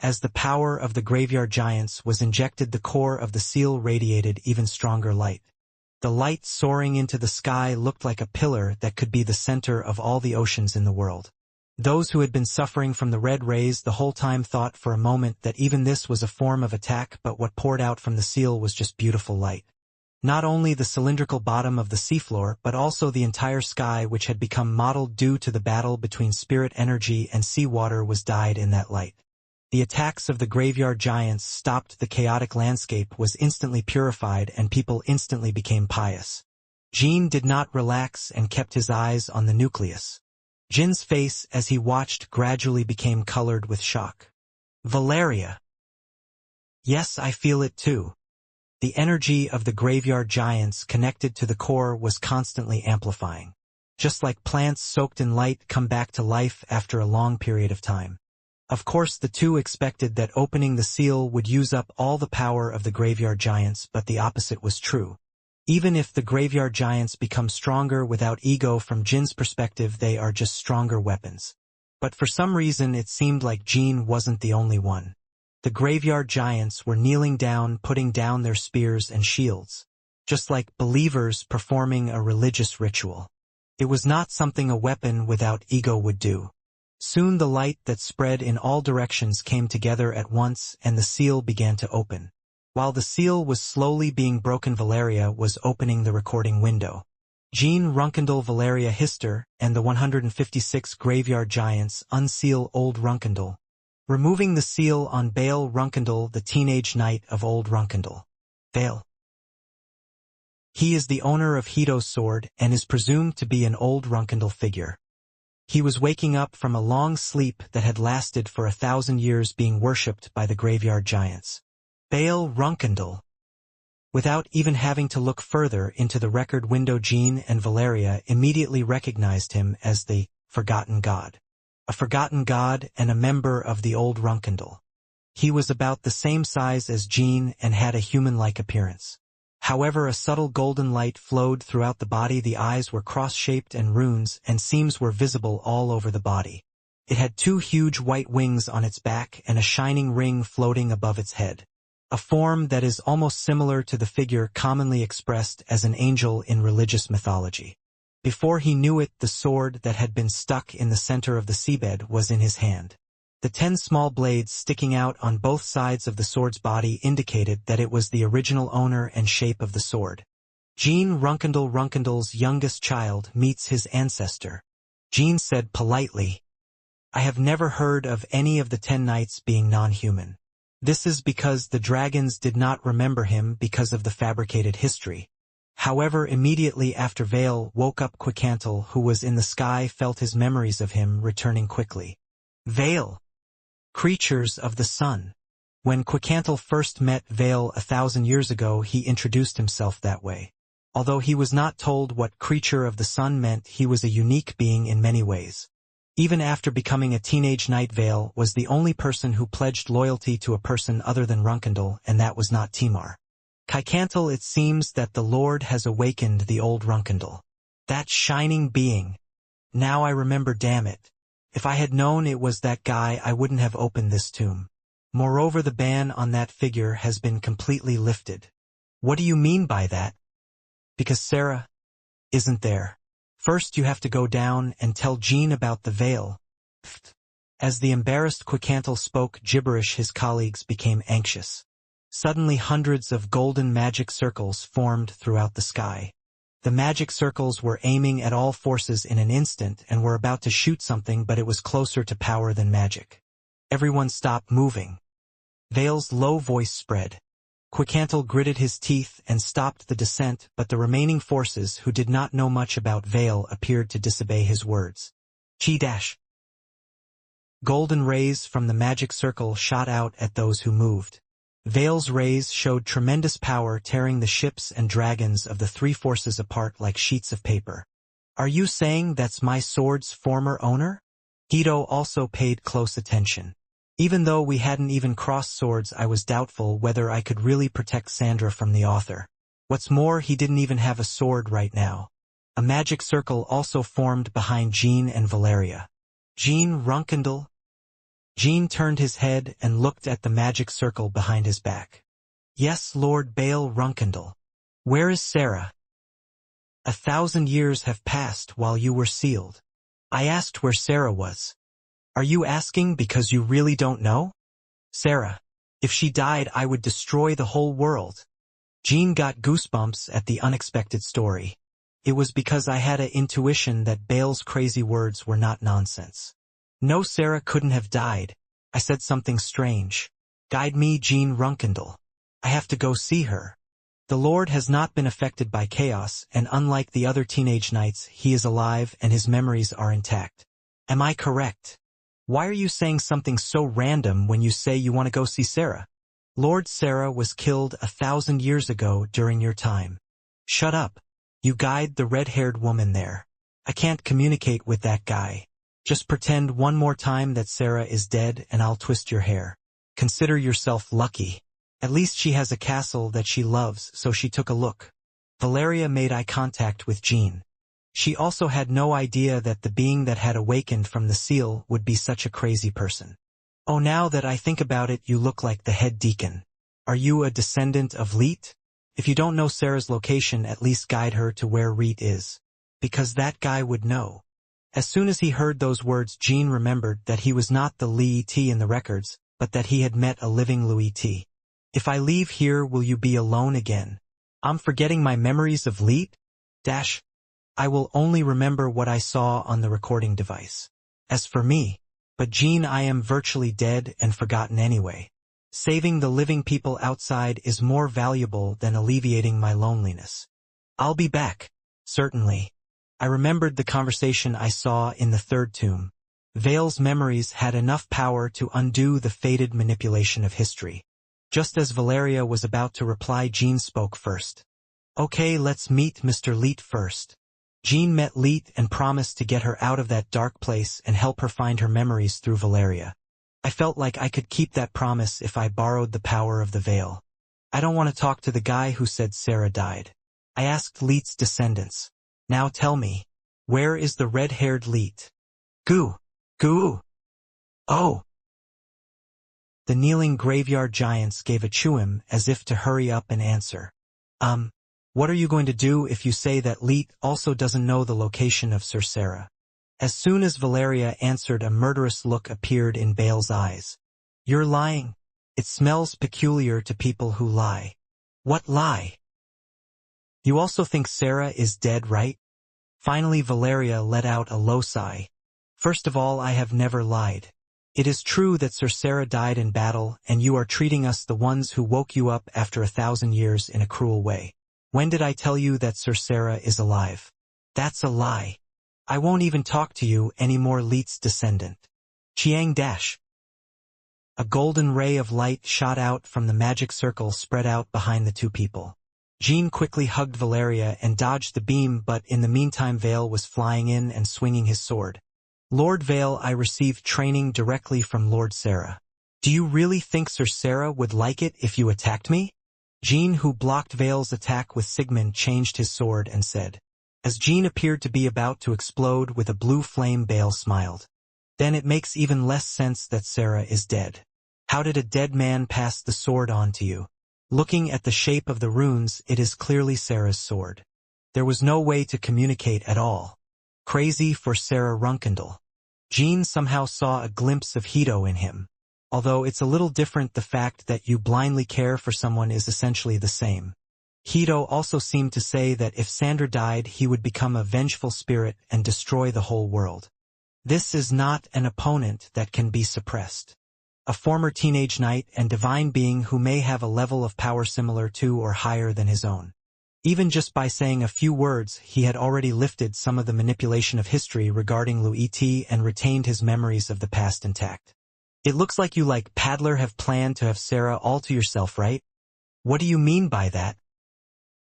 As the power of the graveyard giants was injected, the core of the seal radiated even stronger light. The light soaring into the sky looked like a pillar that could be the center of all the oceans in the world. Those who had been suffering from the red rays the whole time thought for a moment that even this was a form of attack, but what poured out from the seal was just beautiful light. Not only the cylindrical bottom of the seafloor, but also the entire sky, which had become mottled due to the battle between spirit energy and seawater, was dyed in that light. The attacks of the graveyard giants stopped, the chaotic landscape was instantly purified, and people instantly became pious. Jin did not relax and kept his eyes on the nucleus. Jin's face, as he watched, gradually became colored with shock. Valeria. Yes, I feel it too. The energy of the graveyard giants connected to the core was constantly amplifying. Just like plants soaked in light come back to life after a long period of time. Of course, the two expected that opening the seal would use up all the power of the graveyard giants, but the opposite was true. Even if the graveyard giants become stronger without ego, from Jin's perspective they are just stronger weapons. But for some reason it seemed like Jin wasn't the only one. The graveyard giants were kneeling down, putting down their spears and shields. Just like believers performing a religious ritual. It was not something a weapon without ego would do. Soon the light that spread in all directions came together at once, and the seal began to open. While the seal was slowly being broken, Valeria was opening the recording window. Jean Runkendal, Valeria Hister, and the 156 graveyard giants unseal Old Runkendal. Removing the seal on Bale Runkendal, the teenage knight of Old Runkendal. Bale. He is the owner of Hito's sword and is presumed to be an Old Runkendal figure. He was waking up from a long sleep that had lasted for 1,000 years, being worshipped by the graveyard giants. Bale Runkendal. Without even having to look further into the record window, Jean and Valeria immediately recognized him as the Forgotten God. A forgotten god and a member of the Old Runkendal. He was about the same size as Jean and had a human-like appearance. However, a subtle golden light flowed throughout the body, the eyes were cross-shaped and runes and seams were visible all over the body. It had 2 huge white wings on its back and a shining ring floating above its head. A form that is almost similar to the figure commonly expressed as an angel in religious mythology. Before he knew it, the sword that had been stuck in the center of the seabed was in his hand. The 10 small blades sticking out on both sides of the sword's body indicated that it was the original owner and shape of the sword. Jean Runkendal, Runkendal's youngest child, meets his ancestor. Jean said politely, "I have never heard of any of the 10 knights being non-human. This is because the dragons did not remember him because of the fabricated history." However, immediately after Vale woke up, Quicantal, who was in the sky, felt his memories of him returning quickly. Vale. Creatures of the sun. When Quicantal first met Vale 1,000 years ago, he introduced himself that way. Although he was not told what creature of the sun meant, he was a unique being in many ways. Even after becoming a teenage knight, Vale was the only person who pledged loyalty to a person other than Runkendal, and that was not Timar. Quicantal, it seems that the Lord has awakened the Old Runkendal. That shining being. Now I remember, damn it. If I had known it was that guy, I wouldn't have opened this tomb. Moreover, the ban on that figure has been completely lifted. What do you mean by that? Because Sarah isn't there. First you have to go down and tell Jean about the veil. As the embarrassed Quicantal spoke gibberish, his colleagues became anxious. Suddenly hundreds of golden magic circles formed throughout the sky. The magic circles were aiming at all forces in an instant and were about to shoot something, but it was closer to power than magic. Everyone stopped moving. Vale's low voice spread. Quicantal gritted his teeth and stopped the descent, but the remaining forces, who did not know much about Vale, appeared to disobey his words. Chi-dash. Golden rays from the magic circle shot out at those who moved. Vale's rays showed tremendous power, tearing the ships and dragons of the 3 forces apart like sheets of paper. Are you saying that's my sword's former owner? Hito also paid close attention. Even though we hadn't even crossed swords, I was doubtful whether I could really protect Sandra from the author. What's more, he didn't even have a sword right now. A magic circle also formed behind Jean and Valeria. Jean Runkendal. Jean turned his head and looked at the magic circle behind his back. Yes, Lord Baal Runkindle. Where is Sarah? 1,000 years have passed while you were sealed. I asked where Sarah was. Are you asking because you really don't know? Sarah. If she died, I would destroy the whole world. Jean got goosebumps at the unexpected story. It was because I had an intuition that Baal's crazy words were not nonsense. No, Sarah couldn't have died. I said something strange. Guide me, Jean Runkindle. I have to go see her. The Lord has not been affected by chaos, and unlike the other teenage knights, he is alive and his memories are intact. Am I correct? Why are you saying something so random when you say you want to go see Sarah? Lord Sarah was killed 1,000 years ago during your time. Shut up. You guide the red-haired woman there. I can't communicate with that guy. Just pretend one more time that Sarah is dead and I'll twist your hair. Consider yourself lucky. At least she has a castle that she loves, so she took a look. Valeria made eye contact with Jean. She also had no idea that the being that had awakened from the seal would be such a crazy person. Oh, now that I think about it, you look like the head deacon. Are you a descendant of Leet? If you don't know Sarah's location, at least guide her to where Reet is. Because that guy would know. As soon as he heard those words, Jean remembered that he was not the Lee T in the records, but that he had met a living Louis T. If I leave here, will you be alone again? I'm forgetting my memories of Leet? I will only remember what I saw on the recording device. As for me, but Jean, I am virtually dead and forgotten anyway. Saving the living people outside is more valuable than alleviating my loneliness. I'll be back. Certainly. I remembered the conversation I saw in the third tomb. Vale's memories had enough power to undo the fated manipulation of history. Just as Valeria was about to reply, Jean spoke first. Okay, let's meet Mr. Leet first. Jean met Leet and promised to get her out of that dark place and help her find her memories through Valeria. I felt like I could keep that promise if I borrowed the power of the veil. I don't want to talk to the guy who said Sarah died. I asked Leet's descendants. Now tell me, where is the red-haired Leet? Goo! Oh! The kneeling graveyard giants gave a chewim as if to hurry up and answer. What are you going to do if you say that Leet also doesn't know the location of Sir Sarah? As soon as Valeria answered, a murderous look appeared in Baal's eyes. You're lying. It smells peculiar to people who lie. What lie? You also think Sarah is dead, right? Finally, Valeria let out a low sigh. First of all, I have never lied. It is true that Sir Sarah died in battle, and you are treating us, the ones who woke you up after 1,000 years, in a cruel way. When did I tell you that Sir Sarah is alive? That's a lie. I won't even talk to you anymore, Leet's descendant. Chiang dash. A golden ray of light shot out from the magic circle spread out behind the two people. Jean quickly hugged Valeria and dodged the beam, but in the meantime Vale was flying in and swinging his sword. Lord Vale, I received training directly from Lord Sarah. Do you really think Sir Sarah would like it if you attacked me? Jean, who blocked Vale's attack with Sigmund, changed his sword and said. As Jean appeared to be about to explode with a blue flame, Vale smiled. Then it makes even less sense that Sarah is dead. How did a dead man pass the sword on to you? Looking at the shape of the runes, it is clearly Sarah's sword. There was no way to communicate at all. Crazy for Sarah Runkindle. Jean somehow saw a glimpse of Hito in him. Although it's a little different, the fact that you blindly care for someone is essentially the same. Hito also seemed to say that if Sandra died, he would become a vengeful spirit and destroy the whole world. This is not an opponent that can be suppressed. A former teenage knight and divine being who may have a level of power similar to or higher than his own. Even just by saying a few words, he had already lifted some of the manipulation of history regarding Louis T and retained his memories of the past intact. It looks like you, like Paddler, have planned to have Sarah all to yourself, right? What do you mean by that?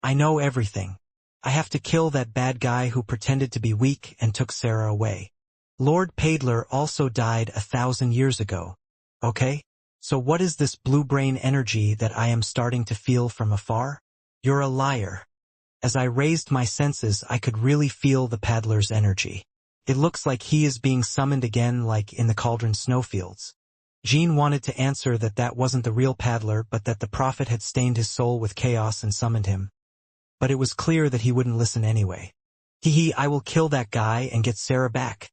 I know everything. I have to kill that bad guy who pretended to be weak and took Sarah away. Lord Paddler also died 1,000 years ago. Okay? So what is this blue brain energy that I am starting to feel from afar? You're a liar. As I raised my senses, I could really feel the Paddler's energy. It looks like he is being summoned again, like in the Cauldron snowfields. Jean wanted to answer that that wasn't the real paddler but that the prophet had stained his soul with chaos and summoned him. But it was clear that he wouldn't listen anyway. I will kill that guy and get Sarah back.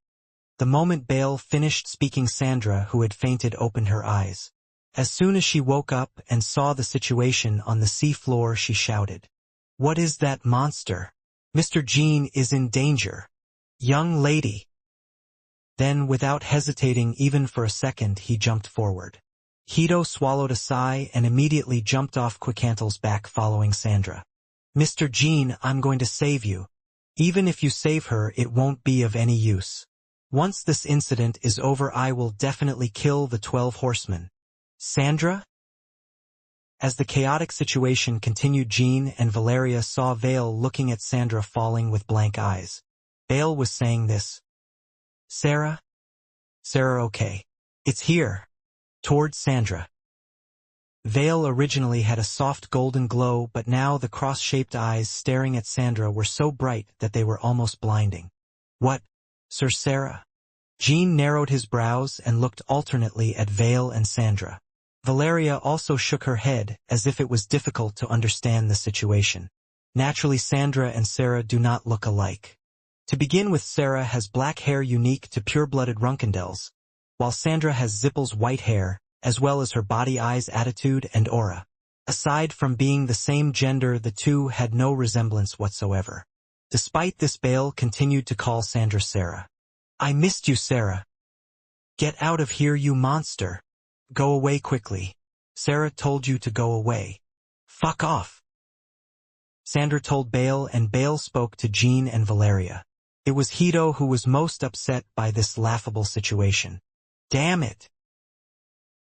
The moment Bale finished speaking, Sandra, who had fainted, opened her eyes. As soon as she woke up and saw the situation on the sea floor, she shouted, "What is that monster? Mr. Jean is in danger. Young lady." Then, without hesitating even for a second, he jumped forward. Hito swallowed a sigh and immediately jumped off Quickantle's back following Sandra. "Mr. Jean, I'm going to save you. Even if you save her, it won't be of any use. Once this incident is over, I will definitely kill the 12 horsemen." "Sandra?" As the chaotic situation continued, Jean and Valeria saw Vale looking at Sandra, falling with blank eyes. Vale was saying this. Sarah? Sarah, okay. It's here." Towards Sandra. Vale originally had a soft golden glow, but now the cross-shaped eyes staring at Sandra were so bright that they were almost blinding. "What, Sir Sarah?" Jean narrowed his brows and looked alternately at Vale and Sandra. Valeria also shook her head, as if it was difficult to understand the situation. Naturally, Sandra and Sarah do not look alike. To begin with, Sarah has black hair unique to pure-blooded Runkendels, while Sandra has Zippel's white hair, as well as her body, eyes, attitude, and aura. Aside from being the same gender, the two had no resemblance whatsoever. Despite this, Bale continued to call Sandra Sarah. "I missed you, Sarah. Get out of here, you monster. Go away quickly. Sarah told you to go away. Fuck off." Sandra told Bale, and Bale spoke to Jean and Valeria. It was Hito who was most upset by this laughable situation. "Damn it."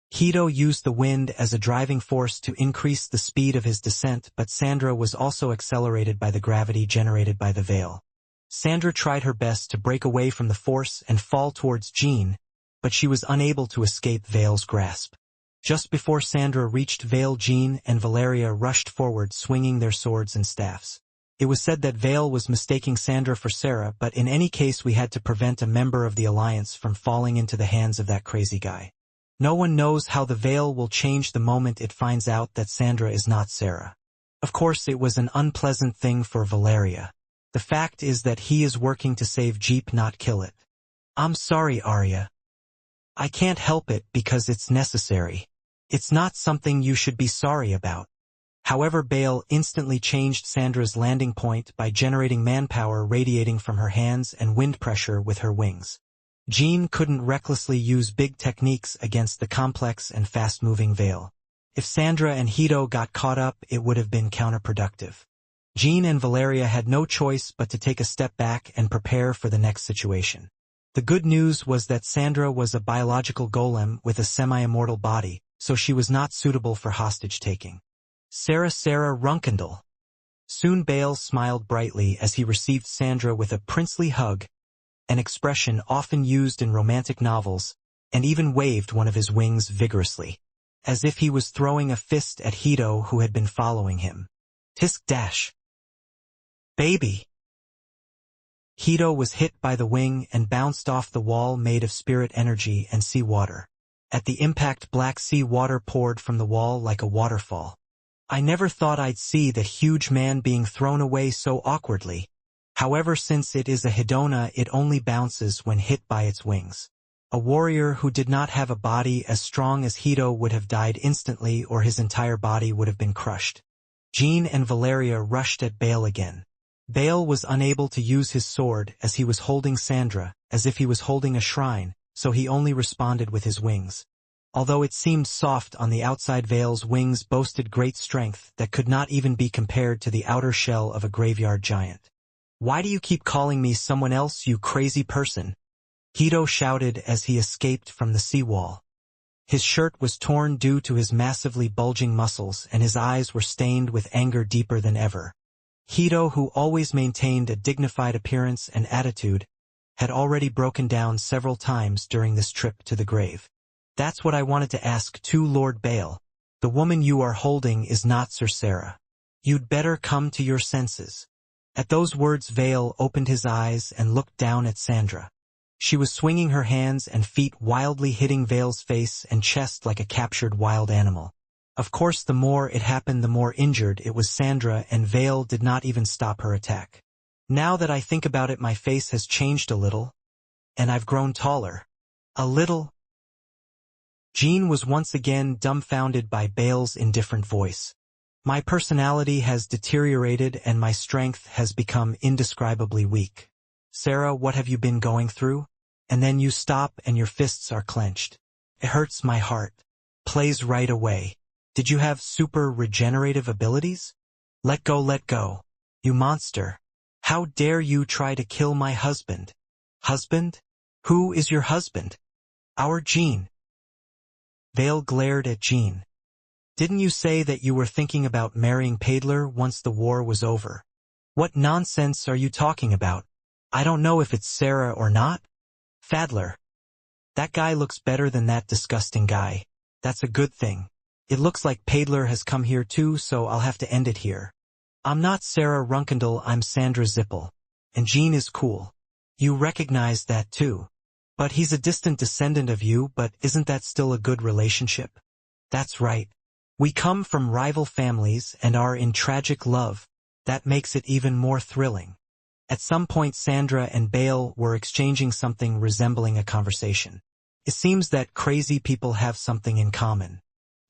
Hito used the wind as a driving force to increase the speed of his descent, but Sandra was also accelerated by the gravity generated by the veil. Sandra tried her best to break away from the force and fall towards Jean, but she was unable to escape Vale's grasp. Just before Sandra reached Vale, Jean and Valeria rushed forward, swinging their swords and staffs. It was said that Vale was mistaking Sandra for Sarah, but in any case we had to prevent a member of the Alliance from falling into the hands of that crazy guy. No one knows how the Veil will change the moment it finds out that Sandra is not Sarah. Of course, it was an unpleasant thing for Valeria. The fact is that he is working to save Jeep, not kill it. "I'm sorry, Arya. I can't help it because it's necessary. It's not something you should be sorry about." However, Bale instantly changed Sandra's landing point by generating manpower radiating from her hands and wind pressure with her wings. Jean couldn't recklessly use big techniques against the complex and fast-moving Vale. If Sandra and Hito got caught up, it would have been counterproductive. Jean and Valeria had no choice but to take a step back and prepare for the next situation. The good news was that Sandra was a biological golem with a semi-immortal body, so she was not suitable for hostage-taking. Sarah Runkendel. Soon Bale smiled brightly as he received Sandra with a princely hug, an expression often used in romantic novels, and even waved one of his wings vigorously, as if he was throwing a fist at Hito, who had been following him. Tisk dash. "Baby." Hito was hit by the wing and bounced off the wall made of spirit energy and sea water. At the impact, black sea water poured from the wall like a waterfall. I never thought I'd see that huge man being thrown away so awkwardly. However, since it is a Hedona, it only bounces when hit by its wings. A warrior who did not have a body as strong as Hito would have died instantly, or his entire body would have been crushed. Jean and Valeria rushed at Bale again. Bale was unable to use his sword as he was holding Sandra, as if he was holding a shrine, so he only responded with his wings. Although it seemed soft on the outside, Vale's wings boasted great strength that could not even be compared to the outer shell of a graveyard giant. "Why do you keep calling me someone else, you crazy person?" Hito shouted as he escaped from the seawall. His shirt was torn due to his massively bulging muscles, and his eyes were stained with anger deeper than ever. Hito, who always maintained a dignified appearance and attitude, had already broken down several times during this trip to the grave. "That's what I wanted to ask too, Lord Bale. The woman you are holding is not Sir Sarah. You'd better come to your senses." At those words, Vale opened his eyes and looked down at Sandra. She was swinging her hands and feet wildly, hitting Vale's face and chest like a captured wild animal. Of course, the more it happened, the more injured it was Sandra, and Vale did not even stop her attack. Now that I think about it, my face has changed a little, and I've grown taller. A little. Jean was once again dumbfounded by Vale's indifferent voice. My personality has deteriorated and my strength has become indescribably weak. Sarah, what have you been going through? And then you stop and your fists are clenched. It hurts my heart. Plays right away. Did you have super regenerative abilities? Let go, you monster. How dare you try to kill my husband? Husband? Who is your husband? Our Jean. Vale glared at Jean. Didn't you say that you were thinking about marrying Paidler once the war was over? What nonsense are you talking about? I don't know if it's Sarah or not. Fadler. That guy looks better than that disgusting guy. That's a good thing. It looks like Paidler has come here too, so I'll have to end it here. I'm not Sarah Runkendall, I'm Sandra Zippel. And Jean is cool. You recognize that too. But he's a distant descendant of you, but isn't that still a good relationship? That's right. We come from rival families and are in tragic love. That makes it even more thrilling. At some point Sandra and Bale were exchanging something resembling a conversation. It seems that crazy people have something in common.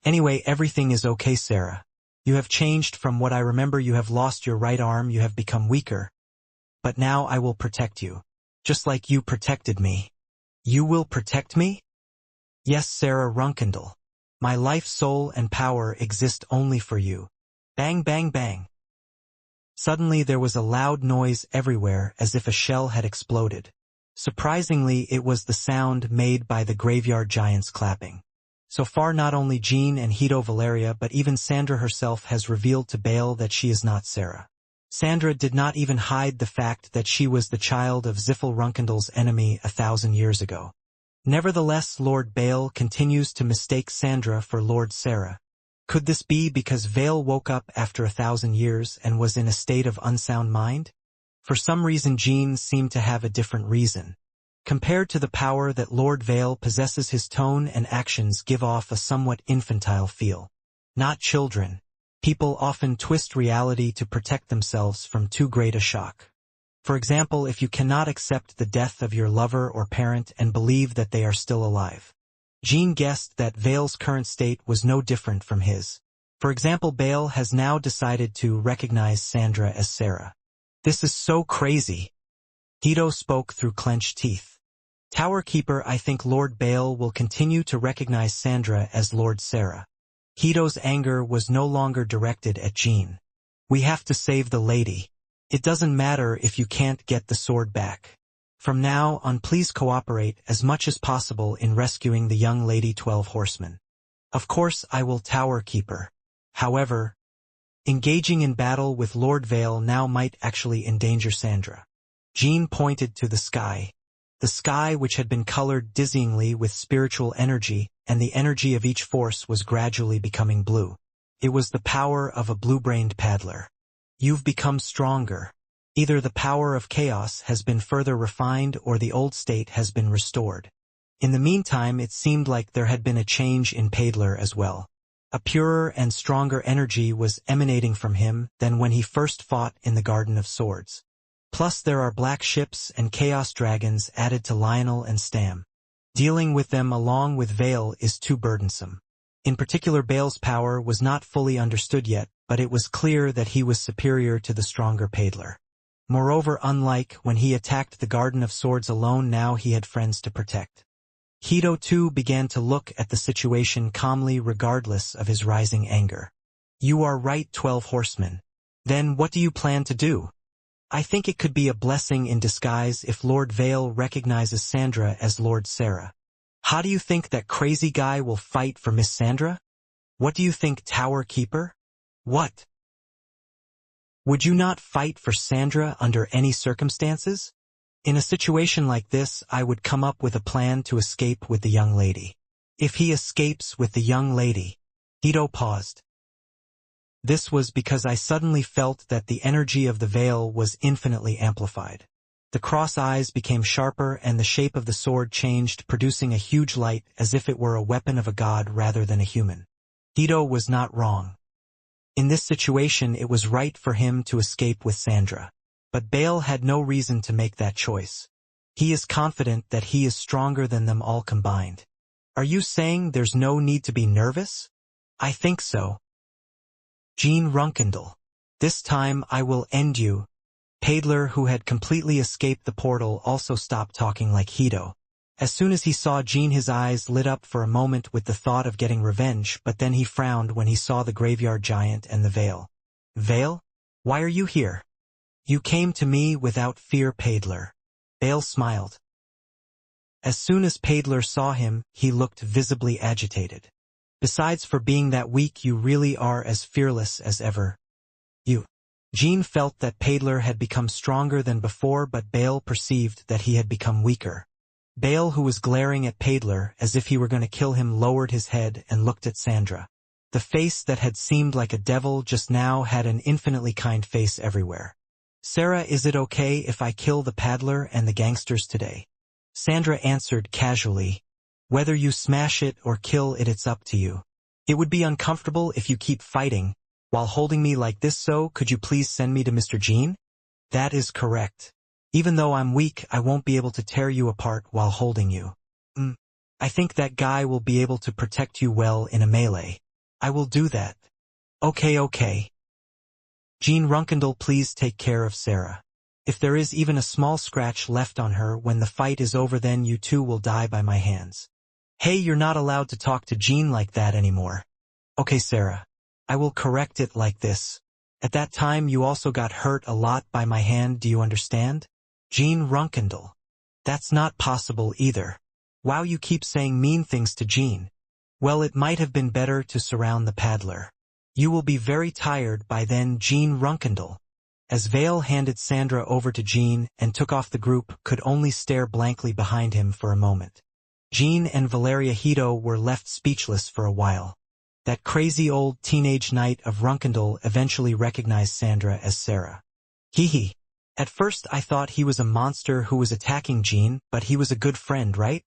Anyway, everything is okay, Sarah. You have changed from what I remember. You have lost your right arm, you have become weaker. But now I will protect you. Just like you protected me. You will protect me? Yes, Sarah Runkendall. My life, soul, and power exist only for you. Bang, bang, bang. Suddenly there was a loud noise everywhere, as if a shell had exploded. Surprisingly, it was the sound made by the graveyard giants clapping. So far, not only Jean and Hito Valeria, but even Sandra herself has revealed to Bale that she is not Sarah. Sandra did not even hide the fact that she was the child of Ziffel Runkendall's enemy 1,000 years ago. Nevertheless, Lord Bale continues to mistake Sandra for Lord Sarah. Could this be because Vale woke up after 1,000 years and was in a state of unsound mind? For some reason Jean seemed to have a different reason. Compared to the power that Lord Vale possesses, his tone and actions give off a somewhat infantile feel. Not children. People often twist reality to protect themselves from too great a shock. For example, if you cannot accept the death of your lover or parent and believe that they are still alive. Jean guessed that Vale's current state was no different from his. For example, Bale has now decided to recognize Sandra as Sarah. This is so crazy. Hito spoke through clenched teeth. Tower Keeper, I think Lord Bale will continue to recognize Sandra as Lord Sarah. Hito's anger was no longer directed at Jean. We have to save the lady. It doesn't matter if you can't get the sword back. From now on, please cooperate as much as possible in rescuing the young lady 12 Horsemen. Of course I will, Tower Keeper. However, engaging in battle with Lord Vale now might actually endanger Sandra. Jean pointed to the sky which had been colored dizzyingly with spiritual energy, and the energy of each force was gradually becoming blue. It was the power of a blue-brained paddler. You've become stronger. Either the power of chaos has been further refined or the old state has been restored. In the meantime, it seemed like there had been a change in Paidler as well. A purer and stronger energy was emanating from him than when he first fought in the Garden of Swords. Plus there are black ships and chaos dragons added to Lionel and Stam. Dealing with them along with Vale is too burdensome. In particular, Bale's power was not fully understood yet, but it was clear that he was superior to the stronger Paidler. Moreover, unlike when he attacked the Garden of Swords alone, now he had friends to protect. Hito too began to look at the situation calmly regardless of his rising anger. You are right, 12 Horsemen. Then what do you plan to do? I think it could be a blessing in disguise if Lord Vale recognizes Sandra as Lord Sarah. How do you think that crazy guy will fight for Miss Sandra? What do you think, Tower Keeper? What? Would you not fight for Sandra under any circumstances? In a situation like this, I would come up with a plan to escape with the young lady. If he escapes with the young lady. Hito paused. This was because I suddenly felt that the energy of the veil was infinitely amplified. The cross eyes became sharper and the shape of the sword changed, producing a huge light as if it were a weapon of a god rather than a human. Hito was not wrong. In this situation it was right for him to escape with Sandra. But Bale had no reason to make that choice. He is confident that he is stronger than them all combined. Are you saying there's no need to be nervous? I think so. Jean Runkendall. This time I will end you. Paidler, who had completely escaped the portal, also stopped talking like Hito. As soon as he saw Jean, his eyes lit up for a moment with the thought of getting revenge, but then he frowned when he saw the graveyard giant and the veil. Veil? Why are you here? You came to me without fear, Paidler. Bale smiled. As soon as Paidler saw him, he looked visibly agitated. Besides, for being that weak, you really are as fearless as ever. You. Jean felt that Paidler had become stronger than before, but Bale perceived that he had become weaker. Bale, who was glaring at Paidler as if he were going to kill him, lowered his head and looked at Sandra. The face that had seemed like a devil just now had an infinitely kind face everywhere. Sarah, is it okay if I kill the paddler and the gangsters today? Sandra answered casually. Whether you smash it or kill it, it's up to you. It would be uncomfortable if you keep fighting while holding me like this, so could you please send me to Mr. Jean? That is correct. Even though I'm weak, I won't be able to tear you apart while holding you. I think that guy will be able to protect you well in a melee. I will do that. Okay. Jean Runkendall, please take care of Sarah. If there is even a small scratch left on her when the fight is over, then you too will die by my hands. Hey, you're not allowed to talk to Jean like that anymore. Okay, Sarah. I will correct it like this. At that time you also got hurt a lot by my hand, do you understand? Jean Runkendall. That's not possible either. Wow, you keep saying mean things to Jean. Well, it might have been better to surround the paddler. You will be very tired by then, Jean Runkendall. As Vale handed Sandra over to Jean and took off, the group could only stare blankly behind him for a moment. Jean and Valeria Hito were left speechless for a while. That crazy old teenage knight of Runkendall eventually recognized Sandra as Sarah. Hee. At first I thought he was a monster who was attacking Jean, but he was a good friend, right?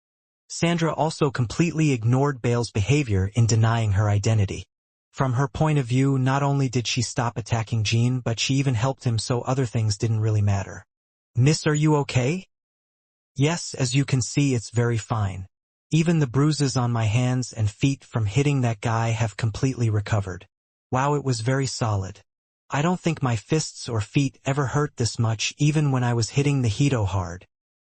Sandra also completely ignored Bale's behavior in denying her identity. From her point of view, not only did she stop attacking Jean, but she even helped him, so other things didn't really matter. Miss, are you okay? Yes, as you can see, it's very fine. Even the bruises on my hands and feet from hitting that guy have completely recovered. Wow, it was very solid. I don't think my fists or feet ever hurt this much, even when I was hitting the Hito hard.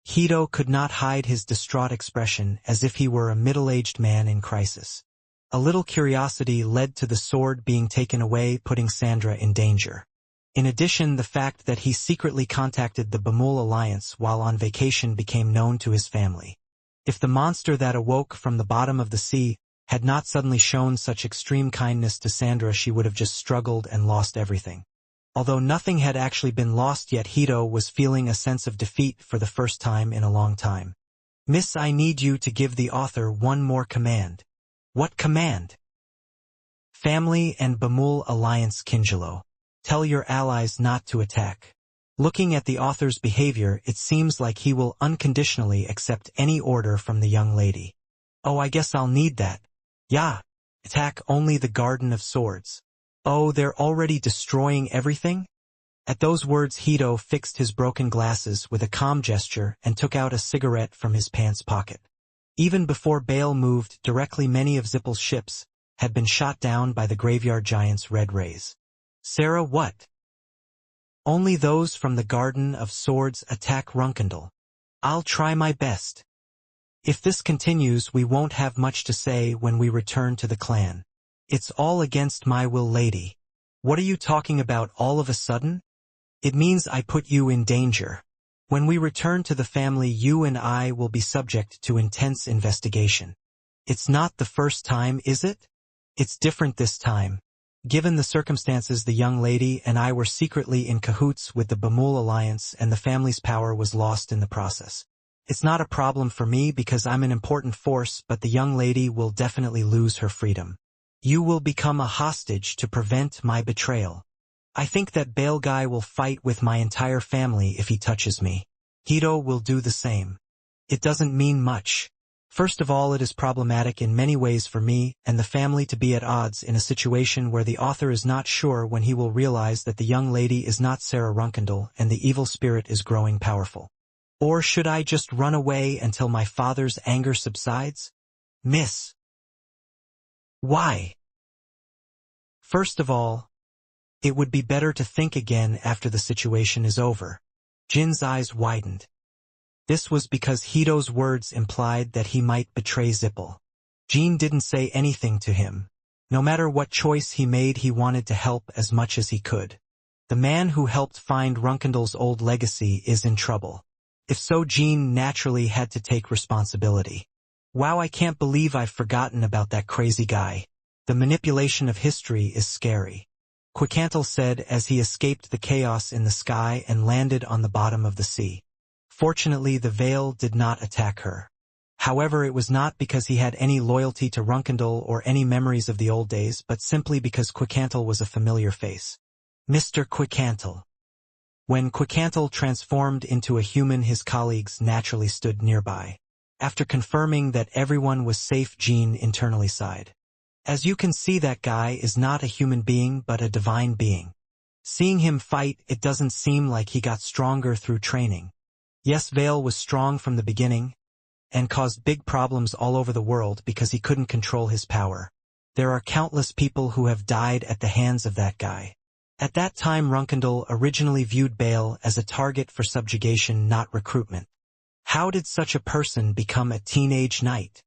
Hito could not hide his distraught expression, as if he were a middle-aged man in crisis. A little curiosity led to the sword being taken away, putting Sandra in danger. In addition, the fact that he secretly contacted the Bamul Alliance while on vacation became known to his family. If the monster that awoke from the bottom of the sea had not suddenly shown such extreme kindness to Sandra, she would have just struggled and lost everything. Although nothing had actually been lost yet, Hito was feeling a sense of defeat for the first time in a long time. Miss, I need you to give the author one more command. What command? Family and Bamul Alliance Kinjalo. Tell your allies not to attack. Looking at the author's behavior, it seems like he will unconditionally accept any order from the young lady. Oh, I guess I'll need that. Yeah. Attack only the Garden of Swords. Oh, they're already destroying everything? At those words, Hito fixed his broken glasses with a calm gesture and took out a cigarette from his pants pocket. Even before Bale moved directly, many of Zippel's ships had been shot down by the graveyard giant's red rays. Sarah, what? Only those from the Garden of Swords attack Runkendall. I'll try my best. If this continues, we won't have much to say when we return to the clan. It's all against my will, lady. What are you talking about all of a sudden? It means I put you in danger. When we return to the family, you and I will be subject to intense investigation. It's not the first time, is it? It's different this time. Given the circumstances, the young lady and I were secretly in cahoots with the Bamul Alliance, and the family's power was lost in the process. It's not a problem for me because I'm an important force, but the young lady will definitely lose her freedom. You will become a hostage to prevent my betrayal. I think that Bale guy will fight with my entire family if he touches me. Hito will do the same. It doesn't mean much. First of all, it is problematic in many ways for me and the family to be at odds in a situation where the author is not sure when he will realize that the young lady is not Sarah Runkendall and the evil spirit is growing powerful. Or should I just run away until my father's anger subsides? Miss. Why? First of all, it would be better to think again after the situation is over. Jin's eyes widened. This was because Hito's words implied that he might betray Zippel. Jin didn't say anything to him. No matter what choice he made, he wanted to help as much as he could. The man who helped find Runkendall's old legacy is in trouble. If so, Jin naturally had to take responsibility. Wow, I can't believe I've forgotten about that crazy guy. The manipulation of history is scary. Quicantle said as he escaped the chaos in the sky and landed on the bottom of the sea. Fortunately, the veil did not attack her. However, it was not because he had any loyalty to Runkendall or any memories of the old days, but simply because Quicantle was a familiar face. Mr. Quicantle. When Quicantle transformed into a human, his colleagues naturally stood nearby. After confirming that everyone was safe, Jin internally sighed. As you can see, that guy is not a human being but a divine being. Seeing him fight, it doesn't seem like he got stronger through training. Yes, Vale was strong from the beginning, and caused big problems all over the world because he couldn't control his power. There are countless people who have died at the hands of that guy. At that time, Runkendall originally viewed Bale as a target for subjugation, not recruitment. How did such a person become a teenage knight?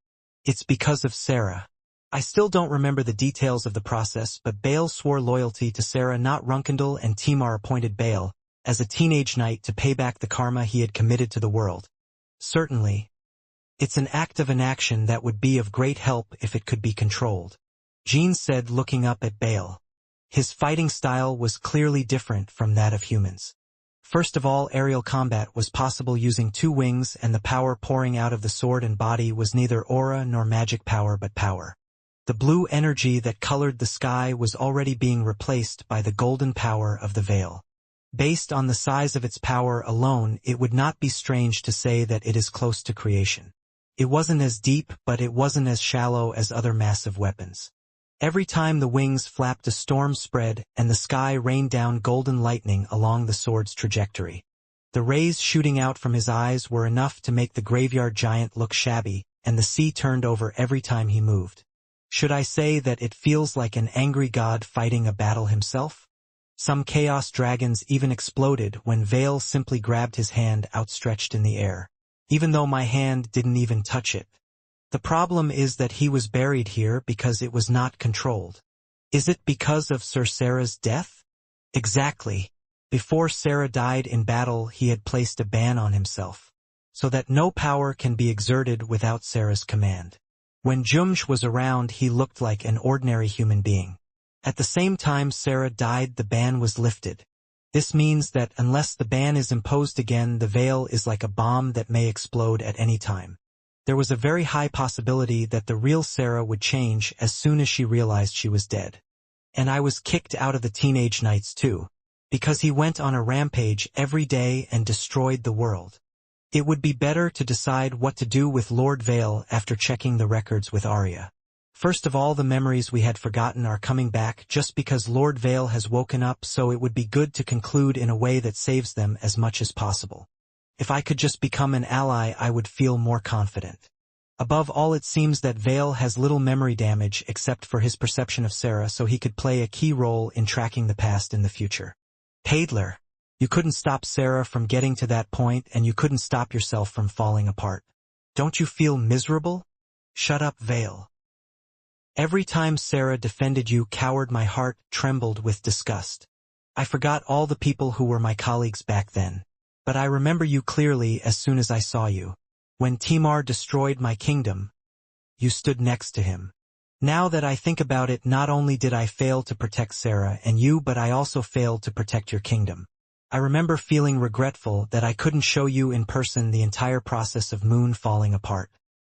It's because of Sarah. I still don't remember the details of the process, but Bale swore loyalty to Sarah, not Runkendall, and Timar appointed Bale as a teenage knight to pay back the karma he had committed to the world. Certainly, it's an act of inaction that would be of great help if it could be controlled. Jean said, looking up at Bale. His fighting style was clearly different from that of humans. First of all, aerial combat was possible using 2 wings, and the power pouring out of the sword and body was neither aura nor magic power but power. The blue energy that colored the sky was already being replaced by the golden power of the veil. Based on the size of its power alone, it would not be strange to say that it is close to creation. It wasn't as deep, but it wasn't as shallow as other massive weapons. Every time the wings flapped, a storm spread, and the sky rained down golden lightning along the sword's trajectory. The rays shooting out from his eyes were enough to make the graveyard giant look shabby, and the sea turned over every time he moved. Should I say that it feels like an angry god fighting a battle himself? Some chaos dragons even exploded when Vale simply grabbed his hand outstretched in the air, even though my hand didn't even touch it. The problem is that he was buried here because it was not controlled. Is it because of Sir Sarah's death? Exactly. Before Sarah died in battle, he had placed a ban on himself, so that no power can be exerted without Sarah's command. When Jumj was around, he looked like an ordinary human being. At the same time Sarah died, the ban was lifted. This means that unless the ban is imposed again, the veil is like a bomb that may explode at any time. There was a very high possibility that the real Sarah would change as soon as she realized she was dead. And I was kicked out of the Teenage Knights too, because he went on a rampage every day and destroyed the world. It would be better to decide what to do with Lord Vale after checking the records with Arya. First of all, the memories we had forgotten are coming back just because Lord Vale has woken up, so it would be good to conclude in a way that saves them as much as possible. If I could just become an ally, I would feel more confident. Above all, it seems that Vale has little memory damage except for his perception of Sarah, so he could play a key role in tracking the past in the future. Paidler, you couldn't stop Sarah from getting to that point, and you couldn't stop yourself from falling apart. Don't you feel miserable? Shut up, Vale. Every time Sarah defended you, coward, my heart trembled with disgust. I forgot all the people who were my colleagues back then. But I remember you clearly as soon as I saw you. When Timar destroyed my kingdom, you stood next to him. Now that I think about it, not only did I fail to protect Sarah and you, but I also failed to protect your kingdom. I remember feeling regretful that I couldn't show you in person the entire process of Moon falling apart.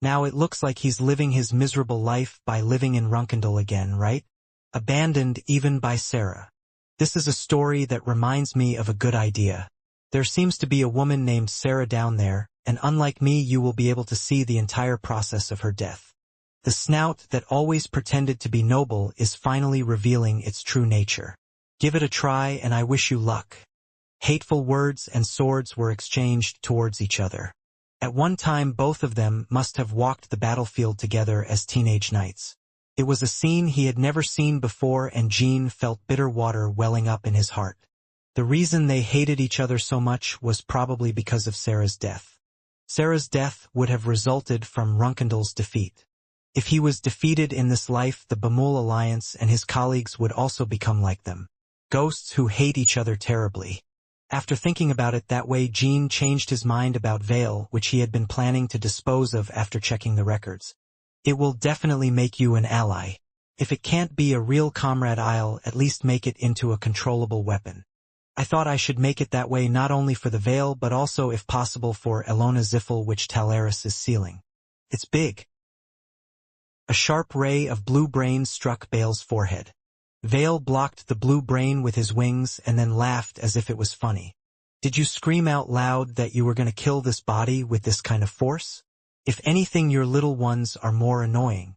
Now it looks like he's living his miserable life by living in Runkendall again, right? Abandoned even by Sarah. This is a story that reminds me of a good idea. There seems to be a woman named Sarah down there, and unlike me you will be able to see the entire process of her death. The snout that always pretended to be noble is finally revealing its true nature. Give it a try and I wish you luck." Hateful words and swords were exchanged towards each other. At one time both of them must have walked the battlefield together as teenage knights. It was a scene he had never seen before, and Jean felt bitter water welling up in his heart. The reason they hated each other so much was probably because of Sarah's death. Sarah's death would have resulted from Runkendel's defeat. If he was defeated in this life, the Bemul Alliance and his colleagues would also become like them. Ghosts who hate each other terribly. After thinking about it that way, Jean changed his mind about Vale, which he had been planning to dispose of after checking the records. "It will definitely make you an ally. If it can't be a real comrade, I'll at least make it into a controllable weapon. I thought I should make it that way not only for the Vale but also, if possible, for Elona Ziffel, which Talaris is sealing. It's big." A sharp ray of blue brain struck Bale's forehead. Vale blocked the blue brain with his wings and then laughed as if it was funny. "Did you scream out loud that you were going to kill this body with this kind of force? If anything, your little ones are more annoying."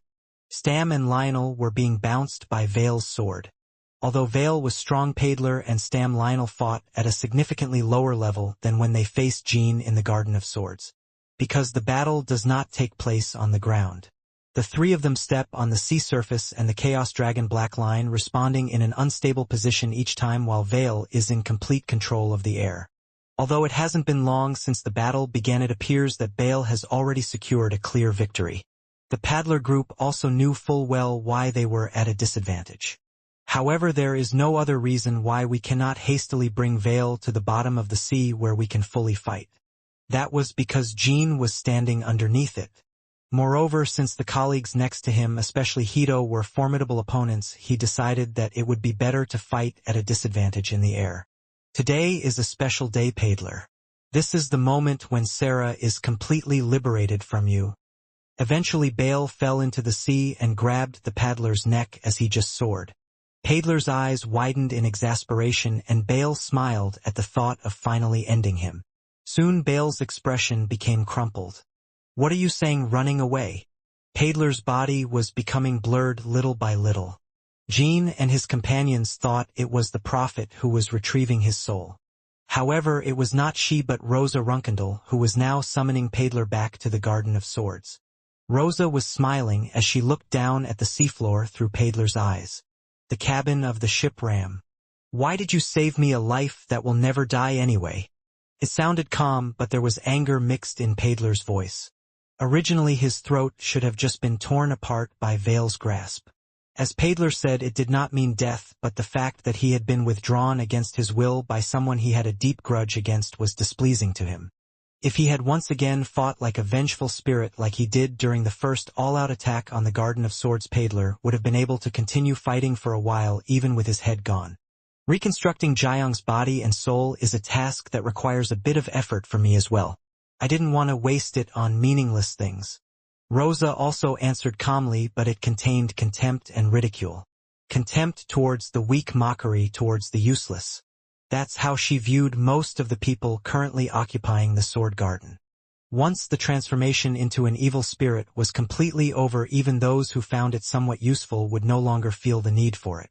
Stam and Lionel were being bounced by Vale's sword. Although Vale was strong, Paidler and Stam Lionel fought at a significantly lower level than when they faced Jean in the Garden of Swords. Because the battle does not take place on the ground. The three of them step on the sea surface and the Chaos Dragon Black Line, responding in an unstable position each time, while Vale is in complete control of the air. Although it hasn't been long since the battle began, it appears that Bale has already secured a clear victory. The paddler group also knew full well why they were at a disadvantage. However, there is no other reason why we cannot hastily bring Vale to the bottom of the sea where we can fully fight. That was because Jean was standing underneath it. Moreover, since the colleagues next to him, especially Hito, were formidable opponents, he decided that it would be better to fight at a disadvantage in the air. Today is a special day, Paidler. This is the moment when Sarah is completely liberated from you. Eventually Bale fell into the sea and grabbed the paddler's neck as he just soared. Paidler's eyes widened in exasperation, and Bale smiled at the thought of finally ending him. Soon Bale's expression became crumpled. "What are you saying, running away?" Paidler's body was becoming blurred little by little. Jean and his companions thought it was the prophet who was retrieving his soul. However, it was not she but Rosa Runkendel who was now summoning Paidler back to the Garden of Swords. Rosa was smiling as she looked down at the seafloor through Paidler's eyes. "The cabin of the ship Ram. Why did you save me a life that will never die anyway?" It sounded calm, but there was anger mixed in Paidler's voice. Originally his throat should have just been torn apart by Vale's grasp. As Paidler said, it did not mean death, but the fact that he had been withdrawn against his will by someone he had a deep grudge against was displeasing to him. If he had once again fought like a vengeful spirit like he did during the first all-out attack on the Garden of Swords, Paidler would have been able to continue fighting for a while even with his head gone. Reconstructing Jiang's body and soul is a task that requires a bit of effort for me as well. I didn't want to waste it on meaningless things. Rosa also answered calmly, but it contained contempt and ridicule. Contempt towards the weak, mockery towards the useless. That's how she viewed most of the people currently occupying the Sword Garden. Once the transformation into an evil spirit was completely over, even those who found it somewhat useful would no longer feel the need for it.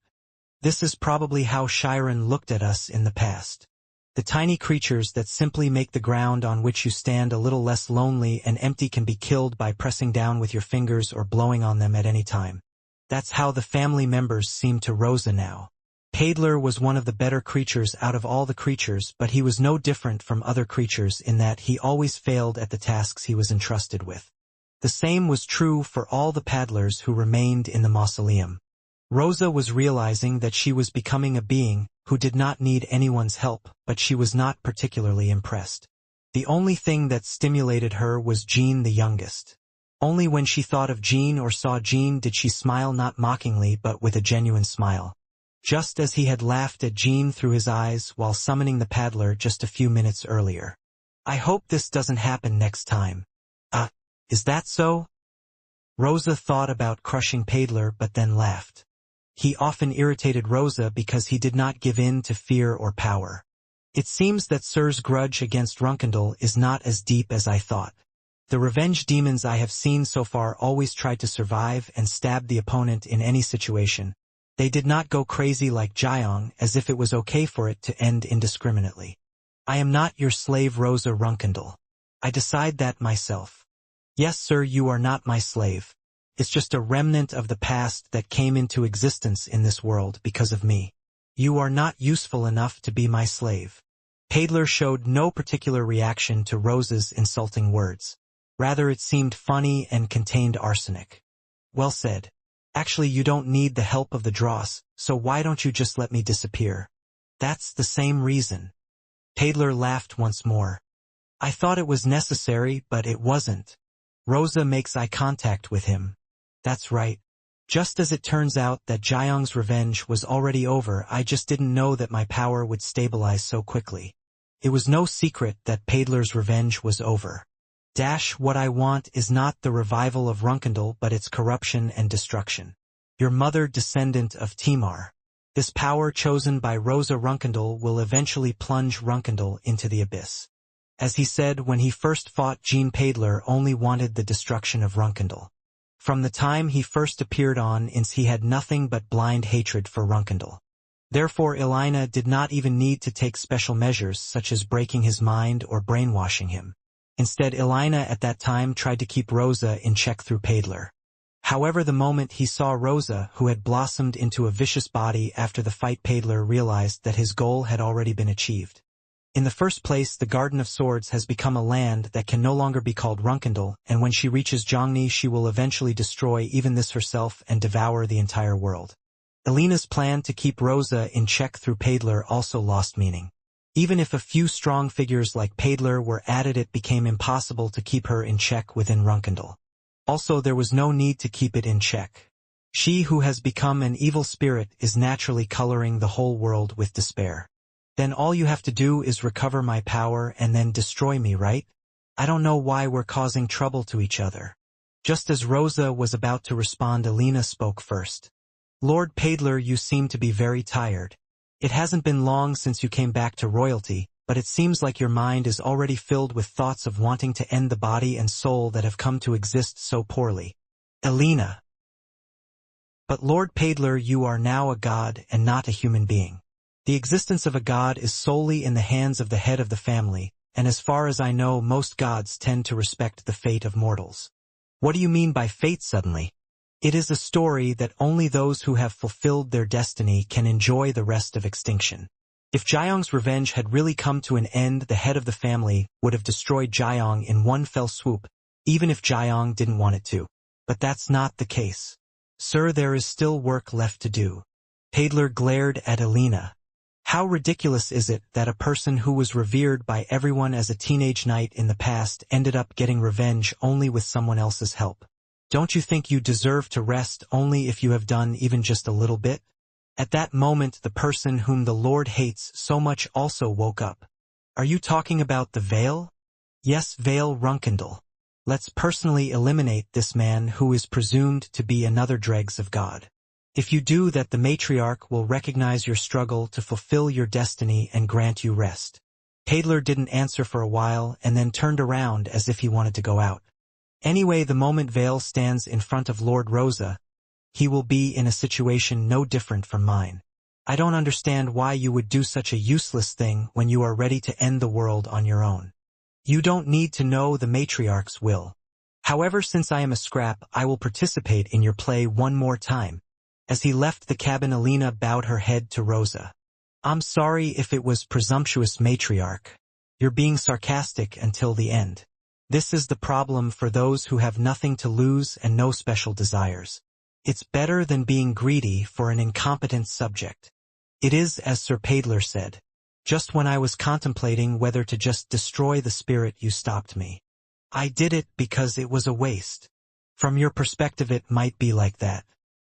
This is probably how Chiron looked at us in the past. The tiny creatures that simply make the ground on which you stand a little less lonely and empty can be killed by pressing down with your fingers or blowing on them at any time. That's how the family members seem to Rosa now. Paidler was one of the better creatures out of all the creatures, but he was no different from other creatures in that he always failed at the tasks he was entrusted with. The same was true for all the paddlers who remained in the mausoleum. Rosa was realizing that she was becoming a being who did not need anyone's help, but she was not particularly impressed. The only thing that stimulated her was Jean the youngest. Only when she thought of Jean or saw Jean did she smile, not mockingly but with a genuine smile. Just as he had laughed at Jean through his eyes while summoning the paddler just a few minutes earlier. "I hope this doesn't happen next time." Is that so?" Rosa thought about crushing Paidler but then laughed. He often irritated Rosa because he did not give in to fear or power. It seems that Sir's grudge against Runkendal is not as deep as I thought. The revenge demons I have seen so far always tried to survive and stab the opponent in any situation. They did not go crazy like Jiang, as if it was okay for it to end indiscriminately. I am not your slave Rosa Runkendal. I decide that myself. Yes, sir, you are not my slave. It's just a remnant of the past that came into existence in this world because of me. You are not useful enough to be my slave. Paidler showed no particular reaction to Rosa's insulting words. Rather, it seemed funny and contained arsenic. Well said. Actually, you don't need the help of the dross, so why don't you just let me disappear? That's the same reason. Paidler laughed once more. I thought it was necessary, but it wasn't. Rosa makes eye contact with him. That's right. Just as it turns out that Jiang's revenge was already over, I just didn't know that my power would stabilize so quickly. It was no secret that Paidler's revenge was over. What I want is not the revival of Runkendal but its corruption and destruction. Your mother, descendant of Timar. This power chosen by Rosa Runkendal will eventually plunge Runkendal into the abyss. As he said when he first fought, Jean Paidler only wanted the destruction of Runkendal. From the time he first appeared on Ince, he had nothing but blind hatred for Runkendal. Therefore Elena did not even need to take special measures such as breaking his mind or brainwashing him. Instead, Elena at that time tried to keep Rosa in check through Paidler. However, the moment he saw Rosa, who had blossomed into a vicious body after the fight, Paidler realized that his goal had already been achieved. In the first place, the Garden of Swords has become a land that can no longer be called Runkendal, and when she reaches Zhongni, she will eventually destroy even this herself and devour the entire world. Elena's plan to keep Rosa in check through Paidler also lost meaning. Even if a few strong figures like Paidler were added, it became impossible to keep her in check within Runkendal. Also, there was no need to keep it in check. She who has become an evil spirit is naturally coloring the whole world with despair. Then all you have to do is recover my power and then destroy me, right? I don't know why we're causing trouble to each other. Just as Rosa was about to respond, Elena spoke first. Lord Paidler, you seem to be very tired. It hasn't been long since you came back to royalty, but it seems like your mind is already filled with thoughts of wanting to end the body and soul that have come to exist so poorly. Elena. But Lord Paidler, you are now a god and not a human being. The existence of a god is solely in the hands of the head of the family, and as far as I know, most gods tend to respect the fate of mortals. What do you mean by fate suddenly? It is a story that only those who have fulfilled their destiny can enjoy the rest of extinction. If Jiang's revenge had really come to an end, the head of the family would have destroyed Jiang in one fell swoop, even if Jiang didn't want it to. But that's not the case. Sir, there is still work left to do. Paidler glared at Elena. How ridiculous is it that a person who was revered by everyone as a teenage knight in the past ended up getting revenge only with someone else's help? Don't you think you deserve to rest only if you have done even just a little bit? At that moment, the person whom the Lord hates so much also woke up. Are you talking about the Veil? Yes, Veil Runkendal. Let's personally eliminate this man who is presumed to be another dregs of God. If you do that, the matriarch will recognize your struggle to fulfill your destiny and grant you rest. Paidler didn't answer for a while and then turned around as if he wanted to go out. Anyway, the moment Veil stands in front of Lord Rosa, he will be in a situation no different from mine. I don't understand why you would do such a useless thing when you are ready to end the world on your own. You don't need to know the matriarch's will. However, since I am a scrap, I will participate in your play one more time. As he left the cabin, Elena bowed her head to Rosa. I'm sorry if it was presumptuous, matriarch. You're being sarcastic until the end. This is the problem for those who have nothing to lose and no special desires. It's better than being greedy for an incompetent subject. It is as Sir Paidler said. Just when I was contemplating whether to just destroy the spirit, you stopped me. I did it because it was a waste. From your perspective, it might be like that.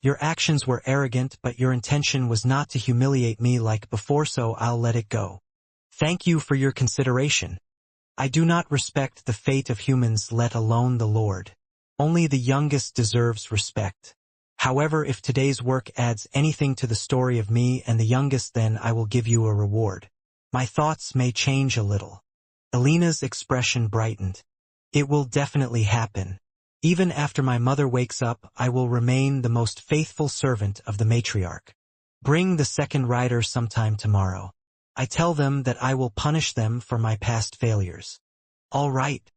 Your actions were arrogant, but your intention was not to humiliate me like before, so I'll let it go. Thank you for your consideration. I do not respect the fate of humans, let alone the Lord. Only the youngest deserves respect. However, if today's work adds anything to the story of me and the youngest, then I will give you a reward. My thoughts may change a little. Elena's expression brightened. It will definitely happen. Even after my mother wakes up, I will remain the most faithful servant of the matriarch. Bring the second rider sometime tomorrow. I tell them that I will punish them for my past failures. All right.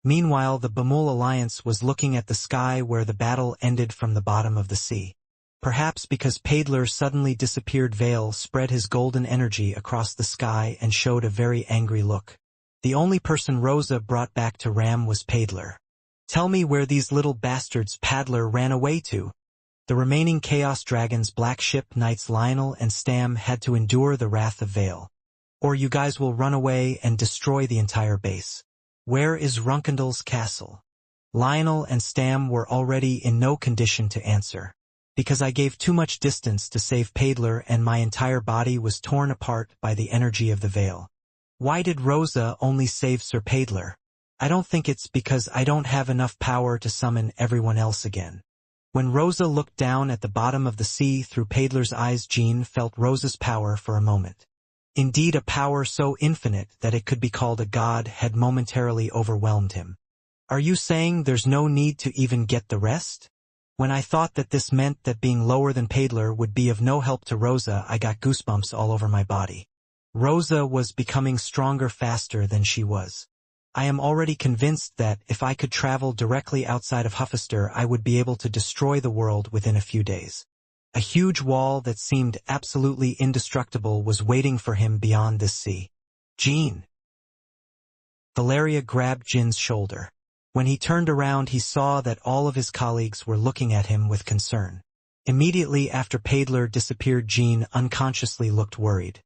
Meanwhile, the Bamul Alliance was looking at the sky where the battle ended from the bottom of the sea. Perhaps because Paidler suddenly disappeared, Vale spread his golden energy across the sky and showed a very angry look. The only person Rosa brought back to Ram was Paidler. Tell me where these little bastards Paddler ran away to. The remaining Chaos Dragons, Black Ship Knights Lionel and Stam, had to endure the wrath of Vale. Or you guys will run away and destroy the entire base. Where is Runkendel's castle? Lionel and Stam were already in no condition to answer. Because I gave too much distance to save Paidler and my entire body was torn apart by the energy of the Veil. Why did Rosa only save Sir Paidler? I don't think it's because I don't have enough power to summon everyone else again. When Rosa looked down at the bottom of the sea through Paidler's eyes, Jean felt Rosa's power for a moment. Indeed, a power so infinite that it could be called a god had momentarily overwhelmed him. Are you saying there's no need to even get the rest? When I thought that this meant that being lower than Paidler would be of no help to Rosa, I got goosebumps all over my body. Rosa was becoming stronger faster than she was. I am already convinced that if I could travel directly outside of Huffister, I would be able to destroy the world within a few days. A huge wall that seemed absolutely indestructible was waiting for him beyond this sea. Jean. Valeria grabbed Jin's shoulder. When he turned around, he saw that all of his colleagues were looking at him with concern. Immediately after Paidler disappeared, Jean unconsciously looked worried.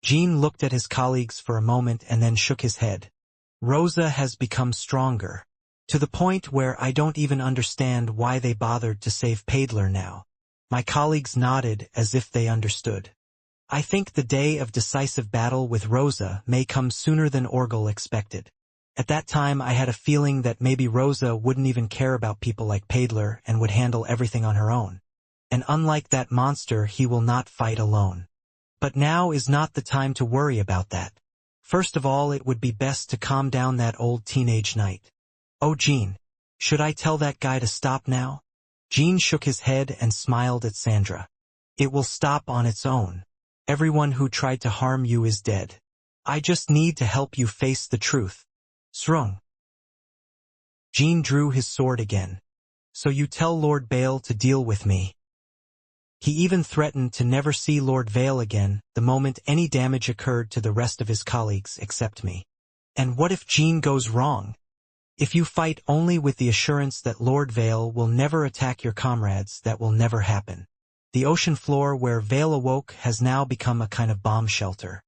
Jean looked at his colleagues for a moment and then shook his head. Rosa has become stronger, to the point where I don't even understand why they bothered to save Paidler now. My colleagues nodded as if they understood. I think the day of decisive battle with Rosa may come sooner than Orgel expected. At that time I had a feeling that maybe Rosa wouldn't even care about people like Paidler and would handle everything on her own. And unlike that monster, he will not fight alone. But now is not the time to worry about that. First of all, it would be best to calm down that old teenage knight. Oh, Jean, should I tell that guy to stop now? Jean shook his head and smiled at Sandra. It will stop on its own. Everyone who tried to harm you is dead. I just need to help you face the truth. Srung. Jean drew his sword again. So you tell Lord Vale to deal with me. He even threatened to never see Lord Vale again the moment any damage occurred to the rest of his colleagues except me. And what if Jean goes wrong? If you fight only with the assurance that Lord Vale will never attack your comrades, that will never happen. The ocean floor where Vale awoke has now become a kind of bomb shelter.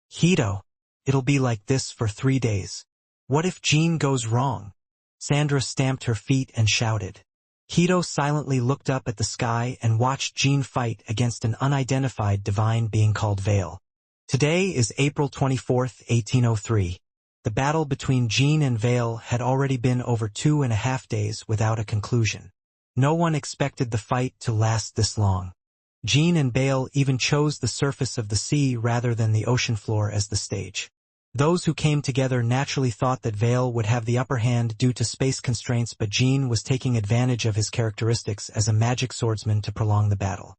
Hito, it'll be like this for 3 days. What if Jean goes wrong? Sandra stamped her feet and shouted. Hito silently looked up at the sky and watched Jean fight against an unidentified divine being called Vale. Today is April 24, 1803. The battle between Jean and Vale had already been over 2.5 days without a conclusion. No one expected the fight to last this long. Jean and Vale even chose the surface of the sea rather than the ocean floor as the stage. Those who came together naturally thought that Vale would have the upper hand due to space constraints, but Jean was taking advantage of his characteristics as a magic swordsman to prolong the battle.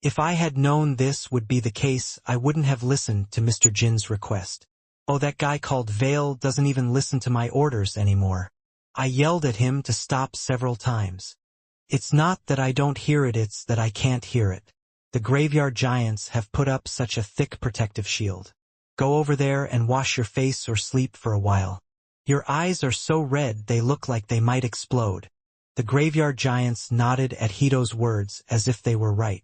If I had known this would be the case, I wouldn't have listened to Mr. Jin's request. Oh, that guy called Vale doesn't even listen to my orders anymore. I yelled at him to stop several times. It's not that I don't hear it, it's that I can't hear it. The graveyard giants have put up such a thick protective shield. Go over there and wash your face or sleep for a while. Your eyes are so red they look like they might explode. The graveyard giants nodded at Hito's words as if they were right.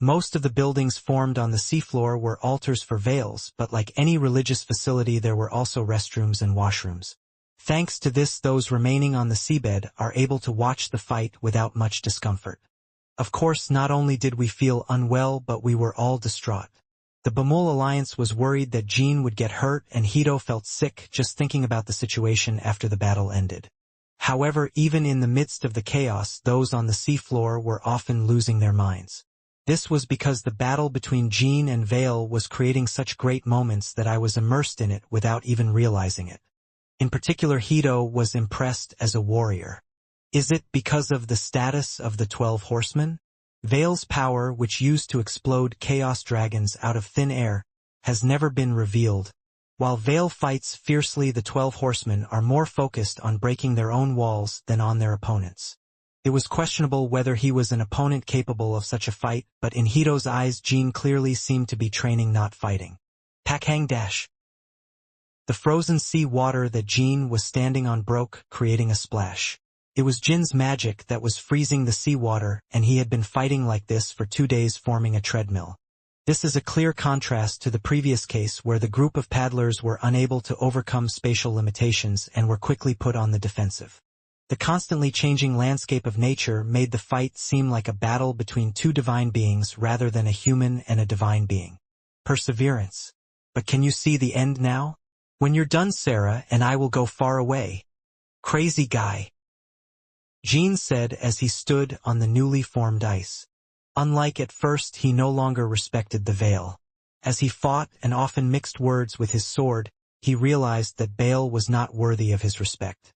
Most of the buildings formed on the seafloor were altars for Vales, but like any religious facility there were also restrooms and washrooms. Thanks to this, those remaining on the seabed are able to watch the fight without much discomfort. Of course, not only did we feel unwell, but we were all distraught. The Bamul Alliance was worried that Jean would get hurt, and Hito felt sick just thinking about the situation after the battle ended. However, even in the midst of the chaos, those on the seafloor were often losing their minds. This was because the battle between Jean and Vale was creating such great moments that I was immersed in it without even realizing it. In particular, Hito was impressed as a warrior. Is it because of the status of the 12 horsemen? Vale's power, which used to explode chaos dragons out of thin air, has never been revealed. While Vale fights fiercely, the 12 horsemen are more focused on breaking their own walls than on their opponents. It was questionable whether he was an opponent capable of such a fight, but in Hito's eyes Jean clearly seemed to be training, not fighting. Pakhang dash. The frozen sea water that Jean was standing on broke, creating a splash. It was Jin's magic that was freezing the seawater, and he had been fighting like this for 2 days, forming a treadmill. This is a clear contrast to the previous case where the group of paddlers were unable to overcome spatial limitations and were quickly put on the defensive. The constantly changing landscape of nature made the fight seem like a battle between two divine beings rather than a human and a divine being. Perseverance. But can you see the end now? When you're done, Sarah, and I will go far away. Crazy guy. Jean said as he stood on the newly formed ice. Unlike at first, he no longer respected the Vale. As he fought and often mixed words with his sword, he realized that Vale was not worthy of his respect.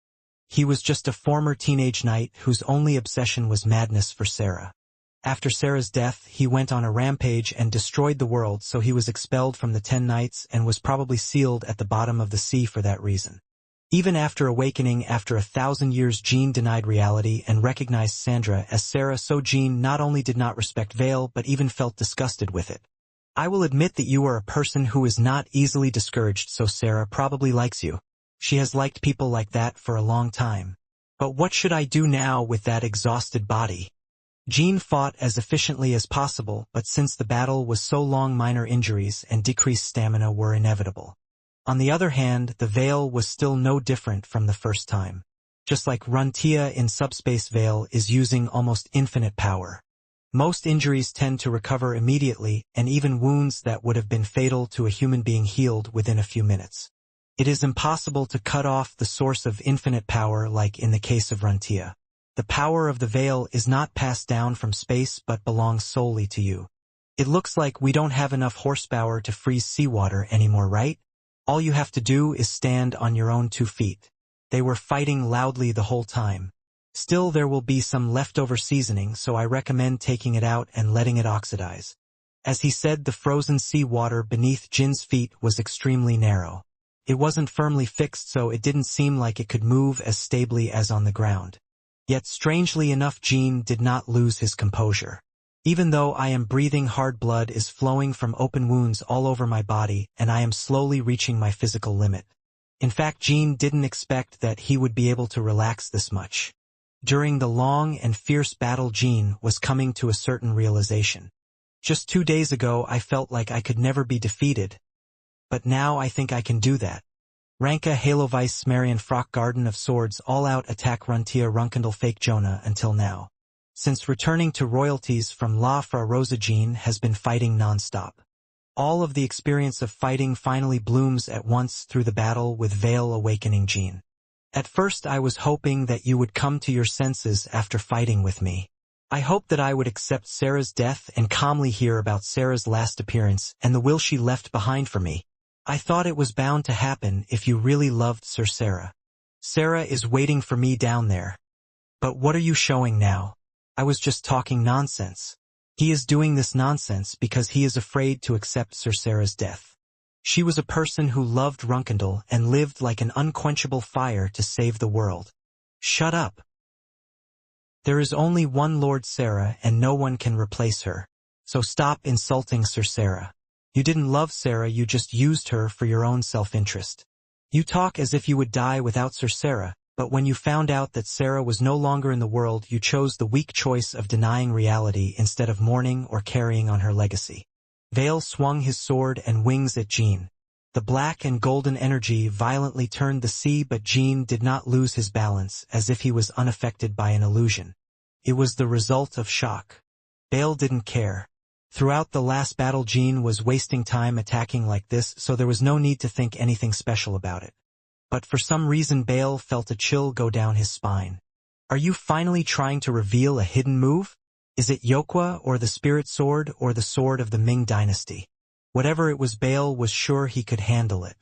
He was just a former teenage knight whose only obsession was madness for Sarah. After Sarah's death, he went on a rampage and destroyed the world, so he was expelled from the 10 Knights and was probably sealed at the bottom of the sea for that reason. Even after awakening after 1,000 years, Jean denied reality and recognized Sandra as Sarah, so Jean not only did not respect Vale but even felt disgusted with it. I will admit that you are a person who is not easily discouraged, so Sarah probably likes you. She has liked people like that for a long time. But what should I do now with that exhausted body? Jean fought as efficiently as possible, but since the battle was so long, minor injuries and decreased stamina were inevitable. On the other hand, the Vale was still no different from the first time. Just like Runtia in Subspace, Vale is using almost infinite power. Most injuries tend to recover immediately, and even wounds that would have been fatal to a human being healed within a few minutes. It is impossible to cut off the source of infinite power like in the case of Runtia. The power of the Vale is not passed down from space but belongs solely to you. It looks like we don't have enough horsepower to freeze seawater anymore, right? All you have to do is stand on your own 2 feet. They were fighting loudly the whole time. Still, there will be some leftover seasoning, so I recommend taking it out and letting it oxidize. As he said, the frozen sea water beneath Jin's feet was extremely narrow. It wasn't firmly fixed, so it didn't seem like it could move as stably as on the ground. Yet strangely enough, Jean did not lose his composure. Even though I am breathing hard, blood is flowing from open wounds all over my body, and I am slowly reaching my physical limit. In fact, Jean didn't expect that he would be able to relax this much. During the long and fierce battle, Jean was coming to a certain realization. Just 2 days ago, I felt like I could never be defeated. But now I think I can do that. Ranka Halovice Smarian Frock Garden of Swords all-out attack Runtia Runkendal Fake Jonah until now. Since returning to royalties from La Fra Rosa, Jean has been fighting non-stop. All of the experience of fighting finally blooms at once through the battle with Vale awakening Jean. At first I was hoping that you would come to your senses after fighting with me. I hoped that I would accept Sarah's death and calmly hear about Sarah's last appearance and the will she left behind for me. I thought it was bound to happen if you really loved Sir Sarah. Sarah is waiting for me down there. But what are you showing now? I was just talking nonsense. He is doing this nonsense because he is afraid to accept Sir Sarah's death. She was a person who loved Runkendal and lived like an unquenchable fire to save the world. Shut up. There is only one Lord Sarah and no one can replace her. So stop insulting Sir Sarah. You didn't love Sarah, you just used her for your own self-interest. You talk as if you would die without Sir Sarah, but when you found out that Sarah was no longer in the world, you chose the weak choice of denying reality instead of mourning or carrying on her legacy. Vale swung his sword and wings at Jean. The black and golden energy violently turned the sea, but Jean did not lose his balance as if he was unaffected by an illusion. It was the result of shock. Vale didn't care. Throughout the last battle, Jean was wasting time attacking like this, so there was no need to think anything special about it. But for some reason Vale felt a chill go down his spine. Are you finally trying to reveal a hidden move? Is it Yokwa or the spirit sword or the sword of the Ming dynasty? Whatever it was, Bale was sure he could handle it.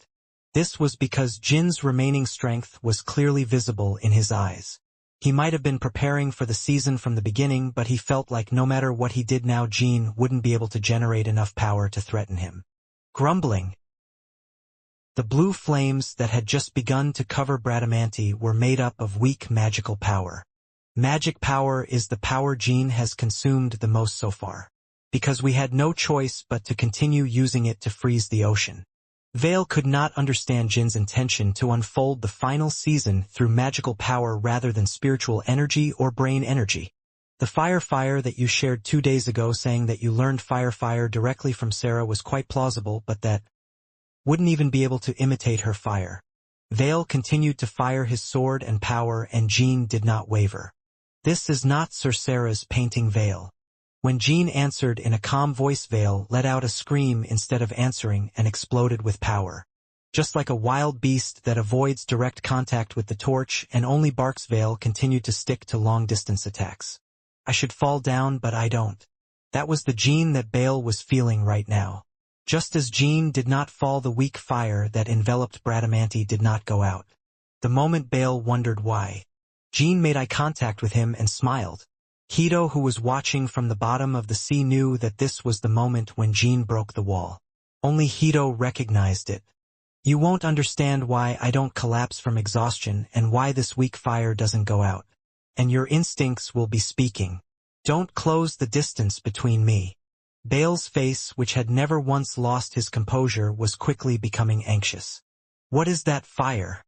This was because Jin's remaining strength was clearly visible in his eyes. He might have been preparing for the season from the beginning, but he felt like no matter what he did now, Jin wouldn't be able to generate enough power to threaten him. Grumbling. The blue flames that had just begun to cover Bradamanti were made up of weak magical power. Magic power is the power Jin has consumed the most so far, because we had no choice but to continue using it to freeze the ocean. Vale could not understand Jin's intention to unfold the final season through magical power rather than spiritual energy or brain energy. The fire that you shared 2 days ago saying that you learned fire directly from Sarah was quite plausible, but that wouldn't even be able to imitate her fire. Vale continued to fire his sword and power, and Jin did not waver. This is not Sir Sarah's painting. Vale. When Jin answered in a calm voice, Vale let out a scream instead of answering and exploded with power. Just like a wild beast that avoids direct contact with the torch and only barks, Vale continued to stick to long-distance attacks. I should fall down, but I don't. That was the Jin that Bale was feeling right now. Just as Jin did not fall, the weak fire that enveloped Bradamanti did not go out. The moment Bale wondered why. Jin made eye contact with him and smiled. Hito, who was watching from the bottom of the sea, knew that this was the moment when Jin broke the wall. Only Hito recognized it. You won't understand why I don't collapse from exhaustion and why this weak fire doesn't go out. And your instincts will be speaking. Don't close the distance between me. Bale's face, which had never once lost his composure, was quickly becoming anxious. What is that fire?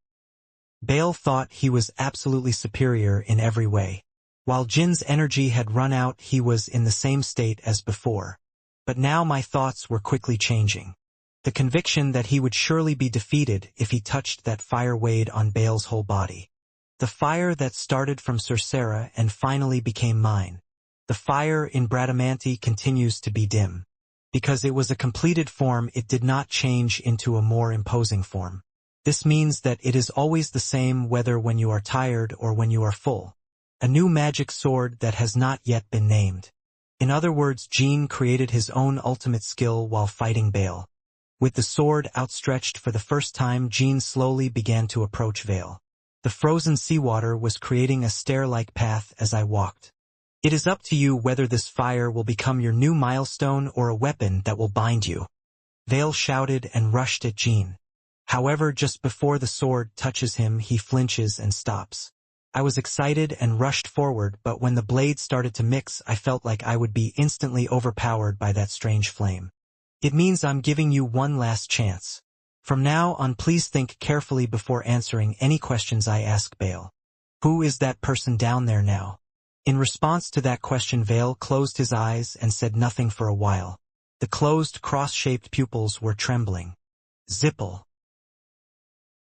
Bale thought he was absolutely superior in every way. While Jin's energy had run out, he was in the same state as before. But now my thoughts were quickly changing. The conviction that he would surely be defeated if he touched that fire weighed on Bale's whole body. The fire that started from Sir Sarah and finally became mine. The fire in Bradamanti continues to be dim. Because it was a completed form, it did not change into a more imposing form. This means that it is always the same whether when you are tired or when you are full. A new magic sword that has not yet been named. In other words, Jin created his own ultimate skill while fighting Bale. With the sword outstretched for the first time, Jin slowly began to approach Vale. The frozen seawater was creating a stair-like path as I walked. It is up to you whether this fire will become your new milestone or a weapon that will bind you. Vale shouted and rushed at Jin. However, just before the sword touches him, he flinches and stops. I was excited and rushed forward, but when the blades started to mix, I felt like I would be instantly overpowered by that strange flame. It means I'm giving you one last chance. From now on, please think carefully before answering any questions I ask. Bale. Who is that person down there now? In response to that question, Vale closed his eyes and said nothing for a while. The closed cross-shaped pupils were trembling. Zipple.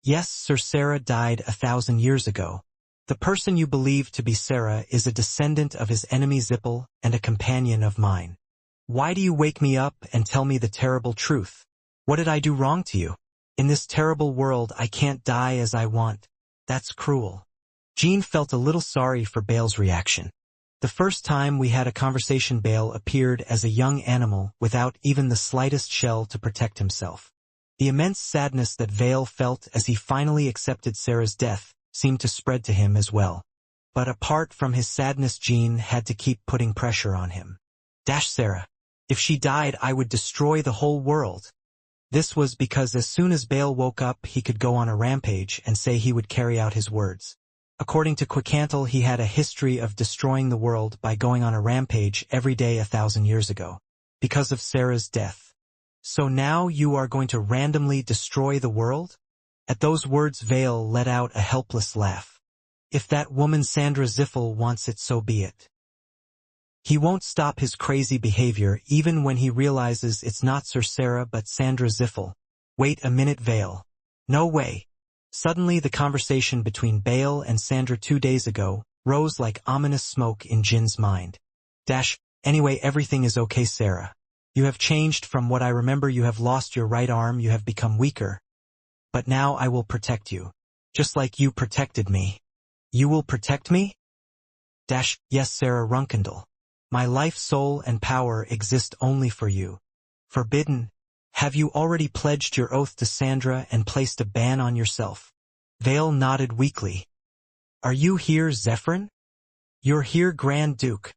Yes, Sir Sarah died 1,000 years ago. The person you believe to be Sarah is a descendant of his enemy Zipple and a companion of mine. Why do you wake me up and tell me the terrible truth? What did I do wrong to you? In this terrible world, I can't die as I want. That's cruel. Jin felt a little sorry for Bale's reaction. The first time we had a conversation, Bale appeared as a young animal without even the slightest shell to protect himself. The immense sadness that Vale felt as he finally accepted Sarah's death seemed to spread to him as well. But apart from his sadness, Jin had to keep putting pressure on him. Sarah. If she died, I would destroy the whole world. This was because as soon as Bale woke up, he could go on a rampage and say he would carry out his words. According to Quicantle, he had a history of destroying the world by going on a rampage every day 1,000 years ago. Because of Sarah's death. So now you are going to randomly destroy the world? At those words, Vale let out a helpless laugh. If that woman Sandra Ziffel wants it, so be it. He won't stop his crazy behavior even when he realizes it's not Sir Sarah but Sandra Ziffel. Wait a minute, Vale. No way. Suddenly the conversation between Bale and Sandra 2 days ago rose like ominous smoke in Jin's mind. Anyway, everything is okay, Sarah. You have changed from what I remember. You have lost your right arm, you have become weaker. But now I will protect you. Just like you protected me. You will protect me? Yes, Sarah Runkendall. My life, soul, and power exist only for you. Forbidden. Have you already pledged your oath to Sandra and placed a ban on yourself? Vale nodded weakly. Are you here, Zephyrin? You're here, Grand Duke.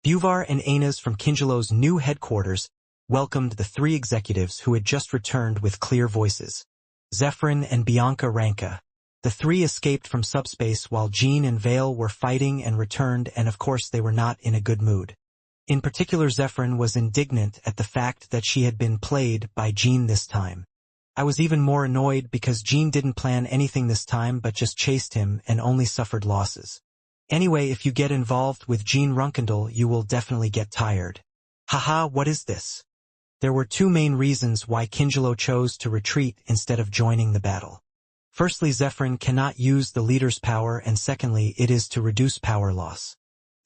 Buvar and Anas from Kingelo's new headquarters welcomed the three executives who had just returned with clear voices. Zephyrin and Bianca Ranka. The three escaped from subspace while Jean and Vale were fighting and returned, and of course they were not in a good mood. In particular, Zephyrin was indignant at the fact that she had been played by Jean this time. I was even more annoyed because Jean didn't plan anything this time but just chased him and only suffered losses. Anyway, if you get involved with Jean Runkendall, you will definitely get tired. Haha, what is this? There were two main reasons why Kingelo chose to retreat instead of joining the battle. Firstly, Zephyrin cannot use the leader's power, and secondly, it is to reduce power loss.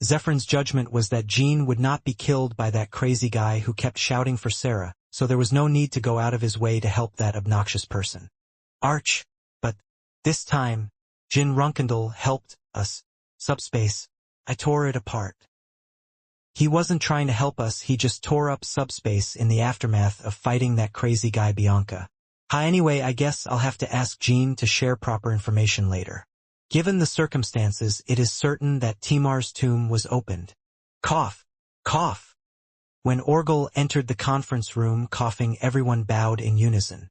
Zephyrin's judgment was that Jean would not be killed by that crazy guy who kept shouting for Sarah, so there was no need to go out of his way to help that obnoxious person. Arch, but this time, Jean Runkendall helped us. Subspace. I tore it apart. He wasn't trying to help us, he just tore up subspace in the aftermath of fighting that crazy guy Bianca. Anyway, I guess I'll have to ask Jean to share proper information later. Given the circumstances, it is certain that Timar's tomb was opened. Cough. Cough. When Orgel entered the conference room coughing, everyone bowed in unison.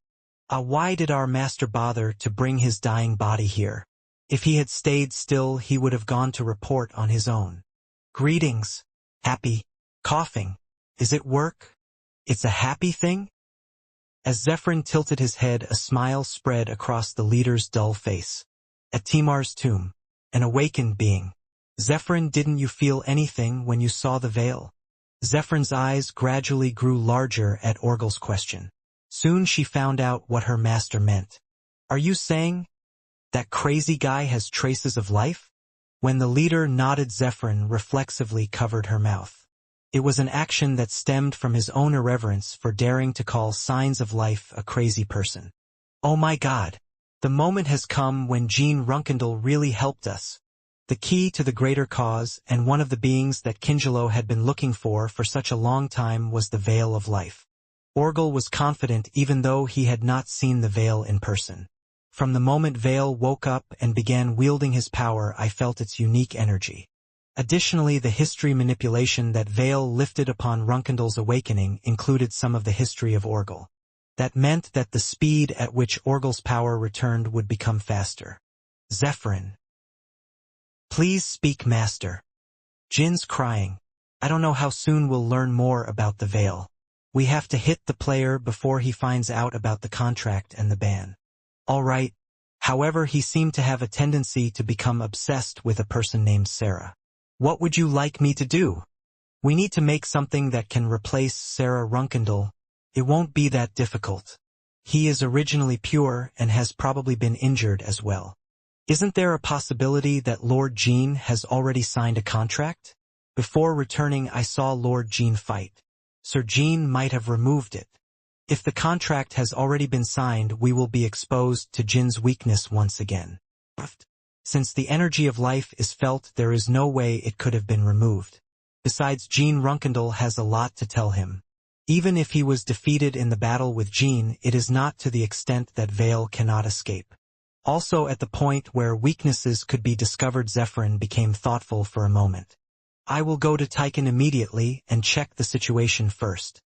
Why did our master bother to bring his dying body here? If he had stayed still, he would have gone to report on his own. Greetings. Happy. Coughing. Is it work? It's a happy thing? As Zephyrin tilted his head, a smile spread across the leader's dull face. At Timar's tomb. An awakened being. Zephyrin, didn't you feel anything when you saw the veil? Zephyrin's eyes gradually grew larger at Orgel's question. Soon she found out what her master meant. Are you saying that crazy guy has traces of life? When the leader nodded, Zephyrin reflexively covered her mouth. It was an action that stemmed from his own irreverence for daring to call signs of life a crazy person. Oh my God! The moment has come when Jean Runkendall really helped us. The key to the greater cause, and one of the beings that Kingelo had been looking for such a long time, was the Veil of Life. Orgel was confident even though he had not seen the Veil in person. From the moment Veil woke up and began wielding his power, I felt its unique energy. Additionally, the history manipulation that Veil lifted upon Runkendall's awakening included some of the history of Orgel. That meant that the speed at which Orgel's power returned would become faster. Zephyrin. Please speak, Master. Jin's crying. I don't know how soon we'll learn more about the Veil. We have to hit the player before he finds out about the contract and the ban. All right. However, he seemed to have a tendency to become obsessed with a person named Sarah. What would you like me to do? We need to make something that can replace Sarah Runkendall. It won't be that difficult. He is originally pure and has probably been injured as well. Isn't there a possibility that Lord Jean has already signed a contract? Before returning, I saw Lord Jean fight. Sir Jean might have removed it. If the contract has already been signed, we will be exposed to Jin's weakness once again. Since the energy of life is felt, there is no way it could have been removed. Besides, Jean Runkendall has a lot to tell him. Even if he was defeated in the battle with Jean, it is not to the extent that Veil cannot escape. Also, at the point where weaknesses could be discovered, Zephyrin became thoughtful for a moment. I will go to Tychon immediately and check the situation first.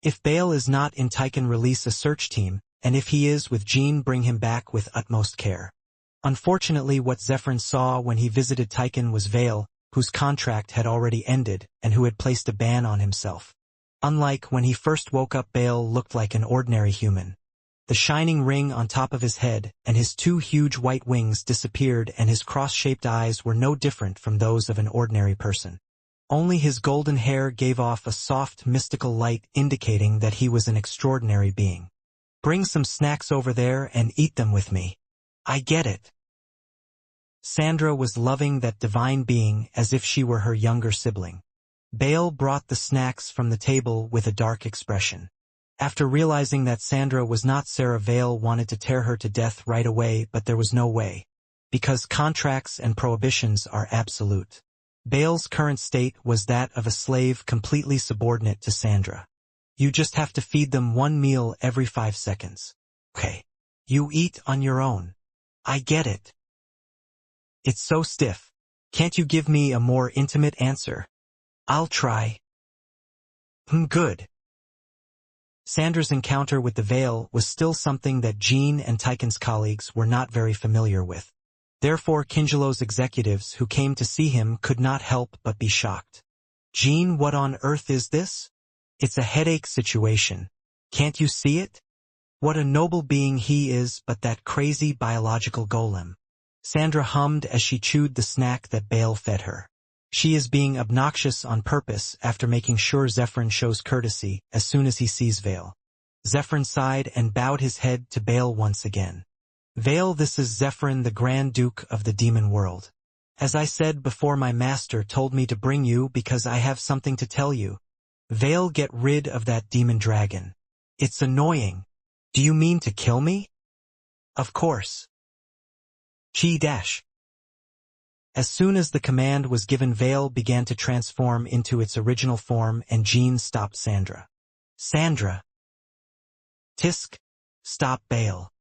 If Bale is not in Tychon, release a search team, and if he is with Jean, bring him back with utmost care. Unfortunately, what Zephyrin saw when he visited Tychon was Vale, whose contract had already ended and who had placed a ban on himself. Unlike when he first woke up, Bale looked like an ordinary human. The shining ring on top of his head and his two huge white wings disappeared, and his cross-shaped eyes were no different from those of an ordinary person. Only his golden hair gave off a soft, mystical light, indicating that he was an extraordinary being. Bring some snacks over there and eat them with me. I get it. Sandra was loving that divine being as if she were her younger sibling. Bale brought the snacks from the table with a dark expression. After realizing that Sandra was not Sarah, Vale wanted to tear her to death right away, but there was no way. Because contracts and prohibitions are absolute. Bale's current state was that of a slave completely subordinate to Sandra. You just have to feed them one meal every 5 seconds. Okay. You eat on your own. I get it. It's so stiff. Can't you give me a more intimate answer? I'll try. Good. Sandra's encounter with the veil was still something that Jean and Tychon's colleagues were not very familiar with. Therefore, Kingelo's executives who came to see him could not help but be shocked. Jean, what on earth is this? It's a headache situation. Can't you see it? What a noble being he is, but that crazy biological golem. Sandra hummed as she chewed the snack that Bale fed her. She is being obnoxious on purpose after making sure Zephyrin shows courtesy as soon as he sees Vale. Zephyrin sighed and bowed his head to Bale once again. Vale, this is Zephyrin, the Grand Duke of the Demon World. As I said before, my master told me to bring you because I have something to tell you. Vale, get rid of that demon dragon. It's annoying. Do you mean to kill me? Of course. As soon as the command was given, Vale began to transform into its original form and Jean stopped Sandra. Sandra. Tisk. Stop, Bale.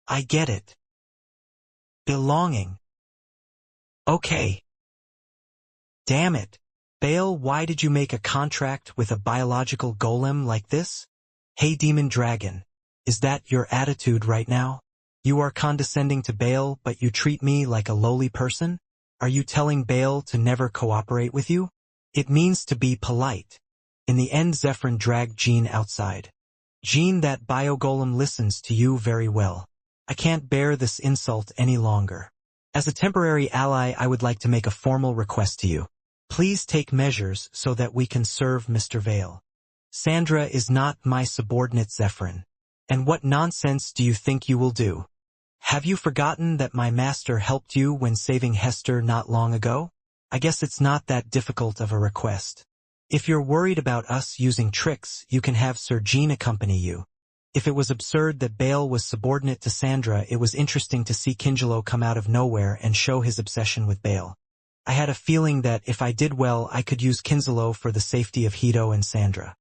I get it. Belonging. Okay. Damn it. Bale, why did you make a contract with a biological golem like this? Hey, demon dragon. Is that your attitude right now? You are condescending to Bale, but you treat me like a lowly person? Are you telling Bale to never cooperate with you? It means to be polite. In the end, Zephyrin dragged Jean outside. Jean, that biogolem listens to you very well. I can't bear this insult any longer. As a temporary ally, I would like to make a formal request to you. Please take measures so that we can serve Mr. Vale. Sandra is not my subordinate, Zephyrin. And what nonsense do you think you will do? Have you forgotten that my master helped you when saving Hester not long ago? I guess it's not that difficult of a request. If you're worried about us using tricks, you can have Sir Jean accompany you. If it was absurd that Bale was subordinate to Sandra, it was interesting to see Kingelo come out of nowhere and show his obsession with Bale. I had a feeling that if I did well, I could use Kingelo for the safety of Hito and Sandra.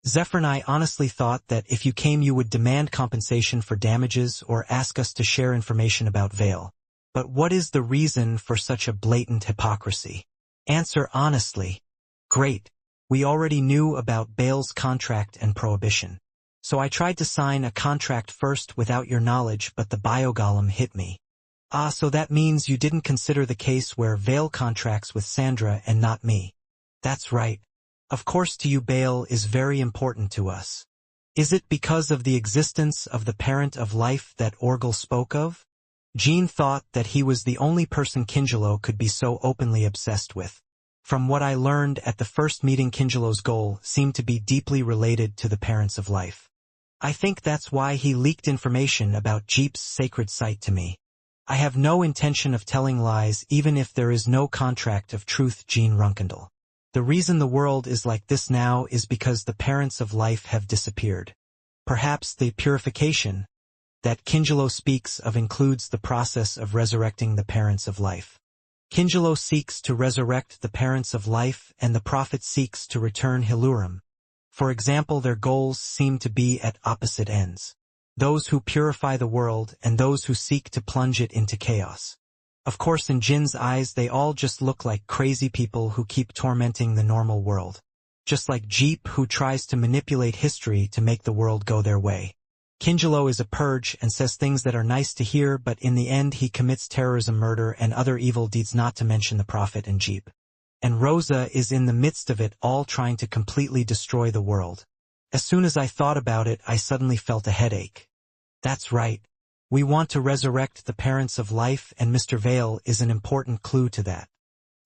Zephyrin, I honestly thought that if you came you would demand compensation for damages or ask us to share information about Vale. But what is the reason for such a blatant hypocrisy? Answer honestly. Great. We already knew about Bale's contract and prohibition. So I tried to sign a contract first without your knowledge, but the biogolem hit me. Ah, so that means you didn't consider the case where Vale contracts with Sandra and not me. That's right. Of course, to you Bale is very important to us. Is it because of the existence of the parent of life that Orgel spoke of? Jean thought that he was the only person Kingelo could be so openly obsessed with. From what I learned at the first meeting, Kingelo's goal seemed to be deeply related to the parents of life. I think that's why he leaked information about Jeep's sacred site to me. I have no intention of telling lies even if there is no contract of truth, Jean Runkendall. The reason the world is like this now is because the parents of life have disappeared. Perhaps the purification that Kingelo speaks of includes the process of resurrecting the parents of life. Kingelo seeks to resurrect the parents of life and the prophet seeks to return Hilurim. For example, their goals seem to be at opposite ends. Those who purify the world and those who seek to plunge it into chaos. Of course, in Jin's eyes, they all just look like crazy people who keep tormenting the normal world. Just like Jeep, who tries to manipulate history to make the world go their way. Kingelo is a purge and says things that are nice to hear, but in the end he commits terrorism, murder, and other evil deeds, not to mention the prophet and Jeep. And Rosa is in the midst of it all, trying to completely destroy the world. As soon as I thought about it, I suddenly felt a headache. That's right. We want to resurrect the parents of life, and Mr. Vale is an important clue to that.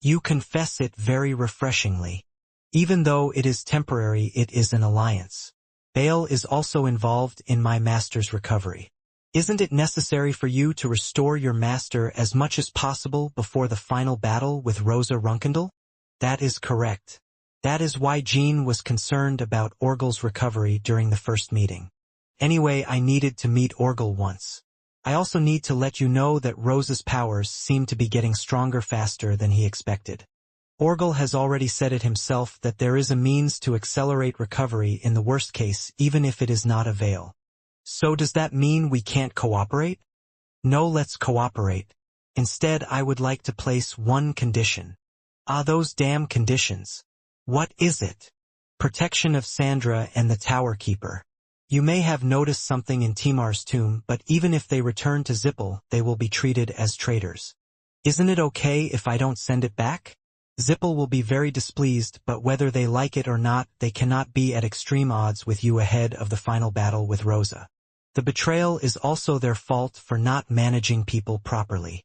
You confess it very refreshingly. Even though it is temporary, it is an alliance. Vale is also involved in my master's recovery. Isn't it necessary for you to restore your master as much as possible before the final battle with Rosa Runkendall? That is correct. That is why Jean was concerned about Orgel's recovery during the first meeting. Anyway, I needed to meet Orgel once. I also need to let you know that Rosa's powers seem to be getting stronger faster than he expected. Orgel has already said it himself that there is a means to accelerate recovery in the worst case, even if it is not a veil. So does that mean we can't cooperate? No, let's cooperate. Instead, I would like to place one condition. Ah, those damn conditions. What is it? Protection of Sandra and the Tower Keeper. You may have noticed something in Timar's tomb, but even if they return to Zippel, they will be treated as traitors. Isn't it okay if I don't send it back? Zippel will be very displeased, but whether they like it or not, they cannot be at extreme odds with you ahead of the final battle with Rosa. The betrayal is also their fault for not managing people properly.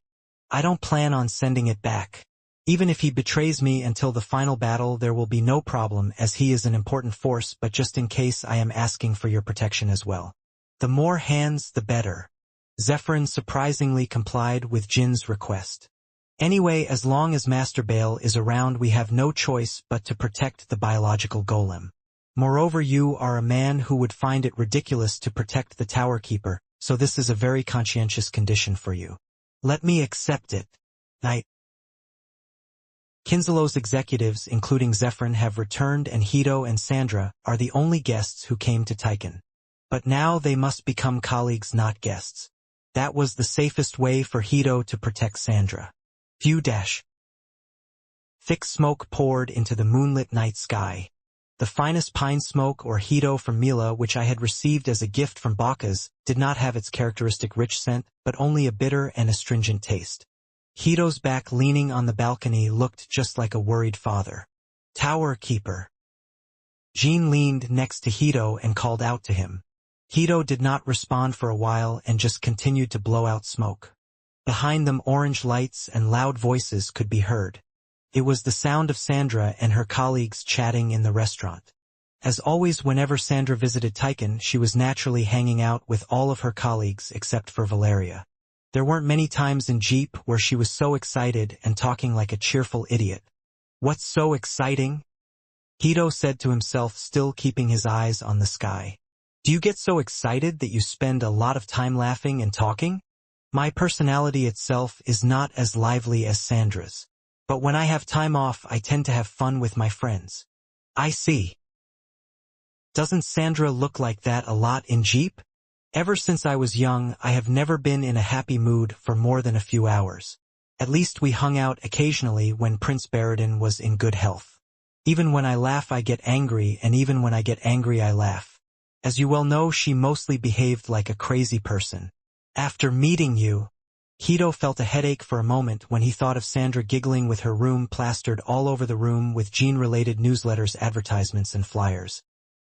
I don't plan on sending it back. Even if he betrays me until the final battle, there will be no problem, as he is an important force, but just in case, I am asking for your protection as well. The more hands, the better. Zephyrin surprisingly complied with Jin's request. Anyway, as long as Master Bale is around, we have no choice but to protect the biological golem. Moreover, you are a man who would find it ridiculous to protect the Tower Keeper, so this is a very conscientious condition for you. Let me accept it. Kinzelo's executives, including Zephyrin, have returned, and Hito and Sandra are the only guests who came to Tychon. But now they must become colleagues, not guests. That was the safest way for Hito to protect Sandra. Thick smoke poured into the moonlit night sky. The finest pine smoke or Hito from Mila, which I had received as a gift from Bacchus, did not have its characteristic rich scent, but only a bitter and astringent taste. Hito's back, leaning on the balcony, looked just like a worried father. Tower Keeper. Jean leaned next to Hito and called out to him. Hito did not respond for a while and just continued to blow out smoke. Behind them, orange lights and loud voices could be heard. It was the sound of Sandra and her colleagues chatting in the restaurant. As always, whenever Sandra visited Tychon, she was naturally hanging out with all of her colleagues except for Valeria. There weren't many times in Jeep where she was so excited and talking like a cheerful idiot. What's so exciting? Hito said to himself, still keeping his eyes on the sky. Do you get so excited that you spend a lot of time laughing and talking? My personality itself is not as lively as Sandra's. But when I have time off, I tend to have fun with my friends. I see. Doesn't Sandra look like that a lot in Jeep? Ever since I was young, I have never been in a happy mood for more than a few hours. At least we hung out occasionally when Prince Baradin was in good health. Even when I laugh, I get angry, and even when I get angry, I laugh. As you well know, she mostly behaved like a crazy person. After meeting you, Hito felt a headache for a moment when he thought of Sandra giggling with her room plastered all over the room with gene-related newsletters, advertisements, and flyers.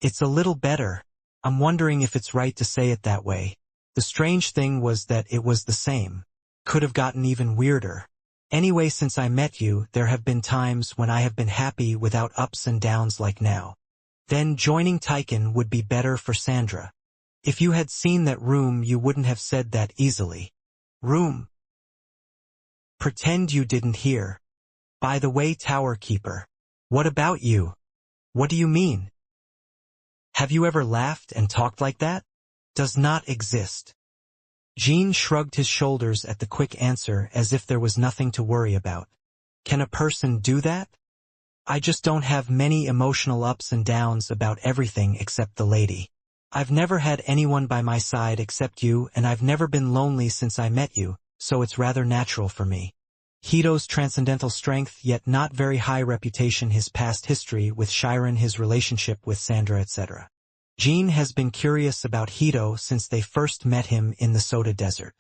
It's a little better. I'm wondering if it's right to say it that way. The strange thing was that it was the same. Could have gotten even weirder. Anyway, since I met you, there have been times when I have been happy without ups and downs like now. Then joining Tychon would be better for Sandra. If you had seen that room, you wouldn't have said that easily. Room. Pretend you didn't hear. By the way, Tower Keeper. What about you? What do you mean? Have you ever laughed and talked like that? Does not exist. Jean shrugged his shoulders at the quick answer as if there was nothing to worry about. Can a person do that? I just don't have many emotional ups and downs about everything except the lady. I've never had anyone by my side except you, and I've never been lonely since I met you, so it's rather natural for me. Hito's transcendental strength, yet not very high reputation, his past history with Chiron, his relationship with Sandra, etc. Jean has been curious about Hito since they first met him in the Soda Desert.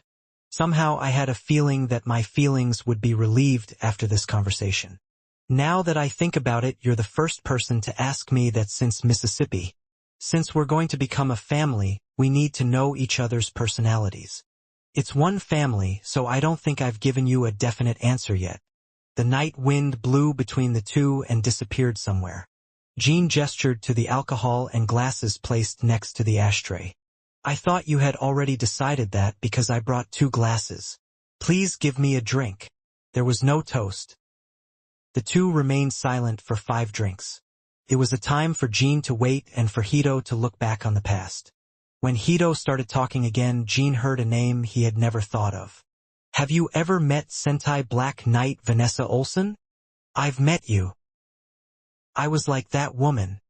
Somehow I had a feeling that my feelings would be relieved after this conversation. Now that I think about it, you're the first person to ask me that since Mississippi. Since we're going to become a family, we need to know each other's personalities. It's one family, so I don't think I've given you a definite answer yet. The night wind blew between the two and disappeared somewhere. Jean gestured to the alcohol and glasses placed next to the ashtray. I thought you had already decided that because I brought 2 glasses. Please give me a drink. There was no toast. The two remained silent for 5 drinks. It was a time for Jean to wait and for Hito to look back on the past. When Hito started talking again, Jean heard a name he had never thought of. Have you ever met Sentai Black Knight Vanessa Olsen? I've met you. I was like that woman.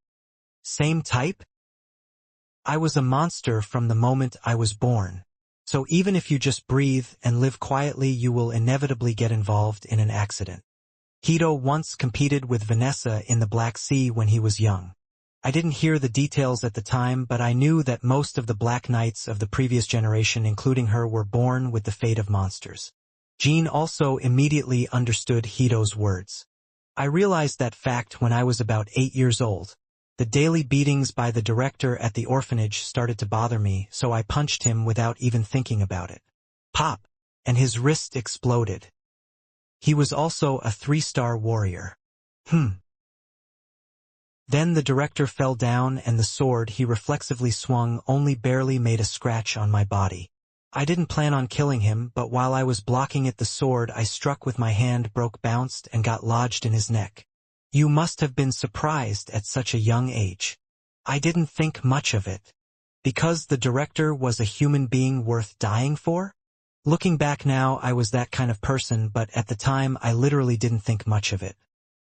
Same type? I was a monster from the moment I was born. So even if you just breathe and live quietly, you will inevitably get involved in an accident. Hito once competed with Vanessa in the Black Sea when he was young. I didn't hear the details at the time, but I knew that most of the Black Knights of the previous generation, including her, were born with the fate of monsters. Jean also immediately understood Hito's words. I realized that fact when I was about 8 years old. The daily beatings by the director at the orphanage started to bother me, so I punched him without even thinking about it. Pop! And his wrist exploded. He was also a 3-star warrior. Then the director fell down and the sword he reflexively swung only barely made a scratch on my body. I didn't plan on killing him, but while I was blocking it, the sword I struck with my hand bounced and got lodged in his neck. You must have been surprised at such a young age. I didn't think much of it. Because the director was a human being worth dying for? Looking back now, I was that kind of person, but at the time I literally didn't think much of it.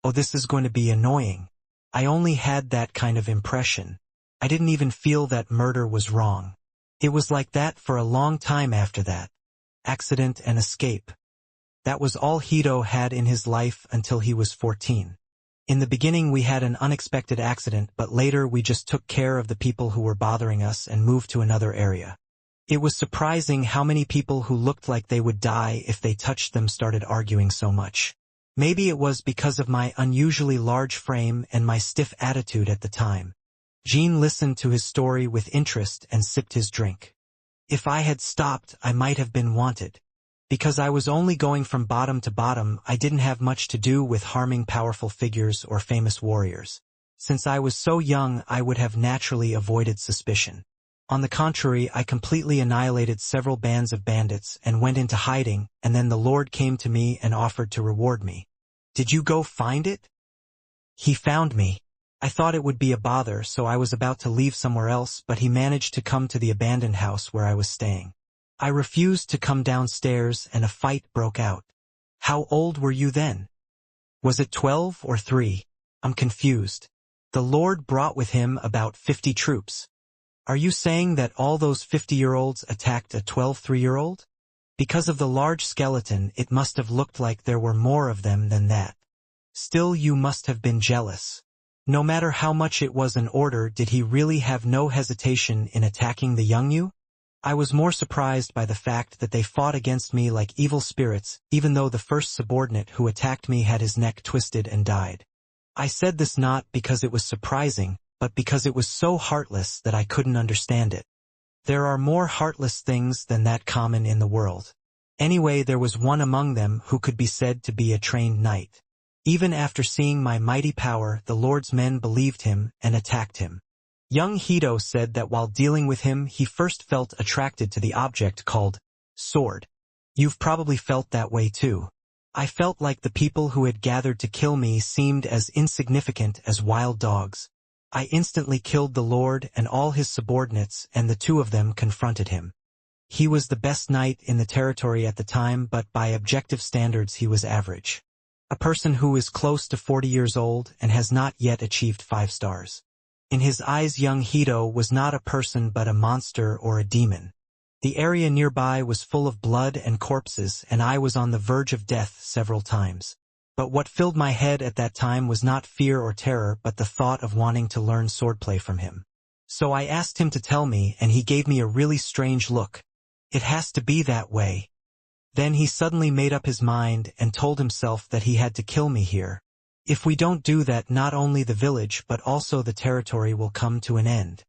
Oh, this is going to be annoying. I only had that kind of impression. I didn't even feel that murder was wrong. It was like that for a long time after that. Accident and escape. That was all Hito had in his life until he was 14. In the beginning we had an unexpected accident, but later we just took care of the people who were bothering us and moved to another area. It was surprising how many people who looked like they would die if they touched them started arguing so much. Maybe it was because of my unusually large frame and my stiff attitude at the time. Jean listened to his story with interest and sipped his drink. If I had stopped, I might have been wanted. Because I was only going from bottom to bottom, I didn't have much to do with harming powerful figures or famous warriors. Since I was so young, I would have naturally avoided suspicion. On the contrary, I completely annihilated several bands of bandits and went into hiding, and then the Lord came to me and offered to reward me. Did you go find it? He found me. I thought it would be a bother, so I was about to leave somewhere else, but he managed to come to the abandoned house where I was staying. I refused to come downstairs and a fight broke out. How old were you then? Was it 12 or 3? I'm confused. The Lord brought with him about 50 troops. Are you saying that all those 50-year-olds attacked a 3-year-old? Because of the large skeleton, it must have looked like there were more of them than that. Still, you must have been jealous. No matter how much it was an order, did he really have no hesitation in attacking the young you? I was more surprised by the fact that they fought against me like evil spirits, even though the first subordinate who attacked me had his neck twisted and died. I said this not because it was surprising, but because it was so heartless that I couldn't understand it. There are more heartless things than that common in the world. Anyway, there was one among them who could be said to be a trained knight. Even after seeing my mighty power, the Lord's men believed him and attacked him. Young Hito said that while dealing with him, he first felt attracted to the object called sword. You've probably felt that way too. I felt like the people who had gathered to kill me seemed as insignificant as wild dogs. I instantly killed the Lord and all his subordinates, and the two of them confronted him. He was the best knight in the territory at the time, but by objective standards he was average. A person who is close to 40 years old and has not yet achieved 5 stars. In his eyes, young Hito was not a person but a monster or a demon. The area nearby was full of blood and corpses, and I was on the verge of death several times. But what filled my head at that time was not fear or terror, but the thought of wanting to learn swordplay from him. So I asked him to tell me, and he gave me a really strange look. It has to be that way. Then he suddenly made up his mind and told himself that he had to kill me here. If we don't do that, not only the village but also the territory will come to an end.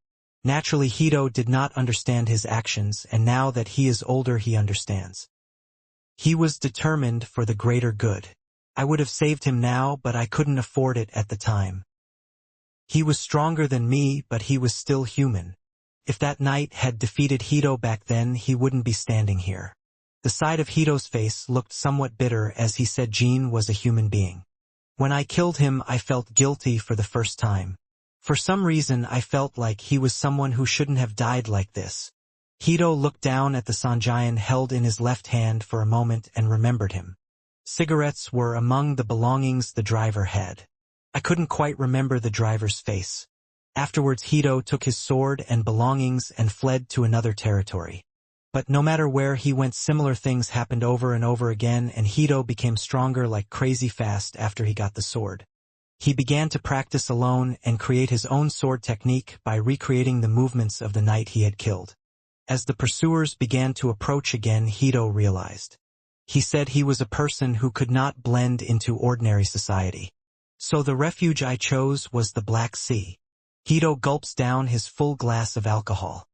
Naturally, Hito did not understand his actions, and now that he is older he understands. He was determined for the greater good. I would have saved him now, but I couldn't afford it at the time. He was stronger than me, but he was still human. If that knight had defeated Hito back then, he wouldn't be standing here. The side of Hito's face looked somewhat bitter as he said Jean was a human being. When I killed him, I felt guilty for the first time. For some reason, I felt like he was someone who shouldn't have died like this. Hito looked down at the Sanjian held in his left hand for a moment and remembered him. Cigarettes were among the belongings the driver had. I couldn't quite remember the driver's face. Afterwards Hito took his sword and belongings and fled to another territory. But no matter where he went, similar things happened over and over again, and Hito became stronger like crazy fast after he got the sword. He began to practice alone and create his own sword technique by recreating the movements of the knight he had killed. As the pursuers began to approach again, Hito realized. He said he was a person who could not blend into ordinary society. So the refuge I chose was the Black Sea. Hito gulps down his full glass of alcohol.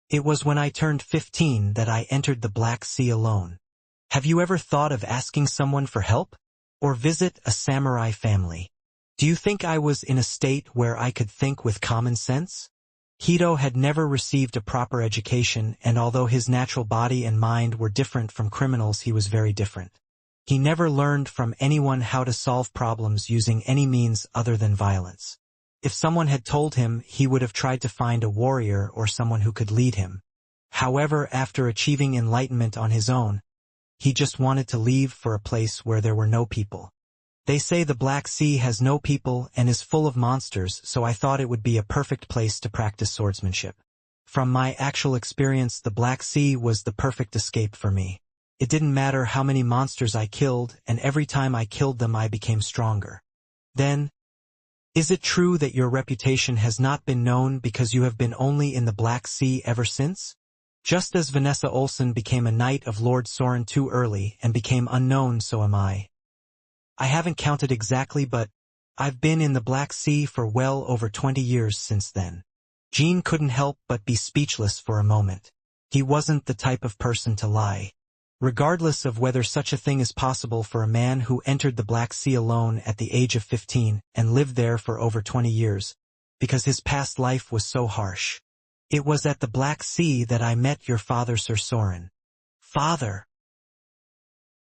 It was when I turned 15 that I entered the Black Sea alone. Have you ever thought of asking someone for help? Or visit a samurai family? Do you think I was in a state where I could think with common sense? Hito had never received a proper education, and although his natural body and mind were different from criminals, he was very different. He never learned from anyone how to solve problems using any means other than violence. If someone had told him, he would have tried to find a warrior or someone who could lead him. However, after achieving enlightenment on his own, he just wanted to leave for a place where there were no people. They say the Black Sea has no people and is full of monsters, so I thought it would be a perfect place to practice swordsmanship. From my actual experience, the Black Sea was the perfect escape for me. It didn't matter how many monsters I killed, and every time I killed them I became stronger. Then, is it true that your reputation has not been known because you have been only in the Black Sea ever since? Just as Vanessa Olsen became a knight of Lord Soren too early and became unknown, so am I. I haven't counted exactly, but I've been in the Black Sea for well over 20 years since then. Jean couldn't help but be speechless for a moment. He wasn't the type of person to lie. Regardless of whether such a thing is possible for a man who entered the Black Sea alone at the age of 15 and lived there for over 20 years, because his past life was so harsh. It was at the Black Sea that I met your father, Sir Soren. Father!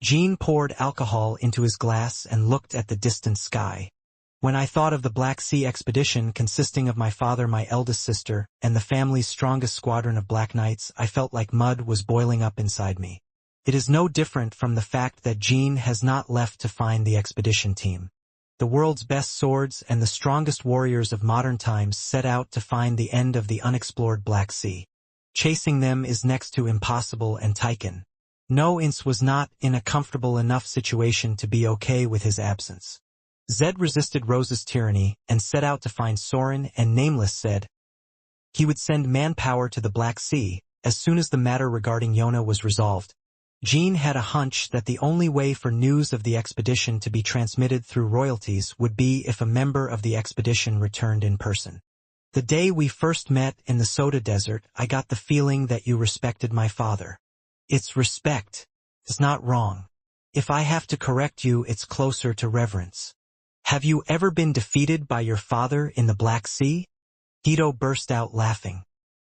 Jean poured alcohol into his glass and looked at the distant sky. When I thought of the Black Sea expedition consisting of my father, my eldest sister, and the family's strongest squadron of Black Knights, I felt like mud was boiling up inside me. It is no different from the fact that Jean has not left to find the expedition team. The world's best swords and the strongest warriors of modern times set out to find the end of the unexplored Black Sea. Chasing them is next to impossible, and Tychon. No Ince was not in a comfortable enough situation to be okay with his absence. Zed resisted Rose's tyranny and set out to find Soren, and Nameless said he would send manpower to the Black Sea as soon as the matter regarding Yona was resolved. Jean had a hunch that the only way for news of the expedition to be transmitted through royalties would be if a member of the expedition returned in person. The day we first met in the Soda Desert, I got the feeling that you respected my father. It's respect. It's not wrong. If I have to correct you, it's closer to reverence. Have you ever been defeated by your father in the Black Sea? Hito burst out laughing.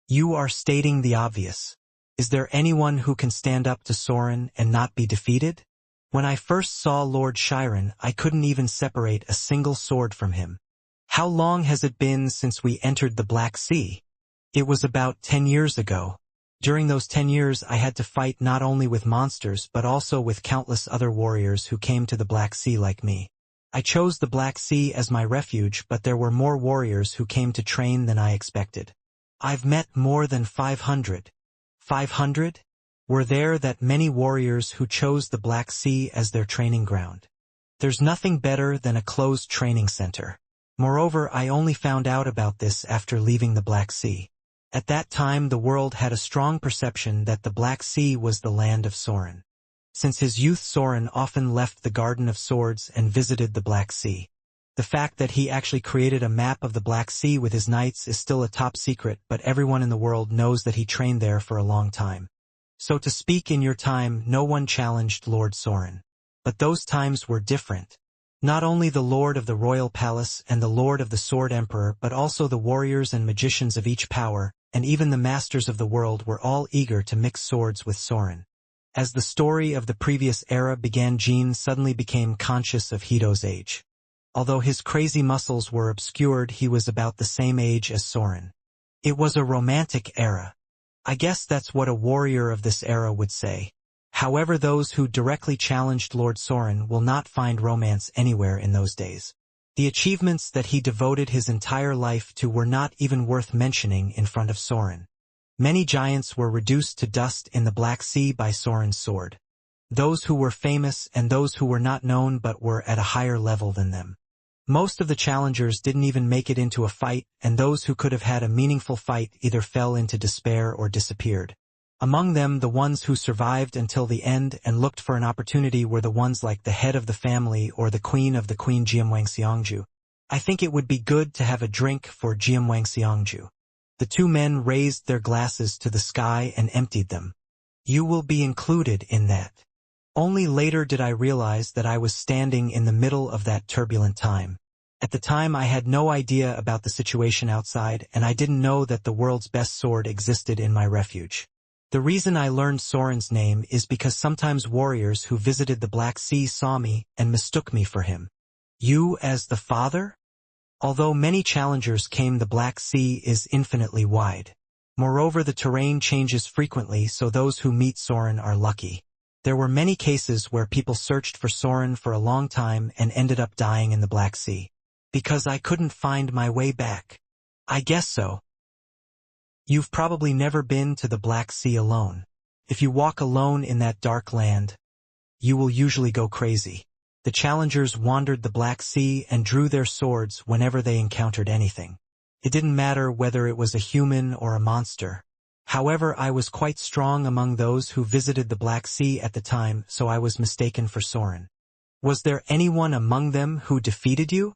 You are stating the obvious. Is there anyone who can stand up to Soren and not be defeated? When I first saw Lord Chiron, I couldn't even separate a single sword from him. How long has it been since we entered the Black Sea? It was about 10 years ago. During those 10 years I had to fight not only with monsters but also with countless other warriors who came to the Black Sea like me. I chose the Black Sea as my refuge, but there were more warriors who came to train than I expected. I've met more than 500. 500? Were there that many warriors who chose the Black Sea as their training ground? There's nothing better than a closed training center. Moreover, I only found out about this after leaving the Black Sea. At that time the world had a strong perception that the Black Sea was the land of Soren. Since his youth, Soren often left the Garden of Swords and visited the Black Sea. The fact that he actually created a map of the Black Sea with his knights is still a top secret, but everyone in the world knows that he trained there for a long time. So to speak, in your time, no one challenged Lord Soren. But those times were different. Not only the Lord of the Royal Palace and the Lord of the Sword Emperor, but also the warriors and magicians of each power, and even the masters of the world were all eager to mix swords with Soren. As the story of the previous era began, Jean suddenly became conscious of Hito's age. Although his crazy muscles were obscured, he was about the same age as Soren. It was a romantic era. I guess that's what a warrior of this era would say. However, those who directly challenged Lord Soren will not find romance anywhere in those days. The achievements that he devoted his entire life to were not even worth mentioning in front of Soren. Many giants were reduced to dust in the Black Sea by Soren's sword. Those who were famous and those who were not known but were at a higher level than them. Most of the challengers didn't even make it into a fight, and those who could have had a meaningful fight either fell into despair or disappeared. Among them, the ones who survived until the end and looked for an opportunity were the ones like the head of the family or the queen of the Queen Jiamwangxiangju. I think it would be good to have a drink for Jiamwangxiangju. The two men raised their glasses to the sky and emptied them. You will be included in that. Only later did I realize that I was standing in the middle of that turbulent time. At the time I had no idea about the situation outside, and I didn't know that the world's best sword existed in my refuge. The reason I learned Soren's name is because sometimes warriors who visited the Black Sea saw me and mistook me for him. You as the father? Although many challengers came, the Black Sea is infinitely wide. Moreover, the terrain changes frequently, so those who meet Soren are lucky. There were many cases where people searched for Soren for a long time and ended up dying in the Black Sea. Because I couldn't find my way back. I guess so. You've probably never been to the Black Sea alone. If you walk alone in that dark land, you will usually go crazy. The challengers wandered the Black Sea and drew their swords whenever they encountered anything. It didn't matter whether it was a human or a monster. However, I was quite strong among those who visited the Black Sea at the time, so I was mistaken for Soren. Was there anyone among them who defeated you?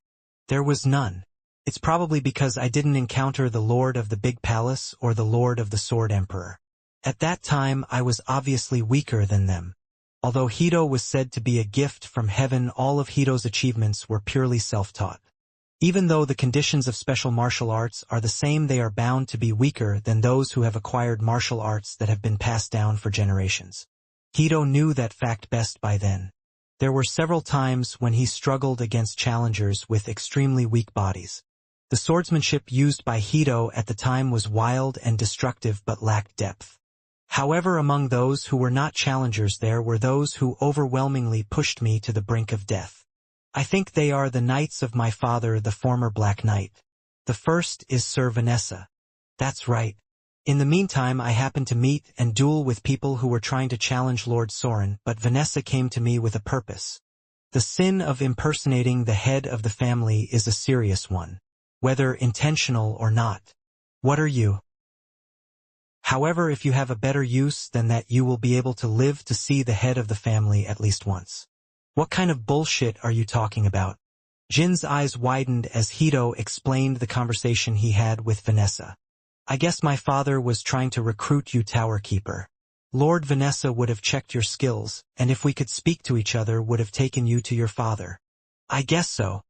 There was none. It's probably because I didn't encounter the Lord of the Big Palace or the Lord of the Sword Emperor. At that time I was obviously weaker than them. Although Hito was said to be a gift from heaven, all of Hito's achievements were purely self-taught. Even though the conditions of special martial arts are the same, they are bound to be weaker than those who have acquired martial arts that have been passed down for generations. Hito knew that fact best by then. There were several times when he struggled against challengers with extremely weak bodies. The swordsmanship used by Hito at the time was wild and destructive but lacked depth. However, among those who were not challengers, there were those who overwhelmingly pushed me to the brink of death. I think they are the knights of my father, the former Black Knight. The first is Sir Vanessa. That's right. In the meantime, I happened to meet and duel with people who were trying to challenge Lord Soren, but Vanessa came to me with a purpose. The sin of impersonating the head of the family is a serious one, whether intentional or not. What are you? However, if you have a better use than that, you will be able to live to see the head of the family at least once. What kind of bullshit are you talking about? Jin's eyes widened as Hito explained the conversation he had with Vanessa. I guess my father was trying to recruit you, Tower Keeper. Lord Vanessa would have checked your skills, and if we could speak to each other, would have taken you to your father. I guess so.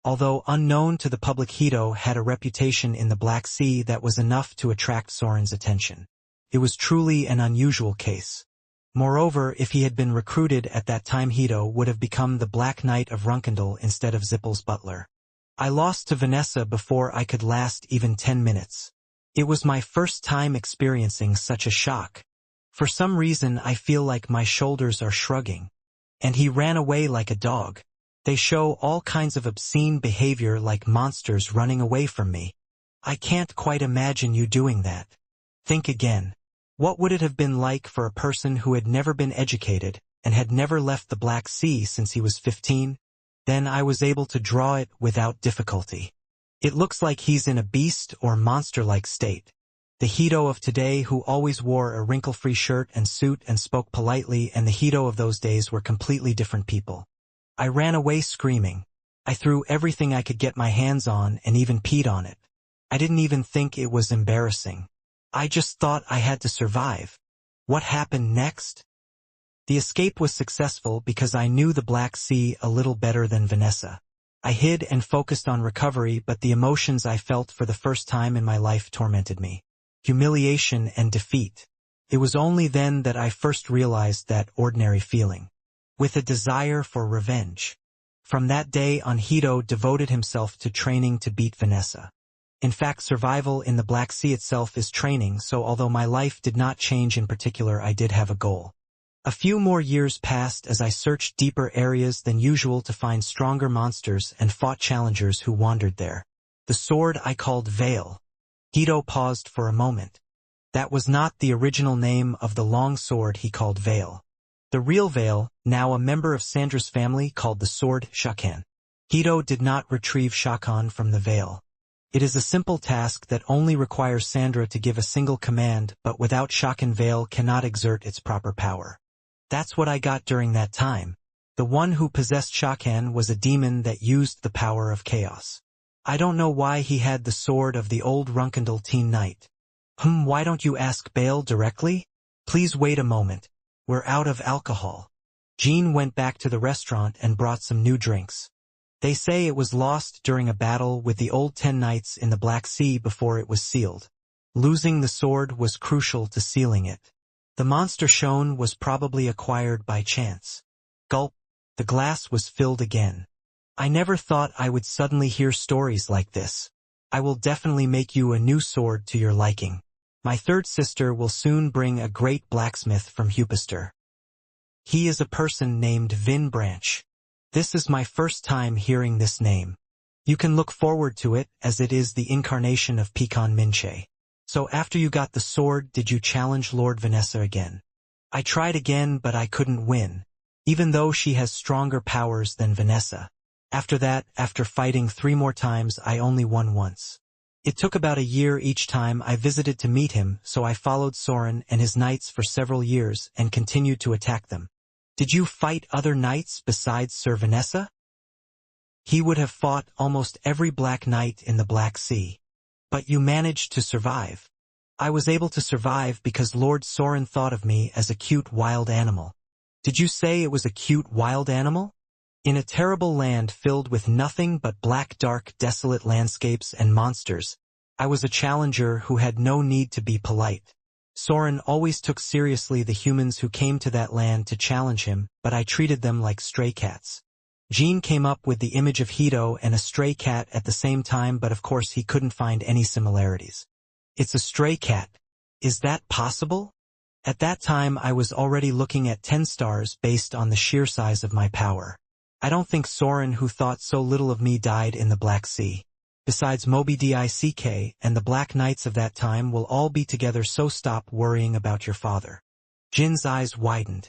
Although unknown to the public, Hito had a reputation in the Black Sea that was enough to attract Soren's attention. It was truly an unusual case. Moreover, if he had been recruited at that time, Hito would have become the Black Knight of Runkendal instead of Zippel's butler. I lost to Vanessa before I could last even 10 minutes. It was my first time experiencing such a shock. For some reason, I feel like my shoulders are shrugging. And he ran away like a dog. They show all kinds of obscene behavior, like monsters running away from me. I can't quite imagine you doing that. Think again. What would it have been like for a person who had never been educated and had never left the Black Sea since he was 15? Then I was able to draw it without difficulty. It looks like he's in a beast or monster-like state. The Hito of today, who always wore a wrinkle-free shirt and suit and spoke politely, and the Hito of those days were completely different people. I ran away screaming. I threw everything I could get my hands on and even peed on it. I didn't even think it was embarrassing. I just thought I had to survive. What happened next? The escape was successful because I knew the Black Sea a little better than Vanessa. I hid and focused on recovery, but the emotions I felt for the first time in my life tormented me. Humiliation and defeat. It was only then that I first realized that ordinary feeling. With a desire for revenge. From that day on, Hito devoted himself to training to beat Vanessa. In fact, survival in the Black Sea itself is training, so although my life did not change in particular, I did have a goal. A few more years passed as I searched deeper areas than usual to find stronger monsters and fought challengers who wandered there. The sword I called Veil. Hito paused for a moment. That was not the original name of the long sword he called Veil. The real Veil, now a member of Sandra's family, called the sword Shakan. Hito did not retrieve Shakan from the Veil. It is a simple task that only requires Sandra to give a single command, but without Shakan, Veil cannot exert its proper power. That's what I got during that time. The one who possessed Shakan was a demon that used the power of chaos. I don't know why he had the sword of the old Runkendal teen knight. Why don't you ask Bale directly? Please wait a moment. We're out of alcohol. Jean went back to the restaurant and brought some new drinks. They say it was lost during a battle with the old 10 knights in the Black Sea before it was sealed. Losing the sword was crucial to sealing it. The monster shown was probably acquired by chance. Gulp. The glass was filled again. I never thought I would suddenly hear stories like this. I will definitely make you a new sword to your liking. My third sister will soon bring a great blacksmith from Hupister. He is a person named Vin Branch. This is my first time hearing this name. You can look forward to it, as it is the incarnation of Pecan Minche. So after you got the sword, did you challenge Lord Vanessa again? I tried again, but I couldn't win, even though she has stronger powers than Vanessa. After that, after fighting 3 more times, I only won once. It took about a year each time I visited to meet him, so I followed Soren and his knights for several years and continued to attack them. Did you fight other knights besides Sir Vanessa? He would have fought almost every Black Knight in the Black Sea. But you managed to survive. I was able to survive because Lord Soren thought of me as a cute wild animal. Did you say it was a cute wild animal? In a terrible land filled with nothing but black, dark, desolate landscapes and monsters, I was a challenger who had no need to be polite. Soren always took seriously the humans who came to that land to challenge him, but I treated them like stray cats. Jean came up with the image of Hito and a stray cat at the same time, but of course he couldn't find any similarities. It's a stray cat. Is that possible? At that time I was already looking at 10 stars based on the sheer size of my power. I don't think Soren, who thought so little of me, died in the Black Sea. Besides, Moby Dick and the Black Knights of that time will all be together, so stop worrying about your father. Jin's eyes widened.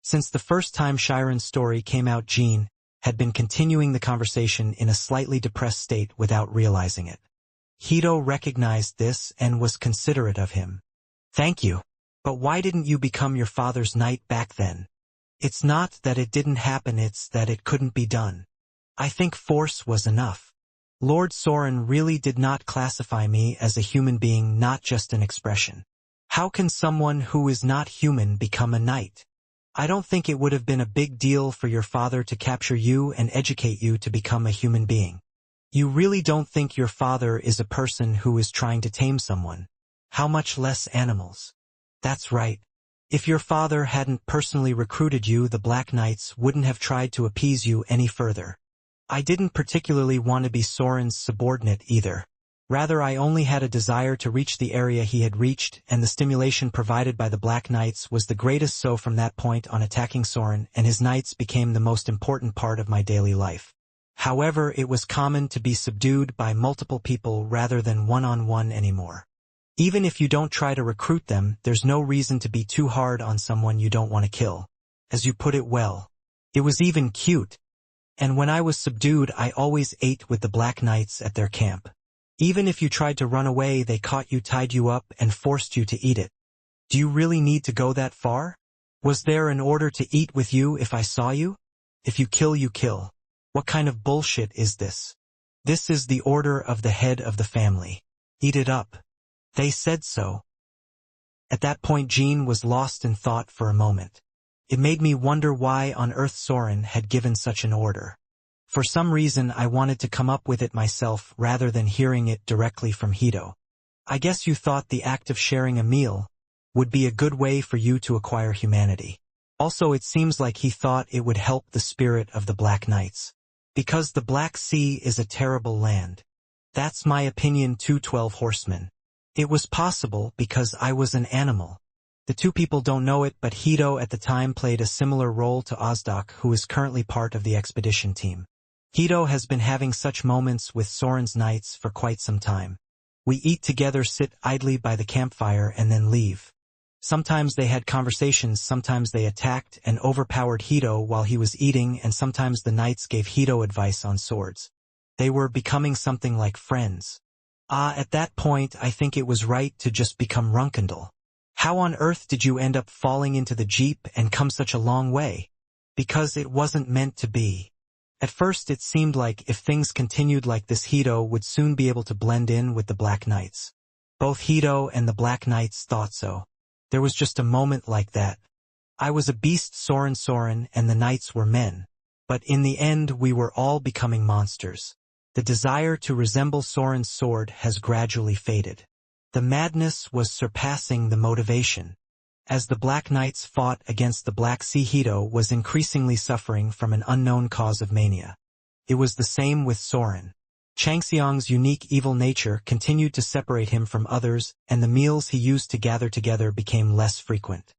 Since the first time Shiren's story came out, Jean had been continuing the conversation in a slightly depressed state without realizing it. Hito recognized this and was considerate of him. Thank you. But why didn't you become your father's knight back then? It's not that it didn't happen, it's that it couldn't be done. I think force was enough. Lord Soren really did not classify me as a human being, not just an expression. How can someone who is not human become a knight? I don't think it would have been a big deal for your father to capture you and educate you to become a human being. You really don't think your father is a person who is trying to tame someone? How much less animals? That's right. If your father hadn't personally recruited you, the Black Knights wouldn't have tried to appease you any further. I didn't particularly want to be Soren's subordinate either. Rather, I only had a desire to reach the area he had reached, and the stimulation provided by the Black Knights was the greatest. So from that point on, attacking Soren and his knights became the most important part of my daily life. However, it was common to be subdued by multiple people rather than one-on-one anymore. Even if you don't try to recruit them, there's no reason to be too hard on someone you don't want to kill. As you put it well. It was even cute. And when I was subdued, I always ate with the Black Knights at their camp. Even if you tried to run away, they caught you, tied you up, and forced you to eat it. Do you really need to go that far? Was there an order to eat with you if I saw you? If you kill, you kill. What kind of bullshit is this? This is the order of the head of the family. Eat it up. They said so. At that point, Jean was lost in thought for a moment. It made me wonder why on earth Soren had given such an order. For some reason, I wanted to come up with it myself rather than hearing it directly from Hito. I guess you thought the act of sharing a meal would be a good way for you to acquire humanity. Also, it seems like he thought it would help the spirit of the Black Knights. Because the Black Sea is a terrible land. That's my opinion too. 12 horsemen. It was possible because I was an animal. The two people don't know it, but Hito at the time played a similar role to Ozdak, who is currently part of the expedition team. Hito has been having such moments with Soren's knights for quite some time. We eat together, sit idly by the campfire, and then leave. Sometimes they had conversations, sometimes they attacked and overpowered Hito while he was eating, and sometimes the knights gave Hito advice on swords. They were becoming something like friends. At that point I think it was right to just become Runkendal. How on earth did you end up falling into the jeep and come such a long way? Because it wasn't meant to be. At first it seemed like if things continued like this, Hito would soon be able to blend in with the Black Knights. Both Hito and the Black Knights thought so. There was just a moment like that. I was a beast, Soren, and the Knights were men. But in the end we were all becoming monsters. The desire to resemble Soren's sword has gradually faded. The madness was surpassing the motivation. As the Black Knights fought against the Black Sea, Hito was increasingly suffering from an unknown cause of mania. It was the same with Soren. Changxiang's unique evil nature continued to separate him from others, and the meals he used to gather together became less frequent.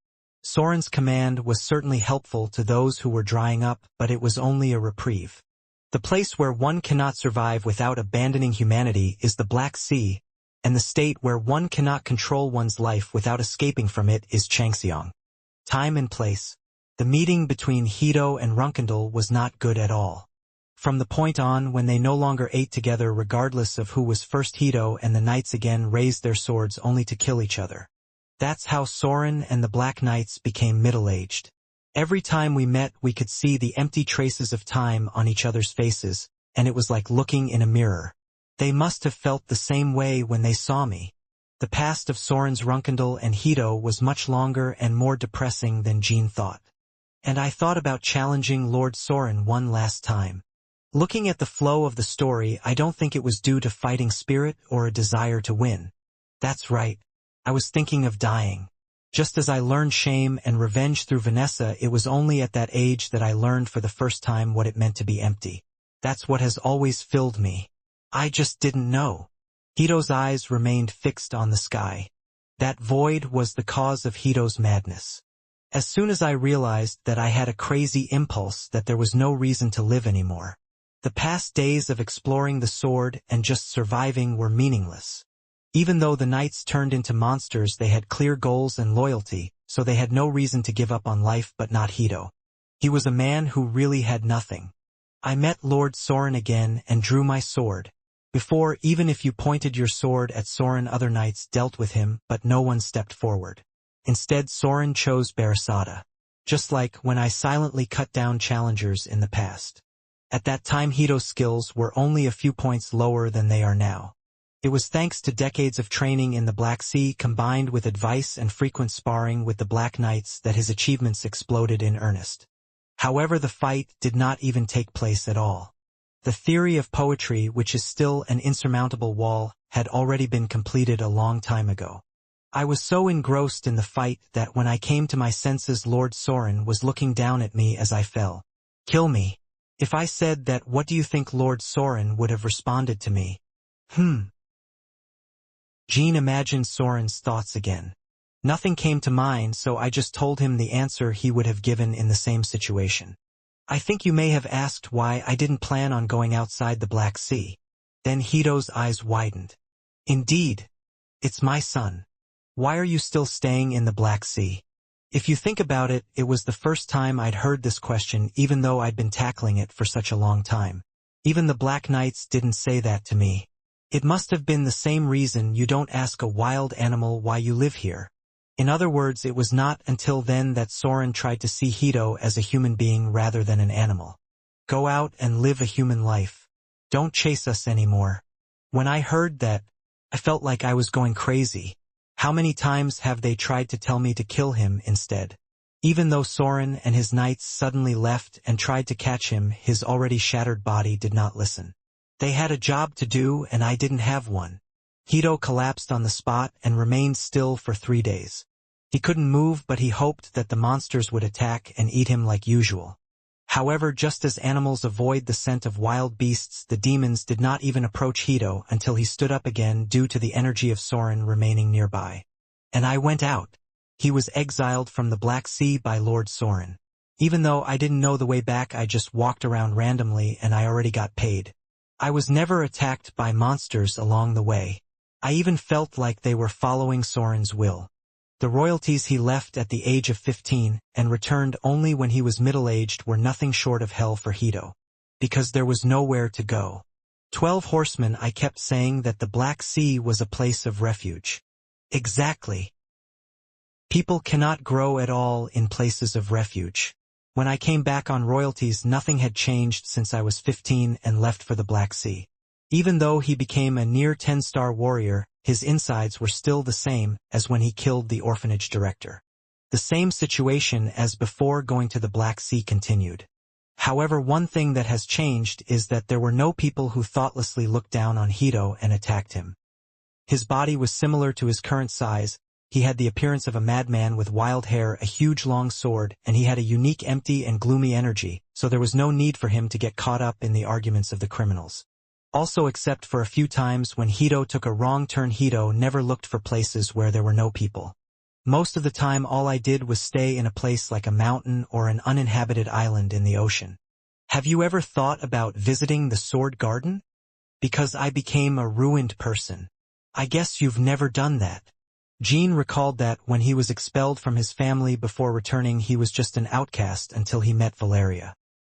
Soren's command was certainly helpful to those who were drying up, but it was only a reprieve. The place where one cannot survive without abandoning humanity is the Black Sea, and the state where one cannot control one's life without escaping from it is Changxiang. Time and place. The meeting between Hito and Runkendal was not good at all. From the point on when they no longer ate together regardless of who was first, Hito and the knights again raised their swords only to kill each other. That's how Soren and the Black Knights became middle-aged. Every time we met we could see the empty traces of time on each other's faces, and it was like looking in a mirror. They must have felt the same way when they saw me. The past of Soren's Runkendal and Hito was much longer and more depressing than Jean thought. And I thought about challenging Lord Soren one last time. Looking at the flow of the story, I don't think it was due to fighting spirit or a desire to win. That's right. I was thinking of dying. Just as I learned shame and revenge through Vanessa, it was only at that age that I learned for the first time what it meant to be empty. That's what has always filled me. I just didn't know. Hito's eyes remained fixed on the sky. That void was the cause of Hito's madness. As soon as I realized that I had a crazy impulse, that there was no reason to live anymore. The past days of exploring the sword and just surviving were meaningless. Even though the knights turned into monsters, they had clear goals and loyalty, so they had no reason to give up on life, but not Hito. He was a man who really had nothing. I met Lord Soren again and drew my sword. Before, even if you pointed your sword at Soren, other knights dealt with him, but no one stepped forward. Instead, Soren chose Barasada. Just like when I silently cut down challengers in the past. At that time Hito's skills were only a few points lower than they are now. It was thanks to decades of training in the Black Sea combined with advice and frequent sparring with the Black Knights that his achievements exploded in earnest. However, the fight did not even take place at all. The theory of poetry, which is still an insurmountable wall, had already been completed a long time ago. I was so engrossed in the fight that when I came to my senses, Lord Soren was looking down at me as I fell. Kill me. If I said that, what do you think Lord Soren would have responded to me? Jean imagined Soren's thoughts again. Nothing came to mind, so I just told him the answer he would have given in the same situation. I think you may have asked why I didn't plan on going outside the Black Sea. Then Hito's eyes widened. Indeed. It's my son. Why are you still staying in the Black Sea? If you think about it, it was the first time I'd heard this question, even though I'd been tackling it for such a long time. Even the Black Knights didn't say that to me. It must have been the same reason you don't ask a wild animal why you live here. In other words, it was not until then that Soren tried to see Hito as a human being rather than an animal. Go out and live a human life. Don't chase us anymore. When I heard that, I felt like I was going crazy. How many times have they tried to tell me to kill him instead? Even though Soren and his knights suddenly left and tried to catch him, his already shattered body did not listen. They had a job to do and I didn't have one. Hito collapsed on the spot and remained still for 3 days. He couldn't move, but he hoped that the monsters would attack and eat him like usual. However, just as animals avoid the scent of wild beasts, the demons did not even approach Hito until he stood up again due to the energy of Soren remaining nearby. And I went out. He was exiled from the Black Sea by Lord Soren. Even though I didn't know the way back, I just walked around randomly and I already got paid. I was never attacked by monsters along the way. I even felt like they were following Soren's will. The royalties he left at the age of 15 and returned only when he was middle-aged were nothing short of hell for Hito. Because there was nowhere to go. 12 horsemen. I kept saying that the Black Sea was a place of refuge. Exactly. People cannot grow at all in places of refuge. When I came back on royalties, nothing had changed since I was 15 and left for the Black Sea. Even though he became a near 10-star warrior, his insides were still the same as when he killed the orphanage director. The same situation as before going to the Black Sea continued. However, one thing that has changed is that there were no people who thoughtlessly looked down on Hito and attacked him. His body was similar to his current size. He had the appearance of a madman with wild hair, a huge long sword, and he had a unique empty and gloomy energy, so there was no need for him to get caught up in the arguments of the criminals. Also, except for a few times when Hito took a wrong turn, Hito never looked for places where there were no people. Most of the time all I did was stay in a place like a mountain or an uninhabited island in the ocean. Have you ever thought about visiting the Sword Garden? Because I became a ruined person. I guess you've never done that. Jean recalled that when he was expelled from his family before returning, he was just an outcast until he met Valeria.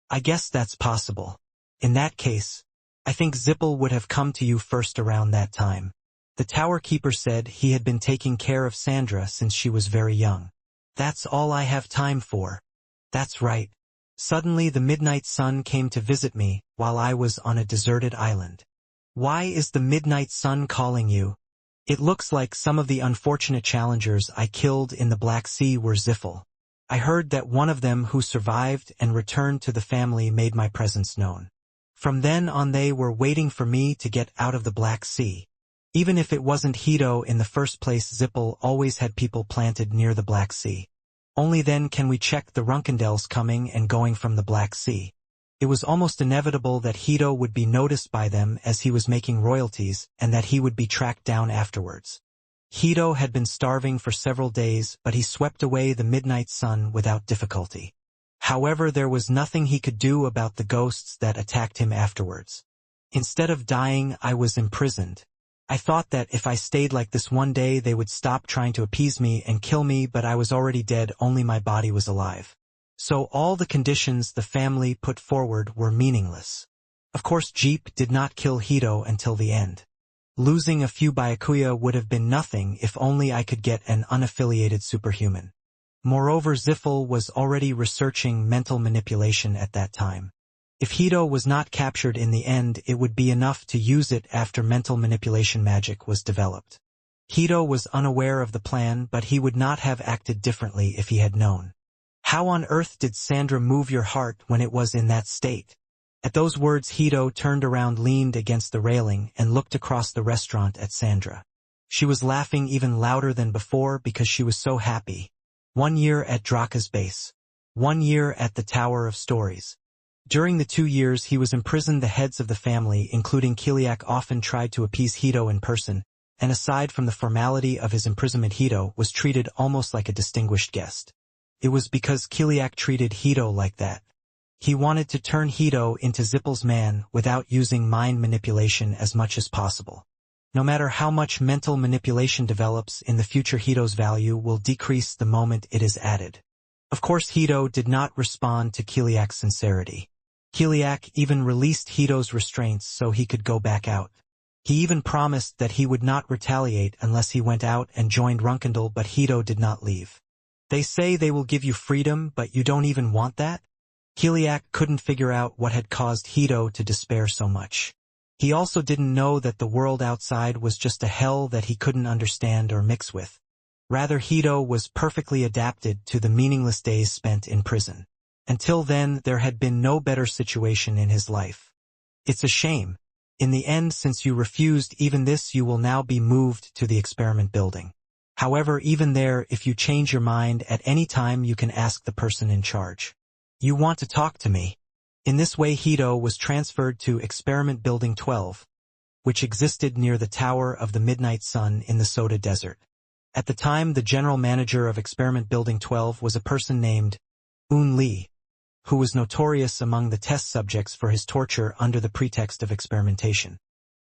I guess that's possible. In that case, I think Zippel would have come to you first around that time. The tower keeper said he had been taking care of Sandra since she was very young. That's all I have time for. That's right. Suddenly the midnight sun came to visit me while I was on a deserted island. Why is the midnight sun calling you? It looks like some of the unfortunate challengers I killed in the Black Sea were Ziffel. I heard that one of them who survived and returned to the family made my presence known. From then on they were waiting for me to get out of the Black Sea. Even if it wasn't Hito in the first place, Zippel always had people planted near the Black Sea. Only then can we check the Runkendels coming and going from the Black Sea. It was almost inevitable that Hito would be noticed by them as he was making royalties and that he would be tracked down afterwards. Hito had been starving for several days, but he swept away the midnight sun without difficulty. However, there was nothing he could do about the ghosts that attacked him afterwards. Instead of dying, I was imprisoned. I thought that if I stayed like this one day they would stop trying to appease me and kill me, but I was already dead, only my body was alive. So all the conditions the family put forward were meaningless. Of course, Jeep did not kill Hito until the end. Losing a few Byakuya would have been nothing if only I could get an unaffiliated superhuman. Moreover, Ziffel was already researching mental manipulation at that time. If Hito was not captured in the end, it would be enough to use it after mental manipulation magic was developed. Hito was unaware of the plan, but he would not have acted differently if he had known. How on earth did Sandra move your heart when it was in that state? At those words, Hito turned around, leaned against the railing, and looked across the restaurant at Sandra. She was laughing even louder than before because she was so happy. 1 year at Draka's base. 1 year at the Tower of Stories. During the 2 years he was imprisoned, the heads of the family, including Kiliak, often tried to appease Hito in person, and aside from the formality of his imprisonment, Hito was treated almost like a distinguished guest. It was because Kiliak treated Hito like that. He wanted to turn Hito into Zippel's man without using mind manipulation as much as possible. No matter how much mental manipulation develops in the future, Hito's value will decrease the moment it is added. Of course, Hito did not respond to Kiliak's sincerity. Kiliak even released Hito's restraints so he could go back out. He even promised that he would not retaliate unless he went out and joined Runkendel, but Hito did not leave. They say they will give you freedom, but you don't even want that? Kiliak couldn't figure out what had caused Hito to despair so much. He also didn't know that the world outside was just a hell that he couldn't understand or mix with. Rather, Hito was perfectly adapted to the meaningless days spent in prison. Until then, there had been no better situation in his life. It's a shame. In the end, since you refused even this, you will now be moved to the experiment building. However, even there, if you change your mind at any time, you can ask the person in charge. You want to talk to me? In this way, Hito was transferred to Experiment Building 12, which existed near the Tower of the Midnight Sun in the Soda Desert. At the time, the general manager of Experiment Building 12 was a person named Un Lee, who was notorious among the test subjects for his torture under the pretext of experimentation.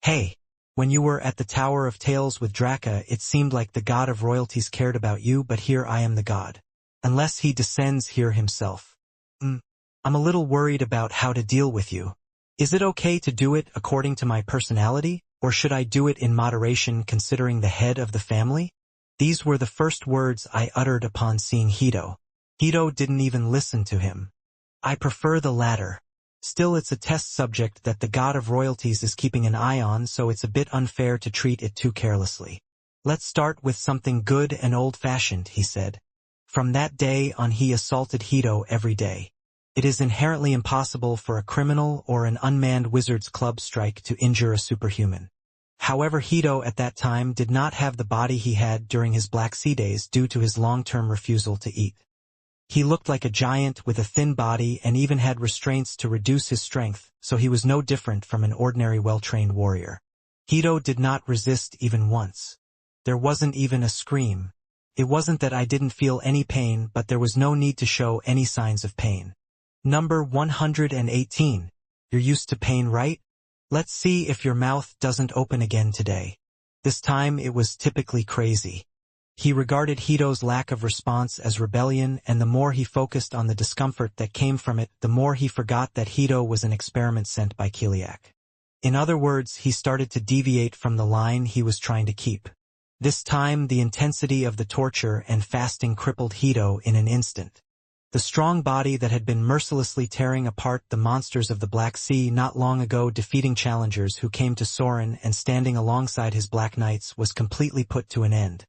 Hey, when you were at the Tower of Tales with Draka, it seemed like the god of royalties cared about you, but here I am the god. Unless he descends here himself. I'm a little worried about how to deal with you. Is it okay to do it according to my personality, or should I do it in moderation considering the head of the family? These were the first words I uttered upon seeing Hito. Hito didn't even listen to him. I prefer the latter. Still, it's a test subject that the god of royalties is keeping an eye on, so it's a bit unfair to treat it too carelessly. Let's start with something good and old-fashioned, he said. From that day on, he assaulted Hito every day. It is inherently impossible for a criminal or an unmanned wizard's club strike to injure a superhuman. However, Hito at that time did not have the body he had during his Black Sea days due to his long-term refusal to eat. He looked like a giant with a thin body and even had restraints to reduce his strength, so he was no different from an ordinary well-trained warrior. Hito did not resist even once. There wasn't even a scream. It wasn't that I didn't feel any pain, but there was no need to show any signs of pain. Number 118. You're used to pain, right? Let's see if your mouth doesn't open again today. This time it was typically crazy. He regarded Hito's lack of response as rebellion, and the more he focused on the discomfort that came from it, the more he forgot that Hito was an experiment sent by Kiliak. In other words, he started to deviate from the line he was trying to keep. This time, the intensity of the torture and fasting crippled Hito in an instant. The strong body that had been mercilessly tearing apart the monsters of the Black Sea not long ago, defeating challengers who came to Soren and standing alongside his Black Knights, was completely put to an end.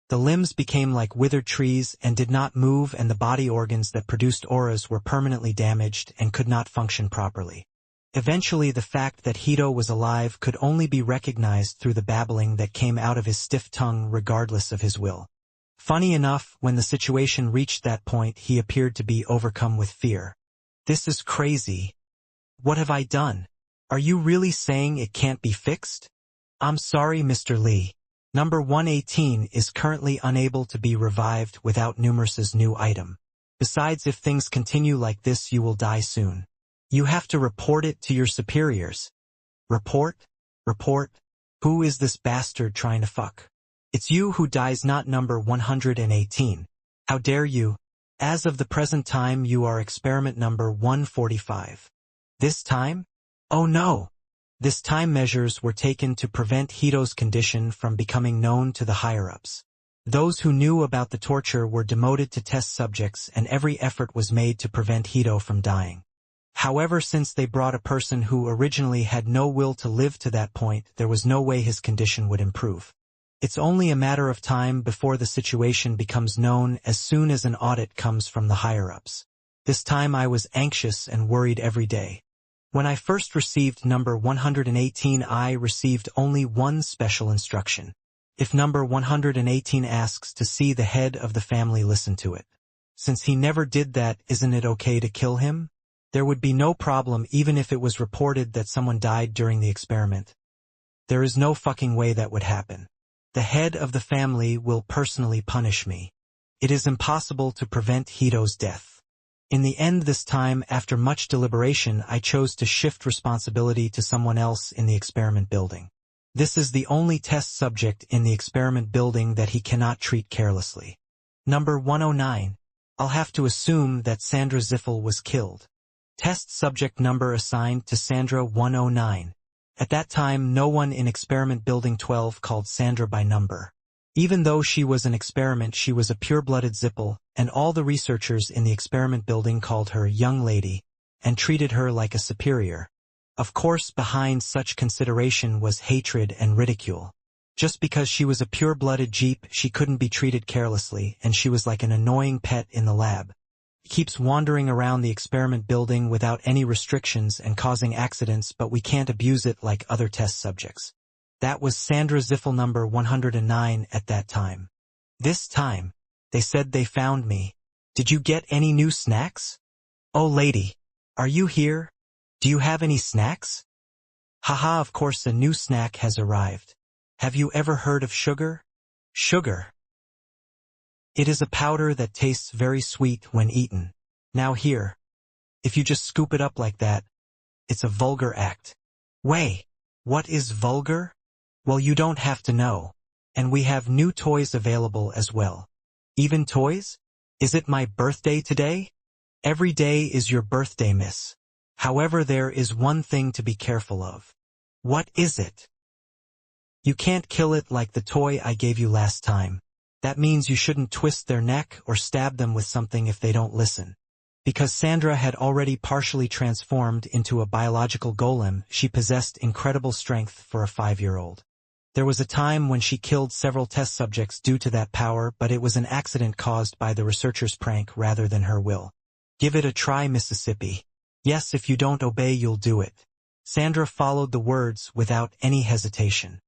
The limbs became like withered trees and did not move, and the body organs that produced auras were permanently damaged and could not function properly. Eventually, the fact that Hito was alive could only be recognized through the babbling that came out of his stiff tongue regardless of his will. Funny enough, when the situation reached that point, he appeared to be overcome with fear. This is crazy. What have I done? Are you really saying it can't be fixed? I'm sorry, Mr. Lee. Number 118 is currently unable to be revived without Numerus's new item. Besides, if things continue like this, you will die soon. You have to report it to your superiors. Report? Report? Who is this bastard trying to fuck? It's you who dies, not number 118. How dare you? As of the present time, you are experiment number 145. This time? Oh no! This time measures were taken to prevent Hito's condition from becoming known to the higher-ups. Those who knew about the torture were demoted to test subjects, and every effort was made to prevent Hito from dying. However, since they brought a person who originally had no will to live to that point, there was no way his condition would improve. It's only a matter of time before the situation becomes known as soon as an audit comes from the higher-ups. This time I was anxious and worried every day. When I first received number 118, I received only one special instruction. If number 118 asks to see the head of the family, listen to it. Since he never did that, isn't it okay to kill him? There would be no problem even if it was reported that someone died during the experiment. There is no fucking way that would happen. The head of the family will personally punish me. It is impossible to prevent Hito's death. In the end, this time, after much deliberation, I chose to shift responsibility to someone else in the experiment building. This is the only test subject in the experiment building that he cannot treat carelessly. Number 109. I'll have to assume that Sandra Ziffel was killed. Test subject number assigned to Sandra 109. At that time, no one in Experiment Building 12 called Sandra by number. Even though she was an experiment, she was a pure-blooded Zippel, and all the researchers in the experiment building called her young lady and treated her like a superior. Of course, behind such consideration was hatred and ridicule. Just because she was a pure-blooded Jeep, she couldn't be treated carelessly, and she was like an annoying pet in the lab. Keeps wandering around the experiment building without any restrictions and causing accidents, but we can't abuse it like other test subjects. That was Sandra Ziffel number 109 at that time. This time, they said they found me. Did you get any new snacks? Oh lady, are you here? Do you have any snacks? Haha, of course a new snack has arrived. Have you ever heard of sugar? Sugar. It is a powder that tastes very sweet when eaten. Now here. If you just scoop it up like that, it's a vulgar act. Wait, what is vulgar? Well, you don't have to know. And we have new toys available as well. Even toys? Is it my birthday today? Every day is your birthday, miss. However, there is one thing to be careful of. What is it? You can't kill it like the toy I gave you last time. That means you shouldn't twist their neck or stab them with something if they don't listen. Because Sandra had already partially transformed into a biological golem, she possessed incredible strength for a 5-year-old. There was a time when she killed several test subjects due to that power, but it was an accident caused by the researcher's prank rather than her will. Give it a try, Mississippi. Yes, if you don't obey, you'll do it. Sandra followed the words without any hesitation.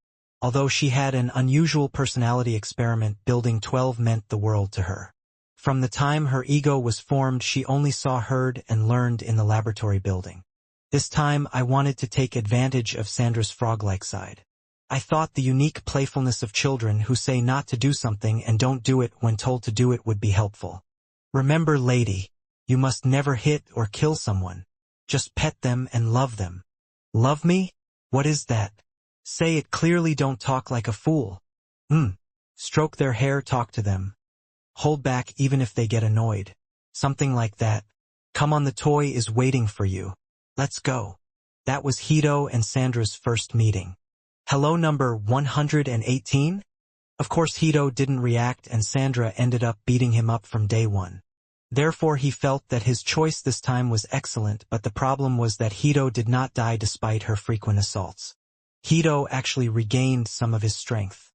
Although she had an unusual personality, experiment building 12 meant the world to her. From the time her ego was formed, she only saw, heard, and learned in the laboratory building. This time I wanted to take advantage of Sandra's frog-like side. I thought the unique playfulness of children who say not to do something and don't do it when told to do it would be helpful. Remember, lady, you must never hit or kill someone. Just pet them and love them. Love me? What is that? Say it clearly, don't talk like a fool. Stroke their hair, talk to them. Hold back even if they get annoyed. Something like that. Come on, the toy is waiting for you. Let's go. That was Hito and Sandra's first meeting. Hello, number 118? Of course, Hito didn't react and Sandra ended up beating him up from day one. Therefore, he felt that his choice this time was excellent, but the problem was that Hito did not die despite her frequent assaults. Hito actually regained some of his strength.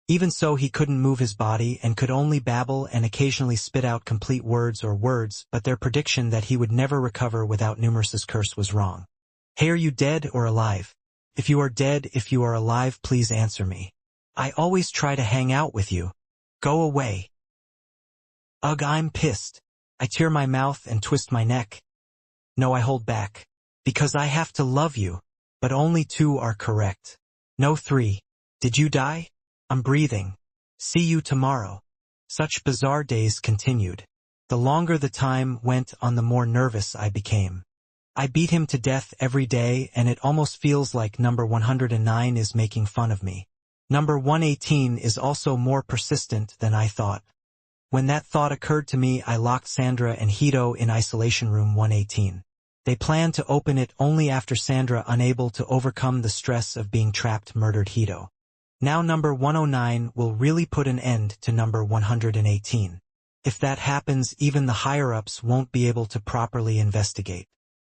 Even so, he couldn't move his body and could only babble and occasionally spit out complete words, but their prediction that he would never recover without Numerous's curse was wrong. Hey, are you dead or alive? If you are dead, if you are alive, please answer me. I always try to hang out with you. Go away. Ugh, I'm pissed. I tear my mouth and twist my neck. No, I hold back. Because I have to love you. But only 2 are correct. No 3. Did you die? I'm breathing. See you tomorrow. Such bizarre days continued. The longer the time went on, the more nervous I became. I beat him to death every day, and it almost feels like number 109 is making fun of me. Number 118 is also more persistent than I thought. When that thought occurred to me, I locked Sandra and Hito in isolation room 118. They planned to open it only after Sandra, unable to overcome the stress of being trapped, murdered Hito. Now number 109 will really put an end to number 118. If that happens, even the higher-ups won't be able to properly investigate.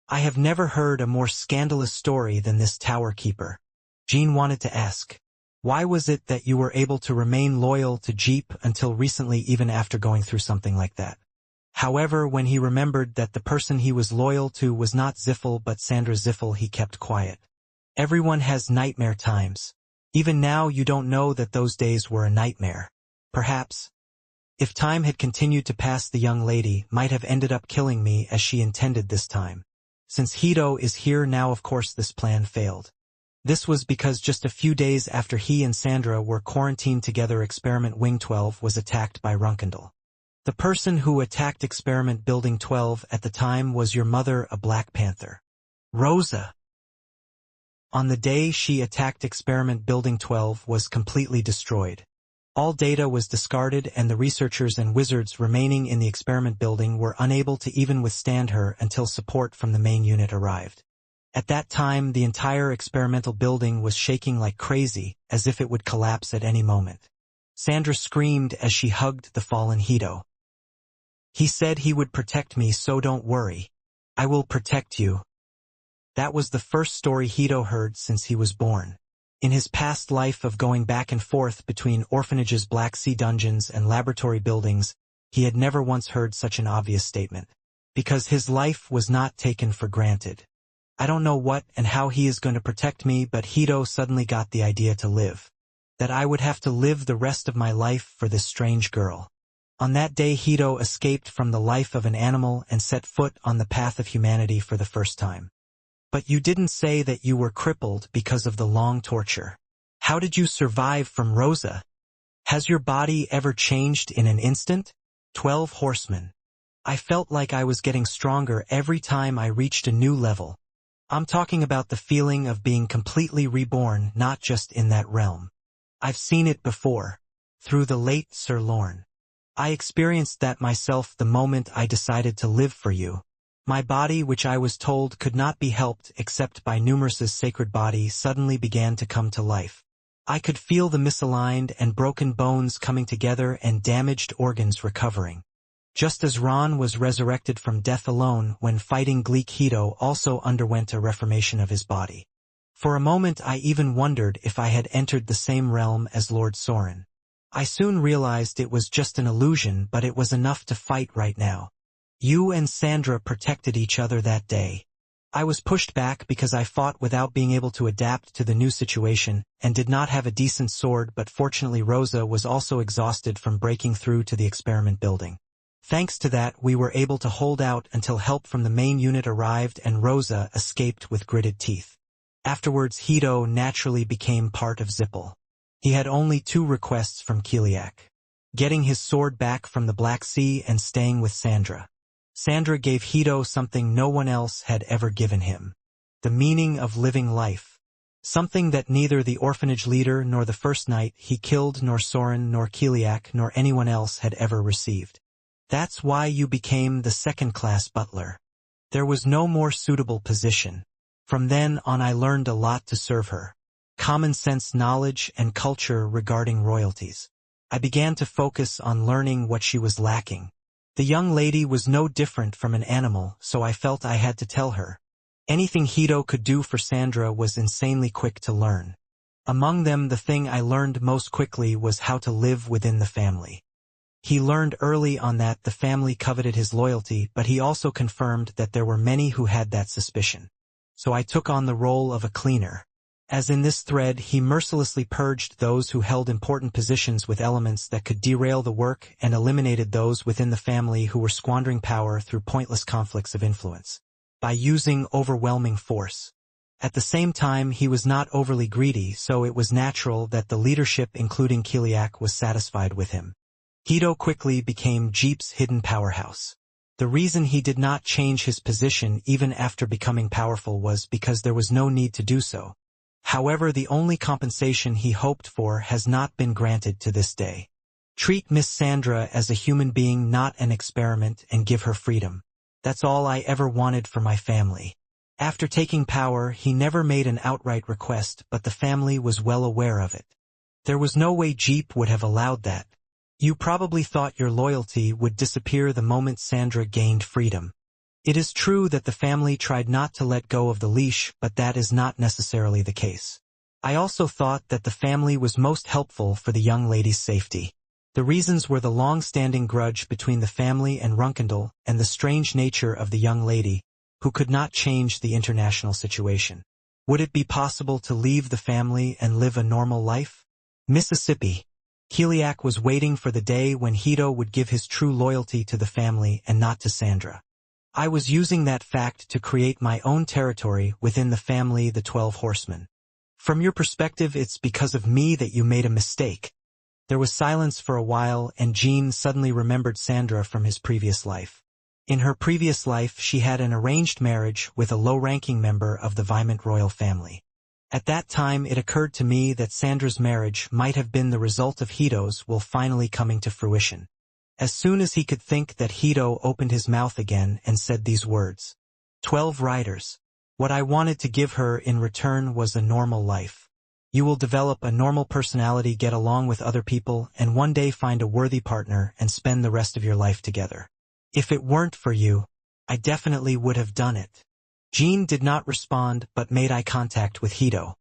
I have never heard a more scandalous story than this Tower Keeper. Jean wanted to ask, why was it that you were able to remain loyal to Jeep until recently, even after going through something like that? However, when he remembered that the person he was loyal to was not Ziffel but Sandra Ziffel, he kept quiet. Everyone has nightmare times. Even now you don't know that those days were a nightmare. Perhaps, if time had continued to pass, the young lady might have ended up killing me as she intended this time. Since Hito is here now, of course this plan failed. This was because just a few days after he and Sandra were quarantined together, Experiment Wing 12 was attacked by Runkendal. The person who attacked Experiment Building 12 at the time was your mother, a Black Panther. Rosa. On the day she attacked, Experiment Building 12 was completely destroyed. All data was discarded, and the researchers and wizards remaining in the experiment building were unable to even withstand her until support from the main unit arrived. At that time, the entire experimental building was shaking like crazy, as if it would collapse at any moment. Sandra screamed as she hugged the fallen Hito. He said he would protect me, so don't worry. I will protect you. That was the first story Hito heard since he was born. In his past life of going back and forth between orphanages, Black Sea dungeons, and laboratory buildings, he had never once heard such an obvious statement. Because his life was not taken for granted. I don't know what and how he is going to protect me, but Hito suddenly got the idea to live. That I would have to live the rest of my life for this strange girl. On that day, Hito escaped from the life of an animal and set foot on the path of humanity for the first time. But you didn't say that you were crippled because of the long torture. How did you survive from Rosa? Has your body ever changed in an instant? 12 Horsemen. I felt like I was getting stronger every time I reached a new level. I'm talking about the feeling of being completely reborn, not just in that realm. I've seen it before. Through the late Sir Lorne. I experienced that myself the moment I decided to live for you. My body, which I was told could not be helped except by Numerous's sacred body, suddenly began to come to life. I could feel the misaligned and broken bones coming together and damaged organs recovering. Just as Ron was resurrected from death alone when fighting Gleek, Hito also underwent a reformation of his body. For a moment I even wondered if I had entered the same realm as Lord Soren. I soon realized it was just an illusion, but it was enough to fight right now. You and Sandra protected each other that day. I was pushed back because I fought without being able to adapt to the new situation, and did not have a decent sword, but fortunately Rosa was also exhausted from breaking through to the experiment building. Thanks to that, we were able to hold out until help from the main unit arrived and Rosa escaped with gritted teeth. Afterwards, Hito naturally became part of Zippel. He had only 2 requests from Kiliak: getting his sword back from the Black Sea and staying with Sandra. Sandra gave Hito something no one else had ever given him: the meaning of living life. Something that neither the orphanage leader nor the first knight he killed nor Soren nor Kiliak nor anyone else had ever received. That's why you became the second-class butler. There was no more suitable position. From then on I learned a lot to serve her. Common sense knowledge and culture regarding royalties. I began to focus on learning what she was lacking. The young lady was no different from an animal, so I felt I had to tell her. Anything Hito could do for Sandra was insanely quick to learn. Among them, the thing I learned most quickly was how to live within the family. He learned early on that the family coveted his loyalty, but he also confirmed that there were many who had that suspicion. So I took on the role of a cleaner. As in this thread, he mercilessly purged those who held important positions with elements that could derail the work and eliminated those within the family who were squandering power through pointless conflicts of influence, by using overwhelming force. At the same time, he was not overly greedy, so it was natural that the leadership, including Kiliak, was satisfied with him. Hito quickly became Jeep's hidden powerhouse. The reason he did not change his position even after becoming powerful was because there was no need to do so. However, the only compensation he hoped for has not been granted to this day. Treat Miss Sandra as a human being, not an experiment, and give her freedom. That's all I ever wanted for my family. After taking power, he never made an outright request, but the family was well aware of it. There was no way Jeep would have allowed that. You probably thought your loyalty would disappear the moment Sandra gained freedom. It is true that the family tried not to let go of the leash, but that is not necessarily the case. I also thought that the family was most helpful for the young lady's safety. The reasons were the long-standing grudge between the family and Runkendal, and the strange nature of the young lady, who could not change the international situation. Would it be possible to leave the family and live a normal life? Mississippi. Kiliak was waiting for the day when Hito would give his true loyalty to the family and not to Sandra. I was using that fact to create my own territory within the family, the 12 Horsemen. From your perspective, it's because of me that you made a mistake. There was silence for a while, and Jean suddenly remembered Sandra from his previous life. In her previous life, she had an arranged marriage with a low-ranking member of the Vimont royal family. At that time, it occurred to me that Sandra's marriage might have been the result of Hito's will finally coming to fruition. As soon as he could think that, Hito opened his mouth again and said these words. 12 riders. What I wanted to give her in return was a normal life. You will develop a normal personality, get along with other people, and one day find a worthy partner and spend the rest of your life together. If it weren't for you, I definitely would have done it. Jean did not respond but made eye contact with Hito.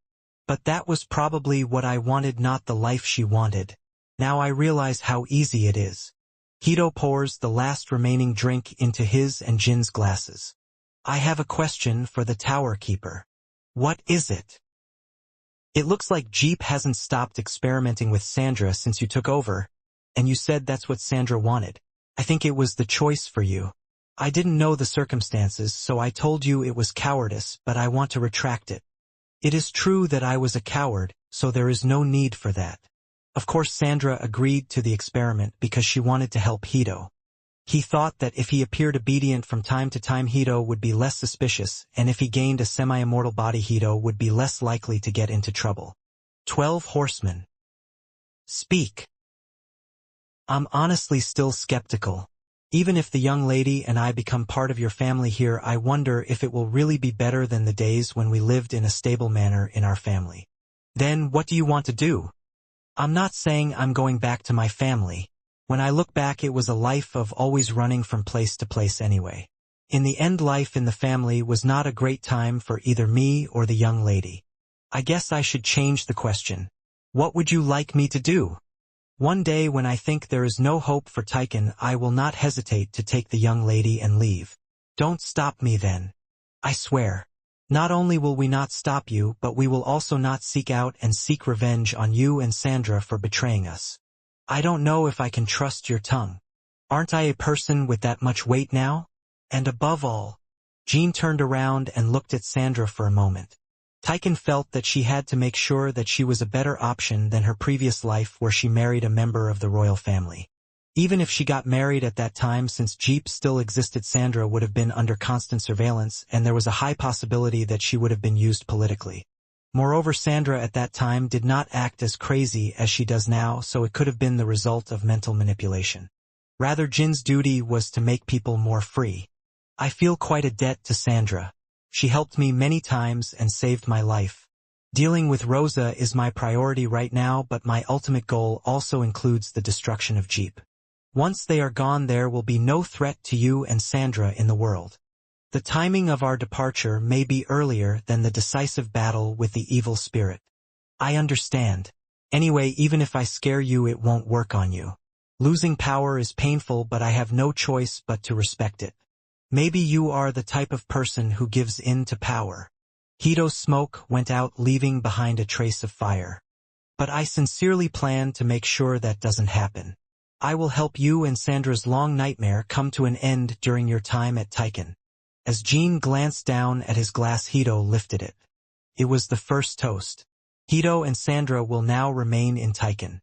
But that was probably what I wanted, not the life she wanted. Now I realize how easy it is. Hito pours the last remaining drink into his and Jin's glasses. I have a question for the Tower Keeper. What is it? It looks like Jeep hasn't stopped experimenting with Sandra since you took over, and you said that's what Sandra wanted. I think it was the choice for you. I didn't know the circumstances, so I told you it was cowardice, but I want to retract it. It is true that I was a coward, so there is no need for that. Of course Sandra agreed to the experiment because she wanted to help Hito. He thought that if he appeared obedient from time to time Hito would be less suspicious, and if he gained a semi-immortal body Hito would be less likely to get into trouble. 12 Horsemen. Speak. I'm honestly still skeptical. Even if the young lady and I become part of your family here, I wonder if it will really be better than the days when we lived in a stable manner in our family. Then what do you want to do? I'm not saying I'm going back to my family. When I look back, it was a life of always running from place to place anyway. In the end, life in the family was not a great time for either me or the young lady. I guess I should change the question. What would you like me to do? One day when I think there is no hope for Tychon, I will not hesitate to take the young lady and leave. Don't stop me then. I swear. Not only will we not stop you, but we will also not seek out and seek revenge on you and Sandra for betraying us. I don't know if I can trust your tongue. Aren't I a person with that much weight now? And above all, Jean turned around and looked at Sandra for a moment. Tychon felt that she had to make sure that she was a better option than her previous life where she married a member of the royal family. Even if she got married at that time, since Jeep still existed, Sandra would have been under constant surveillance, and there was a high possibility that she would have been used politically. Moreover, Sandra at that time did not act as crazy as she does now, so it could have been the result of mental manipulation. Rather, Jin's duty was to make people more free. I feel quite a debt to Sandra. She helped me many times and saved my life. Dealing with Rosa is my priority right now, but my ultimate goal also includes the destruction of Jeep. Once they are gone, there will be no threat to you and Sandra in the world. The timing of our departure may be earlier than the decisive battle with the evil spirit. I understand. Anyway, even if I scare you, it won't work on you. Losing power is painful, but I have no choice but to respect it. Maybe you are the type of person who gives in to power. Hito's smoke went out, leaving behind a trace of fire. But I sincerely plan to make sure that doesn't happen. I will help you and Sandra's long nightmare come to an end during your time at Tychon. As Jean glanced down at his glass, Hito lifted it. It was the first toast. Hito and Sandra will now remain in Tychon.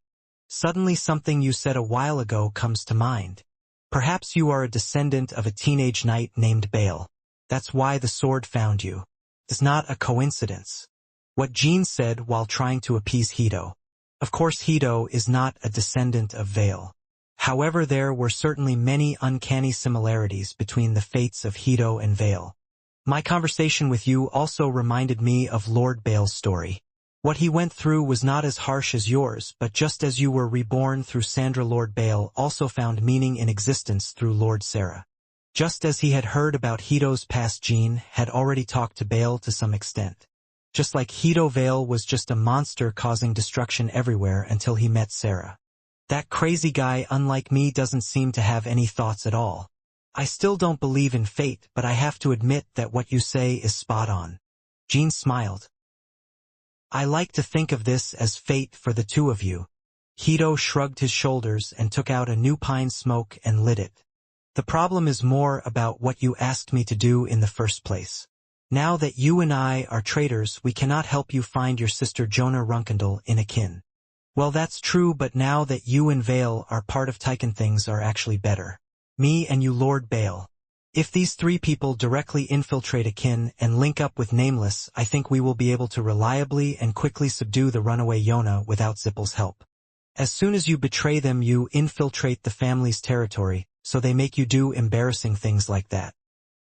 Suddenly something you said a while ago comes to mind. Perhaps you are a descendant of a teenage knight named Bale. That's why the sword found you. It's not a coincidence. What Jean said while trying to appease Hito. Of course, Hito is not a descendant of Vale. However, there were certainly many uncanny similarities between the fates of Hito and Vale. My conversation with you also reminded me of Lord Bale's story. What he went through was not as harsh as yours, but just as you were reborn through Sandra, Lord Bale also found meaning in existence through Lord Sarah. Just as he had heard about Hito's past, Jean had already talked to Bale to some extent. Just like Hito, Vale was just a monster causing destruction everywhere until he met Sarah. That crazy guy, unlike me, doesn't seem to have any thoughts at all. I still don't believe in fate, but I have to admit that what you say is spot on. Jean smiled. I like to think of this as fate for the two of you. Hito shrugged his shoulders and took out a new pine smoke and lit it. The problem is more about what you asked me to do in the first place. Now that you and I are traitors, we cannot help you find your sister Jonah Runkendal in Akin. Well, that's true, but now that you and Vale are part of Tychon, things are actually better. Me and you, Lord Bale. If these three people directly infiltrate Akin and link up with Nameless, I think we will be able to reliably and quickly subdue the runaway Yona without Zippel's help. As soon as you betray them, you infiltrate the family's territory, so they make you do embarrassing things like that.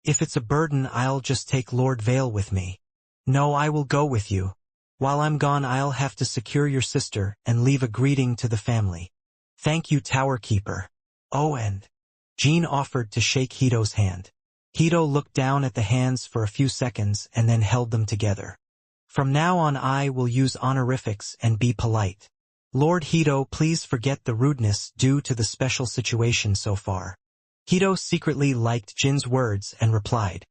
If it's a burden, I'll just take Lord Vale with me. No, I will go with you. While I'm gone, I'll have to secure your sister and leave a greeting to the family. Thank you, Tower Keeper. Oh, and Jean offered to shake Hito's hand. Hito looked down at the hands for a few seconds and then held them together. From now on, I will use honorifics and be polite. Lord Hito, please forget the rudeness due to the special situation so far. Hito secretly liked Jin's words and replied,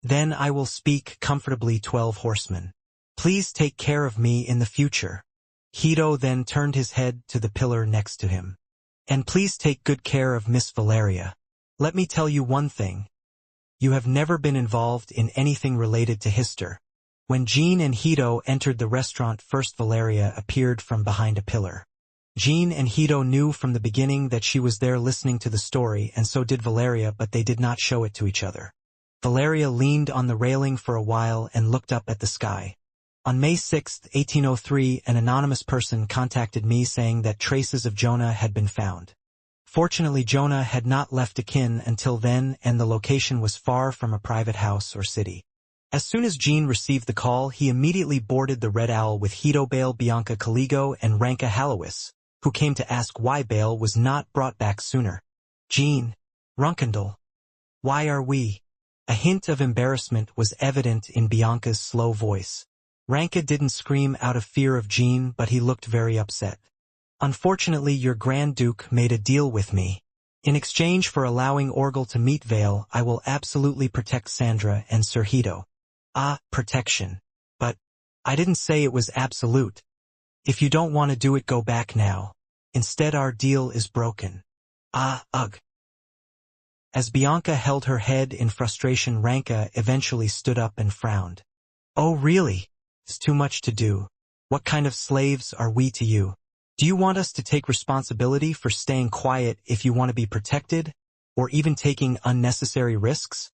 Then I will speak comfortably, 12 horsemen. Please take care of me in the future. Hito then turned his head to the pillar next to him. And please take good care of Miss Valeria. Let me tell you one thing. You have never been involved in anything related to Hister. When Jean and Hito entered the restaurant, first Valeria appeared from behind a pillar. Jean and Hito knew from the beginning that she was there listening to the story, and so did Valeria, but they did not show it to each other. Valeria leaned on the railing for a while and looked up at the sky. On May 6, 1803, an anonymous person contacted me saying that traces of Jonah had been found. Fortunately, Jonah had not left Akin until then, and the location was far from a private house or city. As soon as Jean received the call, he immediately boarded the Red Owl with Hito Bale, Bianca Caligo, and Ranka Halowis, who came to ask why Bale was not brought back sooner. Jean, Runkendall, why are we? A hint of embarrassment was evident in Bianca's slow voice. Ranka didn't scream out of fear of Jean, but he looked very upset. Unfortunately, your Grand Duke made a deal with me. In exchange for allowing Orgel to meet Vale, I will absolutely protect Sandra and Sir Hito. Ah, protection. But I didn't say it was absolute. If you don't want to do it, go back now. Instead, our deal is broken. Ah, ugh. As Bianca held her head in frustration, Ranka eventually stood up and frowned. Oh, really? It's too much to do. What kind of slaves are we to you? Do you want us to take responsibility for staying quiet if you want to be protected, or even taking unnecessary risks?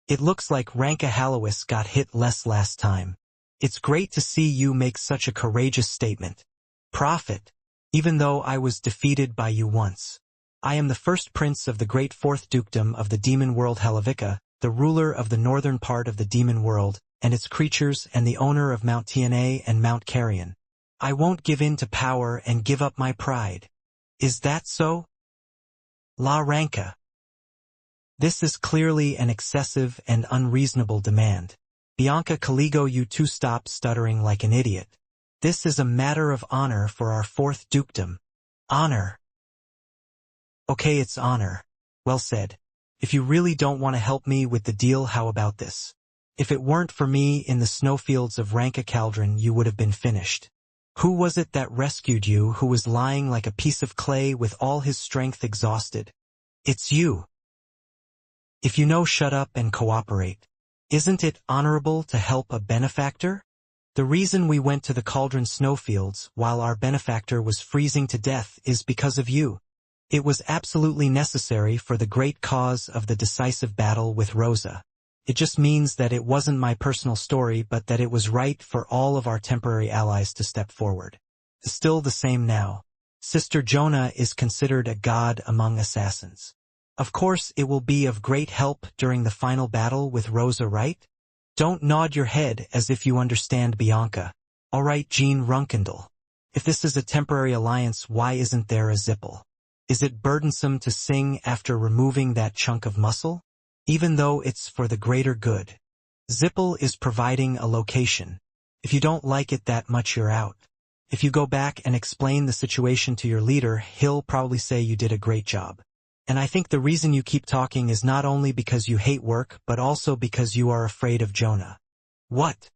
It looks like Ranka Halowis got hit less last time. It's great to see you make such a courageous statement. Prophet, even though I was defeated by you once. I am the first prince of the great fourth dukedom of the demon world Halavica, the ruler of the northern part of the demon world and its creatures, and the owner of Mount TNA and Mount Carrion. I won't give in to power and give up my pride. Is that so? La Ranka. This is clearly an excessive and unreasonable demand. Bianca Caligo, you two stop stuttering like an idiot. This is a matter of honor for our fourth dukedom. Honor. Okay, it's honor. Well said. If you really don't want to help me with the deal, how about this? If it weren't for me in the snowfields of Ranka Cauldron, you would have been finished. Who was it that rescued you, who was lying like a piece of clay with all his strength exhausted? It's you. If you know, shut up and cooperate. Isn't it honorable to help a benefactor? The reason we went to the Cauldron snowfields while our benefactor was freezing to death is because of you. It was absolutely necessary for the great cause of the decisive battle with Rosa. It just means that it wasn't my personal story, but that it was right for all of our temporary allies to step forward. Still the same now. Sister Jonah is considered a god among assassins. Of course, it will be of great help during the final battle with Rosa, right? Don't nod your head as if you understand, Bianca. All right, Jean Runkendall. If this is a temporary alliance, why isn't there a Zipple? Is it burdensome to sing after removing that chunk of muscle? Even though it's for the greater good. Zipple is providing a location. If you don't like it that much, you're out. If you go back and explain the situation to your leader, he'll probably say you did a great job. And I think the reason you keep talking is not only because you hate work, but also because you are afraid of Jonah. What?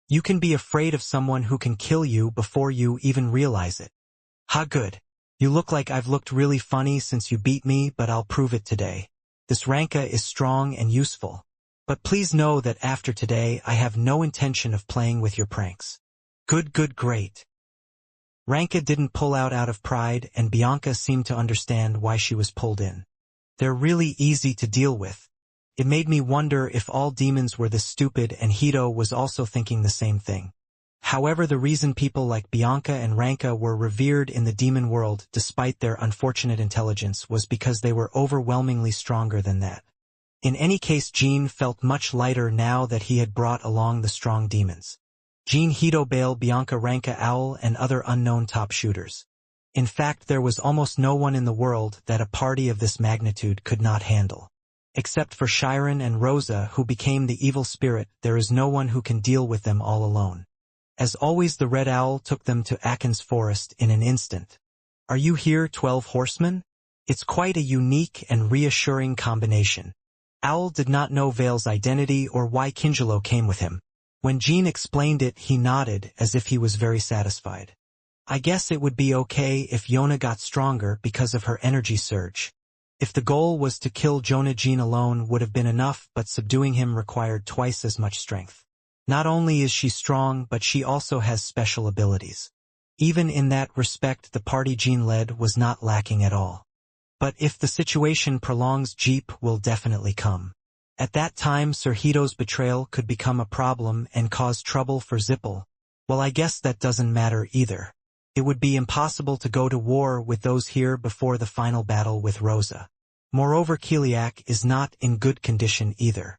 You can be afraid of someone who can kill you before you even realize it. Ha, good. You look like I've looked really funny since you beat me, but I'll prove it today. This Ranka is strong and useful. But please know that after today, I have no intention of playing with your pranks. Good, great. Ranka didn't pull out of pride, and Bianca seemed to understand why she was pulled in. They're really easy to deal with. It made me wonder if all demons were this stupid, and Hito was also thinking the same thing. However, the reason people like Bianca and Ranka were revered in the demon world despite their unfortunate intelligence was because they were overwhelmingly stronger than that. In any case, Jean felt much lighter now that he had brought along the strong demons. Jean, Hito, Bale, Bianca, Ranka, Owl, and other unknown top shooters. In fact, there was almost no one in the world that a party of this magnitude could not handle. Except for Chiron and Rosa, who became the evil spirit, there is no one who can deal with them all alone. As always, the Red Owl took them to Akin's forest in an instant. Are you here, 12 horsemen? It's quite a unique and reassuring combination. Owl did not know Vale's identity or why Kinjalo came with him. When Jean explained it, he nodded as if he was very satisfied. I guess it would be okay if Yona got stronger because of her energy surge. If the goal was to kill Jonah, Jean alone would have been enough, but subduing him required twice as much strength. Not only is she strong, but she also has special abilities. Even in that respect the party Jean led was not lacking at all. But if the situation prolongs, Jeep will definitely come. At that time Sir Hito's betrayal could become a problem and cause trouble for Zipple. Well, I guess that doesn't matter either. It would be impossible to go to war with those here before the final battle with Rosa. Moreover, Kiliak is not in good condition either.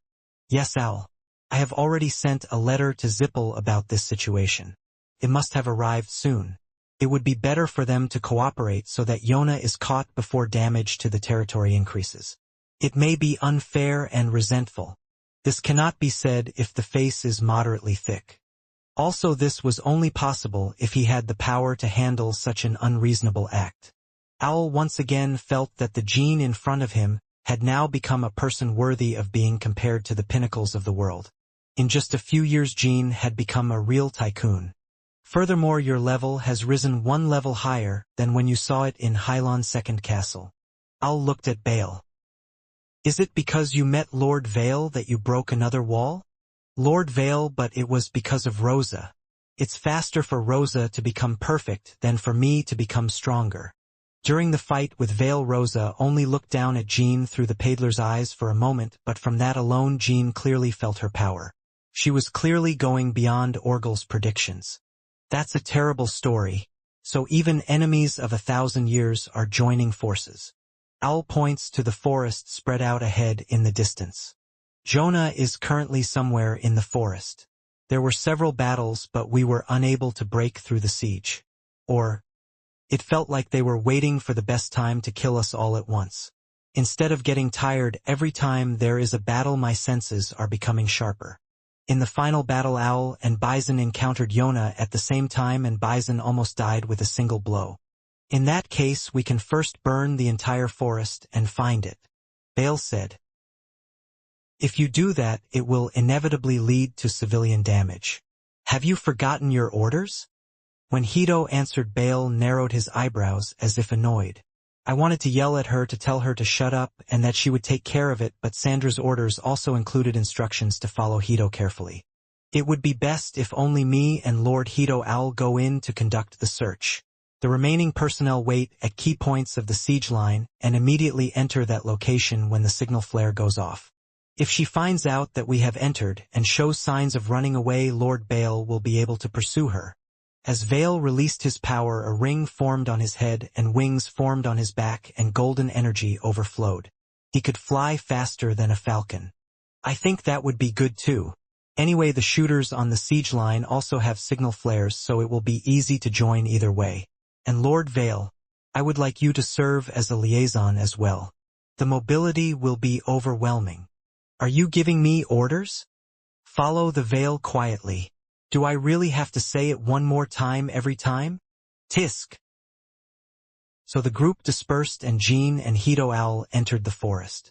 Yes, Owl. I have already sent a letter to Zipple about this situation. It must have arrived soon. It would be better for them to cooperate so that Yona is caught before damage to the territory increases. It may be unfair and resentful. This cannot be said if the face is moderately thick. Also, this was only possible if he had the power to handle such an unreasonable act. Owl once again felt that the Jean in front of him had now become a person worthy of being compared to the pinnacles of the world. In just a few years Jean had become a real tycoon. Furthermore, your level has risen one level higher than when you saw it in Hylon's second castle. Owl looked at Bale. Is it because you met Lord Vale that you broke another wall? Lord Vale, but it was because of Rosa. It's faster for Rosa to become perfect than for me to become stronger. During the fight with Vale, Rosa only looked down at Jean through the Paidler's eyes for a moment, but from that alone Jean clearly felt her power. She was clearly going beyond Orgel's predictions. That's a terrible story. So even enemies of 1,000 years are joining forces. Owl points to the forest spread out ahead in the distance. Jonah is currently somewhere in the forest. There were several battles, but we were unable to break through the siege. Or, it felt like they were waiting for the best time to kill us all at once. Instead of getting tired every time there is a battle, my senses are becoming sharper. In the final battle, Owl and Bison encountered Yona at the same time, and Bison almost died with a single blow. In that case, we can first burn the entire forest and find it, Bale said. If you do that, it will inevitably lead to civilian damage. Have you forgotten your orders? When Hito answered, Bale narrowed his eyebrows as if annoyed. I wanted to yell at her to tell her to shut up and that she would take care of it, but Sandra's orders also included instructions to follow Hito carefully. It would be best if only me and Lord Hito Owl go in to conduct the search. The remaining personnel wait at key points of the siege line and immediately enter that location when the signal flare goes off. If she finds out that we have entered and shows signs of running away, Lord Bale will be able to pursue her. As Vale released his power, a ring formed on his head and wings formed on his back, and golden energy overflowed. He could fly faster than a falcon. I think that would be good too. Anyway, the shooters on the siege line also have signal flares, so it will be easy to join either way. And Lord Vale, I would like you to serve as a liaison as well. The mobility will be overwhelming. Are you giving me orders? Follow the Vale quietly. Do I really have to say it one more time every time? Tisk. So the group dispersed and Jean and Hito Owl entered the forest.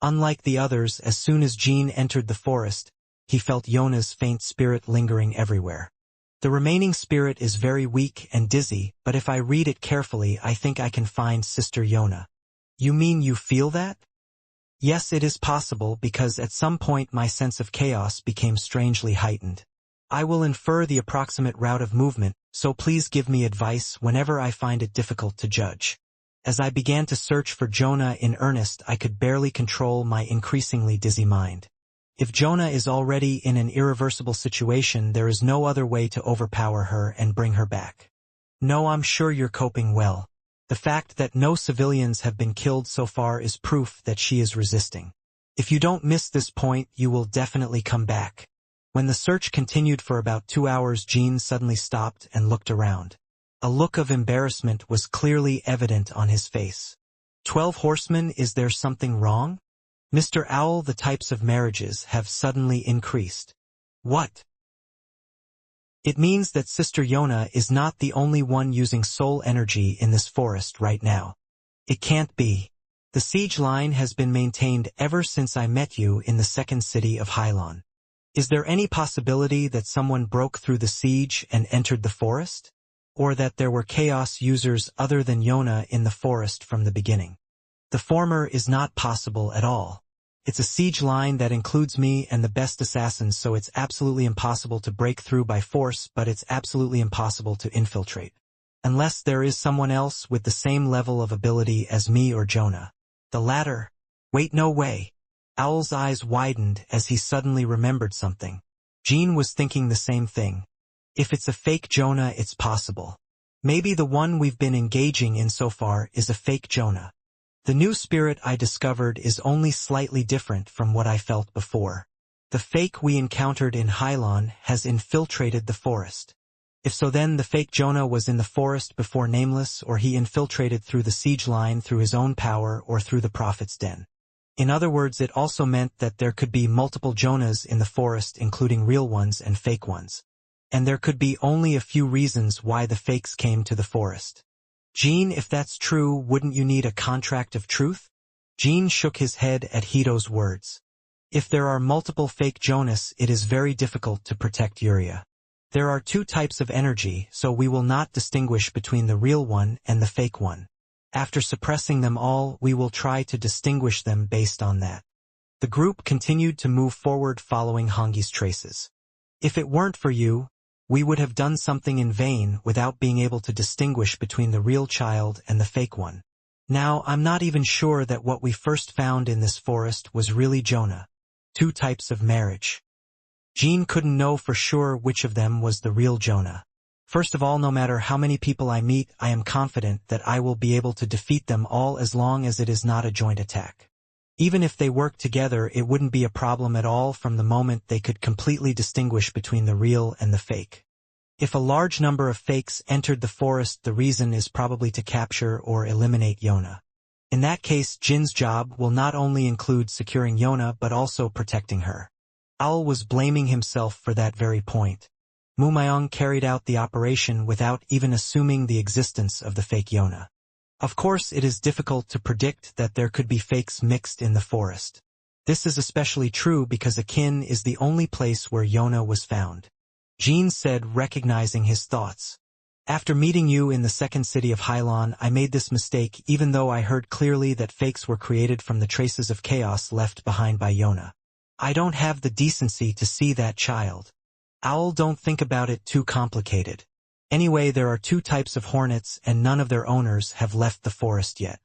Unlike the others, as soon as Jean entered the forest, he felt Yona's faint spirit lingering everywhere. The remaining spirit is very weak and dizzy, but if I read it carefully, I think I can find Sister Yona. You mean you feel that? Yes, it is possible, because at some point my sense of chaos became strangely heightened. I will infer the approximate route of movement, so please give me advice whenever I find it difficult to judge. As I began to search for Jonah in earnest, I could barely control my increasingly dizzy mind. If Jonah is already in an irreversible situation, there is no other way to overpower her and bring her back. No, I'm sure you're coping well. The fact that no civilians have been killed so far is proof that she is resisting. If you don't miss this point, you will definitely come back. When the search continued for about 2 hours, Jean suddenly stopped and looked around. A look of embarrassment was clearly evident on his face. 12 horsemen, is there something wrong? Mr. Owl, the types of marriages have suddenly increased. What? It means that Sister Yona is not the only one using soul energy in this forest right now. It can't be. The siege line has been maintained ever since I met you in the second city of Hylon. Is there any possibility that someone broke through the siege and entered the forest? Or that there were chaos users other than Yona in the forest from the beginning? The former is not possible at all. It's a siege line that includes me and the best assassins, so it's absolutely impossible to break through by force, but it's absolutely impossible to infiltrate. Unless there is someone else with the same level of ability as me or Jonah. The latter? Wait, no way. Owl's eyes widened as he suddenly remembered something. Jean was thinking the same thing. If it's a fake Jonah, it's possible. Maybe the one we've been engaging in so far is a fake Jonah. The new spirit I discovered is only slightly different from what I felt before. The fake we encountered in Hylon has infiltrated the forest. If so, then the fake Jonah was in the forest before Nameless, or he infiltrated through the siege line through his own power or through the prophet's den. In other words, it also meant that there could be multiple Jonahs in the forest, including real ones and fake ones. And there could be only a few reasons why the fakes came to the forest. Jean, if that's true, wouldn't you need a contract of truth? Jean shook his head at Hito's words. If there are multiple fake Jonas, it is very difficult to protect Yuria. There are two types of energy, so we will not distinguish between the real one and the fake one. After suppressing them all, we will try to distinguish them based on that. The group continued to move forward following Hongi's traces. If it weren't for you, we would have done something in vain without being able to distinguish between the real child and the fake one. Now, I'm not even sure that what we first found in this forest was really Jonah. Two types of marriage. Jean couldn't know for sure which of them was the real Jonah. First of all, no matter how many people I meet, I am confident that I will be able to defeat them all as long as it is not a joint attack. Even if they work together, it wouldn't be a problem at all from the moment they could completely distinguish between the real and the fake. If a large number of fakes entered the forest, the reason is probably to capture or eliminate Yona. In that case, Jin's job will not only include securing Yona but also protecting her. Owl was blaming himself for that very point. Mumayong carried out the operation without even assuming the existence of the fake Yona. Of course, it is difficult to predict that there could be fakes mixed in the forest. This is especially true because Akin is the only place where Yona was found. Jean said, recognizing his thoughts. After meeting you in the second city of Hylon, I made this mistake even though I heard clearly that fakes were created from the traces of chaos left behind by Yona. I don't have the decency to see that child. Owl, don't think about it too complicated. Anyway, there are two types of hornets and none of their owners have left the forest yet.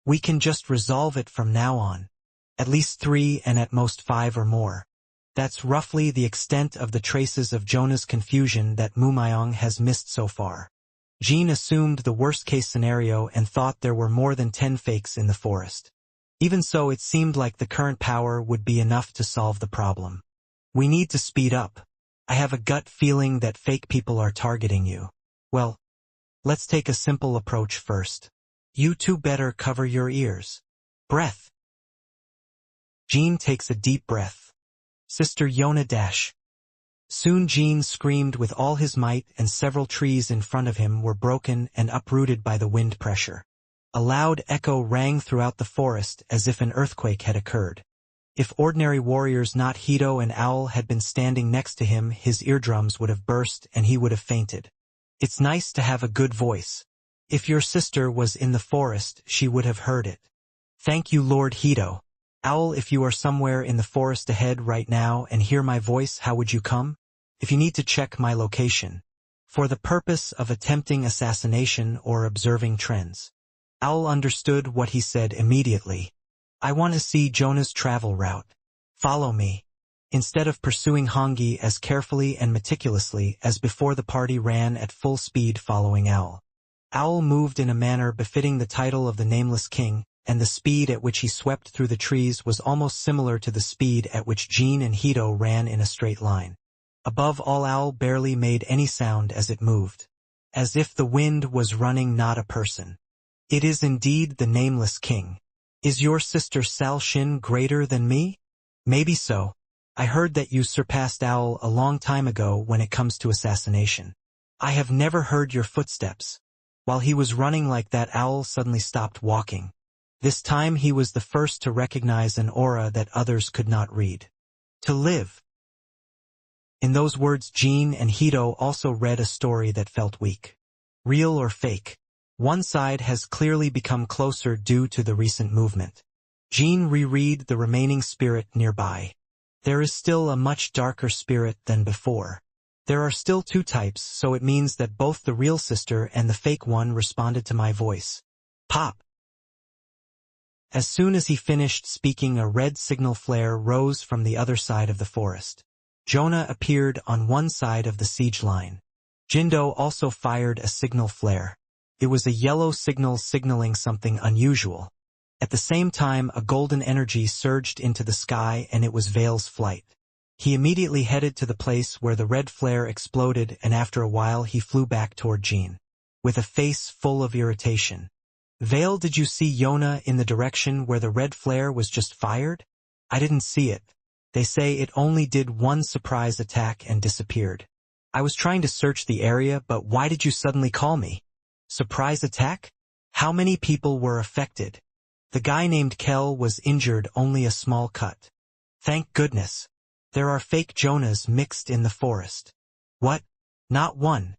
We can just resolve it from now on. At least 3 and at most 5 or more. That's roughly the extent of the traces of Jonah's confusion that Mumayong has missed so far. Jean assumed the worst-case scenario and thought there were more than 10 fakes in the forest. Even so, it seemed like the current power would be enough to solve the problem. We need to speed up. I have a gut feeling that fake people are targeting you. Well, let's take a simple approach first. You two better cover your ears. Breath. Jean takes a deep breath. Sister Yona dash. Soon Jean screamed with all his might and several trees in front of him were broken and uprooted by the wind pressure. A loud echo rang throughout the forest as if an earthquake had occurred. If ordinary warriors, not Hito and Owl, had been standing next to him, his eardrums would have burst and he would have fainted. It's nice to have a good voice. If your sister was in the forest, she would have heard it. Thank you, Lord Hito. Owl, if you are somewhere in the forest ahead right now and hear my voice, how would you come? If you need to check my location. For the purpose of attempting assassination or observing trends. Owl understood what he said immediately. I want to see Jonah's travel route. Follow me. Instead of pursuing Hongi as carefully and meticulously as before, the party ran at full speed following Owl. Owl moved in a manner befitting the title of the Nameless King, and the speed at which he swept through the trees was almost similar to the speed at which Jean and Hito ran in a straight line. Above all, Owl barely made any sound as it moved. As if the wind was running, not a person. It is indeed the Nameless King. Is your sister Salshin greater than me? Maybe so. I heard that you surpassed Owl a long time ago when it comes to assassination. I have never heard your footsteps. While he was running like that, Owl suddenly stopped walking. This time he was the first to recognize an aura that others could not read. To live. In those words, Jean and Hito also read a story that felt weak. Real or fake? One side has clearly become closer due to the recent movement. Jean reread the remaining spirit nearby. There is still a much darker spirit than before. There are still two types, so it means that both the real sister and the fake one responded to my voice. Pop! As soon as he finished speaking, a red signal flare rose from the other side of the forest. Jonah appeared on one side of the siege line. Jindo also fired a signal flare. It was a yellow signal signaling something unusual. At the same time, a golden energy surged into the sky, and it was Vale's flight. He immediately headed to the place where the red flare exploded, and after a while he flew back toward Jean, with a face full of irritation. Vale, did you see Yona in the direction where the red flare was just fired? I didn't see it. They say it only did one surprise attack and disappeared. I was trying to search the area, but why did you suddenly call me? Surprise attack? How many people were affected? The guy named Kel was injured, only a small cut. Thank goodness. There are fake Jonahs mixed in the forest. What? Not one.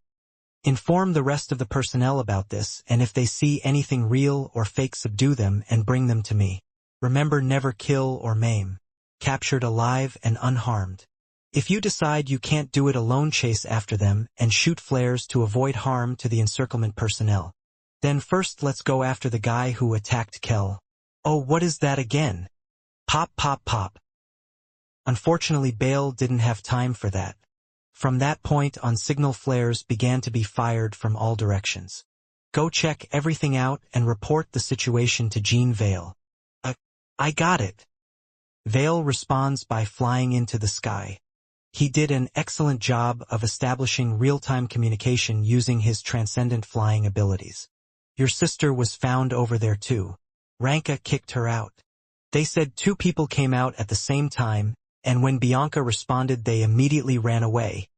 Inform the rest of the personnel about this, and if they see anything real or fake, subdue them and bring them to me. Remember, never kill or maim. Captured alive and unharmed. If you decide you can't do it alone, chase after them and shoot flares to avoid harm to the encirclement personnel. Then first let's go after the guy who attacked Kel. Oh, what is that again? Pop, pop, pop. Unfortunately, Bale didn't have time for that. From that point on, signal flares began to be fired from all directions. Go check everything out and report the situation to Jean. Vale. I got it. Vale responds by flying into the sky. He did an excellent job of establishing real-time communication using his transcendent flying abilities. Your sister was found over there too. Ranka kicked her out. They said two people came out at the same time, and when Bianca responded, they immediately ran away.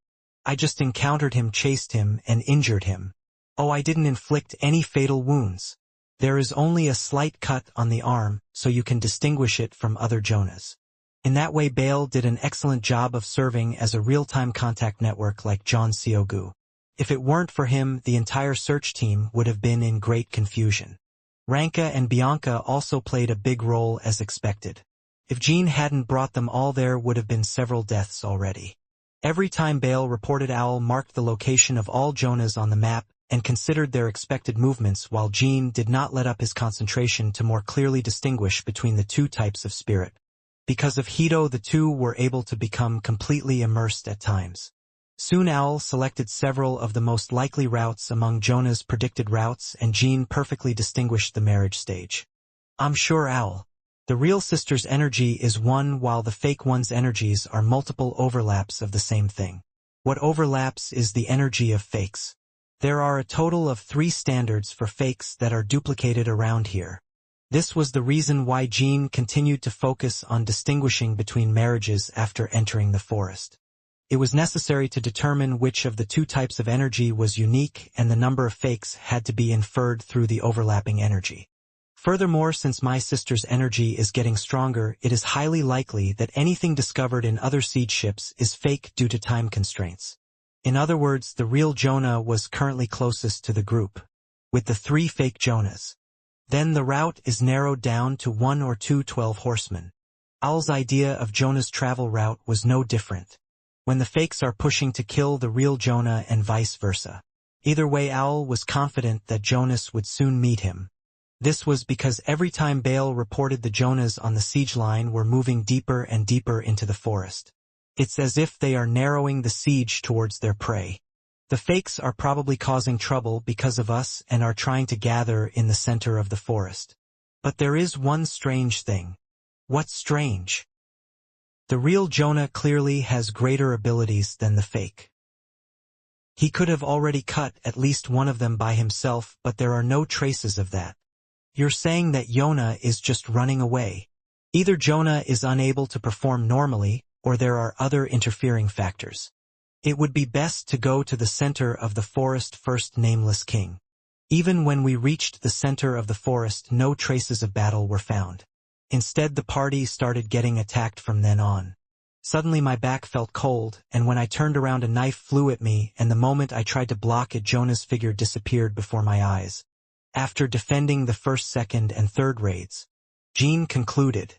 I just encountered him, chased him, and injured him. Oh, I didn't inflict any fatal wounds. There is only a slight cut on the arm, so you can distinguish it from other Jonahs. In that way, Bale did an excellent job of serving as a real-time contact network like John Siogu. If it weren't for him, the entire search team would have been in great confusion. Ranka and Bianca also played a big role as expected. If Jean hadn't brought them all, there would have been several deaths already. Every time Bale reported, Owl marked the location of all Jonahs on the map and considered their expected movements, while Jean did not let up his concentration to more clearly distinguish between the two types of spirit. Because of Hito, the two were able to become completely immersed at times. Soon Owl selected several of the most likely routes among Jonah's predicted routes, and Jean perfectly distinguished the marriage stage. I'm sure, Owl. The real sister's energy is one, while the fake one's energies are multiple overlaps of the same thing. What overlaps is the energy of fakes. There are a total of 3 standards for fakes that are duplicated around here. This was the reason why Jean continued to focus on distinguishing between marriages after entering the forest. It was necessary to determine which of the two types of energy was unique, and the number of fakes had to be inferred through the overlapping energy. Furthermore, since my sister's energy is getting stronger, it is highly likely that anything discovered in other siege ships is fake due to time constraints. In other words, the real Jonah was currently closest to the group, with the 3 fake Jonahs. Then the route is narrowed down to 1 or 2 12 horsemen. Owl's idea of Jonah's travel route was no different, when the fakes are pushing to kill the real Jonah and vice versa. Either way, Owl was confident that Jonas would soon meet him. This was because every time Bale reported, the Jonahs on the siege line were moving deeper and deeper into the forest. It's as if they are narrowing the siege towards their prey. The fakes are probably causing trouble because of us and are trying to gather in the center of the forest. But there is one strange thing. What's strange? The real Jonah clearly has greater abilities than the fake. He could have already cut at least one of them by himself, but there are no traces of that. You're saying that Yona is just running away. Either Jonah is unable to perform normally, or there are other interfering factors. It would be best to go to the center of the forest first, Nameless King. Even when we reached the center of the forest, no traces of battle were found. Instead, the party started getting attacked from then on. Suddenly my back felt cold, and when I turned around, a knife flew at me, and the moment I tried to block it, Jonah's figure disappeared before my eyes. After defending the first, second, and third raids, Jean concluded,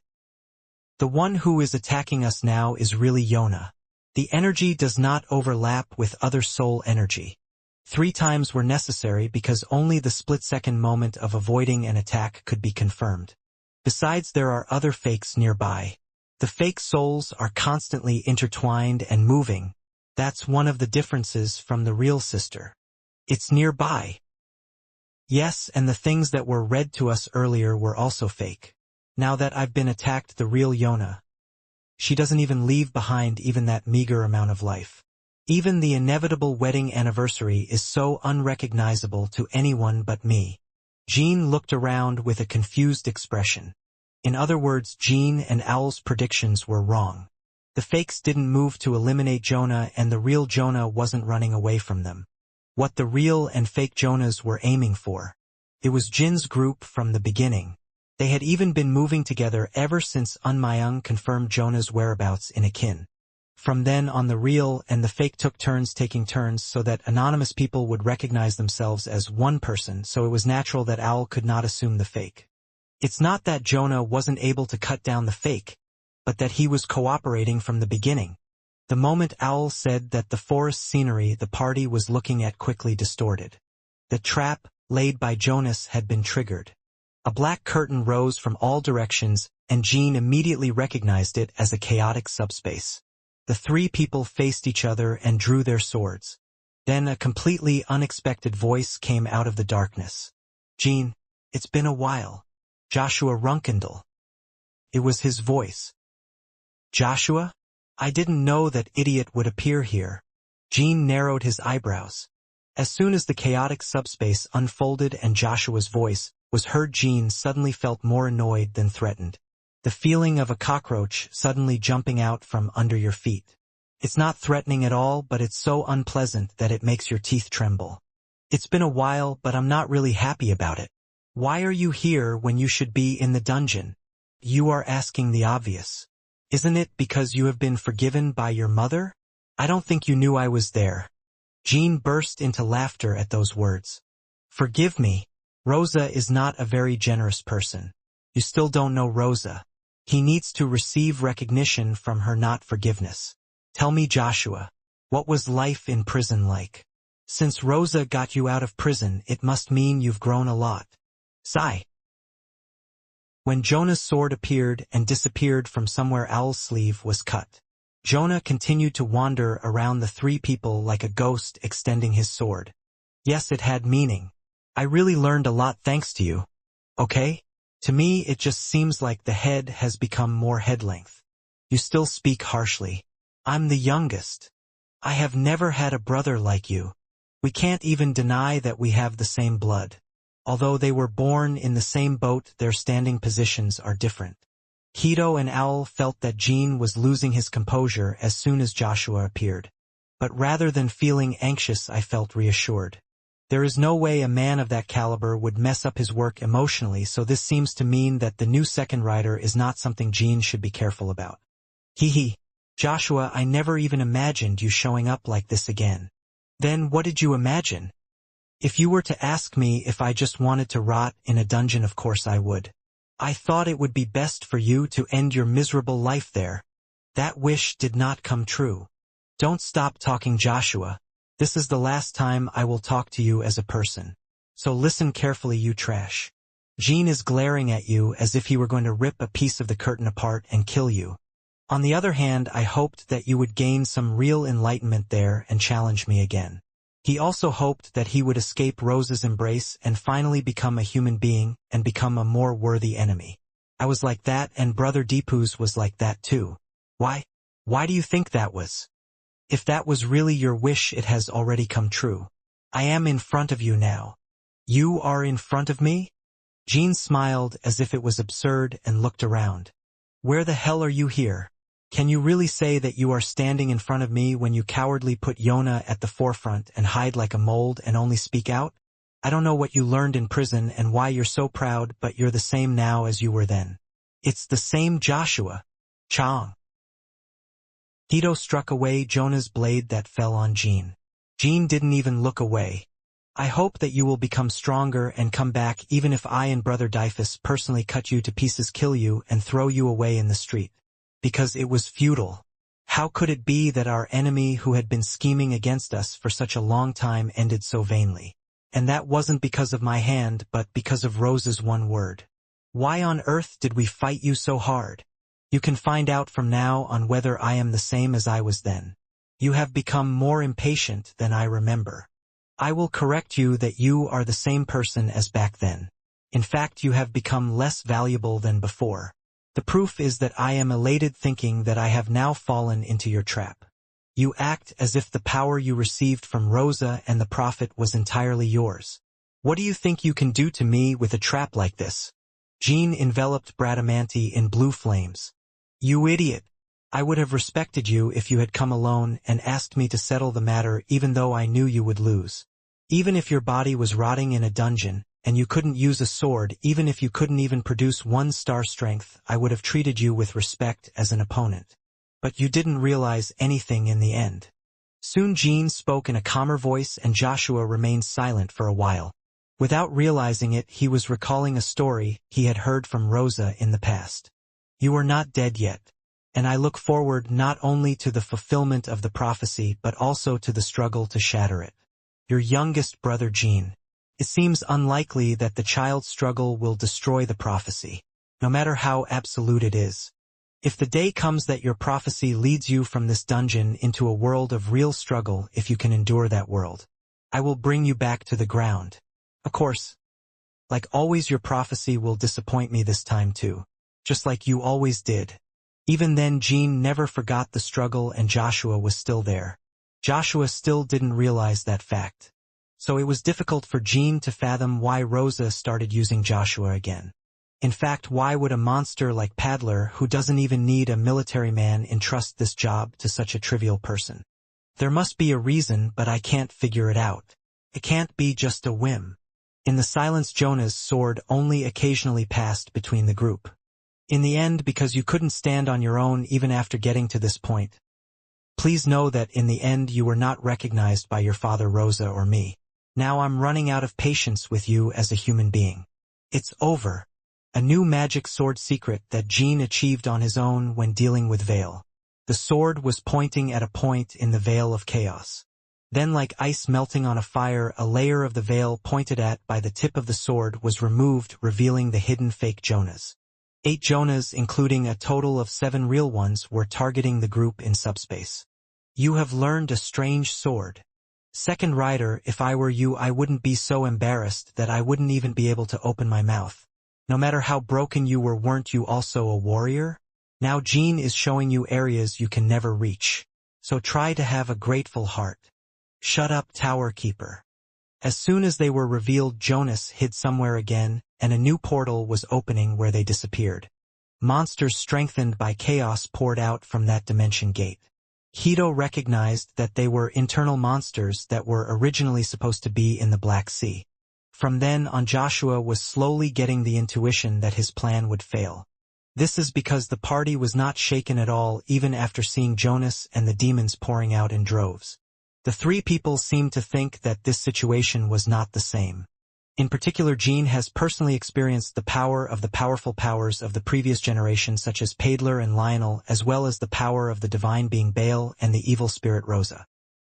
"The one who is attacking us now is really Yona. The energy does not overlap with other soul energy. 3 times were necessary because only the split-second moment of avoiding an attack could be confirmed. Besides, there are other fakes nearby. The fake souls are constantly intertwined and moving. That's one of the differences from the real sister. It's nearby. Yes, and the things that were read to us earlier were also fake. Now that I've been attacked, the real Yona. She doesn't even leave behind even that meager amount of life. Even the inevitable wedding anniversary is so unrecognizable to anyone but me. Jean looked around with a confused expression. In other words, Jean and Owl's predictions were wrong. The fakes didn't move to eliminate Jonah, and the real Jonah wasn't running away from them. What the real and fake Jonahs were aiming for. It was Jin's group from the beginning. They had even been moving together ever since Unmayung confirmed Jonah's whereabouts in Akin. From then on, the real and the fake took turns taking turns so that anonymous people would recognize themselves as one person, so it was natural that Owl could not assume the fake. It's not that Jonah wasn't able to cut down the fake, but that he was cooperating from the beginning. The moment Owl said that the forest scenery the party was looking at quickly distorted. The trap laid by Jonas had been triggered. A black curtain rose from all directions, and Jean immediately recognized it as a chaotic subspace. The 3 people faced each other and drew their swords. Then a completely unexpected voice came out of the darkness. Jean, it's been a while. Joshua Runkendall. It was his voice. Joshua? I didn't know that idiot would appear here. Jean narrowed his eyebrows. As soon as the chaotic subspace unfolded and Joshua's voice was heard, Jean suddenly felt more annoyed than threatened. The feeling of a cockroach suddenly jumping out from under your feet. It's not threatening at all, but it's so unpleasant that it makes your teeth tremble. It's been a while, but I'm not really happy about it. Why are you here when you should be in the dungeon? You are asking the obvious. Isn't it because you have been forgiven by your mother? I don't think you knew I was there. Jean burst into laughter at those words. Forgive me. Rosa is not a very generous person. You still don't know Rosa. He needs to receive recognition from her, not forgiveness. Tell me, Joshua, what was life in prison like? Since Rosa got you out of prison, it must mean you've grown a lot. Sigh. When Jonah's sword appeared and disappeared from somewhere, Owl's sleeve was cut. Jonah continued to wander around the 3 people like a ghost extending his sword. Yes, it had meaning. I really learned a lot thanks to you. Okay? To me, it just seems like the head has become more head-length. You still speak harshly. I'm the youngest. I have never had a brother like you. We can't even deny that we have the same blood. Although they were born in the same boat, their standing positions are different. Hito and Owl felt that Jean was losing his composure as soon as Joshua appeared. But rather than feeling anxious, I felt reassured. There is no way a man of that caliber would mess up his work emotionally, so this seems to mean that the new second rider is not something Jean should be careful about. Hee. Joshua, I never even imagined you showing up like this again. Then what did you imagine? If you were to ask me if I just wanted to rot in a dungeon, of course I would. I thought it would be best for you to end your miserable life there. That wish did not come true. Don't stop talking, Joshua. This is the last time I will talk to you as a person. So listen carefully, you trash. Jean is glaring at you as if he were going to rip a piece of the curtain apart and kill you. On the other hand, I hoped that you would gain some real enlightenment there and challenge me again. He also hoped that he would escape Rose's embrace and finally become a human being and become a more worthy enemy. I was like that, and Brother Deepu's was like that too. Why? Why do you think that was? If that was really your wish, it has already come true. I am in front of you now. You are in front of me? Jean smiled as if it was absurd and looked around. Where the hell are you here? Can you really say that you are standing in front of me when you cowardly put Yona at the forefront and hide like a mold and only speak out? I don't know what you learned in prison and why you're so proud, but you're the same now as you were then. It's the same Joshua. Chong. Hito struck away Jonah's blade that fell on Jean. Jean didn't even look away. I hope that you will become stronger and come back, even if I and Brother Dyphus personally cut you to pieces, kill you, and throw you away in the street. Because it was futile. How could it be that our enemy who had been scheming against us for such a long time ended so vainly? And that wasn't because of my hand, but because of Rosa's one word. Why on earth did we fight you so hard? You can find out from now on whether I am the same as I was then. You have become more impatient than I remember. I will correct you that you are the same person as back then. In fact, you have become less valuable than before. The proof is that I am elated thinking that I have now fallen into your trap. You act as if the power you received from Rosa and the Prophet was entirely yours. What do you think you can do to me with a trap like this? Jean enveloped Bradamanti in blue flames. You idiot! I would have respected you if you had come alone and asked me to settle the matter even though I knew you would lose. Even if your body was rotting in a dungeon, and you couldn't use a sword, even if you couldn't even produce 1 star strength, I would have treated you with respect as an opponent. But you didn't realize anything in the end. Soon Jean spoke in a calmer voice and Joshua remained silent for a while. Without realizing it, he was recalling a story he had heard from Rosa in the past. You are not dead yet, and I look forward not only to the fulfillment of the prophecy but also to the struggle to shatter it. Your youngest brother Jean. It seems unlikely that the child's struggle will destroy the prophecy, no matter how absolute it is. If the day comes that your prophecy leads you from this dungeon into a world of real struggle, if you can endure that world, I will bring you back to the ground. Of course, like always, your prophecy will disappoint me this time too, just like you always did. Even then, Jean never forgot the struggle and Joshua was still there. Joshua still didn't realize that fact. So it was difficult for Jean to fathom why Rosa started using Joshua again. In fact, why would a monster like Paddler, who doesn't even need a military man, entrust this job to such a trivial person? There must be a reason, but I can't figure it out. It can't be just a whim. In the silence, Jonah's sword only occasionally passed between the group. In the end, because you couldn't stand on your own even after getting to this point. Please know that in the end you were not recognized by your father Rosa or me. Now I'm running out of patience with you as a human being. It's over. A new magic sword secret that Jean achieved on his own when dealing with Veil. The sword was pointing at a point in the Veil of Chaos. Then, like ice melting on a fire, a layer of the veil pointed at by the tip of the sword was removed, revealing the hidden fake Jonahs. 8 Jonahs, including a total of 7 real ones, were targeting the group in subspace. You have learned a strange sword. Second Rider, if I were you, I wouldn't be so embarrassed that I wouldn't even be able to open my mouth. No matter how broken you were, weren't you also a warrior? Now Jean is showing you areas you can never reach. So try to have a grateful heart. Shut up, Tower Keeper. As soon as they were revealed, Jonas hid somewhere again, and a new portal was opening where they disappeared. Monsters strengthened by chaos poured out from that dimension gate. Hito recognized that they were internal monsters that were originally supposed to be in the Black Sea. From then on, Joshua was slowly getting the intuition that his plan would fail. This is because the party was not shaken at all even after seeing Jonas and the demons pouring out in droves. The 3 people seemed to think that this situation was not the same. In particular, Jean has personally experienced the power of the powerful powers of the previous generation, such as Paddler and Lionel, as well as the power of the divine being Baal and the evil spirit Rosa.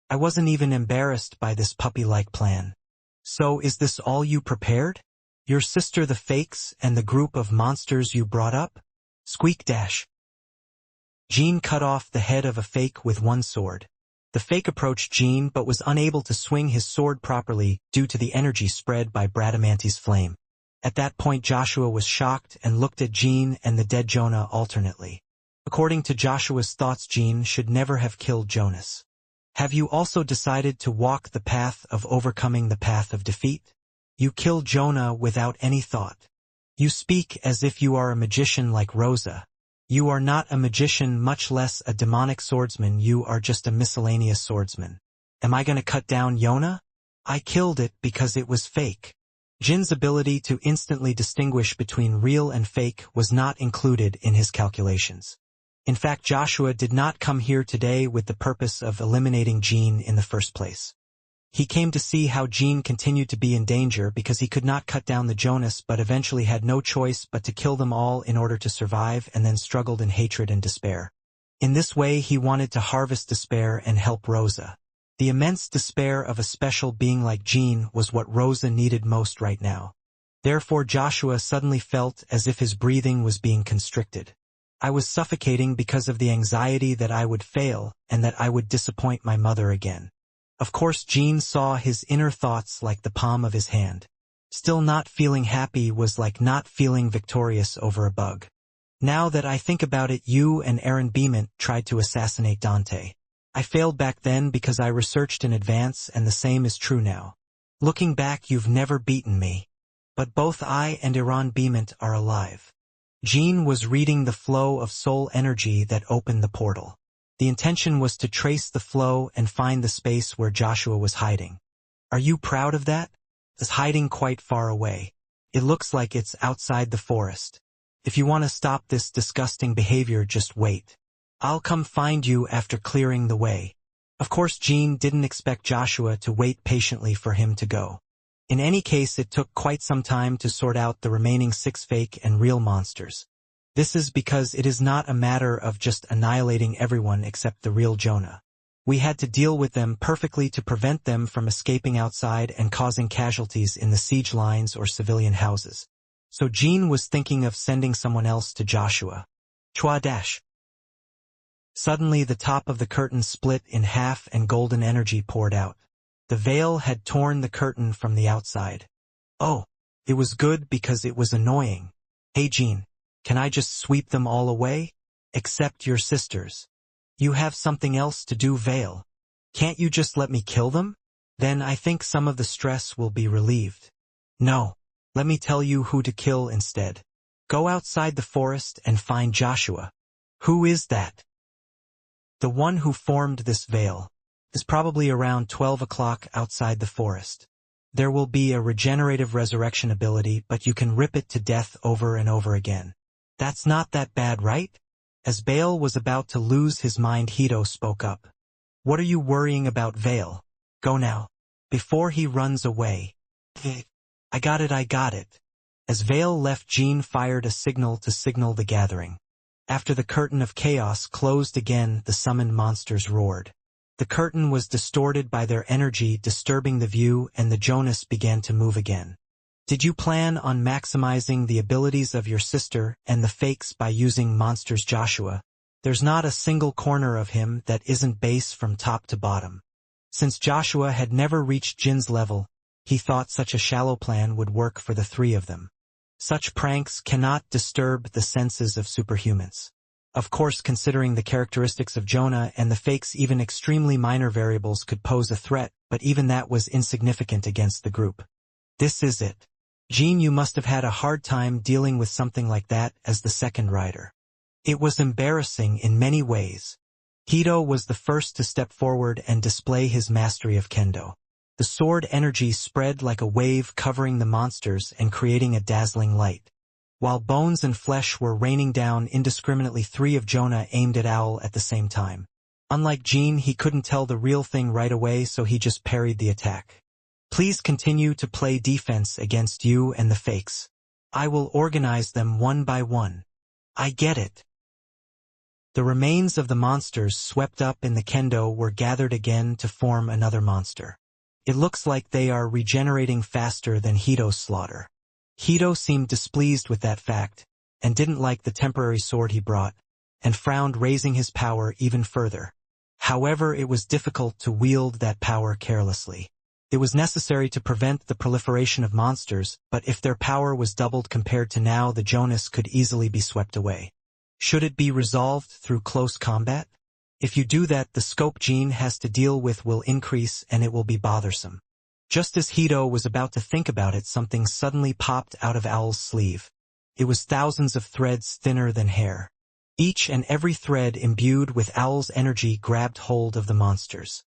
I wasn't even embarrassed by this puppy-like plan. So is this all you prepared? Your sister, the fakes, and the group of monsters you brought up? Squeak dash. Jean cut off the head of a fake with one sword. The fake approached Jean but was unable to swing his sword properly due to the energy spread by Bradamanti's flame. At that point, Joshua was shocked and looked at Jean and the dead Jonah alternately. According to Joshua's thoughts, Jean should never have killed Jonas. Have you also decided to walk the path of overcoming the path of defeat? You kill Jonah without any thought. You speak as if you are a magician like Rosa. You are not a magician, much less a demonic swordsman. You are just a miscellaneous swordsman. Am I going to cut down Yona? I killed it because it was fake. Jin's ability to instantly distinguish between real and fake was not included in his calculations. In fact, Joshua did not come here today with the purpose of eliminating Jean in the first place. He came to see how Jean continued to be in danger because he could not cut down the Jonas but eventually had no choice but to kill them all in order to survive, and then struggled in hatred and despair. In this way he wanted to harvest despair and help Rosa. The immense despair of a special being like Jean was what Rosa needed most right now. Therefore Joshua suddenly felt as if his breathing was being constricted. I was suffocating because of the anxiety that I would fail and that I would disappoint my mother again. Of course Jean saw his inner thoughts like the palm of his hand. Still not feeling happy was like not feeling victorious over a bug. Now that I think about it, you and Aaron Beament tried to assassinate Dante. I failed back then because I researched in advance, and the same is true now. Looking back, you've never beaten me. But both I and Aaron Beament are alive. Jean was reading the flow of soul energy that opened the portal. The intention was to trace the flow and find the space where Joshua was hiding. Are you proud of that? It's hiding quite far away. It looks like it's outside the forest. If you want to stop this disgusting behavior, just wait. I'll come find you after clearing the way. Of course Jean didn't expect Joshua to wait patiently for him to go. In any case, it took quite some time to sort out the remaining 6 fake and real monsters. This is because it is not a matter of just annihilating everyone except the real Jonah. We had to deal with them perfectly to prevent them from escaping outside and causing casualties in the siege lines or civilian houses. So Jean was thinking of sending someone else to Joshua. Chua-dash. Suddenly the top of the curtain split in half and golden energy poured out. The veil had torn the curtain from the outside. Oh, it was good because it was annoying. Hey Jean, can I just sweep them all away? Except your sisters. You have something else to do, Veil. Can't you just let me kill them? Then I think some of the stress will be relieved. No, let me tell you who to kill instead. Go outside the forest and find Joshua. Who is that? The one who formed this veil is probably around 12 o'clock outside the forest. There will be a regenerative resurrection ability, but you can rip it to death over and over again. That's not that bad, right? As Baal was about to lose his mind, Hito spoke up. What are you worrying about, Veil? Go now. Before he runs away. I got it. As Veil left, Jean fired a signal to signal the gathering. After the curtain of chaos closed again, the summoned monsters roared. The curtain was distorted by their energy, disturbing the view, and the Jonas began to move again. Did you plan on maximizing the abilities of your sister and the fakes by using monsters, Joshua? There's not a single corner of him that isn't base from top to bottom. Since Joshua had never reached Jin's level, he thought such a shallow plan would work for the 3 of them. Such pranks cannot disturb the senses of superhumans. Of course, considering the characteristics of Jonah and the fakes, even extremely minor variables could pose a threat, but even that was insignificant against the group. This is it. Jean, you must have had a hard time dealing with something like that as the second rider. It was embarrassing in many ways. Hito was the first to step forward and display his mastery of kendo. The sword energy spread like a wave, covering the monsters and creating a dazzling light. While bones and flesh were raining down indiscriminately, 3 of Jonah aimed at Owl at the same time. Unlike Jean, he couldn't tell the real thing right away, so he just parried the attack. Please continue to play defense against you and the fakes. I will organize them one by one. I get it. The remains of the monsters swept up in the kendo were gathered again to form another monster. It looks like they are regenerating faster than Hito's slaughter. Hito seemed displeased with that fact, and didn't like the temporary sword he brought, and frowned, raising his power even further. However, it was difficult to wield that power carelessly. It was necessary to prevent the proliferation of monsters, but if their power was doubled compared to now, the Jonas could easily be swept away. Should it be resolved through close combat? If you do that, the scope Jean has to deal with will increase and it will be bothersome. Just as Hito was about to think about it, something suddenly popped out of Owl's sleeve. It was thousands of threads thinner than hair. Each and every thread imbued with Owl's energy grabbed hold of the monsters.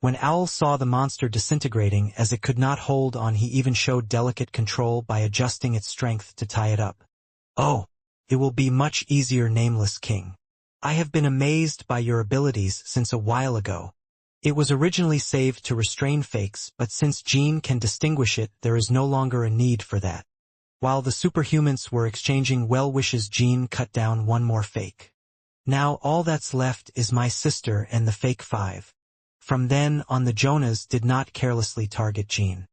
When Owl saw the monster disintegrating as it could not hold on, he even showed delicate control by adjusting its strength to tie it up. Oh, it will be much easier, Nameless King. I have been amazed by your abilities since a while ago. It was originally saved to restrain fakes, but since Jean can distinguish it, there is no longer a need for that. While the superhumans were exchanging well wishes, Jean cut down one more fake. Now all that's left is my sister and the fake 5. From then on the Jonas did not carelessly target Jean.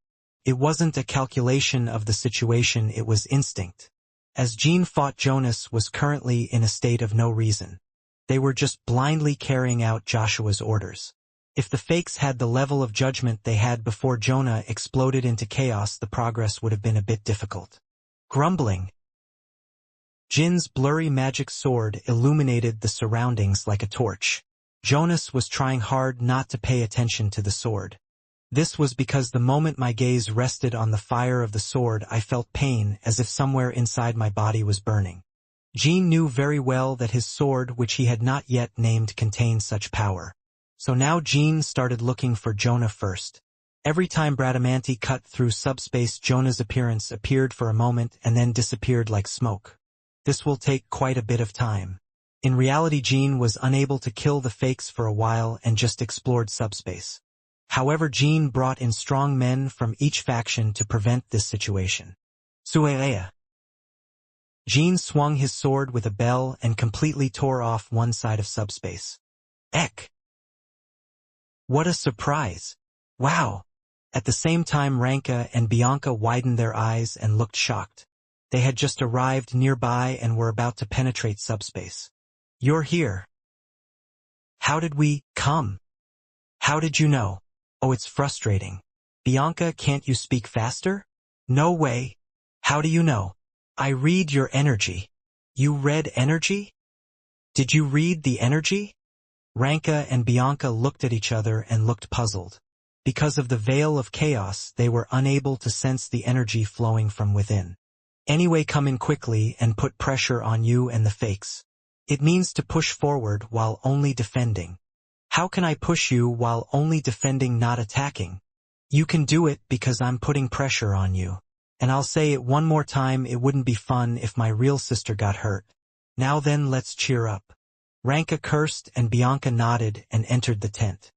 It wasn't a calculation of the situation, it was instinct. As Jean fought, Jonas was currently in a state of no reason. They were just blindly carrying out Joshua's orders. If the fakes had the level of judgment they had before Jonah exploded into chaos, the progress would have been a bit difficult. Grumbling. Jin's blurry magic sword illuminated the surroundings like a torch. Jonas was trying hard not to pay attention to the sword. This was because the moment my gaze rested on the fire of the sword, I felt pain, as if somewhere inside my body was burning. Jin knew very well that his sword, which he had not yet named, contained such power. So now Jin started looking for Jonah first. Every time Bradamanti cut through subspace, Jonah's appearance appeared for a moment and then disappeared like smoke. This will take quite a bit of time. In reality, Jin was unable to kill the fakes for a while and just explored subspace. However, Jin brought in strong men from each faction to prevent this situation. Sueya. Jin swung his sword with a bell and completely tore off one side of subspace. Eck! What a surprise! Wow! At the same time, Ranka and Bianca widened their eyes and looked shocked. They had just arrived nearby and were about to penetrate subspace. You're here. How did we come? How did you know? Oh, it's frustrating. Bianca, can't you speak faster? No way. How do you know? I read your energy. You read energy? Did you read the energy? Ranka and Bianca looked at each other and looked puzzled. Because of the veil of chaos, they were unable to sense the energy flowing from within. Anyway, come in quickly and put pressure on you and the fakes. It means to push forward while only defending. How can I push you while only defending, not attacking? You can do it because I'm putting pressure on you. And I'll say it one more time, it wouldn't be fun if my real sister got hurt. Now then, let's cheer up. Ranka cursed and Bianca nodded and entered the tent.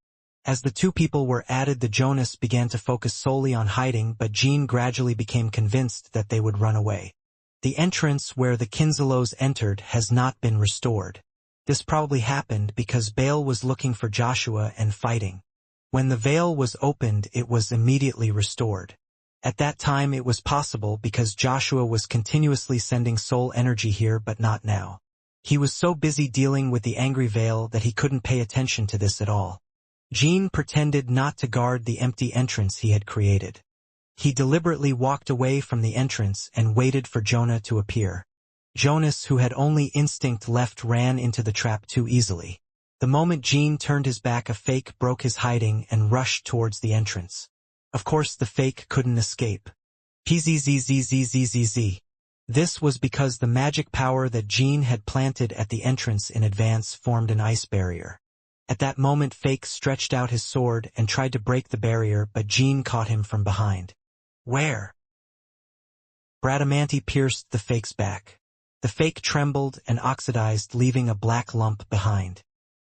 As the two people were added, the Jonas began to focus solely on hiding, but Jean gradually became convinced that they would run away. The entrance where the Kinzelos entered has not been restored. This probably happened because Bale was looking for Joshua and fighting. When the veil was opened, it was immediately restored. At that time it was possible because Joshua was continuously sending soul energy here, but not now. He was so busy dealing with the angry veil that he couldn't pay attention to this at all. Jean pretended not to guard the empty entrance he had created. He deliberately walked away from the entrance and waited for Jonah to appear. Jonas, who had only instinct left, ran into the trap too easily. The moment Jean turned his back, a fake broke his hiding and rushed towards the entrance. Of course the fake couldn't escape. PZZZZZZZ. This was because the magic power that Jean had planted at the entrance in advance formed an ice barrier. At that moment, Fake stretched out his sword and tried to break the barrier, but Jean caught him from behind. Where? Bradamanti pierced the Fake's back. The Fake trembled and oxidized, leaving a black lump behind.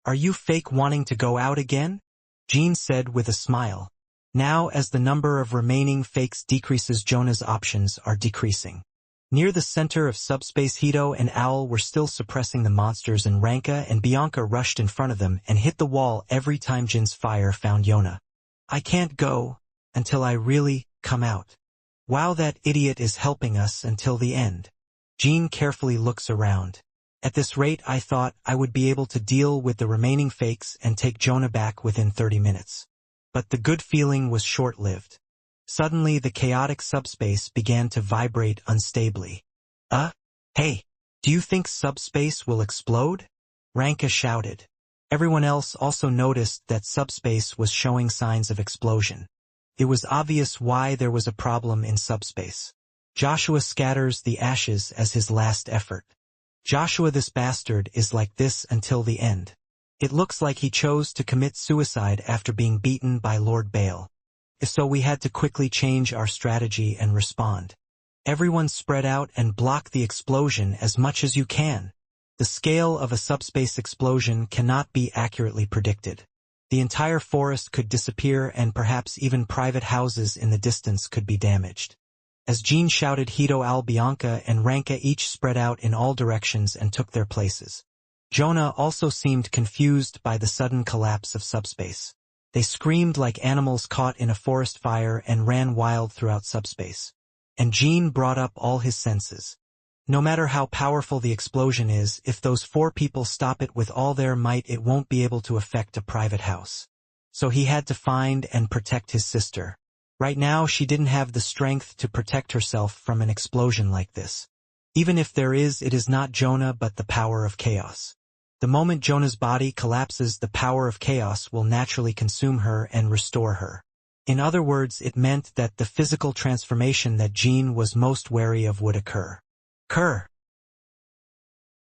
Are you Fake wanting to go out again? Jean said with a smile. Now, as the number of remaining Fakes decreases, Jonah's options are decreasing. Near the center of subspace, Hito and Owl were still suppressing the monsters, and Ranka and Bianca rushed in front of them and hit the wall every time Jin's fire found Yona. I can't go until I really come out. Wow, that idiot is helping us until the end. Jean carefully looks around. At this rate, I thought I would be able to deal with the remaining Fakes and take Jonah back within 30 minutes. But the good feeling was short-lived. Suddenly, the chaotic subspace began to vibrate unstably. Hey, do you think subspace will explode? Ranka shouted. Everyone else also noticed that subspace was showing signs of explosion. It was obvious why there was a problem in subspace. Joshua scatters the ashes as his last effort. Joshua, this bastard, is like this until the end. It looks like he chose to commit suicide after being beaten by Lord Bale. So we had to quickly change our strategy and respond. Everyone spread out and block the explosion as much as you can. The scale of a subspace explosion cannot be accurately predicted. The entire forest could disappear, and perhaps even private houses in the distance could be damaged. As Jean shouted, Hito, Al, Bianca, and Ranka each spread out in all directions and took their places. Jonah also seemed confused by the sudden collapse of subspace. They screamed like animals caught in a forest fire and ran wild throughout subspace. And Jean brought up all his senses. No matter how powerful the explosion is, if those 4 people stop it with all their might, it won't be able to affect a private house. So he had to find and protect his sister. Right now she didn't have the strength to protect herself from an explosion like this. Even if there is, it is not Jonah but the power of chaos. The moment Jonah's body collapses, the power of chaos will naturally consume her and restore her. In other words, it meant that the physical transformation that Jean was most wary of would occur.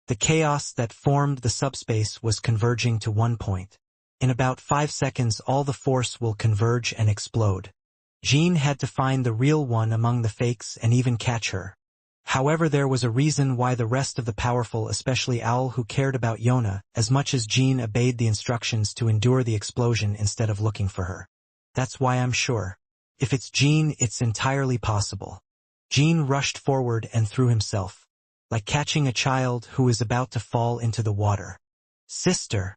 The chaos that formed the subspace was converging to one point. In about 5 seconds all the force will converge and explode. Jean had to find the real one among the fakes and even catch her. However, there was a reason why the rest of the powerful, especially Owl, who cared about Yona as much as Jean, obeyed the instructions to endure the explosion instead of looking for her. That's why I'm sure. If it's Jean, it's entirely possible. Jean rushed forward and threw himself, like catching a child who is about to fall into the water. Sister!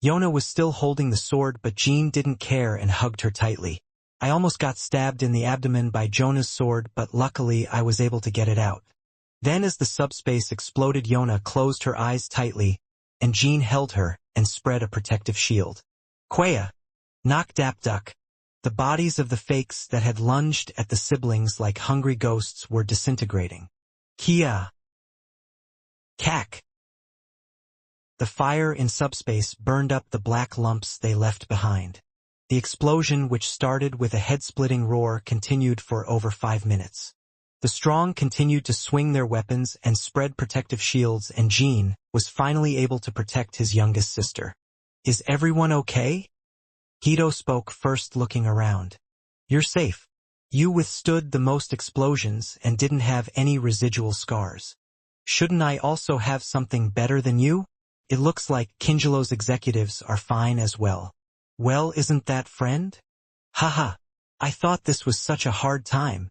Yona was still holding the sword, but Jean didn't care and hugged her tightly. I almost got stabbed in the abdomen by Jonah's sword, but luckily I was able to get it out. Then as the subspace exploded, Yona closed her eyes tightly, and Jean held her and spread a protective shield. Quaya! Knock dap duck! The bodies of the fakes that had lunged at the siblings like hungry ghosts were disintegrating. Kia! Cack! The fire in subspace burned up the black lumps they left behind. The explosion, which started with a head-splitting roar, continued for over 5 minutes. The strong continued to swing their weapons and spread protective shields, and Jean was finally able to protect his youngest sister. Is everyone okay? Hito spoke first, looking around. You're safe. You withstood the most explosions and didn't have any residual scars. Shouldn't I also have something better than you? It looks like Kinjalo's executives are fine as well. Well, isn't that friend? Haha. I thought this was such a hard time.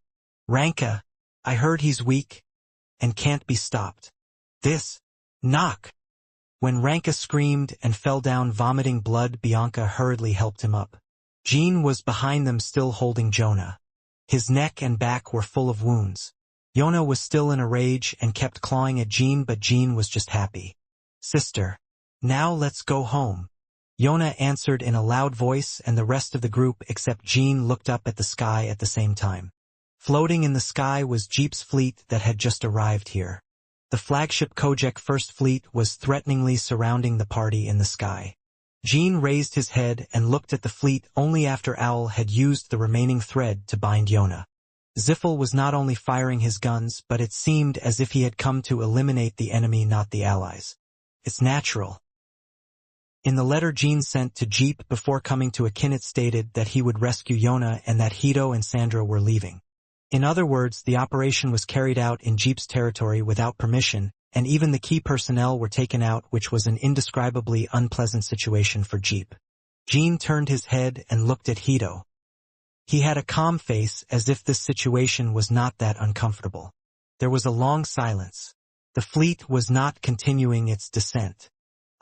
Ranka, I heard he's weak and can't be stopped. This. Knock. When Ranka screamed and fell down vomiting blood, Bianca hurriedly helped him up. Jean was behind them, still holding Jonah. His neck and back were full of wounds. Yona was still in a rage and kept clawing at Jean, but Jean was just happy. Sister. Now let's go home. Yona answered in a loud voice, and the rest of the group except Jean looked up at the sky at the same time. Floating in the sky was Jeep's fleet that had just arrived here. The flagship Kojak First Fleet was threateningly surrounding the party in the sky. Jean raised his head and looked at the fleet only after Owl had used the remaining thread to bind Yona. Ziffel was not only firing his guns, but it seemed as if he had come to eliminate the enemy, not the allies. It's natural. In the letter Jean sent to Jeep before coming to Akin, it stated that he would rescue Yona and that Hito and Sandra were leaving. In other words, the operation was carried out in Jeep's territory without permission, and even the key personnel were taken out, which was an indescribably unpleasant situation for Jeep. Jean turned his head and looked at Hito. He had a calm face, as if this situation was not that uncomfortable. There was a long silence. The fleet was not continuing its descent.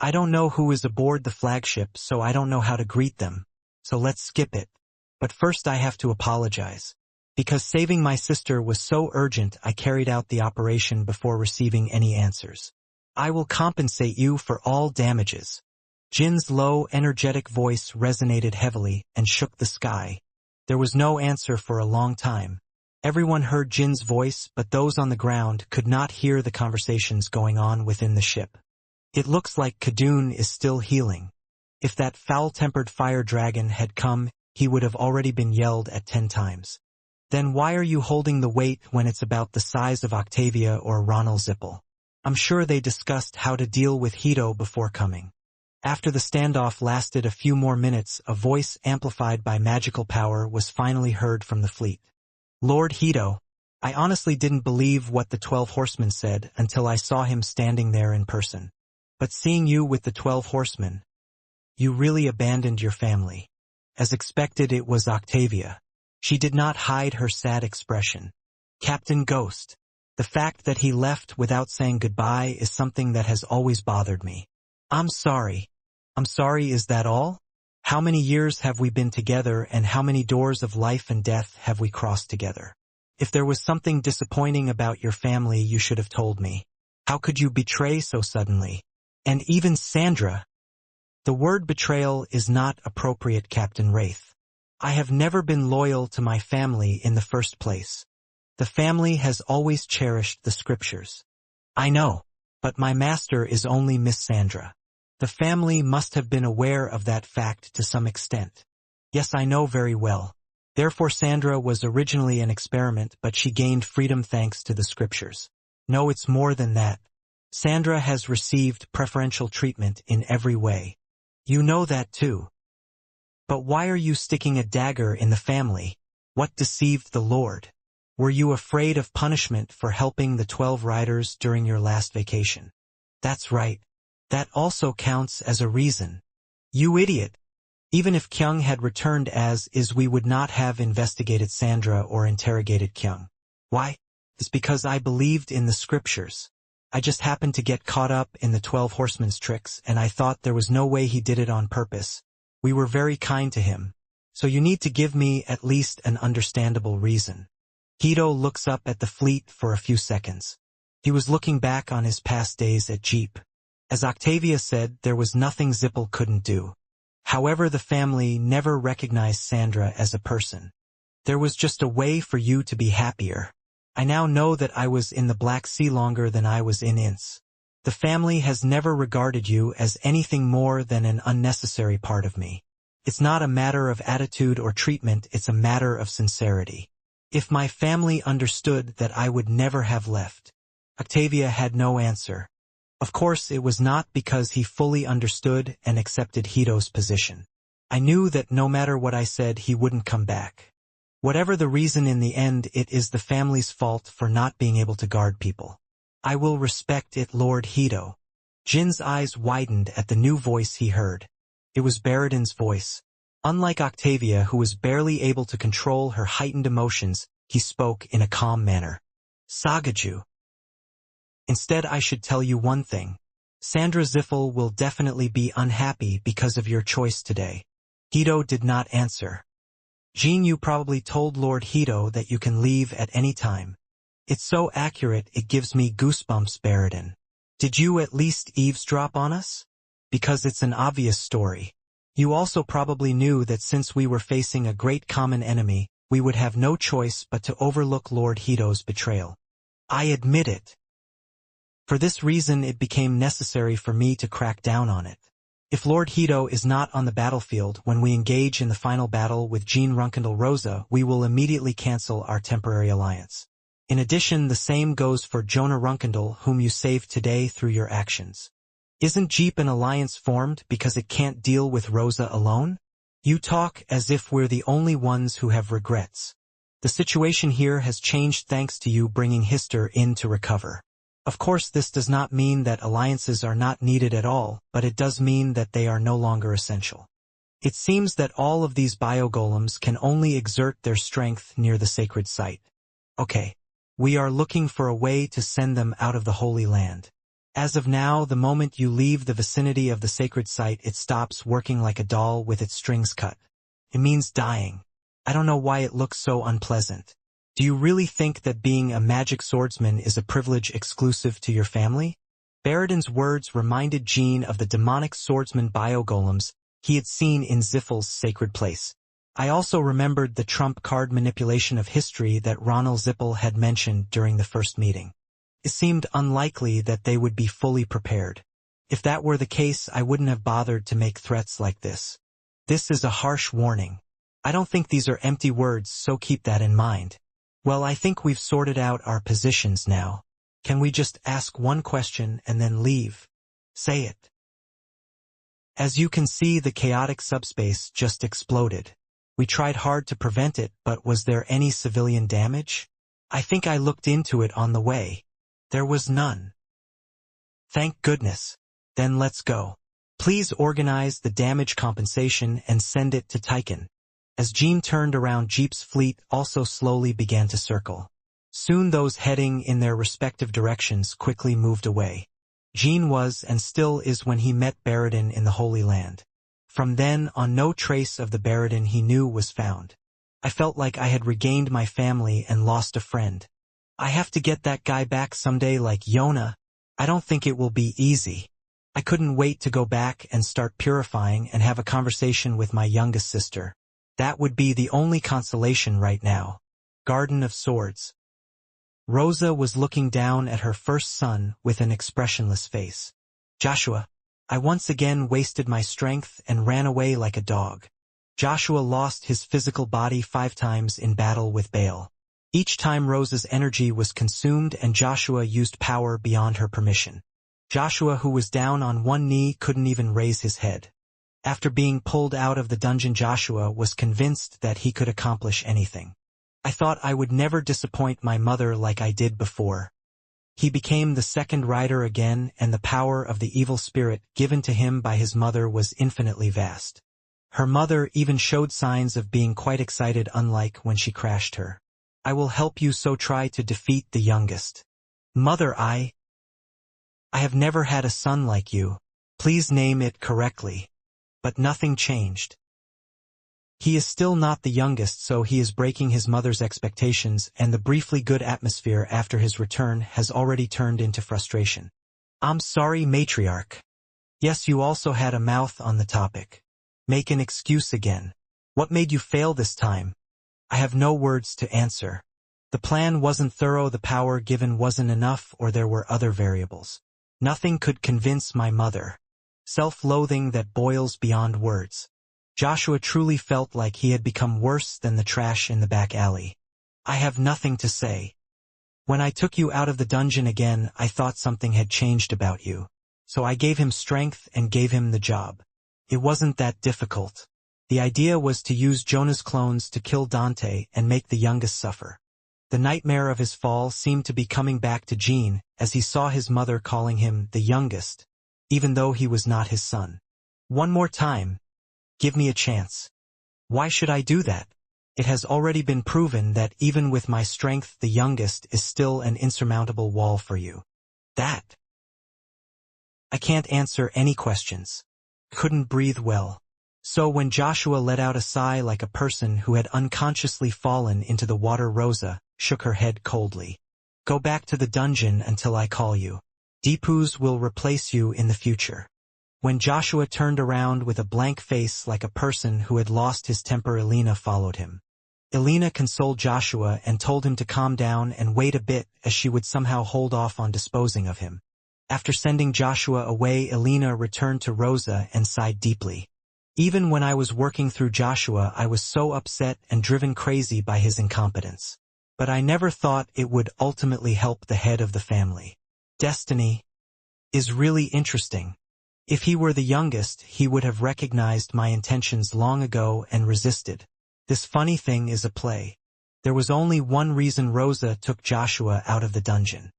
I don't know who is aboard the flagship, so I don't know how to greet them. So let's skip it. But first I have to apologize. Because saving my sister was so urgent, I carried out the operation before receiving any answers. I will compensate you for all damages. Jin's low, energetic voice resonated heavily and shook the sky. There was no answer for a long time. Everyone heard Jin's voice, but those on the ground could not hear the conversations going on within the ship. It looks like Kadun is still healing. If that foul-tempered fire dragon had come, he would have already been yelled at 10 times. Then why are you holding the weight when it's about the size of Octavia or Ronald Zippel? I'm sure they discussed how to deal with Hito before coming. After the standoff lasted a few more minutes, a voice amplified by magical power was finally heard from the fleet. Lord Hito, I honestly didn't believe what the 12 horsemen said until I saw him standing there in person. But seeing you with the 12 horsemen, you really abandoned your family. As expected, it was Octavia. She did not hide her sad expression. Captain Ghost, The fact that he left without saying goodbye is something that has always bothered me. I'm sorry. I'm sorry, is that all? How many years have we been together, and how many doors of life and death have we crossed together? If there was something disappointing about your family, you should have told me. How could you betray so suddenly? And even Sandra. The word betrayal is not appropriate, Captain Wraith. I have never been loyal to my family in the first place. The family has always cherished the scriptures. I know, but my master is only Miss Sandra. The family must have been aware of that fact to some extent. Yes, I know very well. Therefore Sandra was originally an experiment, but she gained freedom thanks to the scriptures. No, it's more than that. Sandra has received preferential treatment in every way. You know that too. But why are you sticking a dagger in the family? What deceived the Lord? Were you afraid of punishment for helping the 12 riders during your last vacation? That's right. That also counts as a reason. You idiot. Even if Kyung had returned as is, we would not have investigated Sandra or interrogated Kyung. Why? It's because I believed in the scriptures. I just happened to get caught up in the 12 horsemen's tricks, and I thought there was no way he did it on purpose. We were very kind to him. So you need to give me at least an understandable reason. Hito looks up at the fleet for a few seconds. He was looking back on his past days at Jeep. As Octavia said, there was nothing Zippel couldn't do. However, the family never recognized Sandra as a person. There was just a way for you to be happier. I now know that I was in the Black Sea longer than I was in Ince. The family has never regarded you as anything more than an unnecessary part of me. It's not a matter of attitude or treatment, it's a matter of sincerity. If my family understood that, I would never have left. Octavia had no answer. Of course, it was not because he fully understood and accepted Hito's position. I knew that no matter what I said, he wouldn't come back. Whatever the reason, in the end, it is the family's fault for not being able to guard people. I will respect it, Lord Hito. Jin's eyes widened at the new voice he heard. It was Baradin's voice. Unlike Octavia, who was barely able to control her heightened emotions, he spoke in a calm manner. Sagaju. Instead, I should tell you one thing. Sandra Ziffel will definitely be unhappy because of your choice today. Hito did not answer. Jin, you probably told Lord Hito that you can leave at any time. It's so accurate it gives me goosebumps, Baradin. Did you at least eavesdrop on us? Because it's an obvious story. You also probably knew that since we were facing a great common enemy, we would have no choice but to overlook Lord Hito's betrayal. I admit it. For this reason, it became necessary for me to crack down on it. If Lord Hito is not on the battlefield when we engage in the final battle with Jean Runkendall Rosa, we will immediately cancel our temporary alliance. In addition, the same goes for Jonah Runkendall, whom you saved today through your actions. Isn't Jeep an alliance formed because it can't deal with Rosa alone? You talk as if we're the only ones who have regrets. The situation here has changed thanks to you bringing Hister in to recover. Of course, this does not mean that alliances are not needed at all, but it does mean that they are no longer essential. It seems that all of these biogolems can only exert their strength near the sacred site. Okay. We are looking for a way to send them out of the Holy Land. As of now, the moment you leave the vicinity of the sacred site, it stops working like a doll with its strings cut. It means dying. I don't know why it looks so unpleasant. Do you really think that being a magic swordsman is a privilege exclusive to your family? Baradin's words reminded Jean of the demonic swordsman biogolems he had seen in Ziffel's sacred place. I also remembered the trump card manipulation of history that Ronald Zippel had mentioned during the first meeting. It seemed unlikely that they would be fully prepared. If that were the case, I wouldn't have bothered to make threats like this. This is a harsh warning. I don't think these are empty words, so keep that in mind. Well, I think we've sorted out our positions now. Can we just ask one question and then leave? Say it. As you can see, the chaotic subspace just exploded. We tried hard to prevent it, but was there any civilian damage? I think I looked into it on the way. There was none. Thank goodness. Then let's go. Please organize the damage compensation and send it to Tychen. As Jean turned around, Jeep's fleet also slowly began to circle. Soon those heading in their respective directions quickly moved away. Jean was and still is when he met Baradin in the Holy Land. From then on no trace of the Baradin he knew was found. I felt like I had regained my family and lost a friend. I have to get that guy back someday like Yona. I don't think it will be easy. I couldn't wait to go back and start purifying and have a conversation with my youngest sister. That would be the only consolation right now. Garden of Swords. Rosa was looking down at her first son with an expressionless face. Joshua. I once again wasted my strength and ran away like a dog. Joshua lost his physical body 5 times in battle with Baal. Each time Rosa's energy was consumed and Joshua used power beyond her permission. Joshua, who was down on one knee, couldn't even raise his head. After being pulled out of the dungeon, Joshua was convinced that he could accomplish anything. I thought I would never disappoint my mother like I did before. He became the second rider again, and the power of the evil spirit given to him by his mother was infinitely vast. Her mother even showed signs of being quite excited, unlike when she crashed her. I will help you, so try to defeat the youngest. Mother, I have never had a son like you. Please name it correctly. But nothing changed. He is still not the youngest, so he is breaking his mother's expectations, and the briefly good atmosphere after his return has already turned into frustration. I'm sorry, matriarch. Yes, you also had a mouth on the topic. Make an excuse again. What made you fail this time? I have no words to answer. The plan wasn't thorough, the power given wasn't enough, or there were other variables. Nothing could convince my mother. Self-loathing that boils beyond words. Joshua truly felt like he had become worse than the trash in the back alley. I have nothing to say. When I took you out of the dungeon again, I thought something had changed about you. So I gave him strength and gave him the job. It wasn't that difficult. The idea was to use Jonah's clones to kill Dante and make the youngest suffer. The nightmare of his fall seemed to be coming back to Jean as he saw his mother calling him the youngest, even though he was not his son. One more time. Give me a chance. Why should I do that? It has already been proven that even with my strength, the youngest is still an insurmountable wall for you. That. I can't answer any questions. Couldn't breathe well. So when Joshua let out a sigh like a person who had unconsciously fallen into the water, Rosa shook her head coldly. Go back to the dungeon until I call you. Deepus will replace you in the future. When Joshua turned around with a blank face like a person who had lost his temper, Elena followed him. Elena consoled Joshua and told him to calm down and wait a bit, as she would somehow hold off on disposing of him. After sending Joshua away, Elena returned to Rosa and sighed deeply. Even when I was working through Joshua, I was so upset and driven crazy by his incompetence. But I never thought it would ultimately help the head of the family. Destiny is really interesting. If he were the youngest, he would have recognized my intentions long ago and resisted. This funny thing is a play. There was only one reason Rosa took Joshua out of the dungeon.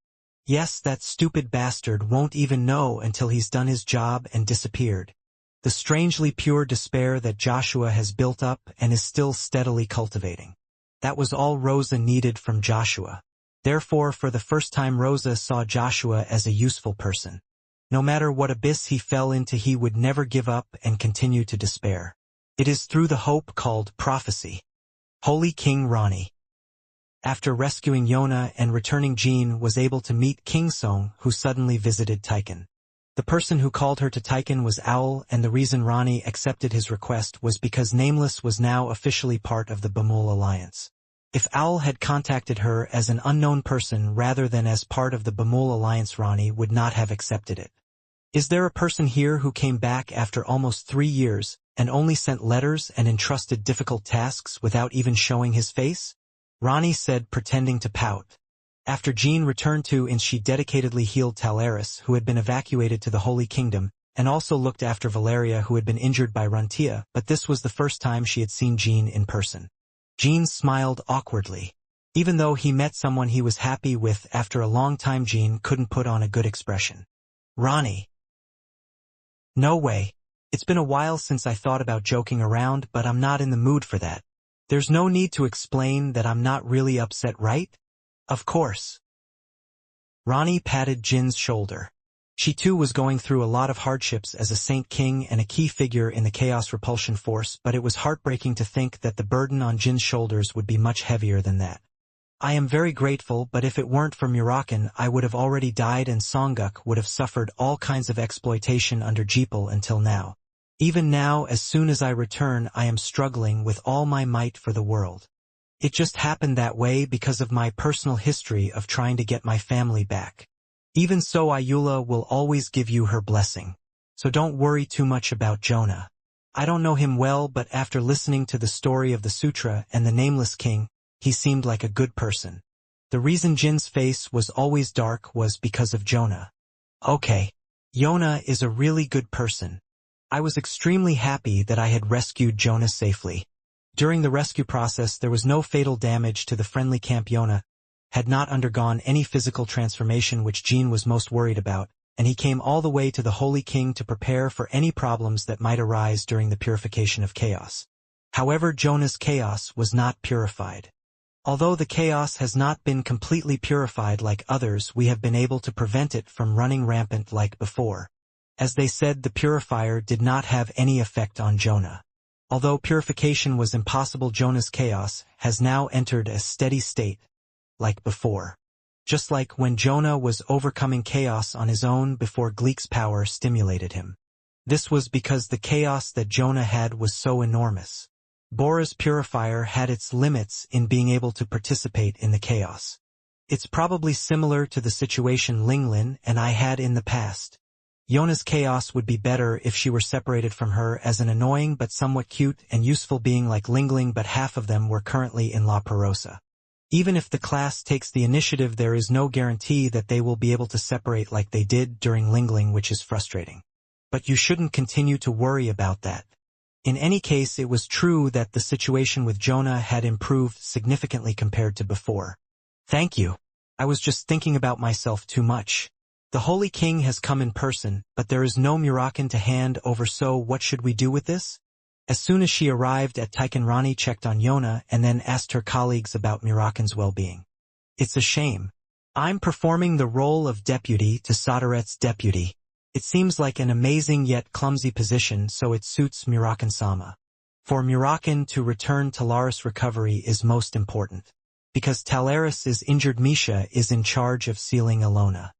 Yes, that stupid bastard won't even know until he's done his job and disappeared. The strangely pure despair that Joshua has built up and is still steadily cultivating. That was all Rosa needed from Joshua. Therefore, for the first time, Rosa saw Joshua as a useful person. No matter what abyss he fell into, he would never give up and continue to despair. It is through the hope called prophecy. Holy King Ronnie. After rescuing Yona and returning, Jean was able to meet King Song, who suddenly visited Tychon. The person who called her to Tychon was Owl, and the reason Ronnie accepted his request was because Nameless was now officially part of the Bamul Alliance. If Owl had contacted her as an unknown person rather than as part of the Bamul Alliance, Ronnie would not have accepted it. Is there a person here who came back after almost 3 years and only sent letters and entrusted difficult tasks without even showing his face? Ronnie said, pretending to pout. After Jean returned to and she dedicatedly healed Talaris, who had been evacuated to the Holy Kingdom, and also looked after Valeria, who had been injured by Runtia, but this was the first time she had seen Jean in person. Jean smiled awkwardly. Even though he met someone he was happy with after a long time, Jean couldn't put on a good expression. Ronnie. No way. It's been a while since I thought about joking around, but I'm not in the mood for that. There's no need to explain that I'm not really upset, right? Of course. Ronnie patted Jin's shoulder. She too was going through a lot of hardships as a Saint King and a key figure in the Chaos Repulsion Force, but it was heartbreaking to think that the burden on Jin's shoulders would be much heavier than that. I am very grateful, but if it weren't for Murakan, I would have already died and Songguk would have suffered all kinds of exploitation under Jeepal until now. Even now, as soon as I return, I am struggling with all my might for the world. It just happened that way because of my personal history of trying to get my family back. Even so, Ayula will always give you her blessing. So don't worry too much about Jonah. I don't know him well, but after listening to the story of the Sutra and the Nameless King, he seemed like a good person. The reason Jin's face was always dark was because of Jonah. Okay. Yona is a really good person. I was extremely happy that I had rescued Jonah safely. During the rescue process, there was no fatal damage to the friendly camp. Yona had not undergone any physical transformation, which Jin was most worried about, and he came all the way to the Holy King to prepare for any problems that might arise during the purification of chaos. However, Jonah's chaos was not purified. Although the chaos has not been completely purified like others, we have been able to prevent it from running rampant like before. As they said, the purifier did not have any effect on Jonah. Although purification was impossible, Jonah's chaos has now entered a steady state, like before. Just like when Jonah was overcoming chaos on his own before Gleek's power stimulated him. This was because the chaos that Jonah had was so enormous. Bora's purifier had its limits in being able to participate in the chaos. It's probably similar to the situation Linglin and I had in the past. Yona's chaos would be better if she were separated from her as an annoying but somewhat cute and useful being like Lingling, but half of them were currently in La Perosa. Even if the class takes the initiative, there is no guarantee that they will be able to separate like they did during Lingling, which is frustrating. But you shouldn't continue to worry about that. In any case, it was true that the situation with Jonah had improved significantly compared to before. Thank you. I was just thinking about myself too much. The Holy King has come in person, but there is no Murakan to hand over, so what should we do with this? As soon as she arrived at Taikan, Rani checked on Yona and then asked her colleagues about Murakan's well-being. It's a shame. I'm performing the role of deputy to Sodaret's deputy. It seems like an amazing yet clumsy position, so it suits Murakan-sama. For Murakan to return, Talaris' recovery is most important. Because Talaris' injured, Misha is in charge of sealing Alona.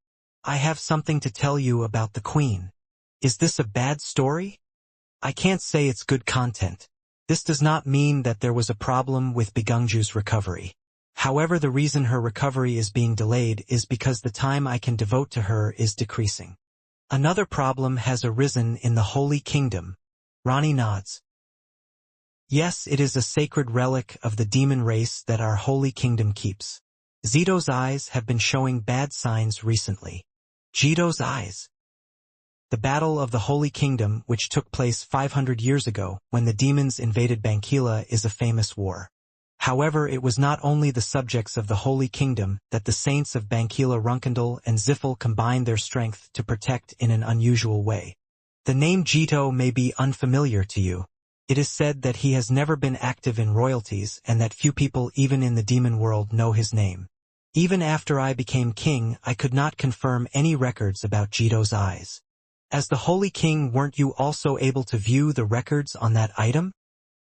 I have something to tell you about the Queen. Is this a bad story? I can't say it's good content. This does not mean that there was a problem with Bigungju's recovery. However, the reason her recovery is being delayed is because the time I can devote to her is decreasing. Another problem has arisen in the Holy Kingdom. Rani nods. Yes, it is a sacred relic of the demon race that our Holy Kingdom keeps. Zito's eyes have been showing bad signs recently. Zito's eyes. The Battle of the Holy Kingdom, which took place 500 years ago when the demons invaded Bankila, is a famous war. However, it was not only the subjects of the Holy Kingdom that the saints of Bankila, Runkandal, and Zifil combined their strength to protect in an unusual way. The name Jito may be unfamiliar to you. It is said that he has never been active in royalties and that few people even in the demon world know his name. Even after I became king, I could not confirm any records about Jito's eyes. As the Holy King, weren't you also able to view the records on that item?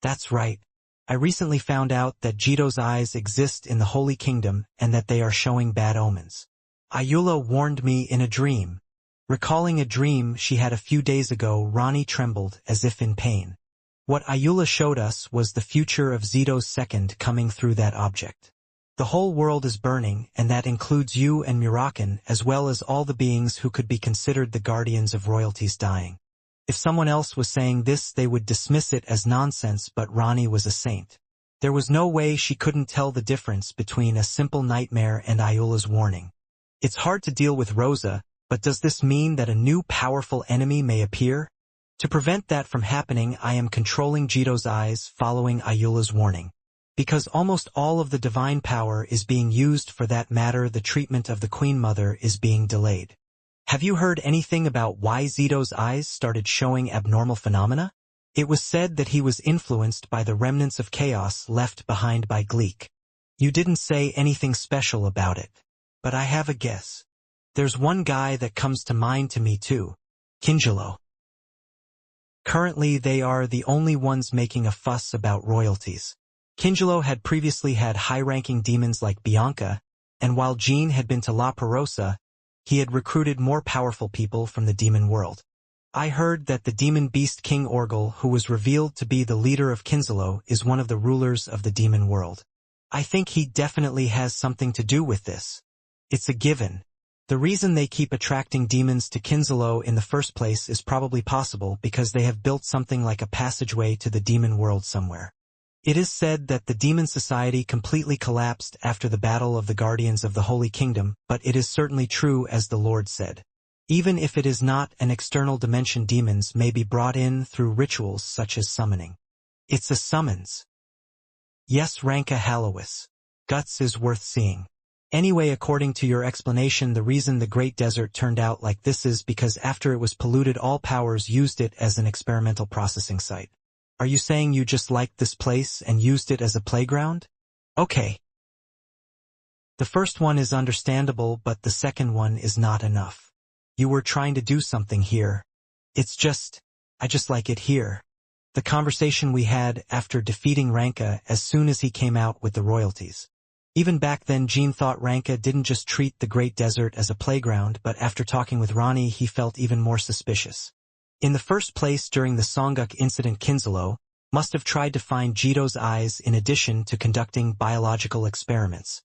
That's right. I recently found out that Jito's eyes exist in the Holy Kingdom and that they are showing bad omens. Ayula warned me in a dream. Recalling a dream she had a few days ago, Rani trembled as if in pain. What Ayula showed us was the future of Zito's second coming through that object. The whole world is burning, and that includes you and Murakan, as well as all the beings who could be considered the guardians of royalties dying. If someone else was saying this, they would dismiss it as nonsense, but Rani was a saint. There was no way she couldn't tell the difference between a simple nightmare and Ayula's warning. It's hard to deal with Rosa, but does this mean that a new powerful enemy may appear? To prevent that from happening, I am controlling Jito's eyes following Ayula's warning. Because almost all of the divine power is being used for that matter, the treatment of the Queen Mother is being delayed. Have you heard anything about why Zito's eyes started showing abnormal phenomena? It was said that he was influenced by the remnants of chaos left behind by Gleek. You didn't say anything special about it. But I have a guess. There's one guy that comes to mind to me too. Kingelo. Currently they are the only ones making a fuss about royalties. Kingelo had previously had high-ranking demons like Bianca, and while Jean had been to La Perosa, he had recruited more powerful people from the demon world. I heard that the demon beast King Orgel, who was revealed to be the leader of Kingelo, is one of the rulers of the demon world. I think he definitely has something to do with this. It's a given. The reason they keep attracting demons to Kingelo in the first place is probably possible because they have built something like a passageway to the demon world somewhere. It is said that the demon society completely collapsed after the battle of the Guardians of the Holy Kingdom, but it is certainly true as the Lord said. Even if it is not an external dimension, demons may be brought in through rituals such as summoning. It's a summons. Yes, Ranka Hallowis. Guts is worth seeing. Anyway, according to your explanation, the reason the Great Desert turned out like this is because after it was polluted, all powers used it as an experimental processing site. Are you saying you just liked this place and used it as a playground? Okay. The first one is understandable, but the second one is not enough. You were trying to do something here. I just like it here. The conversation we had after defeating Ranka as soon as he came out with the royalties. Even back then Jean thought Ranka didn't just treat the Great Desert as a playground, but after talking with Ronnie he felt even more suspicious. In the first place, during the Songguk incident, Kingelo must have tried to find Jito's eyes in addition to conducting biological experiments.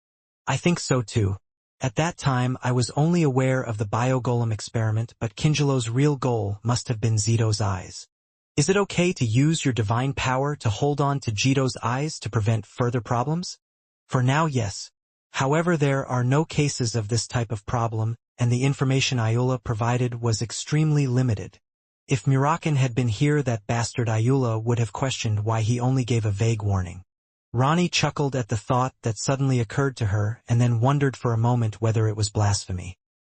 I think so too. At that time I was only aware of the biogolem experiment, but Kingelo's real goal must have been Zito's eyes. Is it okay to use your divine power to hold on to Jito's eyes to prevent further problems? For now, yes. However, there are no cases of this type of problem, and the information Ayula provided was extremely limited. If Murakan had been here, that bastard Ayula would have questioned why he only gave a vague warning. Ronnie chuckled at the thought that suddenly occurred to her and then wondered for a moment whether it was blasphemy.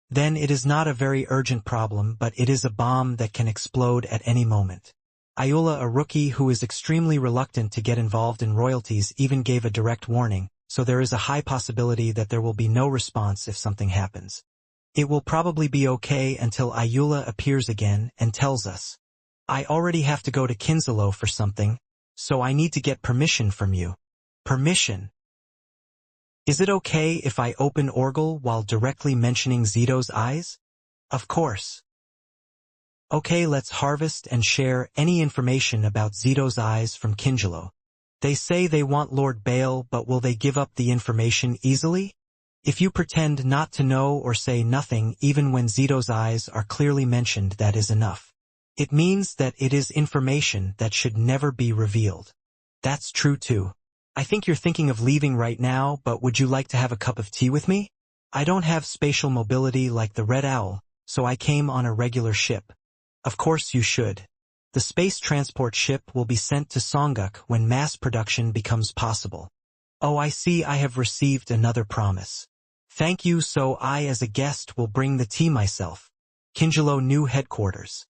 Then it is not a very urgent problem, but it is a bomb that can explode at any moment. Ayula, a rookie who is extremely reluctant to get involved in royalties, even gave a direct warning, so there is a high possibility that there will be no response if something happens. It will probably be okay until Ayula appears again and tells us. I already have to go to Kingelo for something, so I need to get permission from you. Permission? Is it okay if I open Orgel while directly mentioning Zito's eyes? Of course. Okay, let's harvest and share any information about Zito's eyes from Kingelo. They say they want Lord Bale, but will they give up the information easily? If you pretend not to know or say nothing even when Zito's eyes are clearly mentioned, that is enough. It means that it is information that should never be revealed. That's true too. I think you're thinking of leaving right now, but would you like to have a cup of tea with me? I don't have spatial mobility like the Red Owl, so I came on a regular ship. Of course you should. The space transport ship will be sent to Songguk when mass production becomes possible. Oh, I see, I have received another promise. Thank you, so I as a guest will bring the tea myself. Kingelo new headquarters.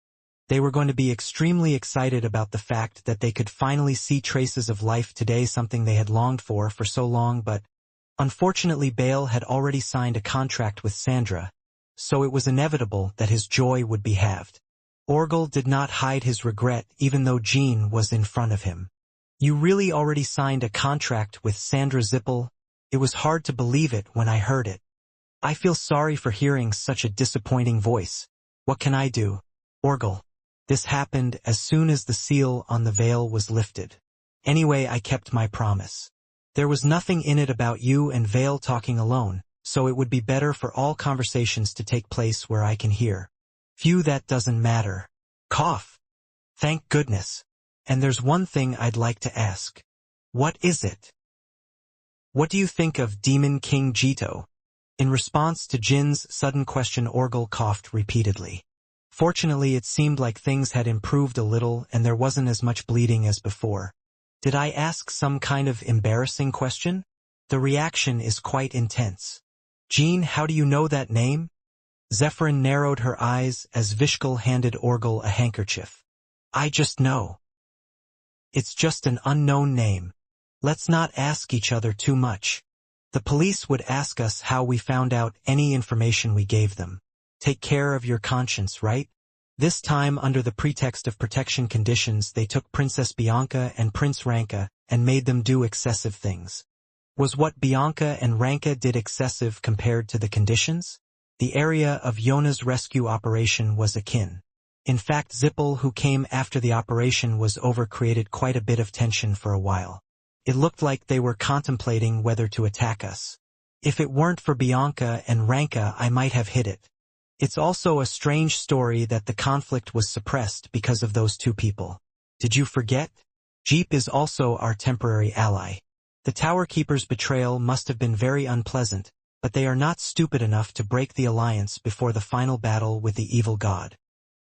They were going to be extremely excited about the fact that they could finally see traces of life today, something they had longed for so long, but unfortunately Bale had already signed a contract with Sandra, so it was inevitable that his joy would be halved. Orgel did not hide his regret even though Jean was in front of him. You really already signed a contract with Sandra Zippel? It was hard to believe it when I heard it. I feel sorry for hearing such a disappointing voice. What can I do? Orgel. This happened as soon as the seal on the veil was lifted. Anyway, I kept my promise. There was nothing in it about you and Veil talking alone, so it would be better for all conversations to take place where I can hear. Phew, that doesn't matter. Cough. Thank goodness. And there's one thing I'd like to ask. What is it? What do you think of Demon King Jito? In response to Jin's sudden question, Orgel coughed repeatedly. Fortunately, it seemed like things had improved a little and there wasn't as much bleeding as before. Did I ask some kind of embarrassing question? The reaction is quite intense. Jean, how do you know that name? Zephyrin narrowed her eyes as Vishkal handed Orgel a handkerchief. I just know. It's just an unknown name. Let's not ask each other too much. The police would ask us how we found out any information we gave them. Take care of your conscience, right? This time, under the pretext of protection conditions, they took Princess Bianca and Prince Ranka and made them do excessive things. Was what Bianca and Ranka did excessive compared to the conditions? The area of Yona's rescue operation was akin. In fact, Zippel, who came after the operation was over, created quite a bit of tension for a while. It looked like they were contemplating whether to attack us. If it weren't for Bianca and Ranka, I might have hit it. It's also a strange story that the conflict was suppressed because of those two people. Did you forget? Jeep is also our temporary ally. The Tower Keeper's betrayal must have been very unpleasant, but they are not stupid enough to break the alliance before the final battle with the evil god.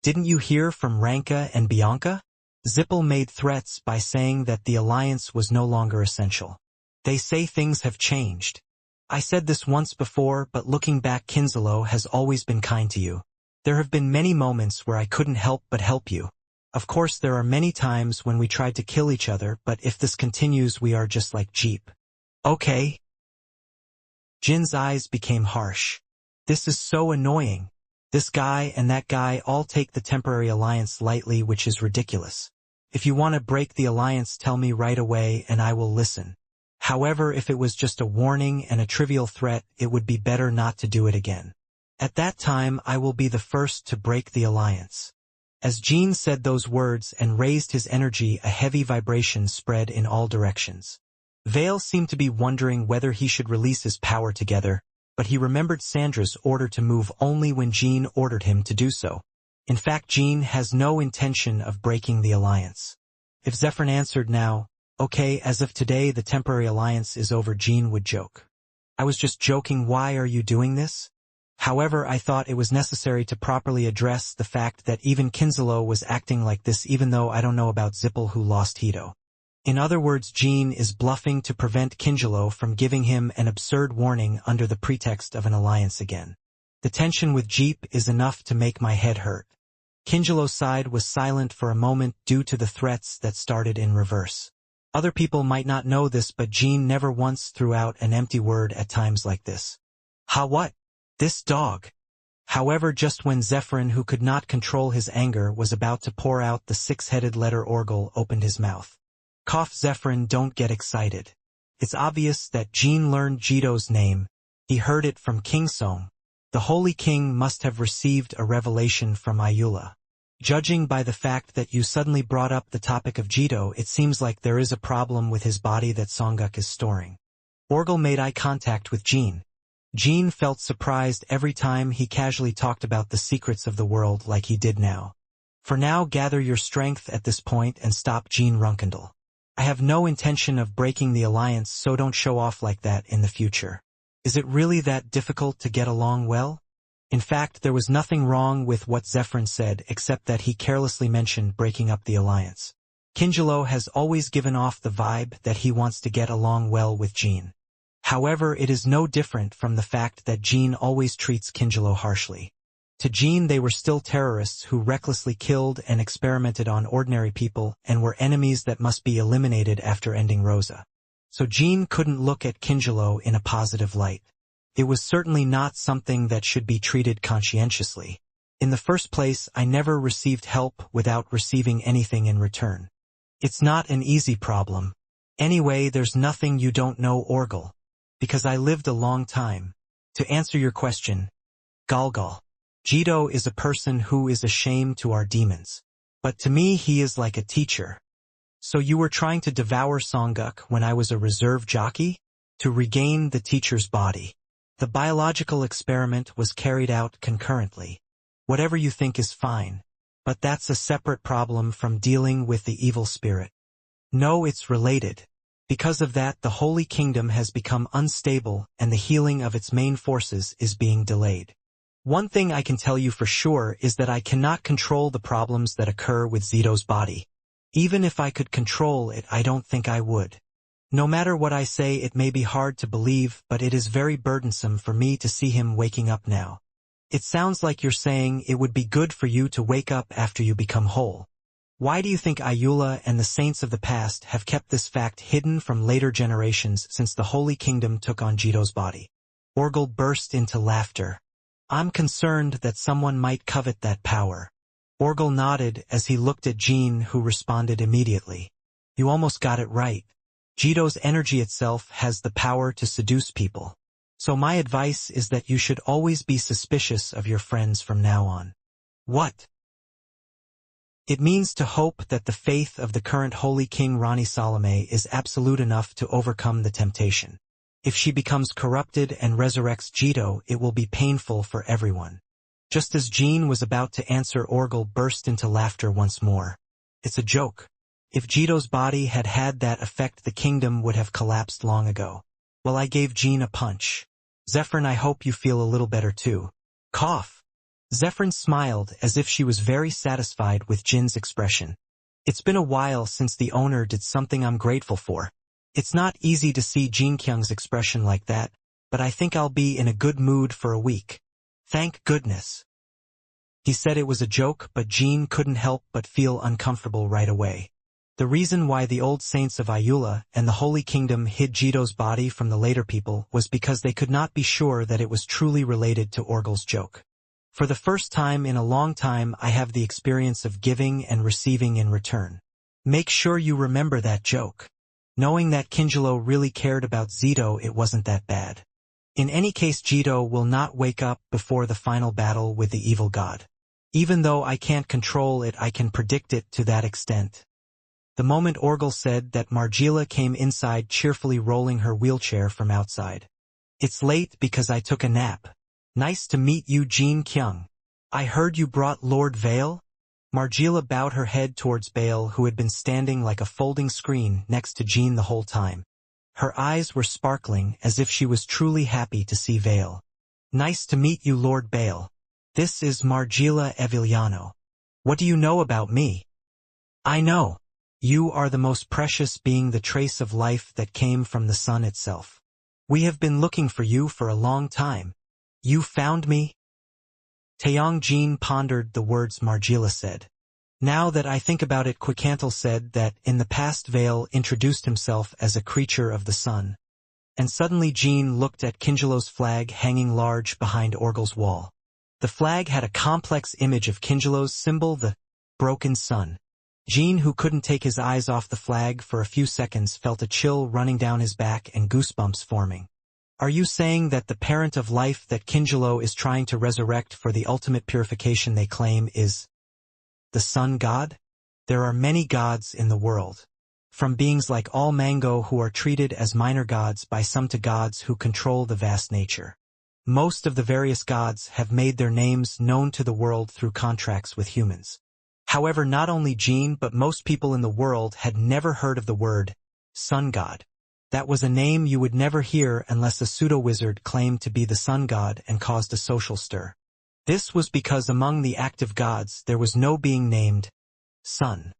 Didn't you hear from Ranka and Bianca? Zippel made threats by saying that the alliance was no longer essential. They say things have changed. I said this once before, but looking back, Kinslow has always been kind to you. There have been many moments where I couldn't help but help you. Of course, there are many times when we tried to kill each other, but if this continues, we are just like Jeep. Okay. Jin's eyes became harsh. This is so annoying. This guy and that guy all take the temporary alliance lightly, which is ridiculous. If you want to break the alliance, tell me right away and I will listen. However, if it was just a warning and a trivial threat, it would be better not to do it again. At that time, I will be the first to break the alliance. As Jin said those words and raised his energy, a heavy vibration spread in all directions. Vale seemed to be wondering whether he should release his power together, but he remembered Sandra's order to move only when Jin ordered him to do so. In fact, Jin has no intention of breaking the alliance. If Zephyrin answered now, okay, as of today the temporary alliance is over, Jin would joke. I was just joking, why are you doing this? However, I thought it was necessary to properly address the fact that even Kinslow was acting like this, even though I don't know about Zippel who lost Hito. In other words, Jin is bluffing to prevent Kinslow from giving him an absurd warning under the pretext of an alliance again. The tension with Jeep is enough to make my head hurt. Kinslow's side was silent for a moment due to the threats that started in reverse. Other people might not know this, but Jin never once threw out an empty word at times like this. Ha, what? This dog. However, just when Zephyrin, who could not control his anger, was about to pour out the six-headed letter Orgel, opened his mouth. Cough, Zephyrin, don't get excited. It's obvious that Jin learned Jito's name. He heard it from King Song. The Holy King must have received a revelation from Ayula. Judging by the fact that you suddenly brought up the topic of Jito, it seems like there is a problem with his body that Songguk is storing. Orgel made eye contact with Jin. Jin felt surprised every time he casually talked about the secrets of the world like he did now. For now, gather your strength at this point and stop Jin Runkendal. I have no intention of breaking the alliance, so don't show off like that in the future. Is it really that difficult to get along well? In fact, there was nothing wrong with what Zephyrin said except that he carelessly mentioned breaking up the alliance. Kinslow has always given off the vibe that he wants to get along well with Jin. However, it is no different from the fact that Jin always treats Kinslow harshly. To Jin, they were still terrorists who recklessly killed and experimented on ordinary people and were enemies that must be eliminated after ending Rosa. So Jin couldn't look at Kinslow in a positive light. It was certainly not something that should be treated conscientiously. In the first place, I never received help without receiving anything in return. It's not an easy problem. Anyway, there's nothing you don't know, Orgel. Because I lived a long time. To answer your question, Galgal. Jito is a person who is a shame to our demons. But to me he is like a teacher. So you were trying to devour Songguk when I was a reserve jockey? To regain the teacher's body. The biological experiment was carried out concurrently. Whatever you think is fine. But that's a separate problem from dealing with the evil spirit. No, it's related. Because of that, the Holy Kingdom has become unstable and the healing of its main forces is being delayed. One thing I can tell you for sure is that I cannot control the problems that occur with Zito's body. Even if I could control it, I don't think I would. No matter what I say, it may be hard to believe, but it is very burdensome for me to see him waking up now. It sounds like you're saying it would be good for you to wake up after you become whole. Why do you think Ayula and the saints of the past have kept this fact hidden from later generations since the Holy Kingdom took on Jito's body? Orgel burst into laughter. I'm concerned that someone might covet that power. Orgel nodded as he looked at Jean, who responded immediately. You almost got it right. Jito's energy itself has the power to seduce people. So my advice is that you should always be suspicious of your friends from now on. What? It means to hope that the faith of the current Holy King Rani Salome is absolute enough to overcome the temptation. If she becomes corrupted and resurrects Jito, it will be painful for everyone. Just as Jean was about to answer, Orgel burst into laughter once more. It's a joke. If Jito's body had had that effect, the kingdom would have collapsed long ago. Well, I gave Jean a punch. Zephyrin, I hope you feel a little better too. Cough. Zephyrin smiled as if she was very satisfied with Jin's expression. It's been a while since the owner did something I'm grateful for. It's not easy to see Jin Kyung's expression like that, but I think I'll be in a good mood for a week. Thank goodness. He said it was a joke, but Jean couldn't help but feel uncomfortable right away. The reason why the old saints of Ayula and the Holy Kingdom hid Jito's body from the later people was because they could not be sure that it was truly related to Orgel's joke. For the first time in a long time, I have the experience of giving and receiving in return. Make sure you remember that joke. Knowing that Kinjalo really cared about Zito, it wasn't that bad. In any case, Jito will not wake up before the final battle with the evil god. Even though I can't control it, I can predict it to that extent. The moment Orgel said that, Margila came inside, cheerfully rolling her wheelchair from outside. It's late because I took a nap. Nice to meet you, Jean Kyung. I heard you brought Lord Vale? Margila bowed her head towards Bale, who had been standing like a folding screen next to Jean the whole time. Her eyes were sparkling as if she was truly happy to see Vale. Nice to meet you, Lord Bale. This is Margila Eviliano. What do you know about me? I know. You are the most precious being, the trace of life that came from the sun itself. We have been looking for you for a long time. You found me? Taeyong Jean pondered the words Margila said. Now that I think about it, Quicantle said that in the past Vale introduced himself as a creature of the sun. And suddenly Jean looked at Kinjalo's flag hanging large behind Orgel's wall. The flag had a complex image of Kinjalo's symbol, the broken sun. Jean, who couldn't take his eyes off the flag for a few seconds, felt a chill running down his back and goosebumps forming. Are you saying that the parent of life that Kinjalo is trying to resurrect for the ultimate purification they claim is the sun god? There are many gods in the world. From beings like All Mango, who are treated as minor gods by some, to gods who control the vast nature. Most of the various gods have made their names known to the world through contracts with humans. However, not only Jean but most people in the world had never heard of the word sun god. That was a name you would never hear unless a pseudo-wizard claimed to be the sun god and caused a social stir. This was because among the active gods there was no being named sun.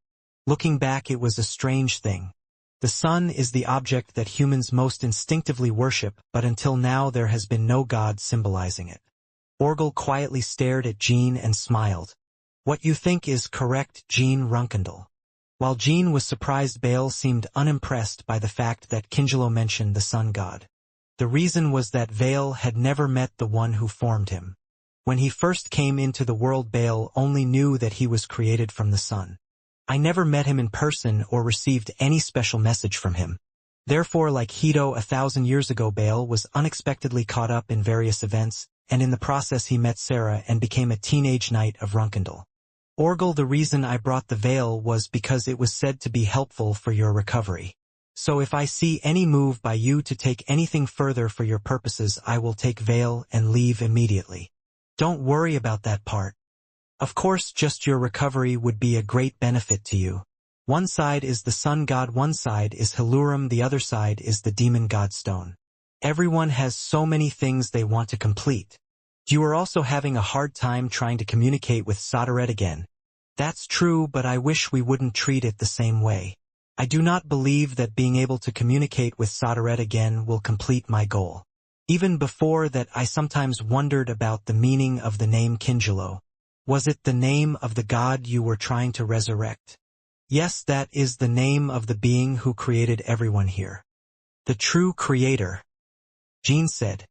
Looking back, it was a strange thing. The sun is the object that humans most instinctively worship, but until now there has been no god symbolizing it. Orgel quietly stared at Jean and smiled. What you think is correct, Jean Runkendall. While Jean was surprised, Bale seemed unimpressed by the fact that Kinjalo mentioned the sun god. The reason was that Vale had never met the one who formed him. When he first came into the world, Bale only knew that he was created from the sun. I never met him in person or received any special message from him. Therefore, like Hito 1,000 years ago, Bale was unexpectedly caught up in various events, and in the process he met Sarah and became a teenage knight of Runkendall. Orgel, the reason I brought the veil was because it was said to be helpful for your recovery. So if I see any move by you to take anything further for your purposes, I will take veil and leave immediately. Don't worry about that part. Of course, just your recovery would be a great benefit to you. One side is the sun god, one side is Halurum, the other side is the demon god stone. Everyone has so many things they want to complete. You are also having a hard time trying to communicate with Sodaret again. That's true, but I wish we wouldn't treat it the same way. I do not believe that being able to communicate with Sodaret again will complete my goal. Even before that, I sometimes wondered about the meaning of the name Kinjalo. Was it the name of the god you were trying to resurrect? Yes, that is the name of the being who created everyone here. The true creator, Jean said.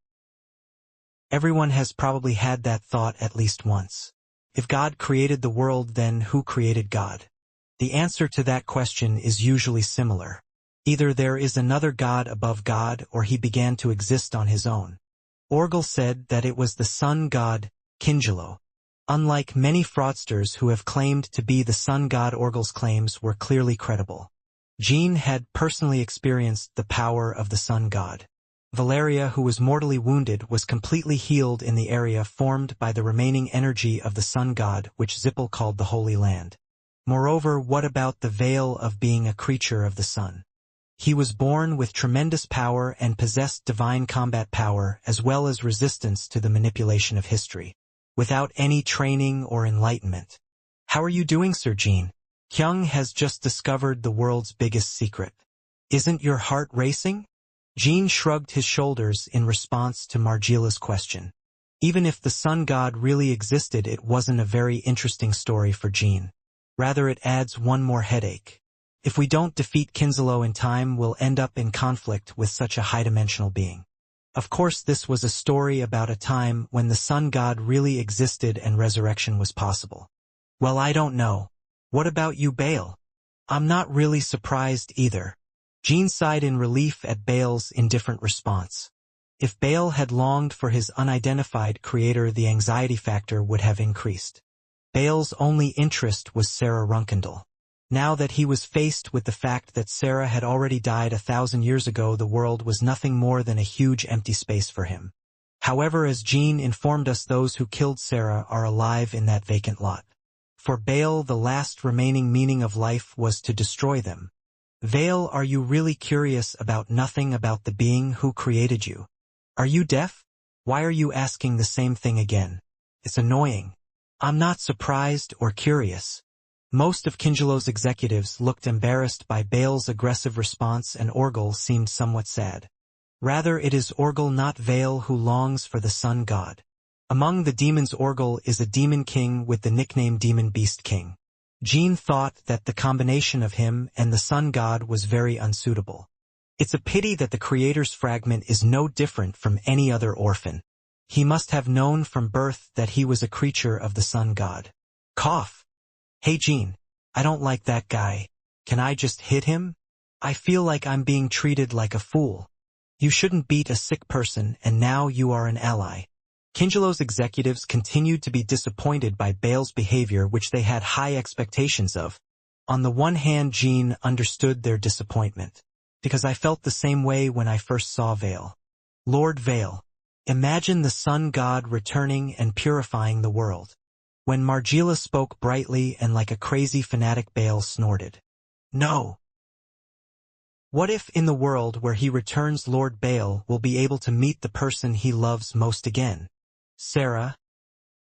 Everyone has probably had that thought at least once. If God created the world, then who created God? The answer to that question is usually similar. Either there is another God above God, or he began to exist on his own. Orgel said that it was the sun god, Kingelo. Unlike many fraudsters who have claimed to be the sun god, Orgel's claims were clearly credible. Jean had personally experienced the power of the sun god. Valeria, who was mortally wounded, was completely healed in the area formed by the remaining energy of the sun god, which Zippel called the Holy Land. Moreover, what about the veil of being a creature of the sun? He was born with tremendous power and possessed divine combat power as well as resistance to the manipulation of history, without any training or enlightenment. How are you doing, Sir Jean? Kyung has just discovered the world's biggest secret. Isn't your heart racing? Jean shrugged his shoulders in response to Margiela's question. Even if the sun god really existed, it wasn't a very interesting story for Jean. Rather, it adds one more headache. If we don't defeat Kingelo in time, we'll end up in conflict with such a high-dimensional being. Of course, this was a story about a time when the sun god really existed and resurrection was possible. Well, I don't know. What about you, Bale? I'm not really surprised either. Jean sighed in relief at Bale's indifferent response. If Bale had longed for his unidentified creator, the anxiety factor would have increased. Bale's only interest was Sarah Runkendall. Now that he was faced with the fact that Sarah had already died 1,000 years ago, the world was nothing more than a huge empty space for him. However, as Jean informed us, those who killed Sarah are alive in that vacant lot. For Bale, the last remaining meaning of life was to destroy them. Vale, are you really curious about nothing about the being who created you? Are you deaf? Why are you asking the same thing again? It's annoying. I'm not surprised or curious. Most of Kingelo's executives looked embarrassed by Bale's aggressive response, and Orgel seemed somewhat sad. Rather, it is Orgel, not Vale, who longs for the sun god. Among the demons, Orgel is a demon king with the nickname Demon Beast King. Jean thought that the combination of him and the sun god was very unsuitable. It's a pity that the creator's fragment is no different from any other orphan. He must have known from birth that he was a creature of the sun god. Cough. Hey Jean, I don't like that guy. Can I just hit him? I feel like I'm being treated like a fool. You shouldn't beat a sick person, and now you are an ally. Kingelo's executives continued to be disappointed by Bale's behavior, which they had high expectations of. On the one hand, Jean understood their disappointment, because I felt the same way when I first saw Vale. Lord Vale. Imagine the sun god returning and purifying the world. When Margiela spoke brightly and like a crazy fanatic, Bale snorted. No. What if in the world where he returns, Lord Bale will be able to meet the person he loves most again? Sarah?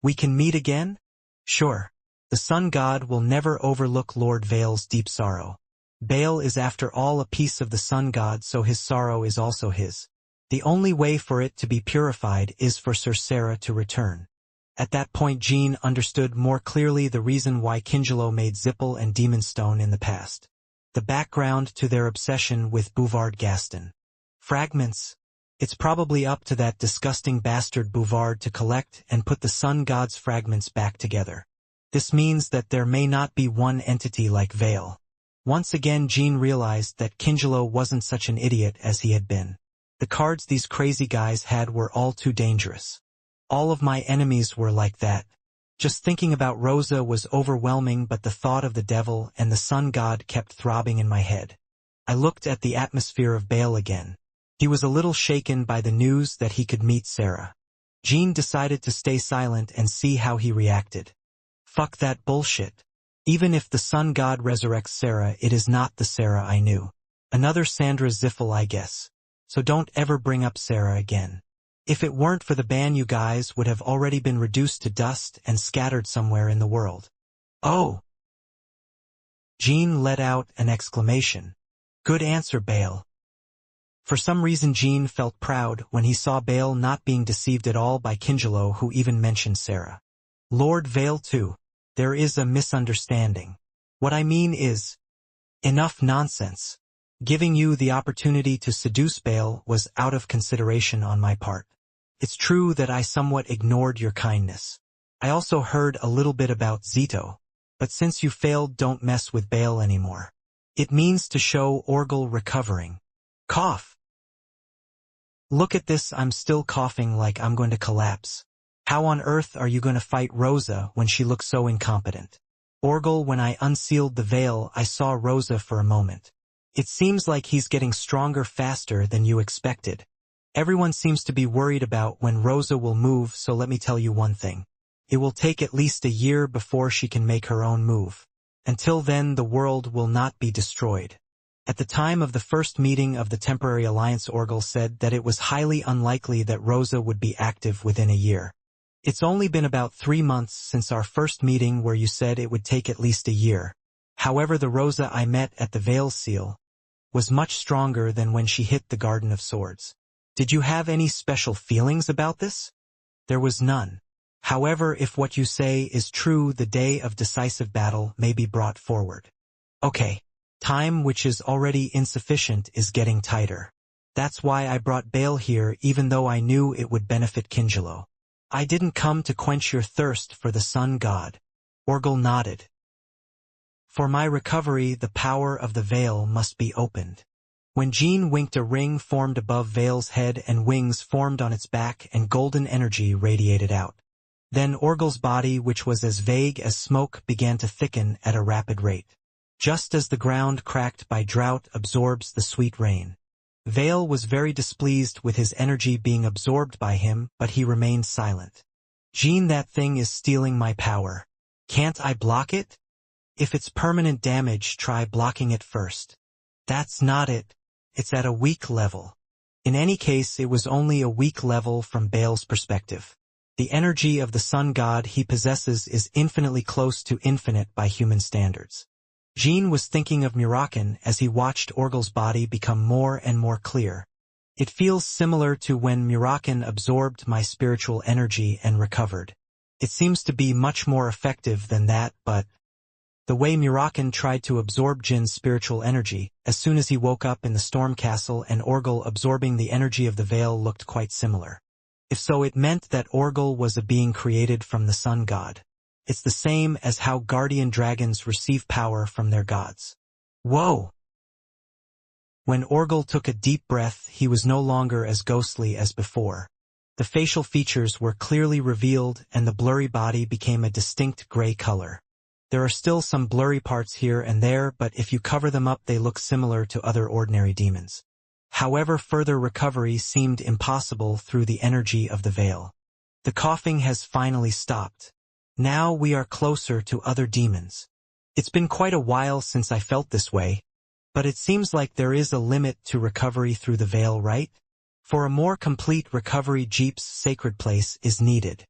We can meet again? Sure. The sun god will never overlook Lord Vale's deep sorrow. Bale is after all a piece of the sun god, so his sorrow is also his. The only way for it to be purified is for Sir Sarah to return. At that point, Jean understood more clearly the reason why Kingelo made Zippel and Demonstone in the past. The background to their obsession with Bouvard Gaston. Fragments. It's probably up to that disgusting bastard Bouvard to collect and put the sun god's fragments back together. This means that there may not be one entity like Vale. Once again, Jean realized that Kingelo wasn't such an idiot as he had been. The cards these crazy guys had were all too dangerous. All of my enemies were like that. Just thinking about Rosa was overwhelming, but the thought of the devil and the sun god kept throbbing in my head. I looked at the atmosphere of Bale again. He was a little shaken by the news that he could meet Sarah. Jean decided to stay silent and see how he reacted. Fuck that bullshit. Even if the sun god resurrects Sarah, it is not the Sarah I knew. Another Sandra Ziffel, I guess. So don't ever bring up Sarah again. If it weren't for the ban, you guys would have already been reduced to dust and scattered somewhere in the world. Oh! Jean let out an exclamation. Good answer, Bale. For some reason, Jean felt proud when he saw Bale not being deceived at all by Kingelo, who even mentioned Sarah. Lord Vale too. There is a misunderstanding. What I mean is, enough nonsense. Giving you the opportunity to seduce Bale was out of consideration on my part. It's true that I somewhat ignored your kindness. I also heard a little bit about Zito, but since you failed, don't mess with Bale anymore. It means to show Orgel recovering. Cough. Look at this, I'm still coughing like I'm going to collapse. How on earth are you going to fight Rosa when she looks so incompetent? Orgel, when I unsealed the veil, I saw Rosa for a moment. It seems like he's getting stronger faster than you expected. Everyone seems to be worried about when Rosa will move, so let me tell you one thing. It will take at least a year before she can make her own move. Until then, the world will not be destroyed. At the time of the first meeting of the Temporary Alliance, Orgel said that it was highly unlikely that Rosa would be active within a year. It's only been about 3 months since our first meeting where you said it would take at least a year. However, the Rosa I met at the Veil Seal was much stronger than when she hit the Garden of Swords. Did you have any special feelings about this? There was none. However, if what you say is true, the day of decisive battle may be brought forward. Okay. Time, which is already insufficient, is getting tighter. That's why I brought Bale here, even though I knew it would benefit Kingelo. I didn't come to quench your thirst for the sun god. Orgel nodded. For my recovery, the power of the veil must be opened. When Jean winked, a ring formed above Veil's head and wings formed on its back and golden energy radiated out. Then Orgel's body, which was as vague as smoke, began to thicken at a rapid rate. Just as the ground cracked by drought absorbs the sweet rain. Veil was very displeased with his energy being absorbed by him, but he remained silent. Jean, that thing is stealing my power. Can't I block it? If it's permanent damage, try blocking it first. That's not it. It's at a weak level. In any case, it was only a weak level from Bale's perspective. The energy of the sun god he possesses is infinitely close to infinite by human standards. Jean was thinking of Murakan as he watched Orgel's body become more and more clear. It feels similar to when Murakan absorbed my spiritual energy and recovered. It seems to be much more effective than that, but the way Murakan tried to absorb Jin's spiritual energy, as soon as he woke up in the Storm Castle, and Orgel absorbing the energy of the veil looked quite similar. If so, it meant that Orgel was a being created from the sun god. It's the same as how guardian dragons receive power from their gods. Whoa! When Orgel took a deep breath, he was no longer as ghostly as before. The facial features were clearly revealed and the blurry body became a distinct gray color. There are still some blurry parts here and there, but if you cover them up, they look similar to other ordinary demons. However, further recovery seemed impossible through the energy of the veil. The coughing has finally stopped. Now we are closer to other demons. It's been quite a while since I felt this way, but it seems like there is a limit to recovery through the veil, right? For a more complete recovery, Jeep's sacred place is needed.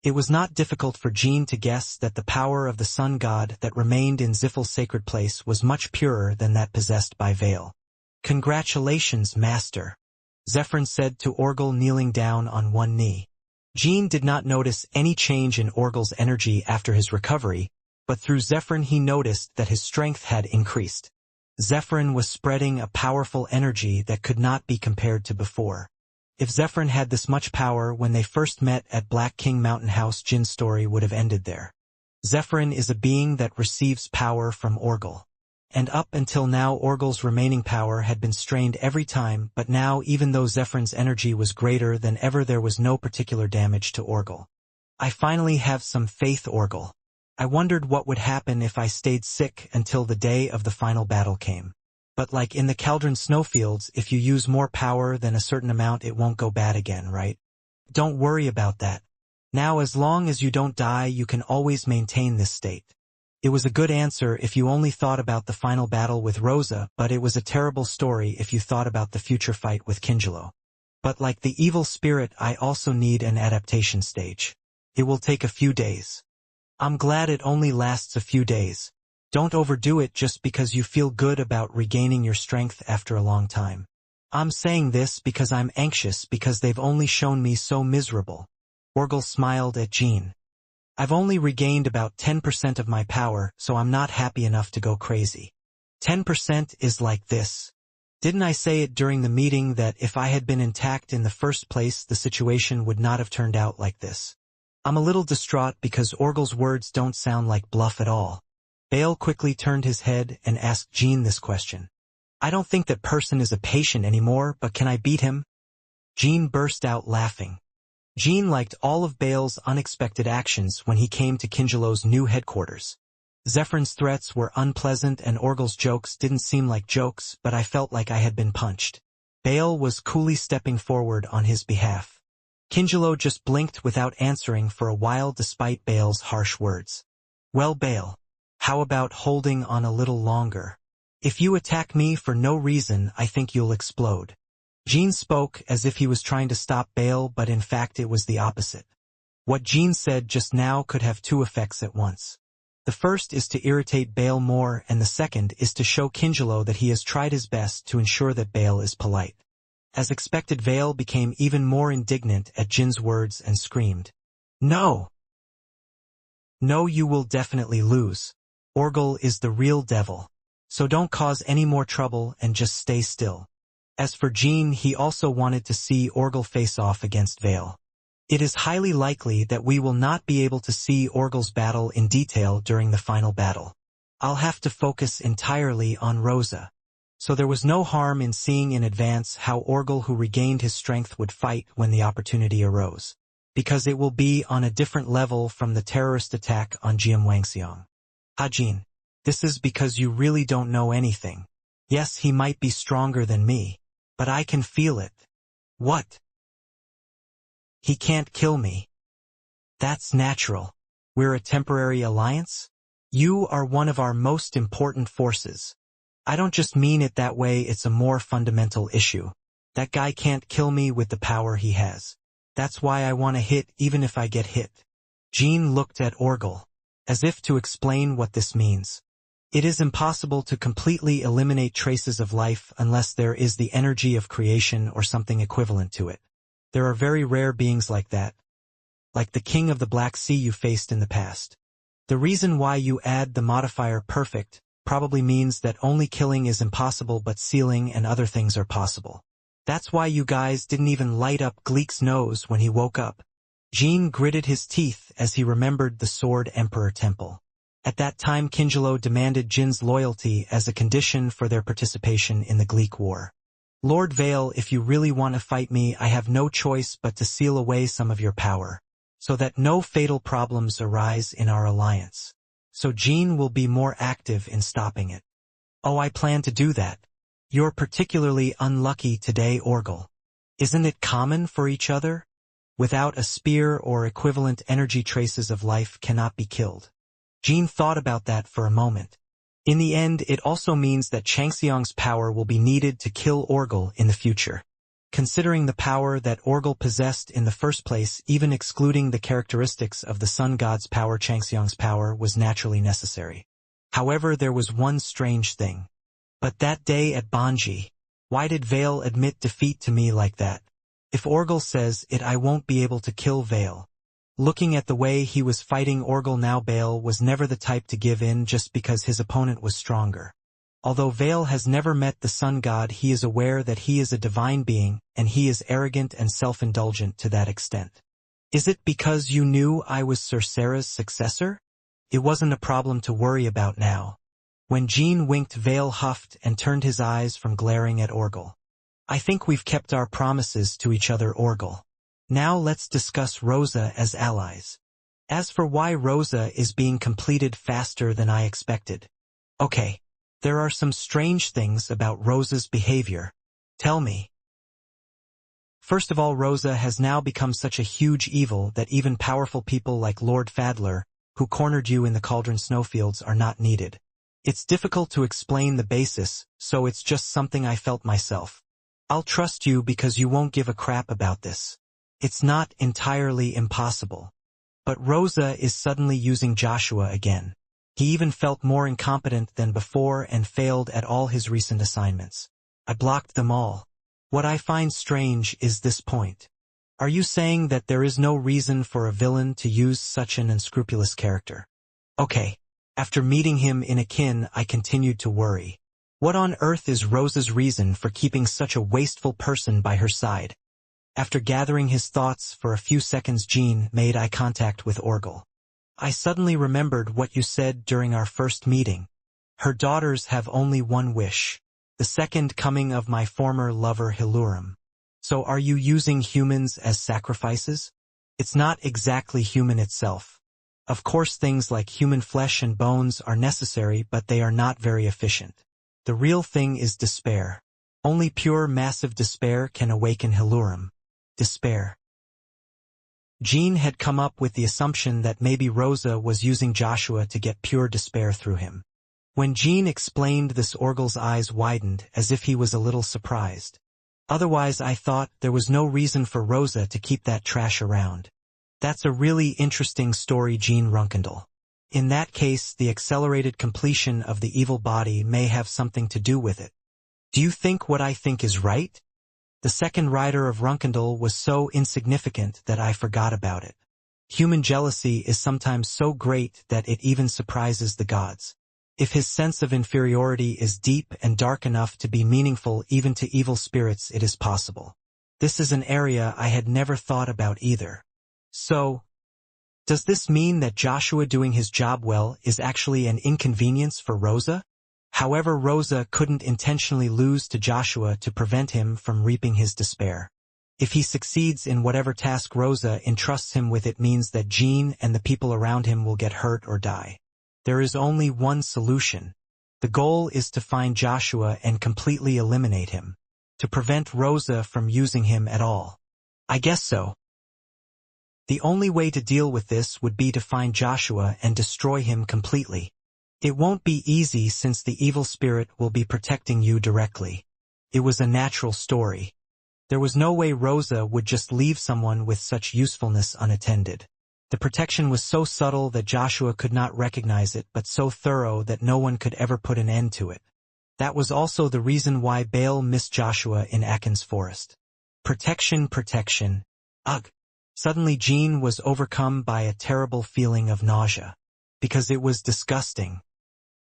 It was not difficult for Jean to guess that the power of the sun god that remained in Ziffel's sacred place was much purer than that possessed by Veil. Congratulations, master, Zephyrin said to Orgel, kneeling down on one knee. Jean did not notice any change in Orgel's energy after his recovery, but through Zephyrin he noticed that his strength had increased. Zephyrin was spreading a powerful energy that could not be compared to before. If Zephyrin had this much power when they first met at Black King Mountain House, Jin's story would have ended there. Zephyrin is a being that receives power from Orgel. And up until now, Orgel's remaining power had been strained every time, but now, even though Zephyrin's energy was greater than ever, there was no particular damage to Orgel. I finally have some faith, Orgel. I wondered what would happen if I stayed sick until the day of the final battle came. But like in the Caldron snowfields, if you use more power than a certain amount, it won't go bad again, right? Don't worry about that. Now, as long as you don't die, you can always maintain this state. It was a good answer if you only thought about the final battle with Rosa, but it was a terrible story if you thought about the future fight with Kingelo. But like the evil spirit, I also need an adaptation stage. It will take a few days. I'm glad it only lasts a few days. Don't overdo it just because you feel good about regaining your strength after a long time. I'm saying this because I'm anxious because they've only shown me so miserable. Orgel smiled at Jean. I've only regained about 10% of my power, so I'm not happy enough to go crazy. 10% is like this. Didn't I say it during the meeting that if I had been intact in the first place, the situation would not have turned out like this? I'm a little distraught because Orgel's words don't sound like bluff at all. Bale quickly turned his head and asked Jean this question. I don't think that person is a patient anymore, but can I beat him? Jean burst out laughing. Jean liked all of Bale's unexpected actions when he came to Kingelo's new headquarters. Zephyrn's threats were unpleasant and Orgel's jokes didn't seem like jokes, but I felt like I had been punched. Bale was coolly stepping forward on his behalf. Kingelo just blinked without answering for a while despite Bale's harsh words. Well, Bale, how about holding on a little longer? If you attack me for no reason, I think you'll explode. Jean spoke as if he was trying to stop Bale, but in fact it was the opposite. What Jean said just now could have two effects at once. The first is to irritate Bale more, and the second is to show Kingelo that he has tried his best to ensure that Bale is polite. As expected, Bale became even more indignant at Jin's words and screamed, No! No, you will definitely lose. Orgel is the real devil. So don't cause any more trouble and just stay still. As for Jean, he also wanted to see Orgel face off against Vale. It is highly likely that we will not be able to see Orgel's battle in detail during the final battle. I'll have to focus entirely on Rosa. So there was no harm in seeing in advance how Orgel, who regained his strength, would fight when the opportunity arose. Because it will be on a different level from the terrorist attack on Jiam Wangxiang. Jean, this is because you really don't know anything. Yes, he might be stronger than me, but I can feel it. What? He can't kill me. That's natural. We're a temporary alliance? You are one of our most important forces. I don't just mean it that way, it's a more fundamental issue. That guy can't kill me with the power he has. That's why I want to hit even if I get hit. Jean looked at Orgel, as if to explain what this means. It is impossible to completely eliminate traces of life unless there is the energy of creation or something equivalent to it. There are very rare beings like that. Like the king of the Black Sea you faced in the past. The reason why you add the modifier perfect probably means that only killing is impossible but sealing and other things are possible. That's why you guys didn't even light up Gleek's nose when he woke up. Jean gritted his teeth as he remembered the Sword Emperor Temple. At that time Kingelo demanded Jin's loyalty as a condition for their participation in the Gleek War. Lord Vale, if you really want to fight me, I have no choice but to seal away some of your power, so that no fatal problems arise in our alliance. So Jean will be more active in stopping it. Oh, I plan to do that. You're particularly unlucky today, Orgel. Isn't it common for each other? Without a spear or equivalent energy, traces of life cannot be killed. Jean thought about that for a moment. In the end, it also means that Changxiang's power will be needed to kill Orgel in the future. Considering the power that Orgel possessed in the first place, even excluding the characteristics of the sun god's power, Changxiang's power was naturally necessary. However, there was one strange thing. But that day at Banji, why did Vale admit defeat to me like that? If Orgel says it, I won't be able to kill Vale. Looking at the way he was fighting Orgel now, Vale was never the type to give in just because his opponent was stronger. Although Vale has never met the sun god, he is aware that he is a divine being, and he is arrogant and self-indulgent to that extent. Is it because you knew I was Cercera's successor? It wasn't a problem to worry about now. When Jean winked, Vale huffed and turned his eyes from glaring at Orgel. I think we've kept our promises to each other, Orgel. Now let's discuss Rosa as allies. As for why Rosa is being completed faster than I expected. Okay, there are some strange things about Rosa's behavior. Tell me. First of all, Rosa has now become such a huge evil that even powerful people like Lord Fadler, who cornered you in the Cauldron Snowfields, are not needed. It's difficult to explain the basis, so it's just something I felt myself. I'll trust you because you won't give a crap about this. It's not entirely impossible. But Rosa is suddenly using Joshua again. He even felt more incompetent than before and failed at all his recent assignments. I blocked them all. What I find strange is this point. Are you saying that there is no reason for a villain to use such an unscrupulous character? Okay. After meeting him in Akin, I continued to worry. What on earth is Rosa's reason for keeping such a wasteful person by her side? After gathering his thoughts for a few seconds, Jean made eye contact with Orgel. I suddenly remembered what you said during our first meeting. Her daughters have only one wish. The second coming of my former lover Hilurum. So are you using humans as sacrifices? It's not exactly human itself. Of course things like human flesh and bones are necessary, but they are not very efficient. The real thing is despair. Only pure massive despair can awaken Hilurum. Despair. Jean had come up with the assumption that maybe Rosa was using Joshua to get pure despair through him. When Jean explained this, Orgel's eyes widened as if he was a little surprised. Otherwise I thought there was no reason for Rosa to keep that trash around. That's a really interesting story, Jean Runkendal. In that case, the accelerated completion of the evil body may have something to do with it. Do you think what I think is right? The second rider of Runkendal was so insignificant that I forgot about it. Human jealousy is sometimes so great that it even surprises the gods. If his sense of inferiority is deep and dark enough to be meaningful even to evil spirits, it is possible. This is an area I had never thought about either. So, does this mean that Joshua doing his job well is actually an inconvenience for Rosa? However, Rosa couldn't intentionally lose to Joshua to prevent him from reaping his despair. If he succeeds in whatever task Rosa entrusts him with, it means that Jean and the people around him will get hurt or die. There is only one solution. The goal is to find Joshua and completely eliminate him, to prevent Rosa from using him at all. I guess so. The only way to deal with this would be to find Joshua and destroy him completely. It won't be easy since the evil spirit will be protecting you directly. It was a natural story. There was no way Rosa would just leave someone with such usefulness unattended. The protection was so subtle that Joshua could not recognize it, but so thorough that no one could ever put an end to it. That was also the reason why Baal missed Joshua in Akin's forest. Protection, protection. Ugh. Suddenly Jean was overcome by a terrible feeling of nausea. Because it was disgusting.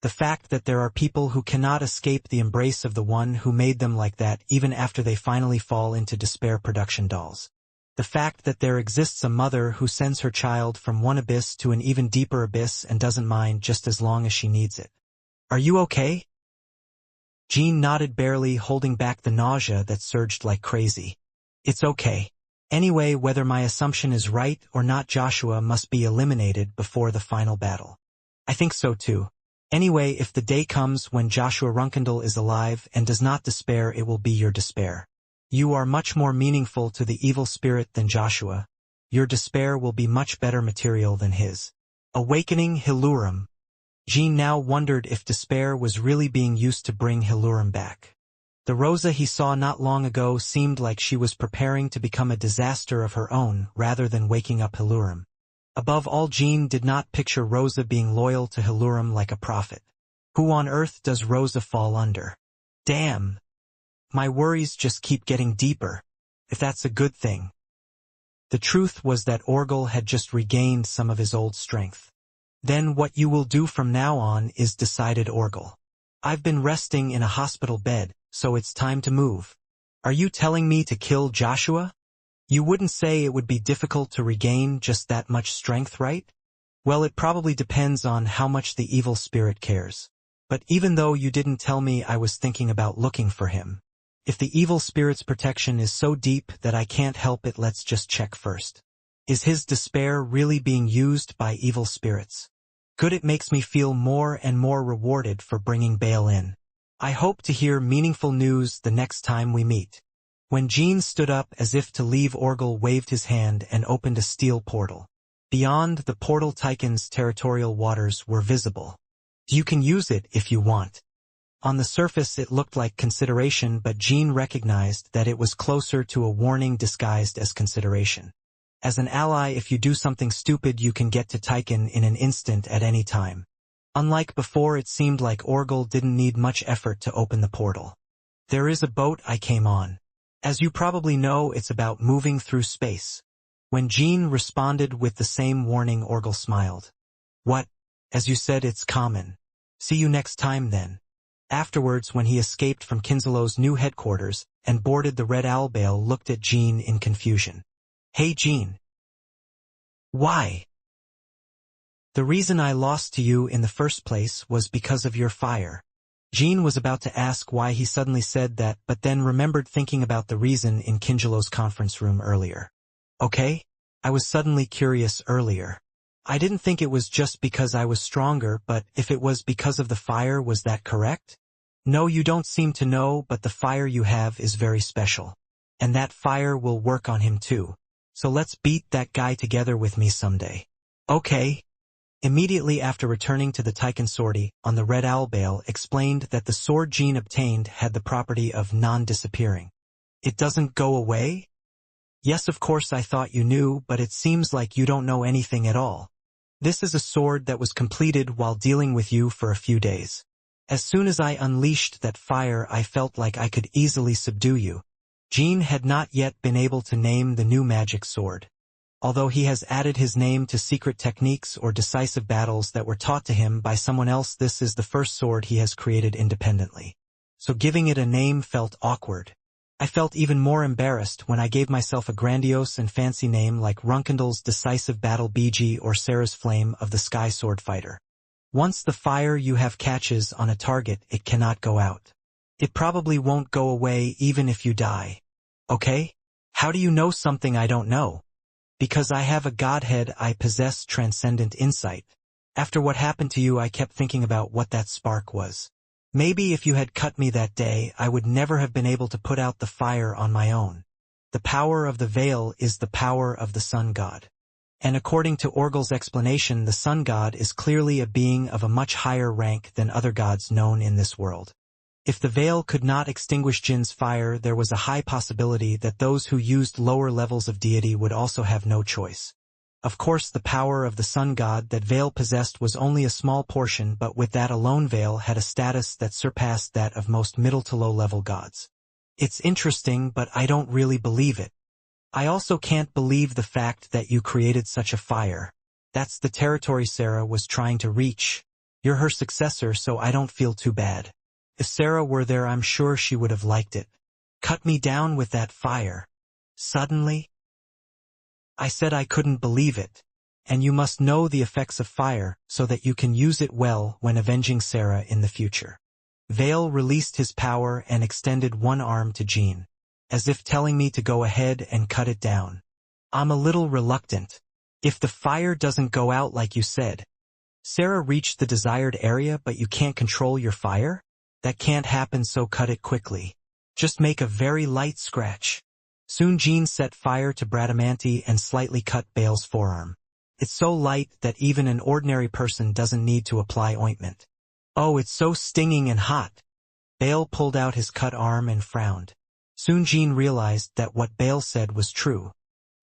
The fact that there are people who cannot escape the embrace of the one who made them like that even after they finally fall into despair. Production dolls. The fact that there exists a mother who sends her child from one abyss to an even deeper abyss and doesn't mind just as long as she needs it. Are you okay? Jean nodded, barely holding back the nausea that surged like crazy. It's okay. Anyway, whether my assumption is right or not, Joshua must be eliminated before the final battle. I think so too. Anyway, if the day comes when Joshua Runkendal is alive and does not despair, it will be your despair. You are much more meaningful to the evil spirit than Joshua. Your despair will be much better material than his. Awakening Hilurum. Jean now wondered if despair was really being used to bring Hilurum back. The Rosa he saw not long ago seemed like she was preparing to become a disaster of her own rather than waking up Hilurum. Above all, Jean did not picture Rosa being loyal to Hilurum like a prophet. Who on earth does Rosa fall under? Damn. My worries just keep getting deeper. If that's a good thing. The truth was that Orgel had just regained some of his old strength. Then what you will do from now on is decided, Orgel. I've been resting in a hospital bed, so it's time to move. Are you telling me to kill Joshua? You wouldn't say it would be difficult to regain just that much strength, right? Well, it probably depends on how much the evil spirit cares. But even though you didn't tell me, I was thinking about looking for him. If the evil spirit's protection is so deep that I can't help it, let's just check first. Is his despair really being used by evil spirits? Good, it makes me feel more and more rewarded for bringing Baal in. I hope to hear meaningful news the next time we meet. When Jean stood up as if to leave, Orgel waved his hand and opened a steel portal. Beyond the portal, Tychon's territorial waters were visible. You can use it if you want. On the surface it looked like consideration, but Jean recognized that it was closer to a warning disguised as consideration. As an ally, if you do something stupid, you can get to Tychon in an instant at any time. Unlike before, it seemed like Orgel didn't need much effort to open the portal. There is a boat I came on. As you probably know, it's about moving through space. When Jean responded with the same warning, Orgel smiled. What? As you said, it's common. See you next time then. Afterwards, when he escaped from Kinzelo's new headquarters and boarded the Red Owl, Bale looked at Jean in confusion. Hey Jean. Why? The reason I lost to you in the first place was because of your fire. Jean was about to ask why he suddenly said that, but then remembered thinking about the reason in Kingelo's conference room earlier. Okay? I was suddenly curious earlier. I didn't think it was just because I was stronger, but if it was because of the fire, was that correct? No, you don't seem to know, but the fire you have is very special. And that fire will work on him too. So let's beat that guy together with me someday. Okay. Immediately after returning to the Tychon sortie, on the Red Owl, Bale explained that the sword Jean obtained had the property of non-disappearing. It doesn't go away? Yes, of course I thought you knew, but it seems like you don't know anything at all. This is a sword that was completed while dealing with you for a few days. As soon as I unleashed that fire, I felt like I could easily subdue you. Jean had not yet been able to name the new magic sword. Although he has added his name to secret techniques or decisive battles that were taught to him by someone else, this is the first sword he has created independently. So giving it a name felt awkward. I felt even more embarrassed when I gave myself a grandiose and fancy name like Runkendel's Decisive Battle BG or Sarah's Flame of the Sky Sword Fighter. Once the fire you have catches on a target, it cannot go out. It probably won't go away even if you die. Okay? How do you know something I don't know? Because I have a godhead, I possess transcendent insight. After what happened to you, I kept thinking about what that spark was. Maybe if you had cut me that day, I would never have been able to put out the fire on my own. The power of the veil is the power of the sun god. And according to Orgel's explanation, the sun god is clearly a being of a much higher rank than other gods known in this world. If the veil could not extinguish Jin's fire, there was a high possibility that those who used lower levels of deity would also have no choice. Of course, the power of the sun god that Veil possessed was only a small portion, but with that alone Veil had a status that surpassed that of most middle to low-level gods. It's interesting, but I don't really believe it. I also can't believe the fact that you created such a fire. That's the territory Sarah was trying to reach. You're her successor, so I don't feel too bad. If Sarah were there, I'm sure she would have liked it. Cut me down with that fire. Suddenly? I said I couldn't believe it. And you must know the effects of fire so that you can use it well when avenging Sarah in the future. Veil released his power and extended one arm to Jean, as if telling me to go ahead and cut it down. I'm a little reluctant. If the fire doesn't go out like you said, Sarah reached the desired area but you can't control your fire? That can't happen, so cut it quickly. Just make a very light scratch. Soon Jean set fire to Bradamanti and slightly cut Bale's forearm. It's so light that even an ordinary person doesn't need to apply ointment. Oh, it's so stinging and hot. Bale pulled out his cut arm and frowned. Soon Jean realized that what Bale said was true.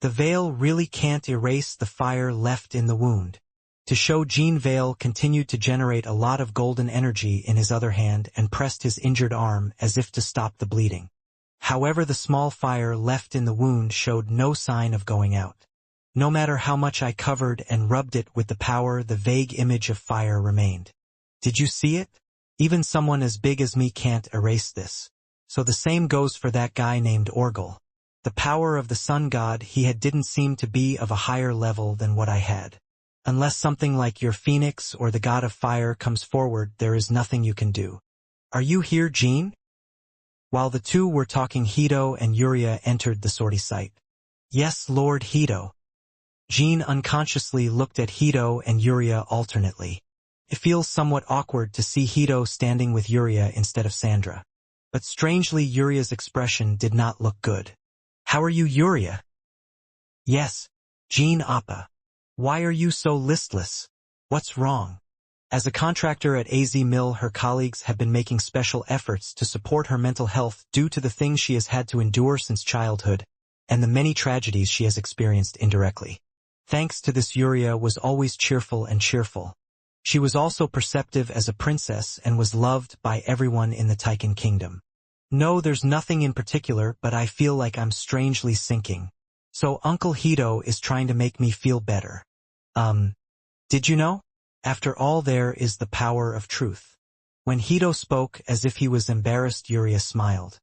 The veil really can't erase the fire left in the wound. To show Jean, Veil continued to generate a lot of golden energy in his other hand and pressed his injured arm as if to stop the bleeding. However, the small fire left in the wound showed no sign of going out. No matter how much I covered and rubbed it with the power, the vague image of fire remained. Did you see it? Even someone as big as me can't erase this. So the same goes for that guy named Orgel. The power of the sun god he had didn't seem to be of a higher level than what I had. Unless something like your phoenix or the god of fire comes forward, there is nothing you can do. Are you here, Jean? While the two were talking, Hito and Yuria entered the sortie site. Yes, Lord Hito. Jean unconsciously looked at Hito and Yuria alternately. It feels somewhat awkward to see Hito standing with Yuria instead of Sandra. But strangely, Yuria's expression did not look good. How are you, Yuria? Yes, Jean Appa. Why are you so listless? What's wrong? As a contractor at AZ Mill, her colleagues have been making special efforts to support her mental health due to the things she has had to endure since childhood, and the many tragedies she has experienced indirectly. Thanks to this, Yuria was always cheerful and cheerful. She was also perceptive as a princess and was loved by everyone in the Tychon kingdom. No, there's nothing in particular, but I feel like I'm strangely sinking. So Uncle Hito is trying to make me feel better. Did you know? After all, there is the power of truth. When Hito spoke as if he was embarrassed, Yuria smiled.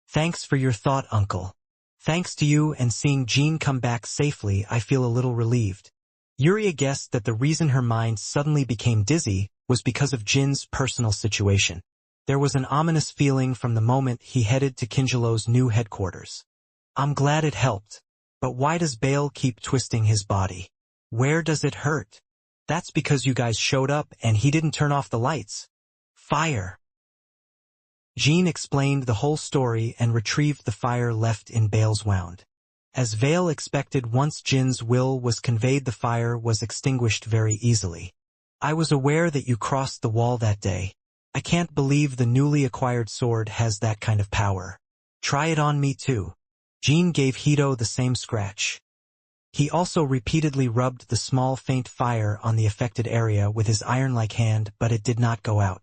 Thanks for your thought, Uncle. Thanks to you and seeing Jean come back safely, I feel a little relieved. Yuria guessed that the reason her mind suddenly became dizzy was because of Jin's personal situation. There was an ominous feeling from the moment he headed to Kinjilo's new headquarters. I'm glad it helped. But why does Bale keep twisting his body? Where does it hurt? That's because you guys showed up and he didn't turn off the lights. Fire. Jean explained the whole story and retrieved the fire left in Bale's wound. As Vale expected, once Jin's will was conveyed, the fire was extinguished very easily. I was aware that you crossed the wall that day. I can't believe the newly acquired sword has that kind of power. Try it on me too. Jean gave Hito the same scratch. He also repeatedly rubbed the small faint fire on the affected area with his iron-like hand, but it did not go out.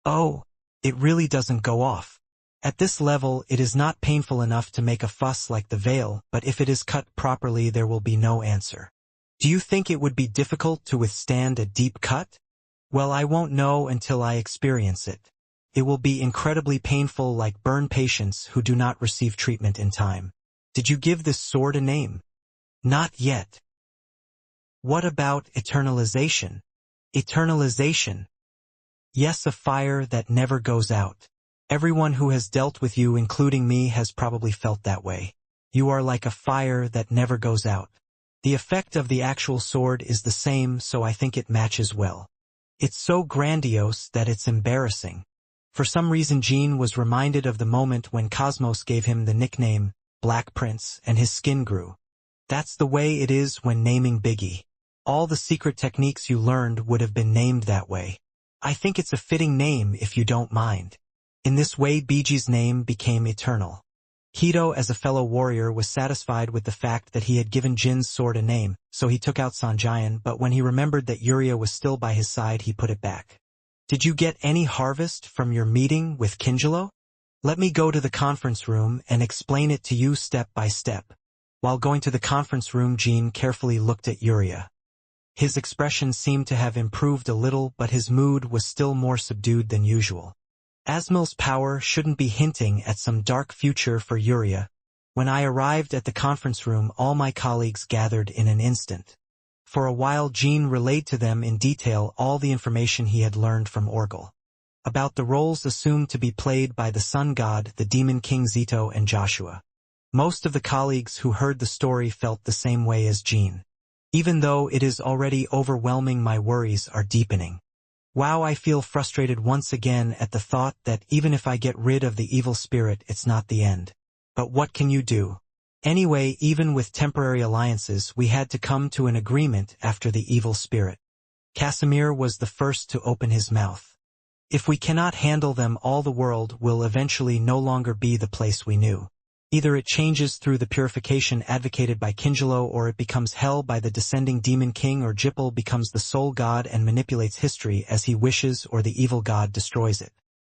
Oh, it really doesn't go off. At this level, it is not painful enough to make a fuss like the veil, but if it is cut properly, there will be no answer. Do you think it would be difficult to withstand a deep cut? Well, I won't know until I experience it. It will be incredibly painful, like burn patients who do not receive treatment in time. Did you give this sword a name? Not yet. What about eternalization? Eternalization. Yes, a fire that never goes out. Everyone who has dealt with you, including me, has probably felt that way. You are like a fire that never goes out. The effect of the actual sword is the same, so I think it matches well. It's so grandiose that it's embarrassing. For some reason, Jean was reminded of the moment when Cosmos gave him the nickname Black Prince and his skin grew. That's the way it is when naming Biggie. All the secret techniques you learned would have been named that way. I think it's a fitting name if you don't mind. In this way, Biji's name became eternal. Hito, as a fellow warrior, was satisfied with the fact that he had given Jin's sword a name, so he took out Sanjayan, but when he remembered that Yuria was still by his side, he put it back. Did you get any harvest from your meeting with Kinjilo? Let me go to the conference room and explain it to you step by step. While going to the conference room, Jean carefully looked at Yuria. His expression seemed to have improved a little, but his mood was still more subdued than usual. Asmil's power shouldn't be hinting at some dark future for Yuria. When I arrived at the conference room, all my colleagues gathered in an instant. For a while, Jean relayed to them in detail all the information he had learned from Orgel. About the roles assumed to be played by the Sun God, the Demon King Zito, and Joshua. Most of the colleagues who heard the story felt the same way as Jean. Even though it is already overwhelming, my worries are deepening. Wow, I feel frustrated once again at the thought that even if I get rid of the evil spirit, it's not the end. But what can you do? Anyway, even with temporary alliances, we had to come to an agreement after the evil spirit. Casimir was the first to open his mouth. If we cannot handle them, all the world will eventually no longer be the place we knew. Either it changes through the purification advocated by Kinjilo, or it becomes hell by the descending demon king, or Jipal becomes the sole god and manipulates history as he wishes, or the evil god destroys it.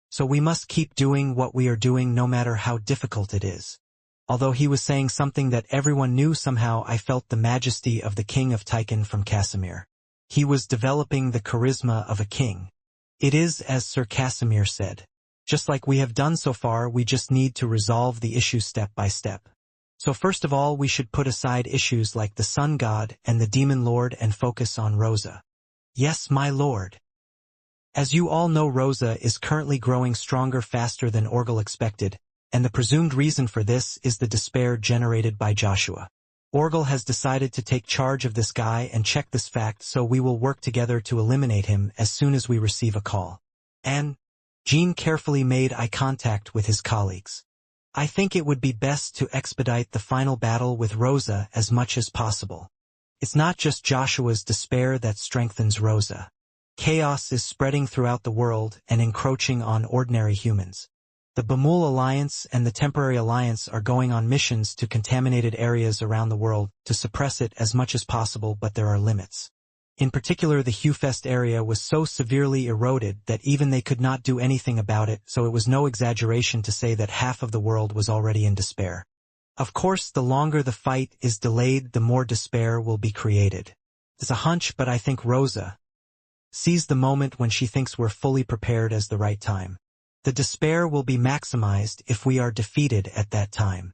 So we must keep doing what we are doing no matter how difficult it is. Although he was saying something that everyone knew, somehow I felt the majesty of the king of Taiken from Casimir. He was developing the charisma of a king. It is as Sir Casimir said. Just like we have done so far, we just need to resolve the issue step by step. So first of all, we should put aside issues like the Sun God and the Demon Lord and focus on Rosa. Yes, my lord. As you all know, Rosa is currently growing stronger faster than Orgel expected, and the presumed reason for this is the despair generated by Joshua. Orgel has decided to take charge of this guy and check this fact, so we will work together to eliminate him as soon as we receive a call. And Jean carefully made eye contact with his colleagues. I think it would be best to expedite the final battle with Rosa as much as possible. It's not just Joshua's despair that strengthens Rosa. Chaos is spreading throughout the world and encroaching on ordinary humans. The Bamul Alliance and the Temporary Alliance are going on missions to contaminated areas around the world to suppress it as much as possible, but there are limits. In particular, the Huefest area was so severely eroded that even they could not do anything about it, so it was no exaggeration to say that half of the world was already in despair. Of course, the longer the fight is delayed, the more despair will be created. It's a hunch, but I think Rosa sees the moment when she thinks we're fully prepared as the right time. The despair will be maximized if we are defeated at that time.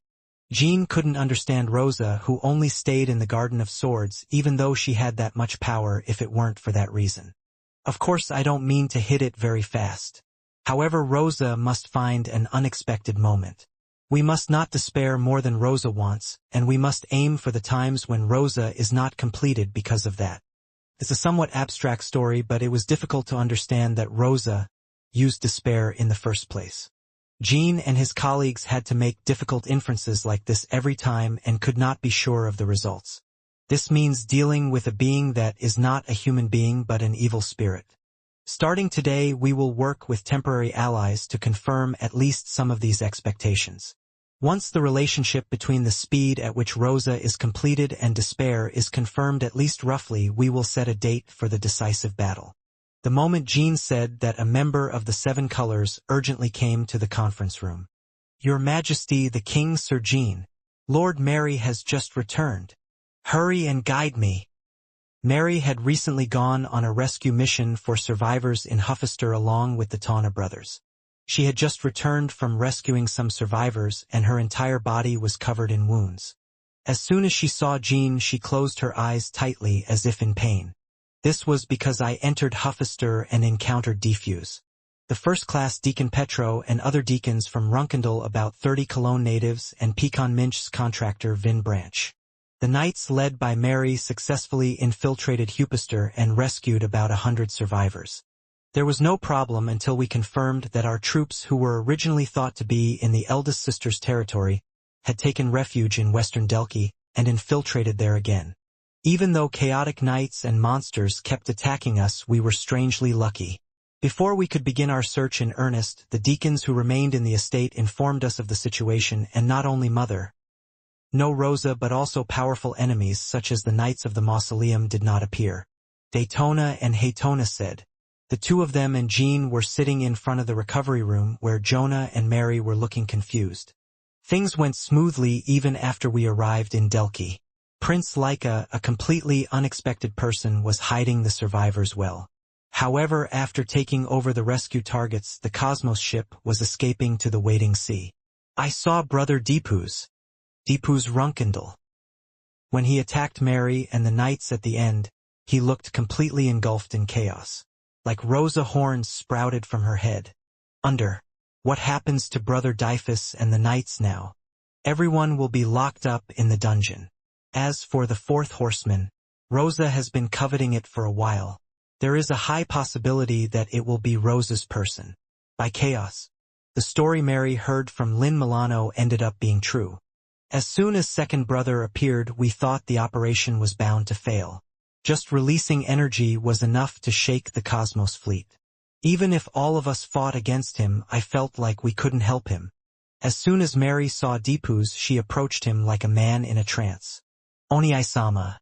Jean couldn't understand Rosa, who only stayed in the Garden of Swords, even though she had that much power, if it weren't for that reason. Of course, I don't mean to hit it very fast. However, Rosa must find an unexpected moment. We must not despair more than Rosa wants, and we must aim for the times when Rosa is not completed because of that. It's a somewhat abstract story, but it was difficult to understand that Rosa used despair in the first place. Jean and his colleagues had to make difficult inferences like this every time and could not be sure of the results. This means dealing with a being that is not a human being but an evil spirit. Starting today, we will work with temporary allies to confirm at least some of these expectations. Once the relationship between the speed at which Rosa is completed and despair is confirmed at least roughly, we will set a date for the decisive battle. The moment Jean said that, a member of the Seven Colors urgently came to the conference room. "Your Majesty, the King Sir Jean. Lord Mary has just returned. Hurry and guide me." Mary had recently gone on a rescue mission for survivors in Huffester along with the Tawna brothers. She had just returned from rescuing some survivors, and her entire body was covered in wounds. As soon as she saw Jean, she closed her eyes tightly as if in pain. "This was because I entered Huffester and encountered Defuse, the first-class Deacon Petro and other deacons from Runkendal, about 30 Cologne natives, and Pecan Minch's contractor Vin Branch. The knights led by Mary successfully infiltrated Huffester and rescued about 100 survivors. There was no problem until we confirmed that our troops, who were originally thought to be in the eldest sister's territory, had taken refuge in western Delki and infiltrated there again. Even though chaotic knights and monsters kept attacking us, we were strangely lucky. Before we could begin our search in earnest, the deacons who remained in the estate informed us of the situation, and not only No Rosa but also powerful enemies such as the Knights of the Mausoleum did not appear. Daytona and Haytona said. The two of them and Jean were sitting in front of the recovery room where Jonah and Mary were looking confused. Things went smoothly even after we arrived in Delki. Prince Laika, a completely unexpected person, was hiding the survivors well. However, after taking over the rescue targets, the Cosmos ship was escaping to the waiting sea. I saw Brother Deepu's Runkendal. When he attacked Mary and the knights at the end, he looked completely engulfed in chaos. Like Rosa, horns sprouted from her head. What happens to Brother Dyphus and the knights now? Everyone will be locked up in the dungeon. As for the fourth horseman, Rosa has been coveting it for a while. There is a high possibility that it will be Rosa's person. By chaos, the story Mary heard from Lynn Milano ended up being true. As soon as second brother appeared, we thought the operation was bound to fail. Just releasing energy was enough to shake the Cosmos fleet. Even if all of us fought against him, I felt like we couldn't help him. As soon as Mary saw Deepu's, she approached him like a man in a trance. Oni-sama.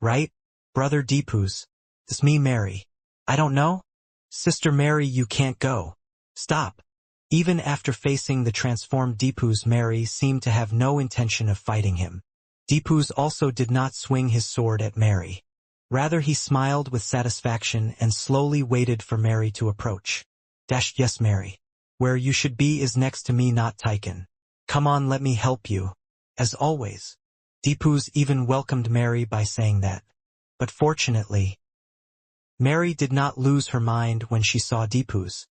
Right? Brother Deepu's. It's me, Mary. I don't know? Sister Mary, you can't go. Stop. Even after facing the transformed Deepu's, Mary seemed to have no intention of fighting him. Deepu's also did not swing his sword at Mary. Rather, he smiled with satisfaction and slowly waited for Mary to approach. Yes, Mary. Where you should be is next to me, not Tychon. Come on, let me help you. As always. Deepu's even welcomed Mary by saying that. But fortunately, Mary did not lose her mind when she saw Deepu's.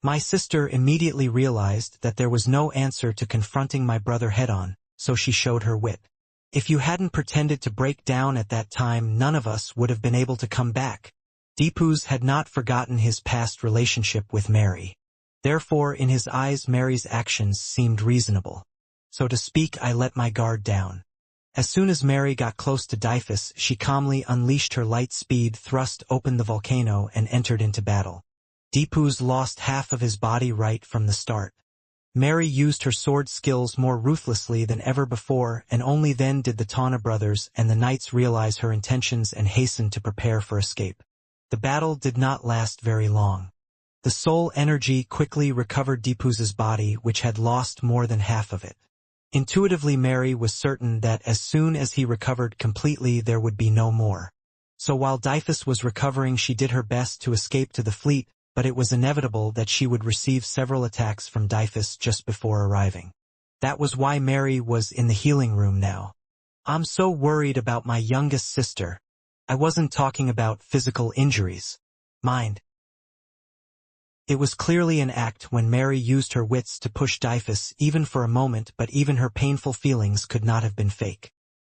My sister immediately realized that there was no answer to confronting my brother head-on, so she showed her wit. If you hadn't pretended to break down at that time, none of us would have been able to come back. Deepu's had not forgotten his past relationship with Mary. Therefore, in his eyes, Mary's actions seemed reasonable. So to speak, I let my guard down. As soon as Mary got close to Dyphus, she calmly unleashed her light speed, thrust open the volcano, and entered into battle. Deepu's lost half of his body right from the start. Mary used her sword skills more ruthlessly than ever before, and only then did the Tana brothers and the knights realize her intentions and hasten to prepare for escape. The battle did not last very long. The soul energy quickly recovered Deepuz's body, which had lost more than half of it. Intuitively, Mary was certain that as soon as he recovered completely there would be no more. So while Dyphus was recovering, she did her best to escape to the fleet, but it was inevitable that she would receive several attacks from Dyphus just before arriving. That was why Mary was in the healing room now. "I'm so worried about my youngest sister. I wasn't talking about physical injuries. Mind." It was clearly an act when Mary used her wits to push Dyphus even for a moment, but even her painful feelings could not have been fake.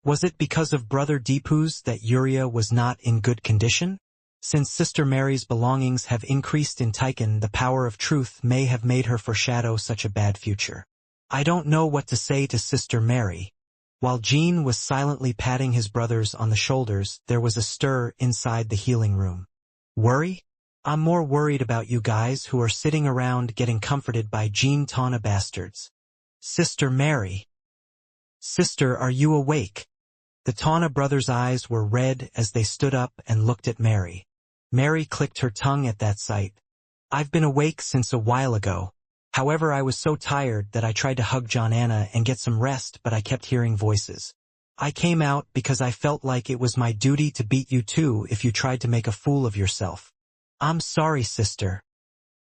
Was it because of Brother Deepuz that Yuria was not in good condition? Since Sister Mary's belongings have increased in Tiken, the power of truth may have made her foreshadow such a bad future. I don't know what to say to Sister Mary. While Jean was silently patting his brothers on the shoulders, there was a stir inside the healing room. Worry? I'm more worried about you guys who are sitting around getting comforted by Jean Tana bastards. Sister Mary. Sister, are you awake? The Tana brothers' eyes were red as they stood up and looked at Mary. Mary clicked her tongue at that sight. I've been awake since a while ago. However, I was so tired that I tried to hug Joanna and get some rest, but I kept hearing voices. I came out because I felt like it was my duty to beat you too if you tried to make a fool of yourself. I'm sorry, sister.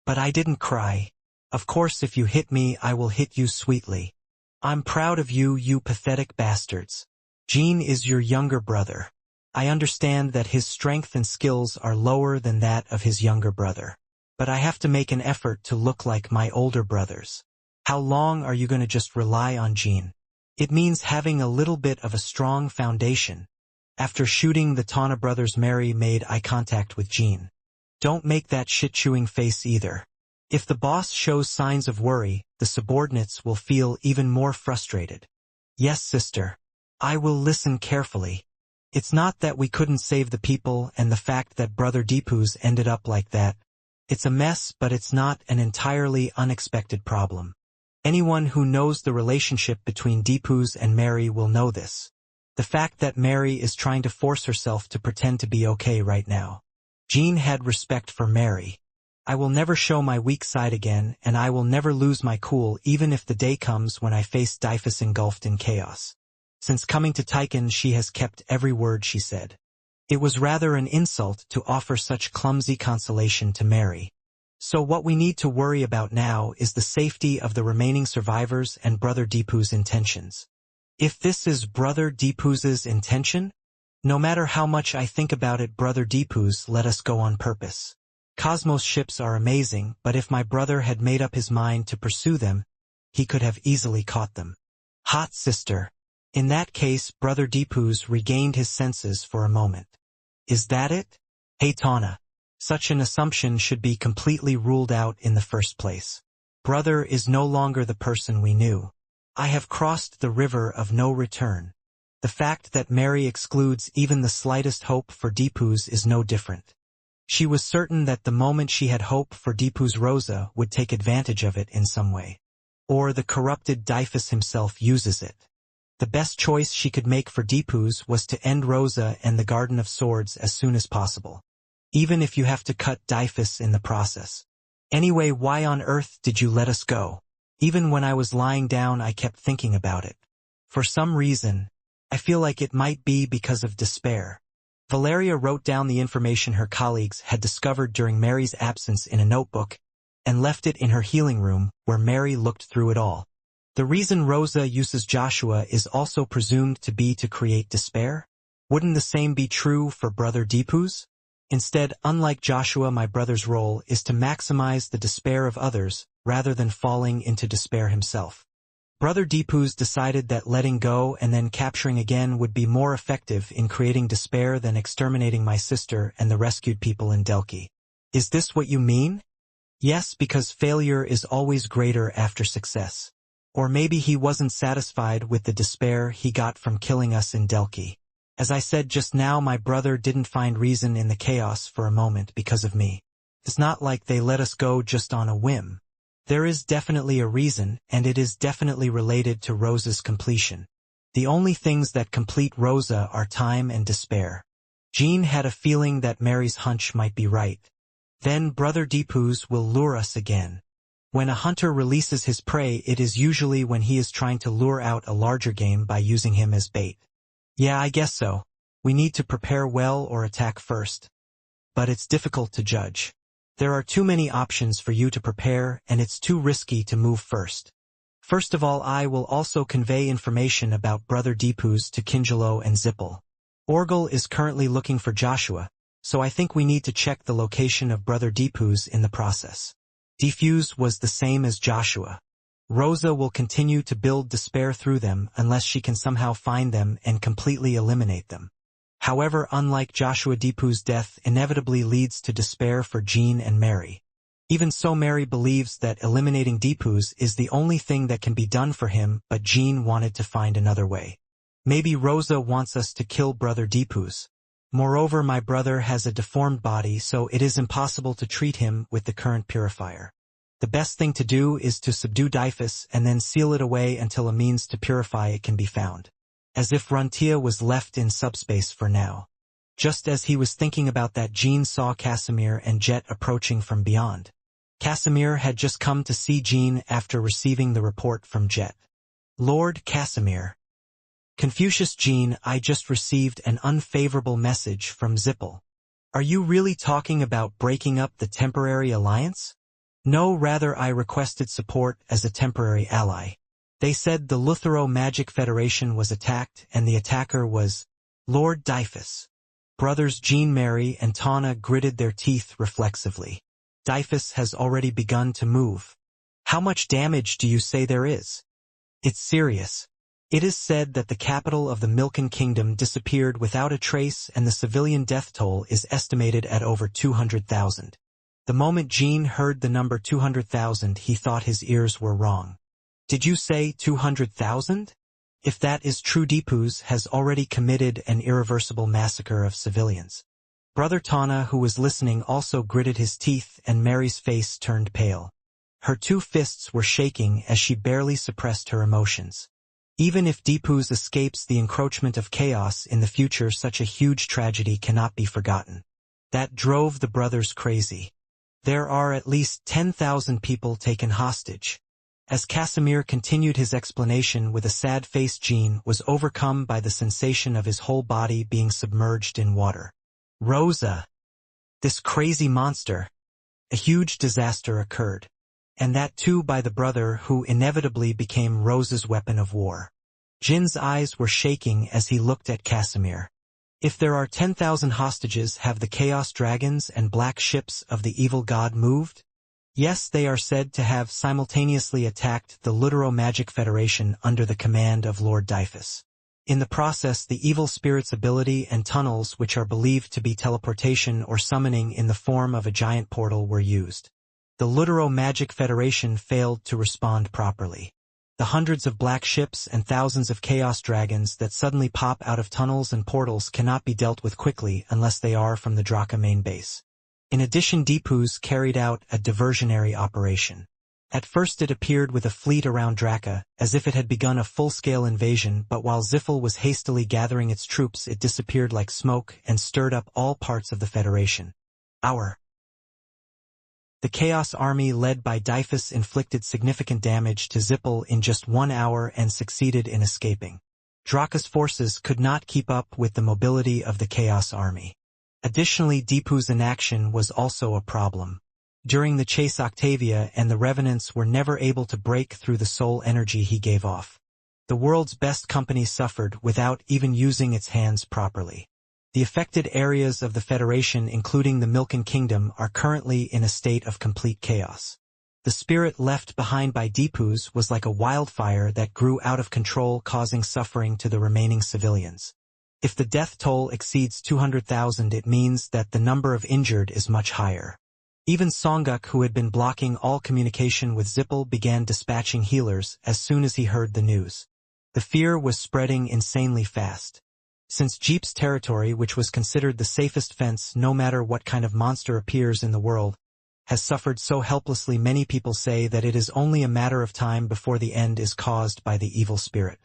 But I didn't cry. Of course, if you hit me, I will hit you sweetly. I'm proud of you, you pathetic bastards. Jean is your younger brother. I understand that his strength and skills are lower than that of his younger brother. But I have to make an effort to look like my older brothers. How long are you going to just rely on Jean? It means having a little bit of a strong foundation. After shooting the Tana brothers, Mary made eye contact with Jean. Don't make that shit-chewing face either. If the boss shows signs of worry, the subordinates will feel even more frustrated. Yes, sister. I will listen carefully. It's not that we couldn't save the people and the fact that Brother Deepuz ended up like that. It's a mess, but it's not an entirely unexpected problem. Anyone who knows the relationship between Deepuz and Mary will know this. The fact that Mary is trying to force herself to pretend to be okay right now. Jean had respect for Mary. I will never show my weak side again, and I will never lose my cool even if the day comes when I face Dyphus engulfed in chaos. Since coming to Tiken, she has kept every word she said. It was rather an insult to offer such clumsy consolation to Mary. So what we need to worry about now is the safety of the remaining survivors and Brother Deepuz's intentions. If this is Brother Deepuz's intention, no matter how much I think about it, Brother Deepuz let us go on purpose. Cosmos ships are amazing, but if my brother had made up his mind to pursue them, he could have easily caught them. Hot sister. In that case, Brother Deepuz regained his senses for a moment. Is that it? Hey Tana. Such an assumption should be completely ruled out in the first place. Brother is no longer the person we knew. I have crossed the river of no return. The fact that Mary excludes even the slightest hope for Deepuz is no different. She was certain that the moment she had hope for Deepuz, Rosa would take advantage of it in some way. Or the corrupted Dyphus himself uses it. The best choice she could make for Deepuz was to end Rosa and the Garden of Swords as soon as possible. Even if you have to cut Dyphus in the process. Anyway, why on earth did you let us go? Even when I was lying down, I kept thinking about it. For some reason, I feel like it might be because of despair. Valeria wrote down the information her colleagues had discovered during Mary's absence in a notebook, and left it in her healing room, where Mary looked through it all. The reason Rosa uses Joshua is also presumed to be to create despair? Wouldn't the same be true for Brother Deepuz? Instead, unlike Joshua, my brother's role is to maximize the despair of others, rather than falling into despair himself. Brother Deepuz decided that letting go and then capturing again would be more effective in creating despair than exterminating my sister and the rescued people in Delki. Is this what you mean? Yes, because failure is always greater after success. Or maybe he wasn't satisfied with the despair he got from killing us in Delki. As I said just now, my brother didn't find reason in the chaos for a moment because of me. It's not like they let us go just on a whim. There is definitely a reason, and it is definitely related to Rosa's completion. The only things that complete Rosa are time and despair. Jean had a feeling that Mary's hunch might be right. Then Brother Deepu's will lure us again. When a hunter releases his prey, it is usually when he is trying to lure out a larger game by using him as bait. Yeah, I guess so. We need to prepare well or attack first. But it's difficult to judge. There are too many options for you to prepare, and it's too risky to move first. First of all, I will also convey information about Brother Deepu's to Kinjalo and Zippel. Orgel is currently looking for Joshua, so I think we need to check the location of Brother Deepu's in the process. Defuse was the same as Joshua. Rosa will continue to build despair through them unless she can somehow find them and completely eliminate them. However, unlike Joshua, Deepu's death inevitably leads to despair for Jean and Mary. Even so, Mary believes that eliminating Deepu's is the only thing that can be done for him, but Jean wanted to find another way. Maybe Rosa wants us to kill Brother Deepu's. Moreover, my brother has a deformed body, so it is impossible to treat him with the current purifier. The best thing to do is to subdue Dyphus and then seal it away until a means to purify it can be found. As if Runtia was left in subspace for now. Just as he was thinking about that, Jean saw Casimir and Jet approaching from beyond. Casimir had just come to see Jean after receiving the report from Jet. Lord Casimir. Confucius, Jean, I just received an unfavorable message from Zippel. Are you really talking about breaking up the temporary alliance? No, rather I requested support as a temporary ally. They said the Luthero Magic Federation was attacked and the attacker was Lord Dyphus. Brothers Jean, Mary, and Tana gritted their teeth reflexively. Dyphus has already begun to move. How much damage do you say there is? It's serious. It is said that the capital of the Milken Kingdom disappeared without a trace and the civilian death toll is estimated at over 200,000. The moment Jean heard the number 200,000, he thought his ears were wrong. Did you say 200,000? If that is true, Deepu's has already committed an irreversible massacre of civilians. Brother Tana, who was listening, also gritted his teeth and Mary's face turned pale. Her two fists were shaking as she barely suppressed her emotions. Even if Deepu's escapes the encroachment of chaos in the future, such a huge tragedy cannot be forgotten. That drove the brothers crazy. There are at least 10,000 people taken hostage. As Casimir continued his explanation with a sad face, Jean was overcome by the sensation of his whole body being submerged in water. Rosa! This crazy monster! A huge disaster occurred. And that too by the brother who inevitably became Rosa's weapon of war. Jin's eyes were shaking as he looked at Casimir. If there are 10,000 hostages, have the Chaos Dragons and Black Ships of the Evil God moved? Yes, they are said to have simultaneously attacked the Luthero Magic Federation under the command of Lord Dyphus. In the process, the evil spirit's ability and tunnels, which are believed to be teleportation or summoning in the form of a giant portal, were used. The Luthero Magic Federation failed to respond properly. The hundreds of black ships and thousands of chaos dragons that suddenly pop out of tunnels and portals cannot be dealt with quickly unless they are from the Draka main base. In addition, Deepu's carried out a diversionary operation. At first it appeared with a fleet around Draka, as if it had begun a full-scale invasion, but while Ziffel was hastily gathering its troops, it disappeared like smoke and stirred up all parts of the Federation. The Chaos Army led by Dyphus inflicted significant damage to Zippel in just 1 hour and succeeded in escaping. Draka's forces could not keep up with the mobility of the Chaos Army. Additionally, Deepu's inaction was also a problem. During the chase, Octavia and the Revenants were never able to break through the soul energy he gave off. The world's best company suffered without even using its hands properly. The affected areas of the Federation, including the Milken Kingdom, are currently in a state of complete chaos. The spirit left behind by Deepu's was like a wildfire that grew out of control, causing suffering to the remaining civilians. If the death toll exceeds 200,000, it means that the number of injured is much higher. Even Songguk, who had been blocking all communication with Zippel, began dispatching healers as soon as he heard the news. The fear was spreading insanely fast. Since Jeep's territory, which was considered the safest fence no matter what kind of monster appears in the world, has suffered so helplessly many people say that it is only a matter of time before the end is caused by the evil spirit.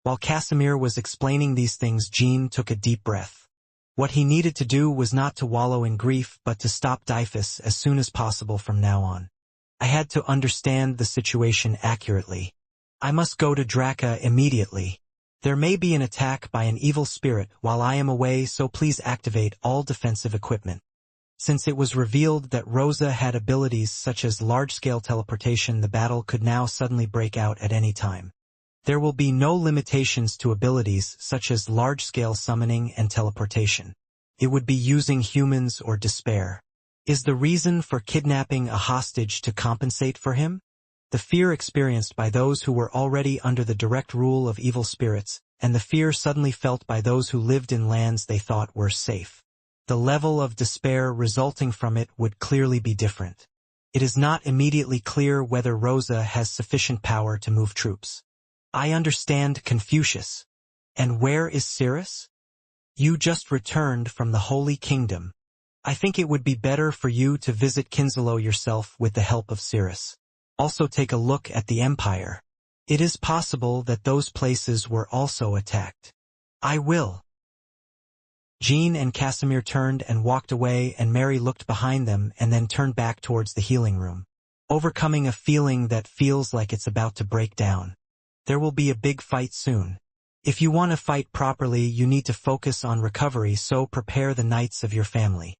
While Casimir was explaining these things, Jean took a deep breath. What he needed to do was not to wallow in grief but to stop Dyphus as soon as possible from now on. I had to understand the situation accurately. I must go to Draca immediately. There may be an attack by an evil spirit while I am away, so please activate all defensive equipment. Since it was revealed that Rosa had abilities such as large-scale teleportation, the battle could now suddenly break out at any time. There will be no limitations to abilities such as large-scale summoning and teleportation. It would be using humans or despair. Is the reason for kidnapping a hostage to compensate for him? The fear experienced by those who were already under the direct rule of evil spirits, and the fear suddenly felt by those who lived in lands they thought were safe. The level of despair resulting from it would clearly be different. It is not immediately clear whether Rosa has sufficient power to move troops. I understand Confucius. And where is Cirrus? You just returned from the Holy Kingdom. I think it would be better for you to visit Kinsalo yourself with the help of Cirrus. Also take a look at the Empire. It is possible that those places were also attacked. I will. Jean and Casimir turned and walked away, and Mary looked behind them and then turned back towards the healing room. Overcoming a feeling that feels like it's about to break down. There will be a big fight soon. If you want to fight properly, you need to focus on recovery, so prepare the knights of your family.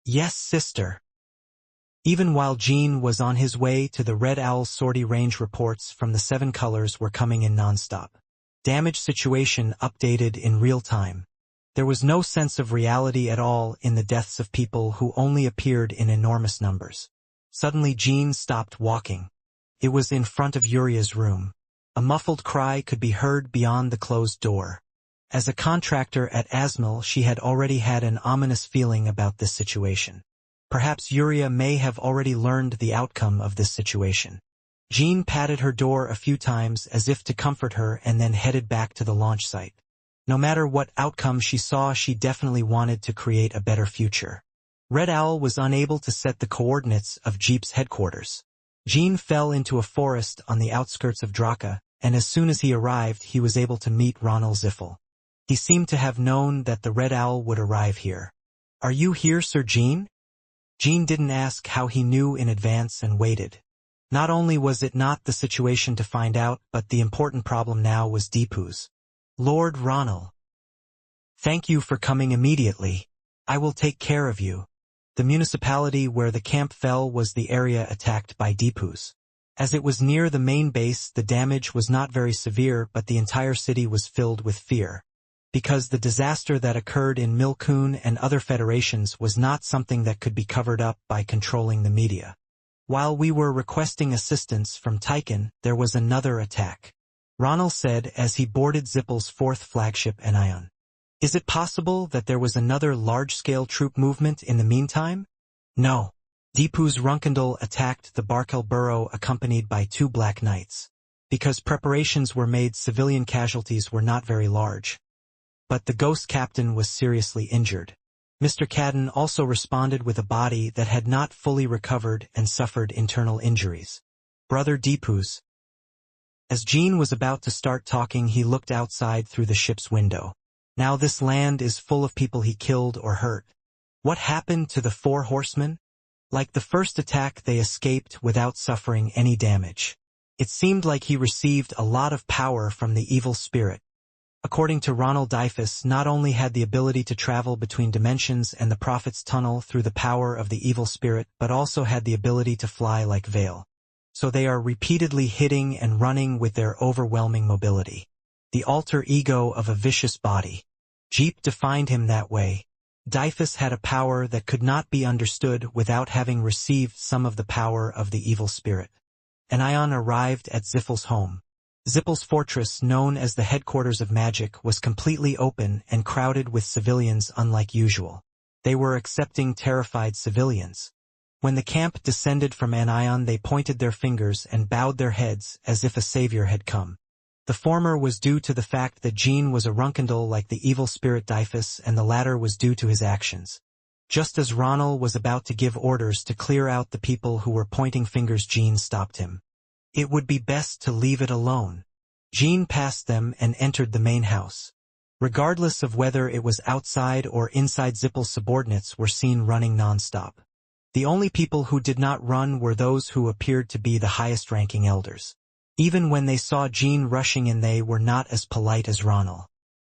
Yes, sister. Even while Jean was on his way to the Red Owl sortie range, reports from the 7 colors were coming in nonstop. Damage situation updated in real time. There was no sense of reality at all in the deaths of people who only appeared in enormous numbers. Suddenly Jean stopped walking. It was in front of Uria's room. A muffled cry could be heard beyond the closed door. As a contractor at Asmil, she had already had an ominous feeling about this situation. Perhaps Yuria may have already learned the outcome of this situation. Jean patted her door a few times as if to comfort her and then headed back to the launch site. No matter what outcome she saw, she definitely wanted to create a better future. Red Owl was unable to set the coordinates of Jeep's headquarters. Jean fell into a forest on the outskirts of Draca, and as soon as he arrived, he was able to meet Ronald Ziffel. He seemed to have known that the Red Owl would arrive here. Are you here, Sir Jean? Jean didn't ask how he knew in advance and waited. Not only was it not the situation to find out, but the important problem now was Deepu's. Lord Ronald. Thank you for coming immediately. I will take care of you. The municipality where the camp fell was the area attacked by Deepu's. As it was near the main base, the damage was not very severe, but the entire city was filled with fear. Because the disaster that occurred in Milkun and other federations was not something that could be covered up by controlling the media. While we were requesting assistance from Tychon, there was another attack. Ronald said as he boarded Zippel's 4th flagship Anion. Is it possible that there was another large-scale troop movement in the meantime? No. Deepu's Runkendal attacked the Barkel Burrow accompanied by 2 Black Knights. Because preparations were made, civilian casualties were not very large. But the ghost captain was seriously injured. Mr. Cadden also responded with a body that had not fully recovered and suffered internal injuries. Brother Deepu's. As Jean was about to start talking, he looked outside through the ship's window. Now this land is full of people he killed or hurt. What happened to the 4 horsemen? Like the first attack, they escaped without suffering any damage. It seemed like he received a lot of power from the evil spirit. According to Ronald, Dyphus not only had the ability to travel between dimensions and the Prophet's Tunnel through the power of the evil spirit, but also had the ability to fly like Vale. So they are repeatedly hitting and running with their overwhelming mobility. The alter ego of a vicious body. Jeep defined him that way. Dyphus had a power that could not be understood without having received some of the power of the evil spirit. Anion arrived at Ziffel's home. Zippel's fortress, known as the headquarters of magic, was completely open and crowded with civilians unlike usual. They were accepting terrified civilians. When the camp descended from Anion, they pointed their fingers and bowed their heads as if a savior had come. The former was due to the fact that Jean was a Runkendal like the evil spirit Dyphus, and the latter was due to his actions. Just as Ronald was about to give orders to clear out the people who were pointing fingers, Jean stopped him. It would be best to leave it alone. Jean passed them and entered the main house. Regardless of whether it was outside or inside, Zippel's subordinates were seen running non-stop. The only people who did not run were those who appeared to be the highest-ranking elders. Even when they saw Jean rushing in, they were not as polite as Ronald.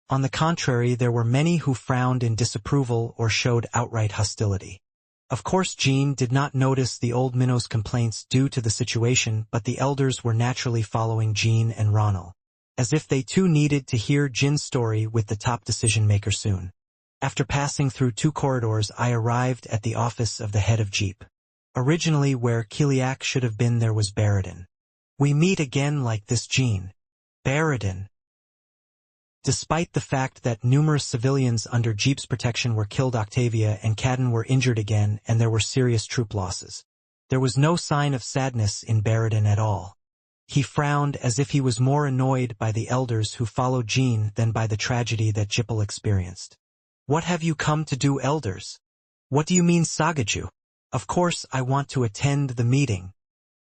On the contrary, there were many who frowned in disapproval or showed outright hostility. Of course, Jean did not notice the old minnow's complaints due to the situation, but the elders were naturally following Jean and Ronald, as if they too needed to hear Jin's story with the top decision-maker soon. After passing through 2 corridors, I arrived at the office of the head of Jeep. Originally, where Kiliak should have been, there was Baradin. We meet again like this, Jean. Baradin. Despite the fact that numerous civilians under Jeep's protection were killed, Octavia and Cadden were injured again, and there were serious troop losses. There was no sign of sadness in Baradin at all. He frowned as if he was more annoyed by the elders who followed Jean than by the tragedy that Jippel experienced. What have you come to do, elders? What do you mean, Sagaju? Of course I want to attend the meeting.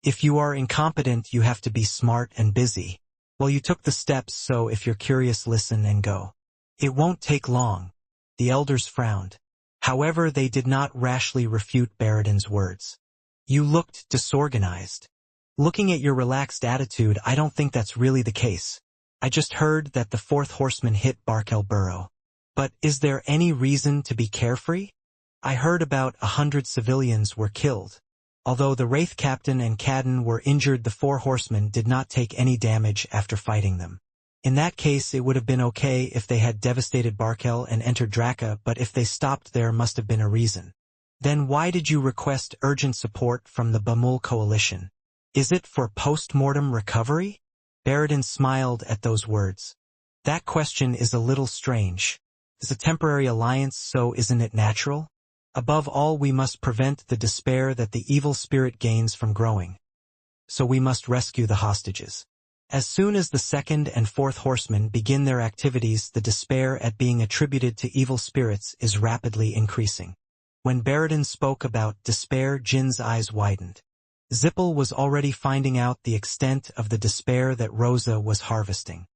If you are incompetent, you have to be smart and busy. Well, you took the steps, so if you're curious, listen and go. It won't take long. The elders frowned. However, they did not rashly refute Baradin's words. You looked disorganized. Looking at your relaxed attitude, I don't think that's really the case. I just heard that the 4th horseman hit Barkel Burrow. But is there any reason to be carefree? I heard about 100 civilians were killed. Although the Wraith captain and Cadden were injured, the 4 horsemen did not take any damage after fighting them. In that case, it would have been okay if they had devastated Barkel and entered Draka, but if they stopped, there must have been a reason. Then why did you request urgent support from the Bamul coalition? Is it for post-mortem recovery? Baradin smiled at those words. That question is a little strange. It's a temporary alliance, so isn't it natural? Above all, we must prevent the despair that the evil spirit gains from growing. So we must rescue the hostages. As soon as the 2nd and 4th horsemen begin their activities, the despair at being attributed to evil spirits is rapidly increasing. When Baradin spoke about despair, Jin's eyes widened. Zippel was already finding out the extent of the despair that Rosa was harvesting.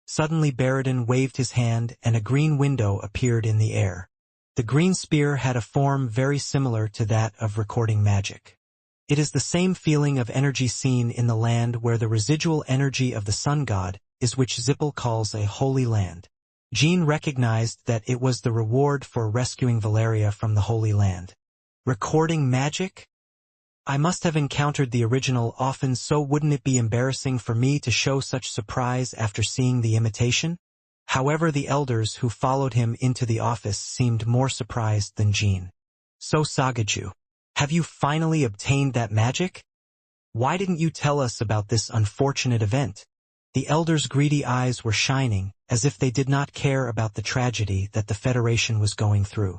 Suddenly Baradin waved his hand and a green window appeared in the air. The green spear had a form very similar to that of recording magic. It is the same feeling of energy seen in the land where the residual energy of the sun god is, which Zippel calls a holy land. Jean recognized that it was the reward for rescuing Valeria from the Holy Land. Recording magic? I must have encountered the original often, so wouldn't it be embarrassing for me to show such surprise after seeing the imitation? However, the elders who followed him into the office seemed more surprised than Jean. So Sagaju, have you finally obtained that magic? Why didn't you tell us about this unfortunate event? The elders' greedy eyes were shining, as if they did not care about the tragedy that the Federation was going through.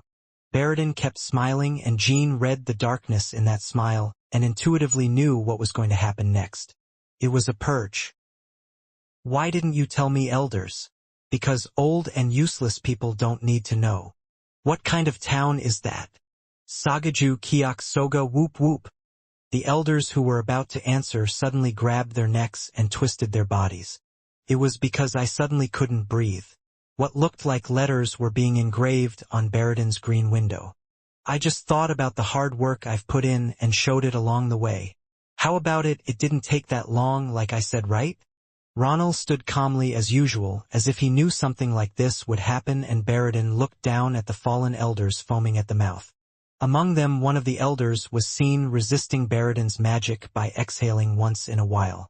Baradin kept smiling, and Jean read the darkness in that smile, and intuitively knew what was going to happen next. It was a purge. Why didn't you tell me, elders? Because old and useless people don't need to know. What kind of town is that? Sagaju Kiak Soga whoop whoop. The elders who were about to answer suddenly grabbed their necks and twisted their bodies. It was because I suddenly couldn't breathe. What looked like letters were being engraved on Baradin's green window. I just thought about the hard work I've put in and showed it along the way. How about it? It didn't take that long, like I said, right? Ronald stood calmly as usual, as if he knew something like this would happen, and Baradin looked down at the fallen elders foaming at the mouth. Among them, one of the elders was seen resisting Baradin's magic by exhaling once in a while.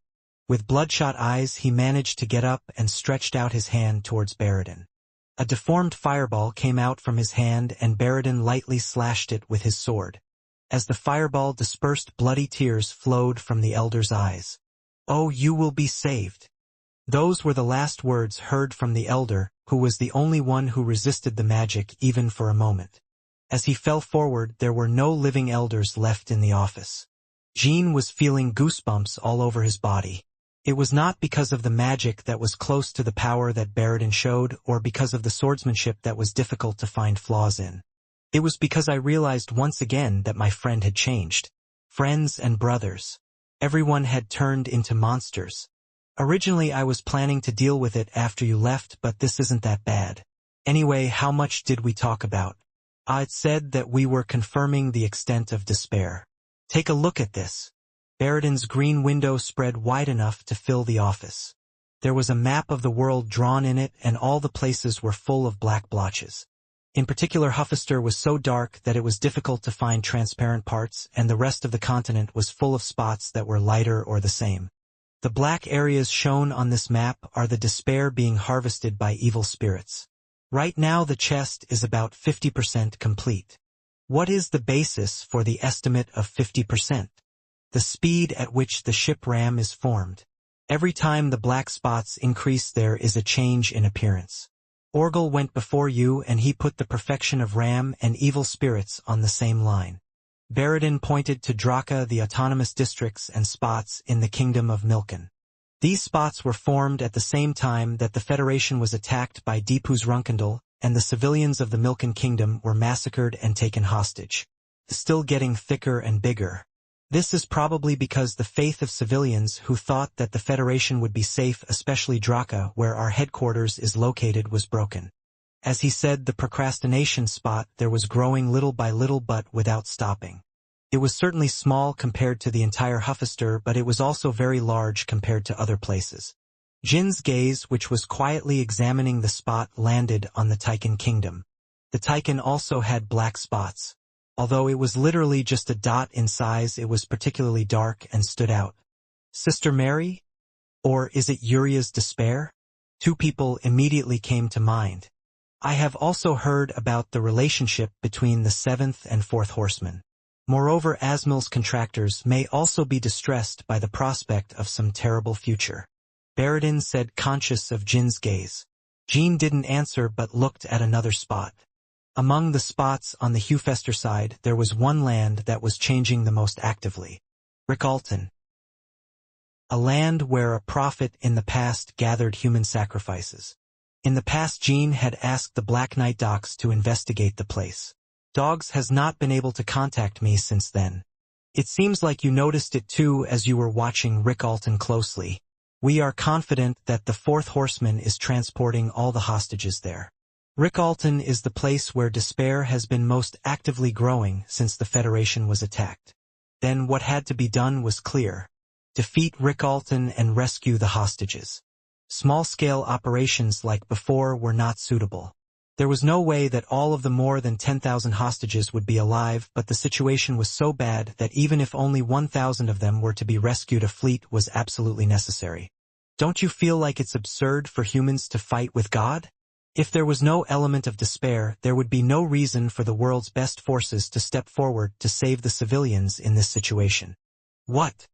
With bloodshot eyes, he managed to get up and stretched out his hand towards Baradin. A deformed fireball came out from his hand, and Baradin lightly slashed it with his sword. As the fireball dispersed, bloody tears flowed from the elder's eyes. "Oh, you will be saved." Those were the last words heard from the elder, who was the only one who resisted the magic even for a moment. As he fell forward, there were no living elders left in the office. Jean was feeling goosebumps all over his body. It was not because of the magic that was close to the power that Baradin showed, or because of the swordsmanship that was difficult to find flaws in. It was because I realized once again that my friend had changed. Friends and brothers. Everyone had turned into monsters. Originally I was planning to deal with it after you left, but this isn't that bad. Anyway, how much did we talk about? It said that we were confirming the extent of despair. Take a look at this. Baradin's green window spread wide enough to fill the office. There was a map of the world drawn in it, and all the places were full of black blotches. In particular, Huffister was so dark that it was difficult to find transparent parts, and the rest of the continent was full of spots that were lighter or the same. The black areas shown on this map are the despair being harvested by evil spirits. Right now the chest is about 50% complete. What is the basis for the estimate of 50%? The speed at which the ship ram is formed. Every time the black spots increase, there is a change in appearance. Orgel went before you, and he put the perfection of Ram and evil spirits on the same line. Baradin pointed to Draka, the autonomous districts and spots in the kingdom of Milken. These spots were formed at the same time that the Federation was attacked by Deepu's Runkendal, and the civilians of the Milken kingdom were massacred and taken hostage. Still getting thicker and bigger. This is probably because the faith of civilians who thought that the Federation would be safe, especially Draka, where our headquarters is located, was broken. As he said, the procrastination spot there was growing little by little but without stopping. It was certainly small compared to the entire Huffister, but it was also very large compared to other places. Jin's gaze, which was quietly examining the spot, landed on the Tycan kingdom. The Tycan also had black spots. Although it was literally just a dot in size, it was particularly dark and stood out. Sister Mary? Or is it Uria's despair? Two people immediately came to mind. I have also heard about the relationship between the seventh and fourth horsemen. Moreover, Asmil's contractors may also be distressed by the prospect of some terrible future. Baradin said, conscious of Jin's gaze. Jin didn't answer but looked at another spot. Among the spots on the Hufester side, there was one land that was changing the most actively. Rickalton. A land where a prophet in the past gathered human sacrifices. In the past, Jin had asked the Black Knight Docs to investigate the place. Dogs has not been able to contact me since then. It seems like you noticed it too as you were watching Rickalton closely. We are confident that the fourth horseman is transporting all the hostages there. Rickalton is the place where despair has been most actively growing since the Federation was attacked. Then what had to be done was clear. Defeat Rickalton and rescue the hostages. Small-scale operations like before were not suitable. There was no way that all of the more than 10,000 hostages would be alive, but the situation was so bad that even if only 1,000 of them were to be rescued, a fleet was absolutely necessary. Don't you feel like it's absurd for humans to fight with God? If there was no element of despair, there would be no reason for the world's best forces to step forward to save the civilians in this situation. What?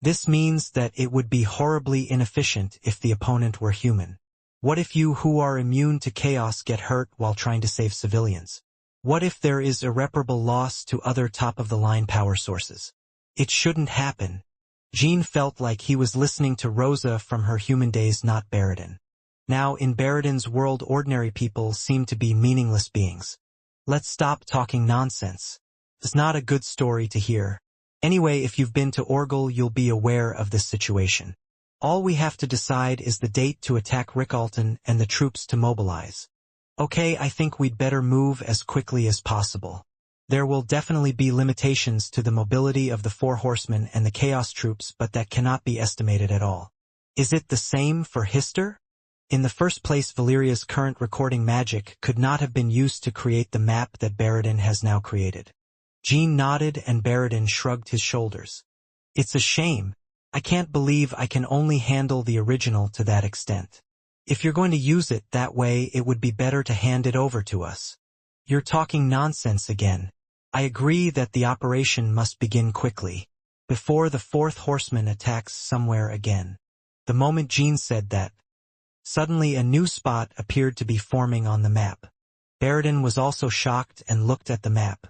This means that it would be horribly inefficient if the opponent were human. What if you who are immune to chaos get hurt while trying to save civilians? What if there is irreparable loss to other top-of-the-line power sources? It shouldn't happen. Jean felt like he was listening to Rosa from her human days, not Baradin. Now, in Baradin's world, ordinary people seem to be meaningless beings. Let's stop talking nonsense. It's not a good story to hear. Anyway, if you've been to Orgel, you'll be aware of this situation. All we have to decide is the date to attack Rickalton and the troops to mobilize. Okay, I think we'd better move as quickly as possible. There will definitely be limitations to the mobility of the four horsemen and the chaos troops, but that cannot be estimated at all. Is it the same for Hister? In the first place, Valeria's current recording magic could not have been used to create the map that Baradin has now created. Jean nodded and Baradin shrugged his shoulders. It's a shame. I can't believe I can only handle the original to that extent. If you're going to use it that way, it would be better to hand it over to us. You're talking nonsense again. I agree that the operation must begin quickly, before the fourth horseman attacks somewhere again. The moment Jean said that, suddenly a new spot appeared to be forming on the map. Baradin was also shocked and looked at the map.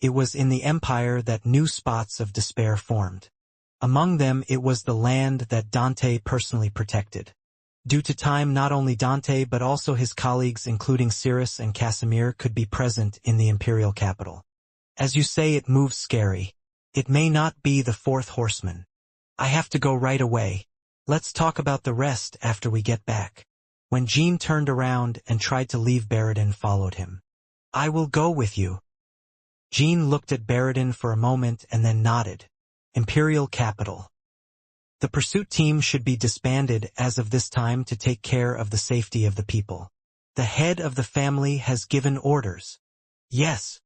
It was in the Empire that new spots of despair formed. Among them, it was the land that Dante personally protected. Due to time, not only Dante but also his colleagues including Cyrus and Casimir could be present in the imperial capital. As you say, it moves scary. It may not be the fourth horseman. I have to go right away. Let's talk about the rest after we get back. When Jean turned around and tried to leave, Baradin followed him. I will go with you. Jean looked at Baradin for a moment and then nodded. Imperial capital. The pursuit team should be disbanded as of this time to take care of the safety of the people. The head of the family has given orders. Yes.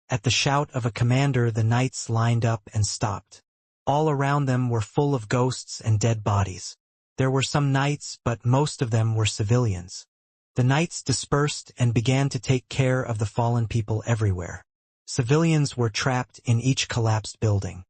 At the shout of a commander, the knights lined up and stopped. All around them were full of ghosts and dead bodies. There were some knights, but most of them were civilians. The knights dispersed and began to take care of the fallen people everywhere. Civilians were trapped in each collapsed building.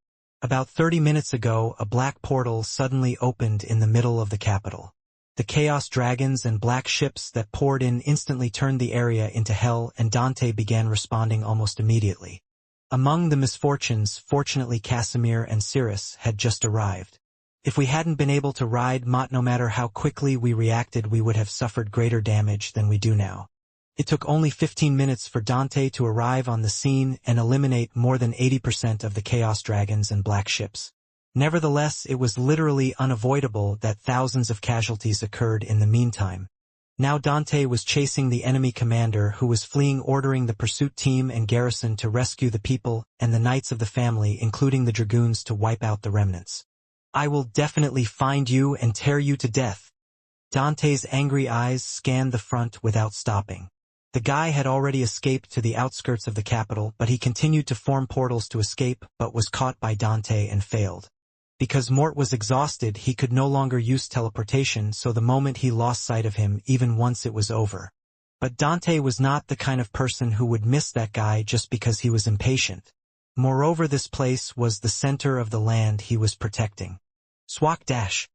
About 30 minutes ago, a black portal suddenly opened in the middle of the capital. The chaos dragons and black ships that poured in instantly turned the area into hell, and Dante began responding almost immediately. Among the misfortunes, fortunately Casimir and Cyrus had just arrived. If we hadn't been able to ride Mott, no matter how quickly we reacted, we would have suffered greater damage than we do now. It took only 15 minutes for Dante to arrive on the scene and eliminate more than 80% of the chaos dragons and black ships. Nevertheless, it was literally unavoidable that thousands of casualties occurred in the meantime. Now Dante was chasing the enemy commander who was fleeing, ordering the pursuit team and garrison to rescue the people and the knights of the family, including the dragoons, to wipe out the remnants. I will definitely find you and tear you to death. Dante's angry eyes scanned the front without stopping. The guy had already escaped to the outskirts of the capital, but he continued to form portals to escape, but was caught by Dante and failed. Because Mort was exhausted, he could no longer use teleportation, so the moment he lost sight of him, even once it was over. But Dante was not the kind of person who would miss that guy just because he was impatient. Moreover, this place was the center of the land he was protecting. Swak dash.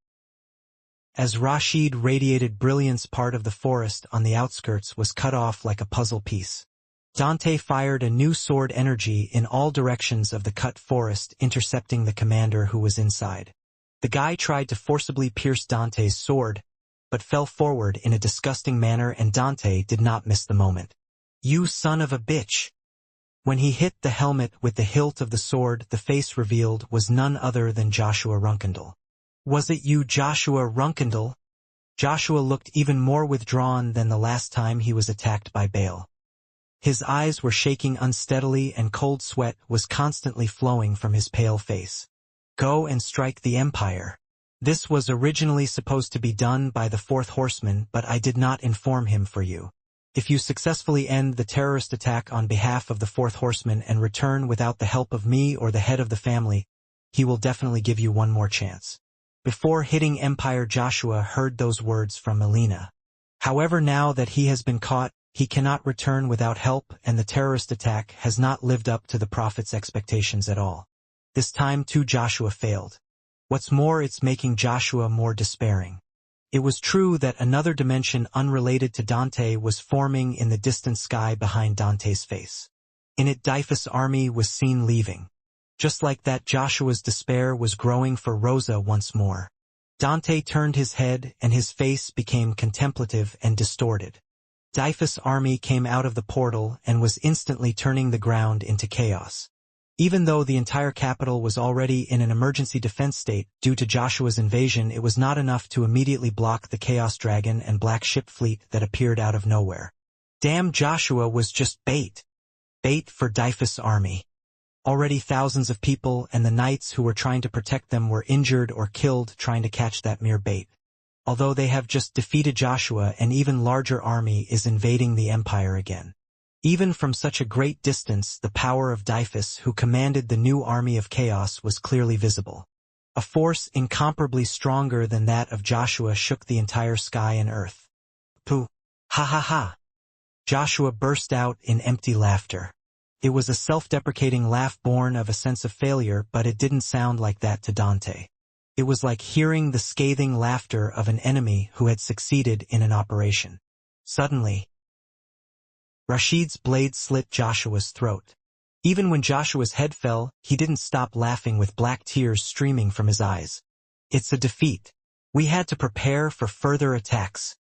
As Rashid radiated brilliance, part of the forest on the outskirts was cut off like a puzzle piece. Dante fired a new sword energy in all directions of the cut forest, intercepting the commander who was inside. The guy tried to forcibly pierce Dante's sword, but fell forward in a disgusting manner, and Dante did not miss the moment. You son of a bitch! When he hit the helmet with the hilt of the sword, the face revealed was none other than Joshua Runkendall. Was it you, Joshua Runkendall? Joshua looked even more withdrawn than the last time he was attacked by Bale. His eyes were shaking unsteadily and cold sweat was constantly flowing from his pale face. Go and strike the Empire. This was originally supposed to be done by the fourth horseman, but I did not inform him for you. If you successfully end the terrorist attack on behalf of the fourth horseman and return without the help of me or the head of the family, he will definitely give you one more chance. Before hitting Empire, Joshua heard those words from Melina. However, now that he has been caught, he cannot return without help, and the terrorist attack has not lived up to the Prophet's expectations at all. This time too Joshua failed. What's more, it's making Joshua more despairing. It was true that another dimension unrelated to Dante was forming in the distant sky behind Dante's face. In it, Dyphus' army was seen leaving. Just like that, Joshua's despair was growing for Rosa once more. Dante turned his head and his face became contemplative and distorted. Dyphus' army came out of the portal and was instantly turning the ground into chaos. Even though the entire capital was already in an emergency defense state due to Joshua's invasion, it was not enough to immediately block the Chaos Dragon and Black Ship fleet that appeared out of nowhere. Damn, Joshua was just bait. Bait for Dyphus' army. Already thousands of people and the knights who were trying to protect them were injured or killed trying to catch that mere bait. Although they have just defeated Joshua, an even larger army is invading the Empire again. Even from such a great distance, the power of Dyphus, who commanded the new army of chaos, was clearly visible. A force incomparably stronger than that of Joshua shook the entire sky and earth. Pooh! Ha ha ha! Joshua burst out in empty laughter. It was a self-deprecating laugh born of a sense of failure, but it didn't sound like that to Dante. It was like hearing the scathing laughter of an enemy who had succeeded in an operation. Suddenly, Rashid's blade slit Joshua's throat. Even when Joshua's head fell, he didn't stop laughing with black tears streaming from his eyes. It's a defeat. We had to prepare for further attacks.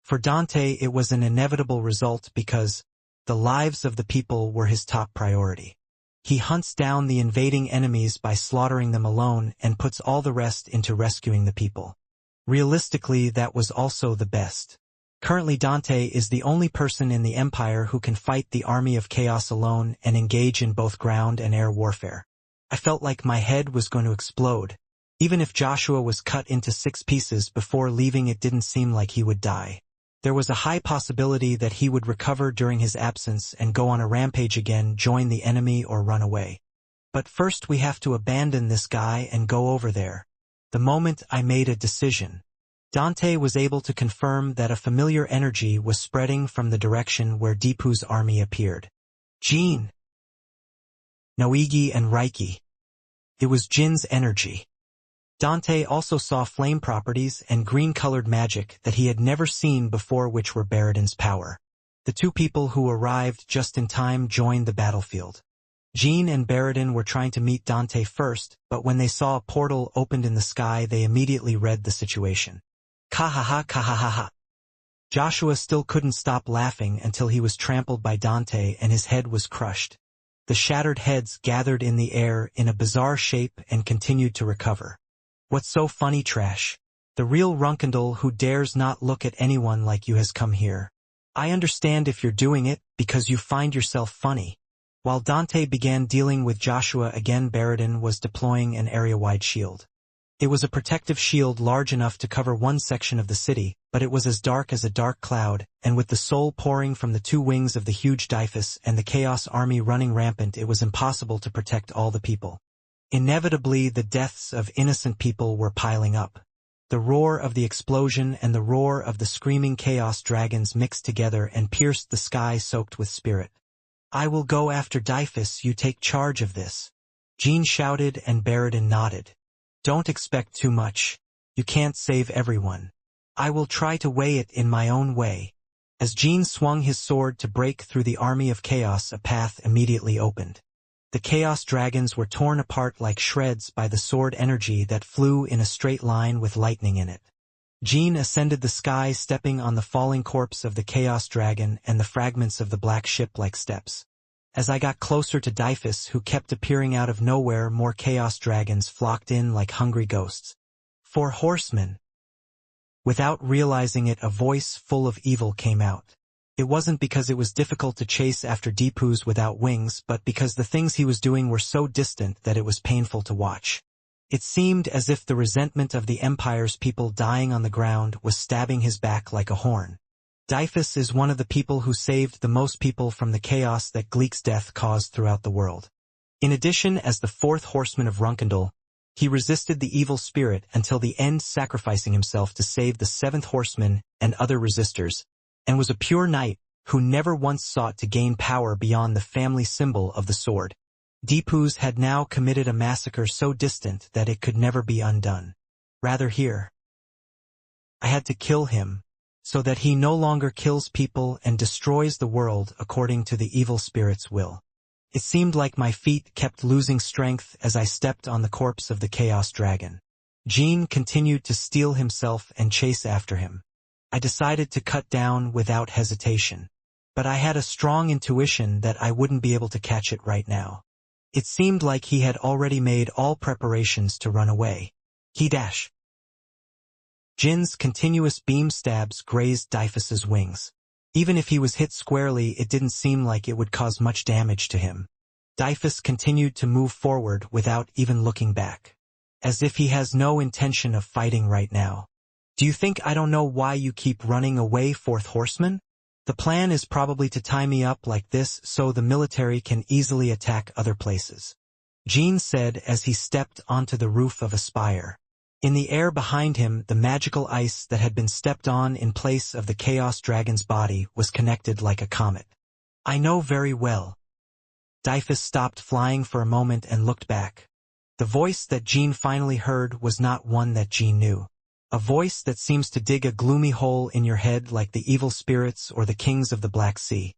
For Dante it was an inevitable result because the lives of the people were his top priority. He hunts down the invading enemies by slaughtering them alone and puts all the rest into rescuing the people. Realistically, that was also the best. Currently Dante is the only person in the Empire who can fight the army of chaos alone and engage in both ground and air warfare. I felt like my head was going to explode. Even if Joshua was cut into 6 pieces before leaving, it didn't seem like he would die. There was a high possibility that he would recover during his absence and go on a rampage again, join the enemy, or run away. But first we have to abandon this guy and go over there. The moment I made a decision, Dante was able to confirm that a familiar energy was spreading from the direction where Deepu's army appeared. Jin, Noigi and Reiki. It was Jin's energy. Dante also saw flame properties and green-colored magic that he had never seen before, which were Baradin's power. The 2 people who arrived just in time joined the battlefield. Jin and Baradin were trying to meet Dante first, but when they saw a portal opened in the sky, they immediately read the situation. Kahaha kahaha. Joshua still couldn't stop laughing until he was trampled by Dante and his head was crushed. The shattered heads gathered in the air in a bizarre shape and continued to recover. What's so funny, trash? The real Runkendal who dares not look at anyone like you has come here. I understand if you're doing it because you find yourself funny. While Dante began dealing with Joshua again, Baradin was deploying an area-wide shield. It was a protective shield large enough to cover one section of the city, but it was as dark as a dark cloud, and with the soul pouring from the 2 wings of the huge Dyphus and the Chaos Army running rampant, it was impossible to protect all the people. Inevitably, the deaths of innocent people were piling up. The roar of the explosion and the roar of the screaming chaos dragons mixed together and pierced the sky soaked with spirit. I will go after Dyphus, you take charge of this. Jin shouted and Baradin nodded. Don't expect too much. You can't save everyone. I will try to weigh it in my own way. As Jin swung his sword to break through the army of chaos, a path immediately opened. The chaos dragons were torn apart like shreds by the sword energy that flew in a straight line with lightning in it. Jin ascended the sky, stepping on the falling corpse of the chaos dragon and the fragments of the black ship like steps. As I got closer to Dyphus, who kept appearing out of nowhere, more chaos dragons flocked in like hungry ghosts. 4 horsemen. Without realizing it, a voice full of evil came out. It wasn't because it was difficult to chase after Deepus without wings, but because the things he was doing were so distant that it was painful to watch. It seemed as if the resentment of the Empire's people dying on the ground was stabbing his back like a horn. Dyphus is one of the people who saved the most people from the chaos that Gleek's death caused throughout the world. In addition, as the 4th horseman of Runkendal, he resisted the evil spirit until the end, sacrificing himself to save the 7th horseman and other resistors, and was a pure knight who never once sought to gain power beyond the family symbol of the sword. Deepus had now committed a massacre so distant that it could never be undone. Rather here. I had to kill him, so that he no longer kills people and destroys the world according to the evil spirit's will. It seemed like my feet kept losing strength as I stepped on the corpse of the Chaos Dragon. Jin continued to steel himself and chase after him. I decided to cut down without hesitation. But I had a strong intuition that I wouldn't be able to catch it right now. It seemed like he had already made all preparations to run away. He dashed. Jin's continuous beam stabs grazed Dyphus's wings. Even if he was hit squarely, it didn't seem like it would cause much damage to him. Dyphus continued to move forward without even looking back, as if he has no intention of fighting right now. Do you think I don't know why you keep running away, 4th horseman? The plan is probably to tie me up like this so the military can easily attack other places. Jin said as he stepped onto the roof of a spire. In the air behind him, the magical ice that had been stepped on in place of the Chaos Dragon's body was connected like a comet. I know very well. Dyphus stopped flying for a moment and looked back. The voice that Jin finally heard was not one that Jin knew. A voice that seems to dig a gloomy hole in your head like the evil spirits or the kings of the Black Sea.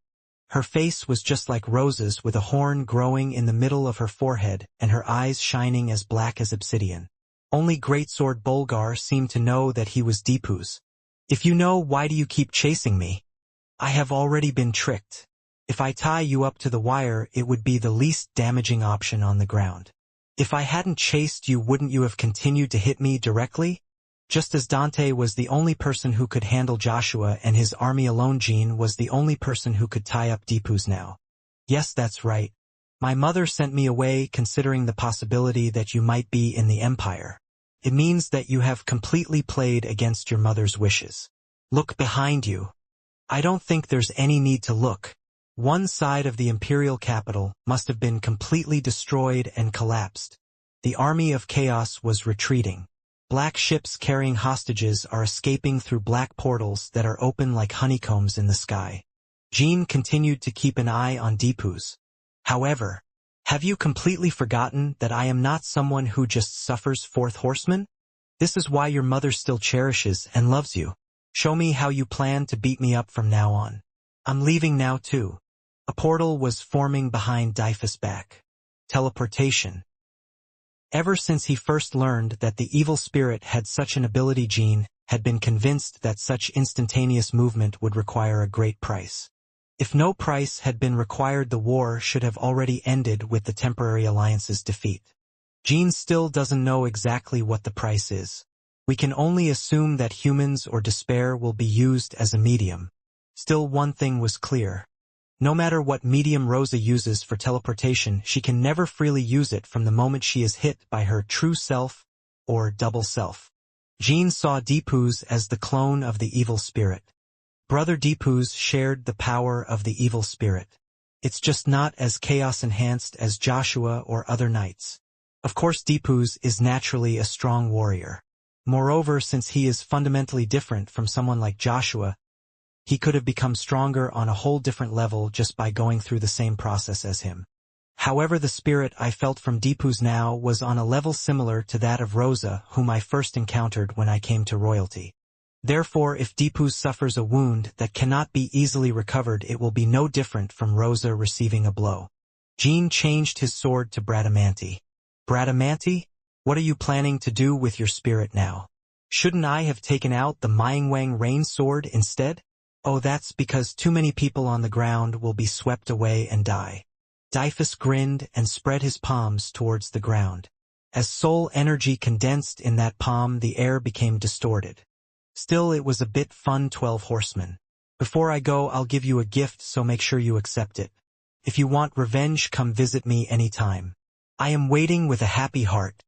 Her face was just like roses, with a horn growing in the middle of her forehead and her eyes shining as black as obsidian. Only Greatsword Bolgar seemed to know that he was Deepu's. If you know, why do you keep chasing me? I have already been tricked. If I tie you up to the wire, it would be the least damaging option on the ground. If I hadn't chased you, wouldn't you have continued to hit me directly? Just as Dante was the only person who could handle Joshua and his army alone, Jean was the only person who could tie up Deepu's now. Yes, that's right. My mother sent me away considering the possibility that you might be in the Empire. It means that you have completely played against your mother's wishes. Look behind you. I don't think there's any need to look. One side of the imperial capital must have been completely destroyed and collapsed. The army of chaos was retreating. Black ships carrying hostages are escaping through black portals that are open like honeycombs in the sky. Jean continued to keep an eye on Deepu's. However, have you completely forgotten that I am not someone who just suffers fourth horseman? This is why your mother still cherishes and loves you. Show me how you plan to beat me up from now on. I'm leaving now too. A portal was forming behind Dyfus' back. Teleportation. Ever since he first learned that the evil spirit had such an ability, Jean had been convinced that such instantaneous movement would require a great price. If no price had been required, the war should have already ended with the temporary alliance's defeat. Jean still doesn't know exactly what the price is. We can only assume that humans or despair will be used as a medium. Still, one thing was clear. No matter what medium Rosa uses for teleportation, she can never freely use it from the moment she is hit by her true self or double self. Jean saw Deepu's as the clone of the evil spirit. Brother Deepu's shared the power of the evil spirit. It's just not as chaos-enhanced as Joshua or other knights. Of course, Deepu's is naturally a strong warrior. Moreover, since he is fundamentally different from someone like Joshua, he could have become stronger on a whole different level just by going through the same process as him. However, the spirit I felt from Deepu's now was on a level similar to that of Rosa, whom I first encountered when I came to royalty. Therefore, if Deepu's suffers a wound that cannot be easily recovered, it will be no different from Rosa receiving a blow. Jean changed his sword to Bradamante. Bradamante? What are you planning to do with your spirit now? Shouldn't I have taken out the Myingwang Rain sword instead? Oh, that's because too many people on the ground will be swept away and die. Dyfus grinned and spread his palms towards the ground. As soul energy condensed in that palm, the air became distorted. Still, it was a bit fun, 12 horsemen. Before I go, I'll give you a gift, so make sure you accept it. If you want revenge, come visit me anytime. I am waiting with a happy heart.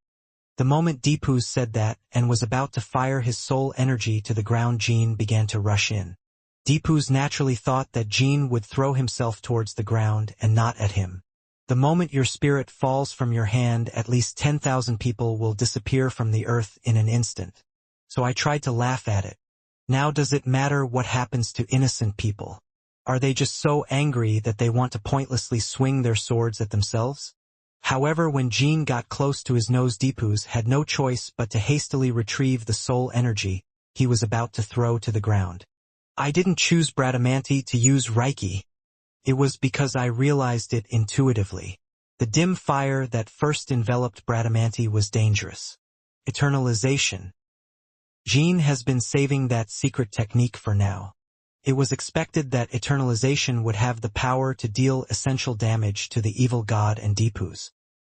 The moment Deepu said that and was about to fire his soul energy to the ground, Jean began to rush in. Deepu naturally thought that Jean would throw himself towards the ground and not at him. The moment your spirit falls from your hand, at least 10,000 people will disappear from the earth in an instant. So I tried to laugh at it. Now does it matter what happens to innocent people? Are they just so angry that they want to pointlessly swing their swords at themselves? However, when Jean got close to his nose, Deepu had no choice but to hastily retrieve the soul energy he was about to throw to the ground. I didn't choose Bradamante to use Reiki. It was because I realized it intuitively. The dim fire that first enveloped Bradamante was dangerous. Eternalization. Jean has been saving that secret technique for now. It was expected that eternalization would have the power to deal essential damage to the evil god and Deepu.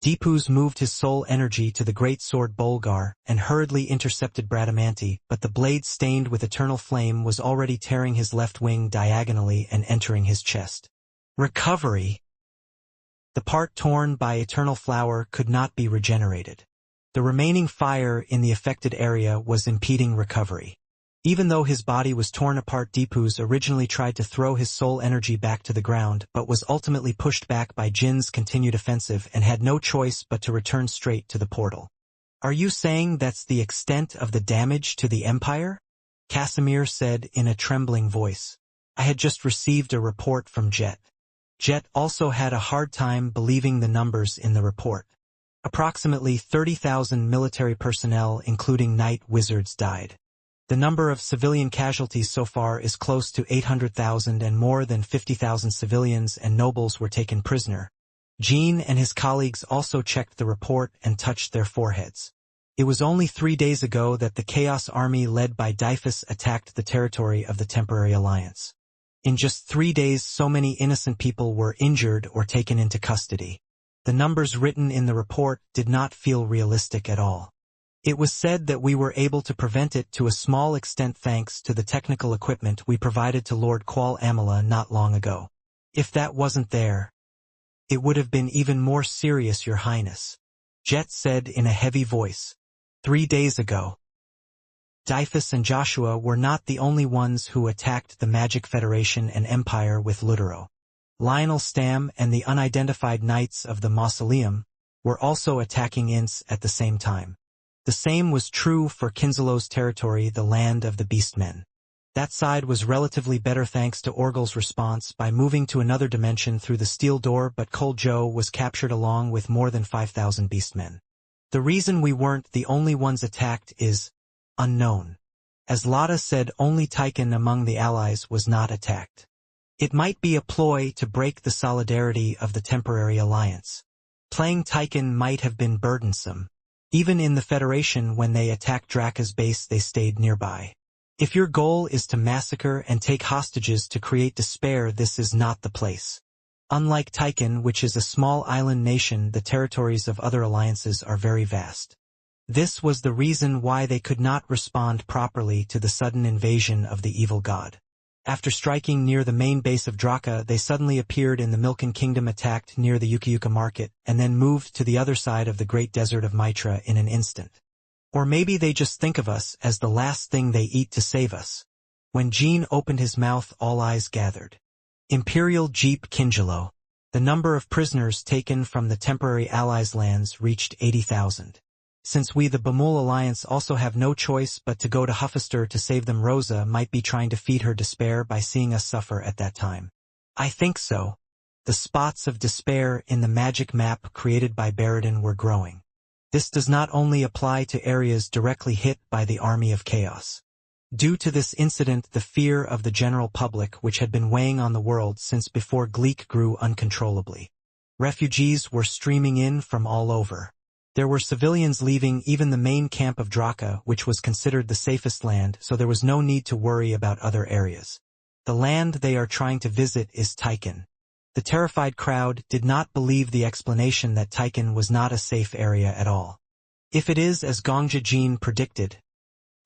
Deepu moved his soul energy to the great sword Bolgar and hurriedly intercepted Bradamante, but the blade stained with eternal flame was already tearing his left wing diagonally and entering his chest. Recovery. The part torn by eternal flower could not be regenerated. The remaining fire in the affected area was impeding recovery. Even though his body was torn apart, Deepu originally tried to throw his soul energy back to the ground, but was ultimately pushed back by Jin's continued offensive and had no choice but to return straight to the portal. Are you saying that's the extent of the damage to the Empire? Casimir said in a trembling voice. I had just received a report from Jet. Jet also had a hard time believing the numbers in the report. Approximately 30,000 military personnel, including night wizards, died. The number of civilian casualties so far is close to 800,000, and more than 50,000 civilians and nobles were taken prisoner. Jean and his colleagues also checked the report and touched their foreheads. It was only 3 days ago that the Chaos Army led by Dyphus attacked the territory of the Temporary Alliance. In just 3 days, so many innocent people were injured or taken into custody. The numbers written in the report did not feel realistic at all. It was said that we were able to prevent it to a small extent thanks to the technical equipment we provided to Lord Qual Amala not long ago. If that wasn't there, it would have been even more serious, Your Highness, Jet said in a heavy voice. 3 days ago. Dyphus and Joshua were not the only ones who attacked the Magic Federation and Empire with Lutero. Lionel Stam and the unidentified Knights of the Mausoleum were also attacking Ince at the same time. The same was true for Kinzelo's territory, the land of the Beastmen. That side was relatively better thanks to Orgel's response by moving to another dimension through the steel door, but Cold Joe was captured along with more than 5,000 Beastmen. The reason we weren't the only ones attacked is unknown. As Lotta said, only Tychon among the allies was not attacked. It might be a ploy to break the solidarity of the Temporary Alliance. Playing Tychon might have been burdensome. Even in the Federation, when they attacked Draka's base, they stayed nearby. If your goal is to massacre and take hostages to create despair, this is not the place. Unlike Tychon, which is a small island nation, the territories of other alliances are very vast. This was the reason why they could not respond properly to the sudden invasion of the evil god. After striking near the main base of Draka, they suddenly appeared in the Milken Kingdom, attacked near the Yucayuca market, and then moved to the other side of the Great Desert of Mitra in an instant. Or maybe they just think of us as the last thing they eat to save us. When Jean opened his mouth, all eyes gathered. Imperial Jeep Kingelo. The number of prisoners taken from the Temporary Allies' lands reached 80,000. Since we the Bamul Alliance also have no choice but to go to Huffister to save them, Rosa might be trying to feed her despair by seeing us suffer at that time. I think so. The spots of despair in the magic map created by Baradin were growing. This does not only apply to areas directly hit by the Army of Chaos. Due to this incident, the fear of the general public, which had been weighing on the world since before Gleek, grew uncontrollably. Refugees were streaming in from all over. There were civilians leaving even the main camp of Draka, which was considered the safest land, so there was no need to worry about other areas. The land they are trying to visit is Tychon. The terrified crowd did not believe the explanation that Tychon was not a safe area at all. If it is as Gongja Jean predicted,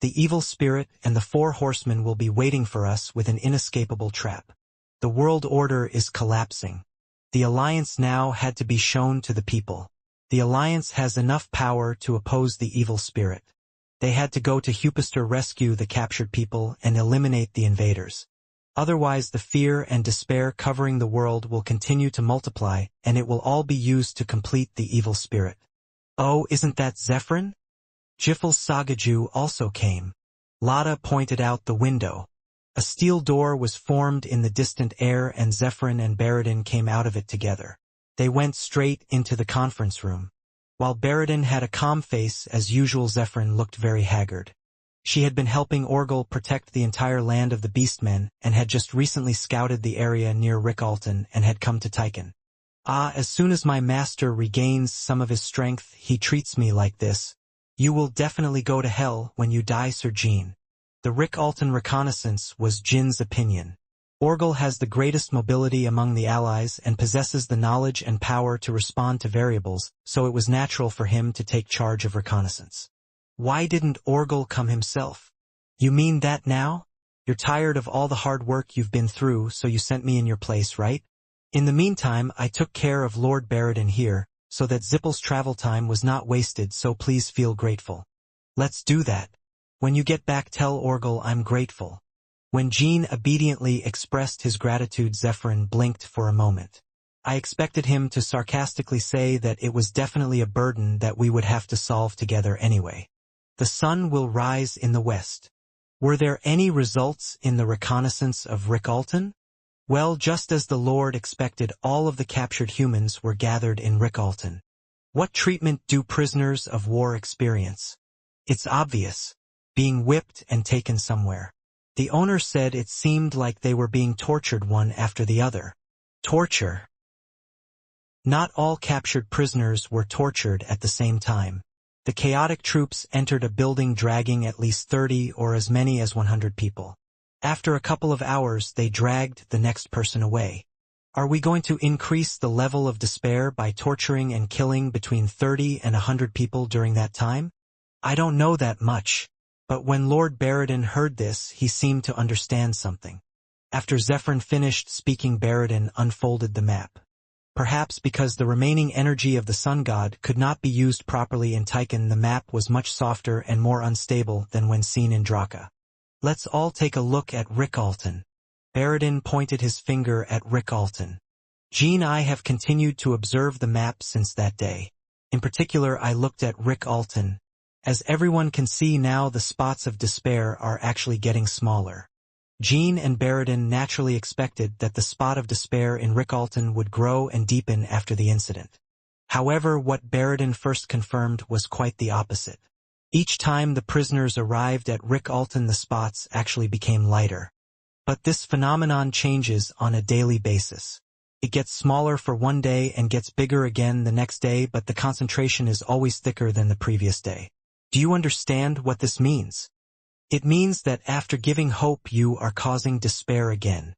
the evil spirit and the 4 horsemen will be waiting for us with an inescapable trap. The world order is collapsing. The Alliance now had to be shown to the people. The Alliance has enough power to oppose the evil spirit. They had to go to Hupester, rescue the captured people, and eliminate the invaders. Otherwise, the fear and despair covering the world will continue to multiply, and it will all be used to complete the evil spirit. Oh, isn't that Zephyrin? Jiffel Sagaju also came. Lotta pointed out the window. A steel door was formed in the distant air, and Zephyrin and Baradin came out of it together. They went straight into the conference room. While Baradin had a calm face, as usual, Zephyrin looked very haggard. She had been helping Orgel protect the entire land of the Beastmen, and had just recently scouted the area near Rick Alton and had come to Tychon. As soon as my master regains some of his strength, he treats me like this. You will definitely go to hell when you die, Sir Jean. The Rick Alton reconnaissance was Jin's opinion. Orgel has the greatest mobility among the allies and possesses the knowledge and power to respond to variables, so it was natural for him to take charge of reconnaissance. Why didn't Orgel come himself? You mean that now? You're tired of all the hard work you've been through, so you sent me in your place, right? In the meantime, I took care of Lord Baradin here, so that Zippel's travel time was not wasted, so please feel grateful. Let's do that. When you get back, tell Orgel I'm grateful. When Jean obediently expressed his gratitude, Zephyrin blinked for a moment. I expected him to sarcastically say that it was definitely a burden that we would have to solve together anyway. The sun will rise in the west. Were there any results in the reconnaissance of Rick Alton? Well, just as the Lord expected, all of the captured humans were gathered in Rick Alton. What treatment do prisoners of war experience? It's obvious. Being whipped and taken somewhere. The owner said it seemed like they were being tortured one after the other. Torture? Not all captured prisoners were tortured at the same time. The chaotic troops entered a building dragging at least 30 or as many as 100 people. After a couple of hours, they dragged the next person away. Are we going to increase the level of despair by torturing and killing between 30 and 100 people during that time? I don't know that much, but when Lord Baradin heard this, he seemed to understand something. After Zephyrin finished speaking, Baradin unfolded the map. Perhaps because the remaining energy of the sun god could not be used properly in Tychon, the map was much softer and more unstable than when seen in Draka. Let's all take a look at Rickalton. Baradin pointed his finger at Rickalton. Jean, I have continued to observe the map since that day. In particular, I looked at Rickalton. As everyone can see now, the spots of despair are actually getting smaller. Jean and Baradin naturally expected that the spot of despair in Rickalton would grow and deepen after the incident. However, what Baradin first confirmed was quite the opposite. Each time the prisoners arrived at Rickalton, the spots actually became lighter. But this phenomenon changes on a daily basis. It gets smaller for one day and gets bigger again the next day, but the concentration is always thicker than the previous day. Do you understand what this means? It means that after giving hope, you are causing despair again.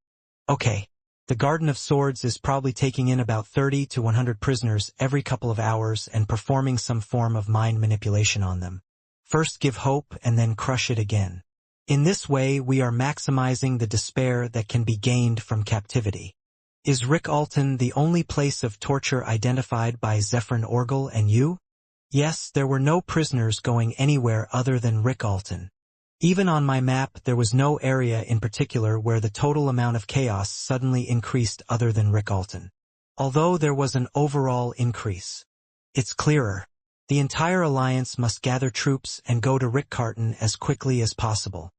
Okay, the Garden of Swords is probably taking in about 30 to 100 prisoners every couple of hours and performing some form of mind manipulation on them. First give hope and then crush it again. In this way, we are maximizing the despair that can be gained from captivity. Is Rickalton the only place of torture identified by Zephyrin Orgel and you? Yes, there were no prisoners going anywhere other than Rickalton. Even on my map, there was no area in particular where the total amount of chaos suddenly increased other than Rickalton. Although there was an overall increase. It's clearer. The entire alliance must gather troops and go to Rickarton as quickly as possible.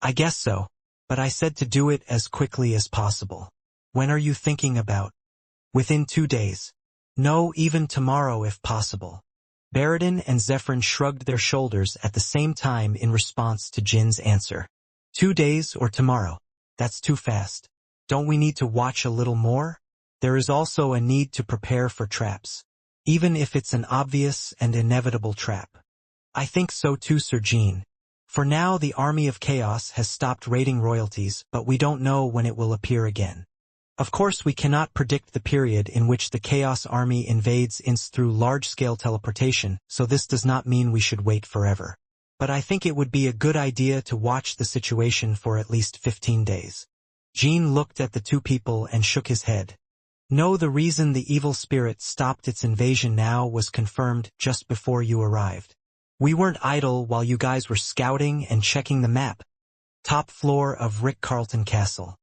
I guess so, but I said to do it as quickly as possible. When are you thinking about? Within 2 days. No, even tomorrow if possible. Baradin and Zephyrin shrugged their shoulders at the same time in response to Jin's answer. 2 days or tomorrow? That's too fast. Don't we need to watch a little more? There is also a need to prepare for traps. Even if it's an obvious and inevitable trap. I think so too, Sir Jean. For now, the army of chaos has stopped raiding royalties, but we don't know when it will appear again. Of course, we cannot predict the period in which the Chaos Army invades Inst through large-scale teleportation, so this does not mean we should wait forever. But I think it would be a good idea to watch the situation for at least 15 days. Jean looked at the two people and shook his head. No, the reason the evil spirit stopped its invasion now was confirmed just before you arrived. We weren't idle while you guys were scouting and checking the map. Top floor of Rickarton Castle.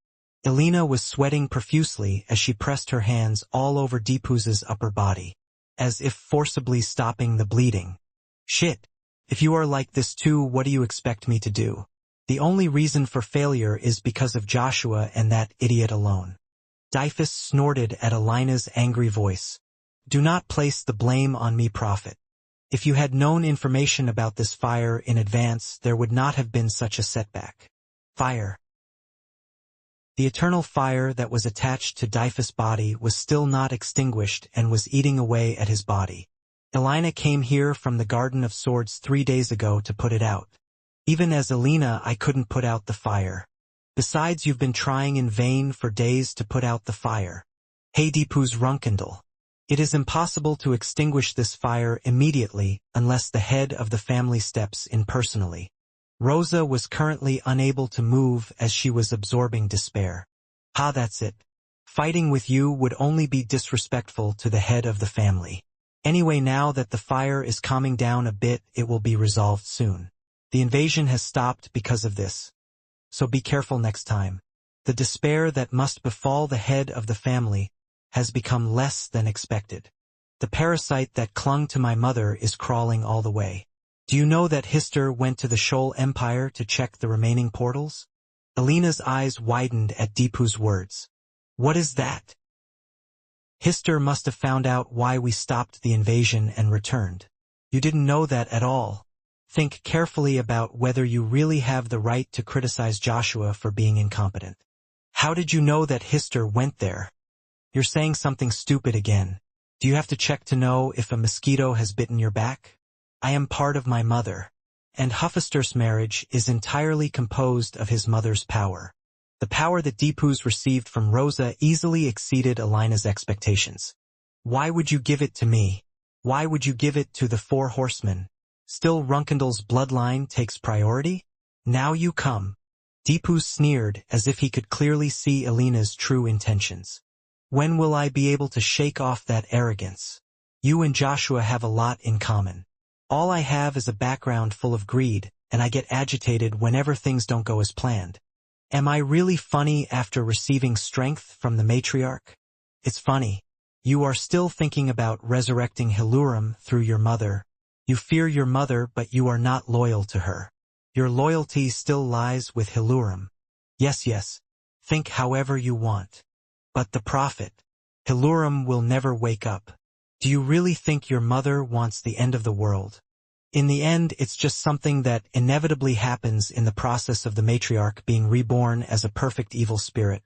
Elena was sweating profusely as she pressed her hands all over Deepu's upper body, as if forcibly stopping the bleeding. Shit. If you are like this too, what do you expect me to do? The only reason for failure is because of Joshua and that idiot alone. Dyphus snorted at Elena's angry voice. Do not place the blame on me, Prophet. If you had known information about this fire in advance, there would not have been such a setback. Fire. The eternal fire that was attached to Dyphus' body was still not extinguished and was eating away at his body. Elena came here from the Garden of Swords 3 days ago to put it out. Even as Elena, I couldn't put out the fire. Besides, you've been trying in vain for days to put out the fire. Hey Deepu's Runkendel. It is impossible to extinguish this fire immediately unless the head of the family steps in personally. Rosa was currently unable to move as she was absorbing despair. That's it. Fighting with you would only be disrespectful to the head of the family. Anyway, now that the fire is calming down a bit, it will be resolved soon. The invasion has stopped because of this. So be careful next time. The despair that must befall the head of the family has become less than expected. The parasite that clung to my mother is crawling all the way. Do you know that Hister went to the Shoal Empire to check the remaining portals? Elena's eyes widened at Deepu's words. What is that? Hister must have found out why we stopped the invasion and returned. You didn't know that at all. Think carefully about whether you really have the right to criticize Joshua for being incompetent. How did you know that Hister went there? You're saying something stupid again. Do you have to check to know if a mosquito has bitten your back? I am part of my mother. And Hephaestus' marriage is entirely composed of his mother's power. The power that Deepoo's received from Rosa easily exceeded Alina's expectations. Why would you give it to me? Why would you give it to the four horsemen? Still Runkindle's bloodline takes priority? Now you come. Deepoo sneered as if he could clearly see Alina's true intentions. When will I be able to shake off that arrogance? You and Joshua have a lot in common. All I have is a background full of greed, and I get agitated whenever things don't go as planned. Am I really funny after receiving strength from the matriarch? It's funny. You are still thinking about resurrecting Hilurum through your mother. You fear your mother, but you are not loyal to her. Your loyalty still lies with Hilurum. Yes. Think however you want. But the prophet. Hilurum will never wake up. Do you really think your mother wants the end of the world? In the end, it's just something that inevitably happens in the process of the matriarch being reborn as a perfect evil spirit.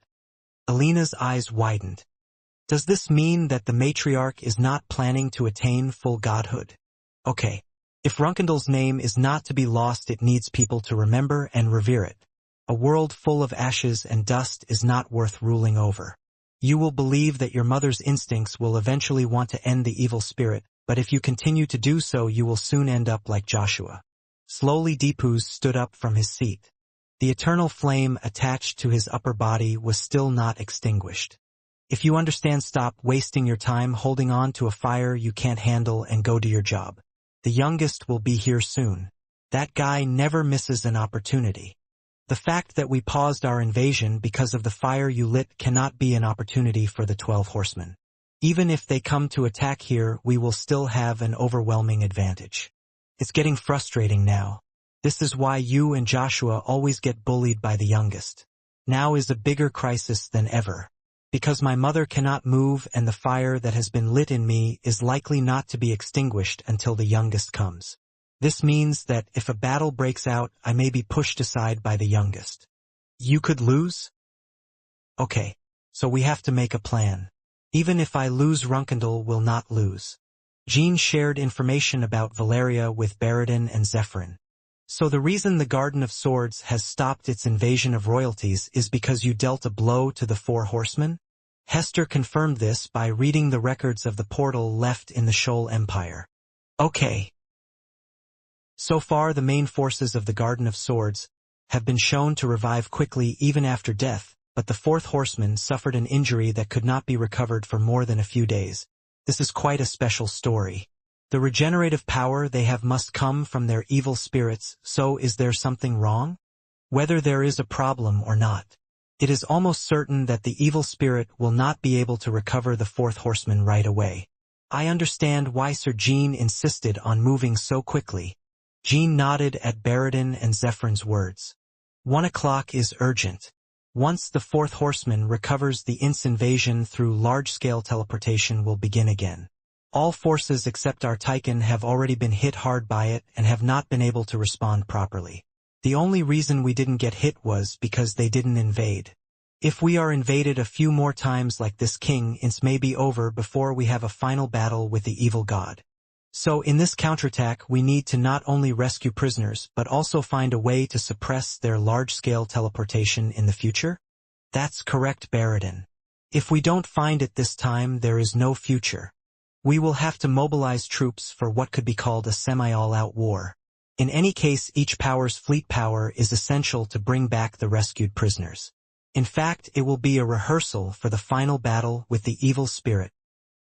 Alina's eyes widened. Does this mean that the matriarch is not planning to attain full godhood? Okay. If Runkindle's name is not to be lost, it needs people to remember and revere it. A world full of ashes and dust is not worth ruling over. You will believe that your mother's instincts will eventually want to end the evil spirit, but if you continue to do so, you will soon end up like Joshua. Slowly Deepoo stood up from his seat. The eternal flame attached to his upper body was still not extinguished. If you understand, stop wasting your time holding on to a fire you can't handle and go do your job. The youngest will be here soon. That guy never misses an opportunity. The fact that we paused our invasion because of the fire you lit cannot be an opportunity for the 12 horsemen. Even if they come to attack here, we will still have an overwhelming advantage. It's getting frustrating now. This is why you and Joshua always get bullied by the youngest. Now is a bigger crisis than ever. Because my mother cannot move and the fire that has been lit in me is likely not to be extinguished until the youngest comes. This means that if a battle breaks out, I may be pushed aside by the youngest. You could lose? Okay, so we have to make a plan. Even if I lose, Runkindle will not lose. Jean shared information about Valeria with Baradin and Zephyrin. So the reason the Garden of Swords has stopped its invasion of royalties is because you dealt a blow to the four horsemen? Hester confirmed this by reading the records of the portal left in the Shoal Empire. Okay. So far, the main forces of the Garden of Swords have been shown to revive quickly even after death, but the fourth horseman suffered an injury that could not be recovered for more than a few days. This is quite a special story. The regenerative power they have must come from their evil spirits, so is there something wrong? Whether there is a problem or not, it is almost certain that the evil spirit will not be able to recover the fourth horseman right away. I understand why Sir Jean insisted on moving so quickly. Jean nodded at Baradin and Zephyr's words. 1 o'clock is urgent. Once the fourth horseman recovers, the Ince invasion through large-scale teleportation will begin again. All forces except our Tychon have already been hit hard by it and have not been able to respond properly. The only reason we didn't get hit was because they didn't invade. If we are invaded a few more times like this, King Ince may be over before we have a final battle with the evil god. So in this counterattack, we need to not only rescue prisoners but also find a way to suppress their large-scale teleportation in the future? That's correct, Baradin. If we don't find it this time, there is no future. We will have to mobilize troops for what could be called a semi-all-out war. In any case, each power's fleet power is essential to bring back the rescued prisoners. In fact, it will be a rehearsal for the final battle with the evil spirit.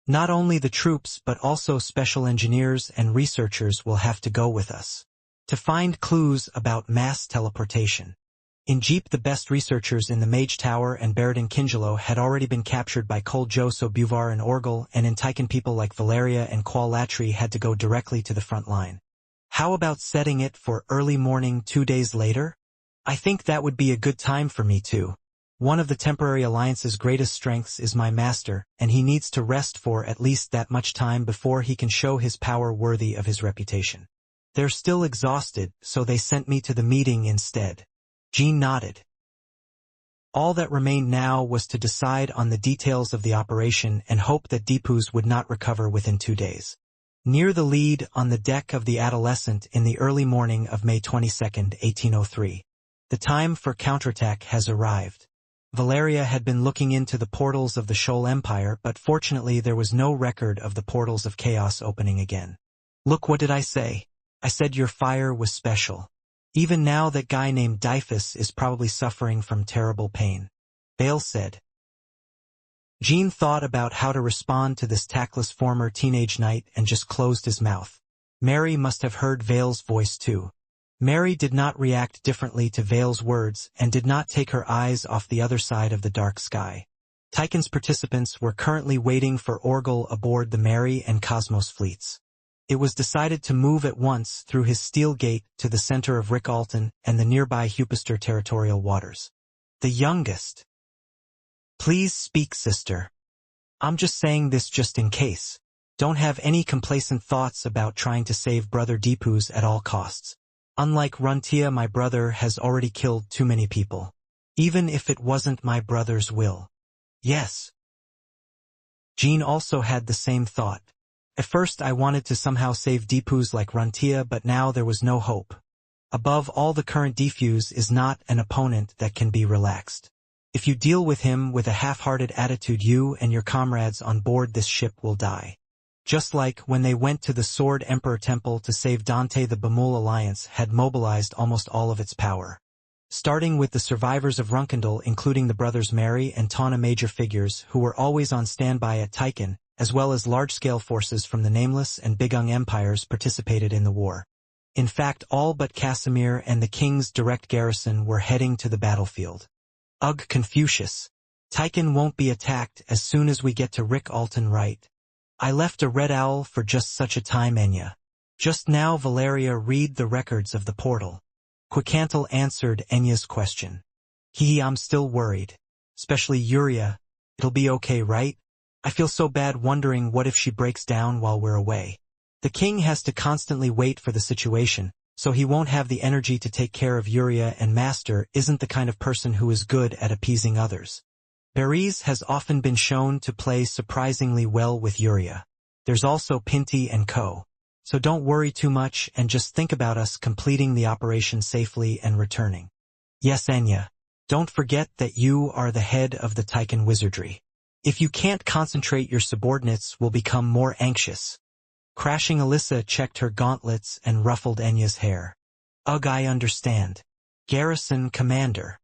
Not only the troops but also special engineers and researchers will have to go with us to find clues about mass teleportation. In Jeep, the best researchers in the Mage Tower and Baradin Kingelo had already been captured by Koljo, so Buvar and Orgel, and in Tychon people like Valeria and Qualatri had to go directly to the front line. How about setting it for early morning 2 days later? I think that would be a good time for me too. One of the temporary alliance's greatest strengths is my master, and he needs to rest for at least that much time before he can show his power worthy of his reputation. They're still exhausted, so they sent me to the meeting instead. Jean nodded. All that remained now was to decide on the details of the operation and hope that Deepoo's would not recover within 2 days. Near the lead on the deck of the Adolescent in the early morning of May 22, 1803. The time for counterattack has arrived. Valeria had been looking into the portals of the Shoal Empire, but fortunately there was no record of the portals of chaos opening again. Look, what did I say? I said your fire was special. Even now that guy named Dyfus is probably suffering from terrible pain. Vale said. Jean thought about how to respond to this tactless former teenage knight and just closed his mouth. Mary must have heard Vale's voice too. Mary did not react differently to Vale's words and did not take her eyes off the other side of the dark sky. Tychon's participants were currently waiting for Orgel aboard the Mary and Cosmos fleets. It was decided to move at once through his steel gate to the center of Rickalton and the nearby Hupister territorial waters. The youngest. Please speak, sister. I'm just saying this just in case. Don't have any complacent thoughts about trying to save Brother Deepoo's at all costs. Unlike Runtia, my brother has already killed too many people. Even if it wasn't my brother's will. Yes. Jean also had the same thought. At first I wanted to somehow save Deepoo's like Runtia, but now there was no hope. Above all, the current Defuse is not an opponent that can be relaxed. If you deal with him with a half-hearted attitude, you and your comrades on board this ship will die. Just like when they went to the Sword Emperor Temple to save Dante, the Bamul Alliance had mobilized almost all of its power. Starting with the survivors of Runkendal, including the brothers Mary and Tawna, major figures who were always on standby at Tychon, as well as large-scale forces from the Nameless and Bigung empires participated in the war. In fact, all but Casimir and the king's direct garrison were heading to the battlefield. Ugh, Confucius. Tychon won't be attacked as soon as we get to Rickalton, right? I left a red owl for just such a time, Enya. Just now, Valeria, read the records of the portal. Quicantal answered Enya's question. I'm still worried. Especially Yuria. It'll be okay, right? I feel so bad wondering what if she breaks down while we're away. The king has to constantly wait for the situation, so he won't have the energy to take care of Yuria, and Master isn't the kind of person who is good at appeasing others. Beres has often been shown to play surprisingly well with Yuria. There's also Pinty and Co. So don't worry too much and just think about us completing the operation safely and returning. Yes, Enya. Don't forget that you are the head of the Tychon wizardry. If you can't concentrate, your subordinates will become more anxious. Crashing Alyssa checked her gauntlets and ruffled Enya's hair. Ugh, I understand. Garrison Commander.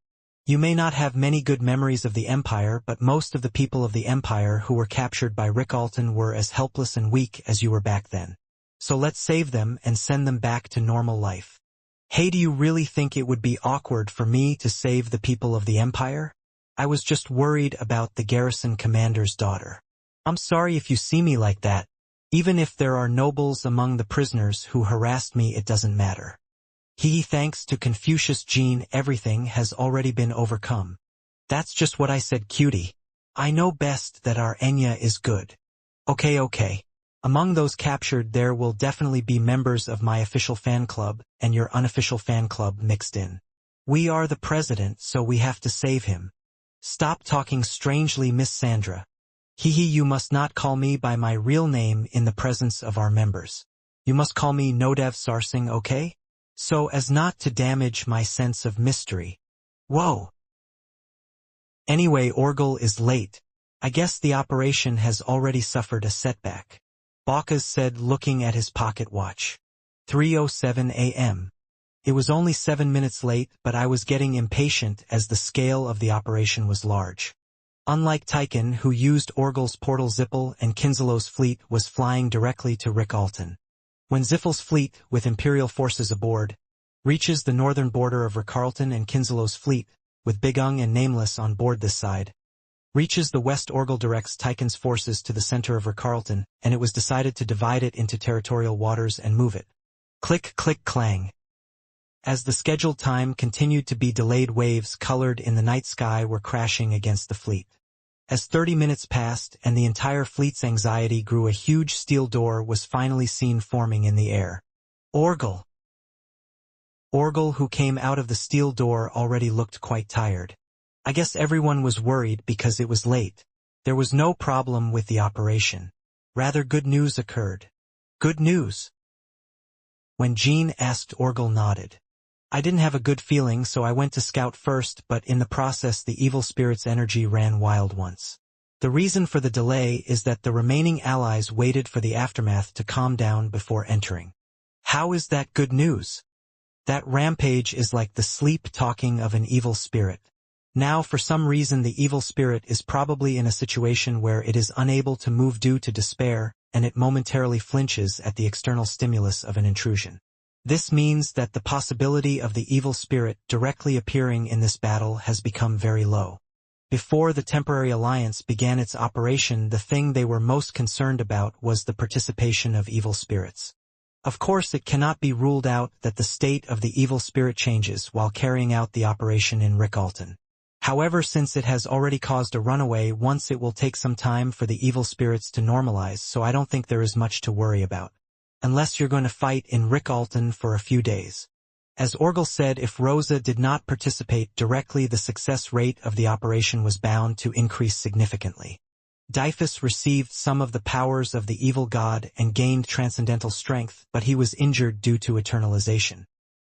You may not have many good memories of the Empire, but most of the people of the Empire who were captured by Rickalton were as helpless and weak as you were back then. So let's save them and send them back to normal life. Hey, do you really think it would be awkward for me to save the people of the Empire? I was just worried about the Garrison Commander's daughter. I'm sorry if you see me like that. Even if there are nobles among the prisoners who harassed me, it doesn't matter. Thanks to Confucius, Jean, everything has already been overcome. That's just what I said, cutie. I know best that our Enya is good. Okay. Among those captured there will definitely be members of my official fan club and your unofficial fan club mixed in. We are the president, so we have to save him. Stop talking strangely, Miss Sandra. You must not call me by my real name in the presence of our members. You must call me Nodev Sarsing, okay? So as not to damage my sense of mystery. Whoa. Anyway, Orgel is late. I guess the operation has already suffered a setback. Bacchus said, looking at his pocket watch. 3:07 a.m. It was only 7 minutes late, but I was getting impatient as the scale of the operation was large. Unlike Tychon, who used Orgel's portal, Zippel and Kinzelo's fleet was flying directly to Rickalton. When Ziffel's fleet, with Imperial forces aboard, reaches the northern border of Rickalton, and Kinzelo's fleet, with Bigung and Nameless on board this side, reaches the west, Orgel directs Tychon's forces to the center of Rickalton, and it was decided to divide it into territorial waters and move it. Click, click, clang. As the scheduled time continued to be delayed, waves colored in the night sky were crashing against the fleet. As 30 minutes passed and the entire fleet's anxiety grew, a huge steel door was finally seen forming in the air. Orgel, who came out of the steel door, already looked quite tired. I guess everyone was worried because it was late. There was no problem with the operation. Rather, good news occurred. Good news? When Jean asked, Orgel nodded. I didn't have a good feeling, so I went to scout first, but in the process the evil spirit's energy ran wild once. The reason for the delay is that the remaining allies waited for the aftermath to calm down before entering. How is that good news? That rampage is like the sleep-talking of an evil spirit. Now, for some reason, the evil spirit is probably in a situation where it is unable to move due to despair, and it momentarily flinches at the external stimulus of an intrusion. This means that the possibility of the evil spirit directly appearing in this battle has become very low. Before the temporary alliance began its operation, the thing they were most concerned about was the participation of evil spirits. Of course, it cannot be ruled out that the state of the evil spirit changes while carrying out the operation in Reincarnation. However, since it has already caused a runaway once, it will take some time for the evil spirits to normalize, so I don't think there is much to worry about. Unless you're going to fight in Reincarnation for a few days. As Orgel said, if Rosa did not participate directly, the success rate of the operation was bound to increase significantly. Dyphus received some of the powers of the evil god and gained transcendental strength, but he was injured due to eternalization.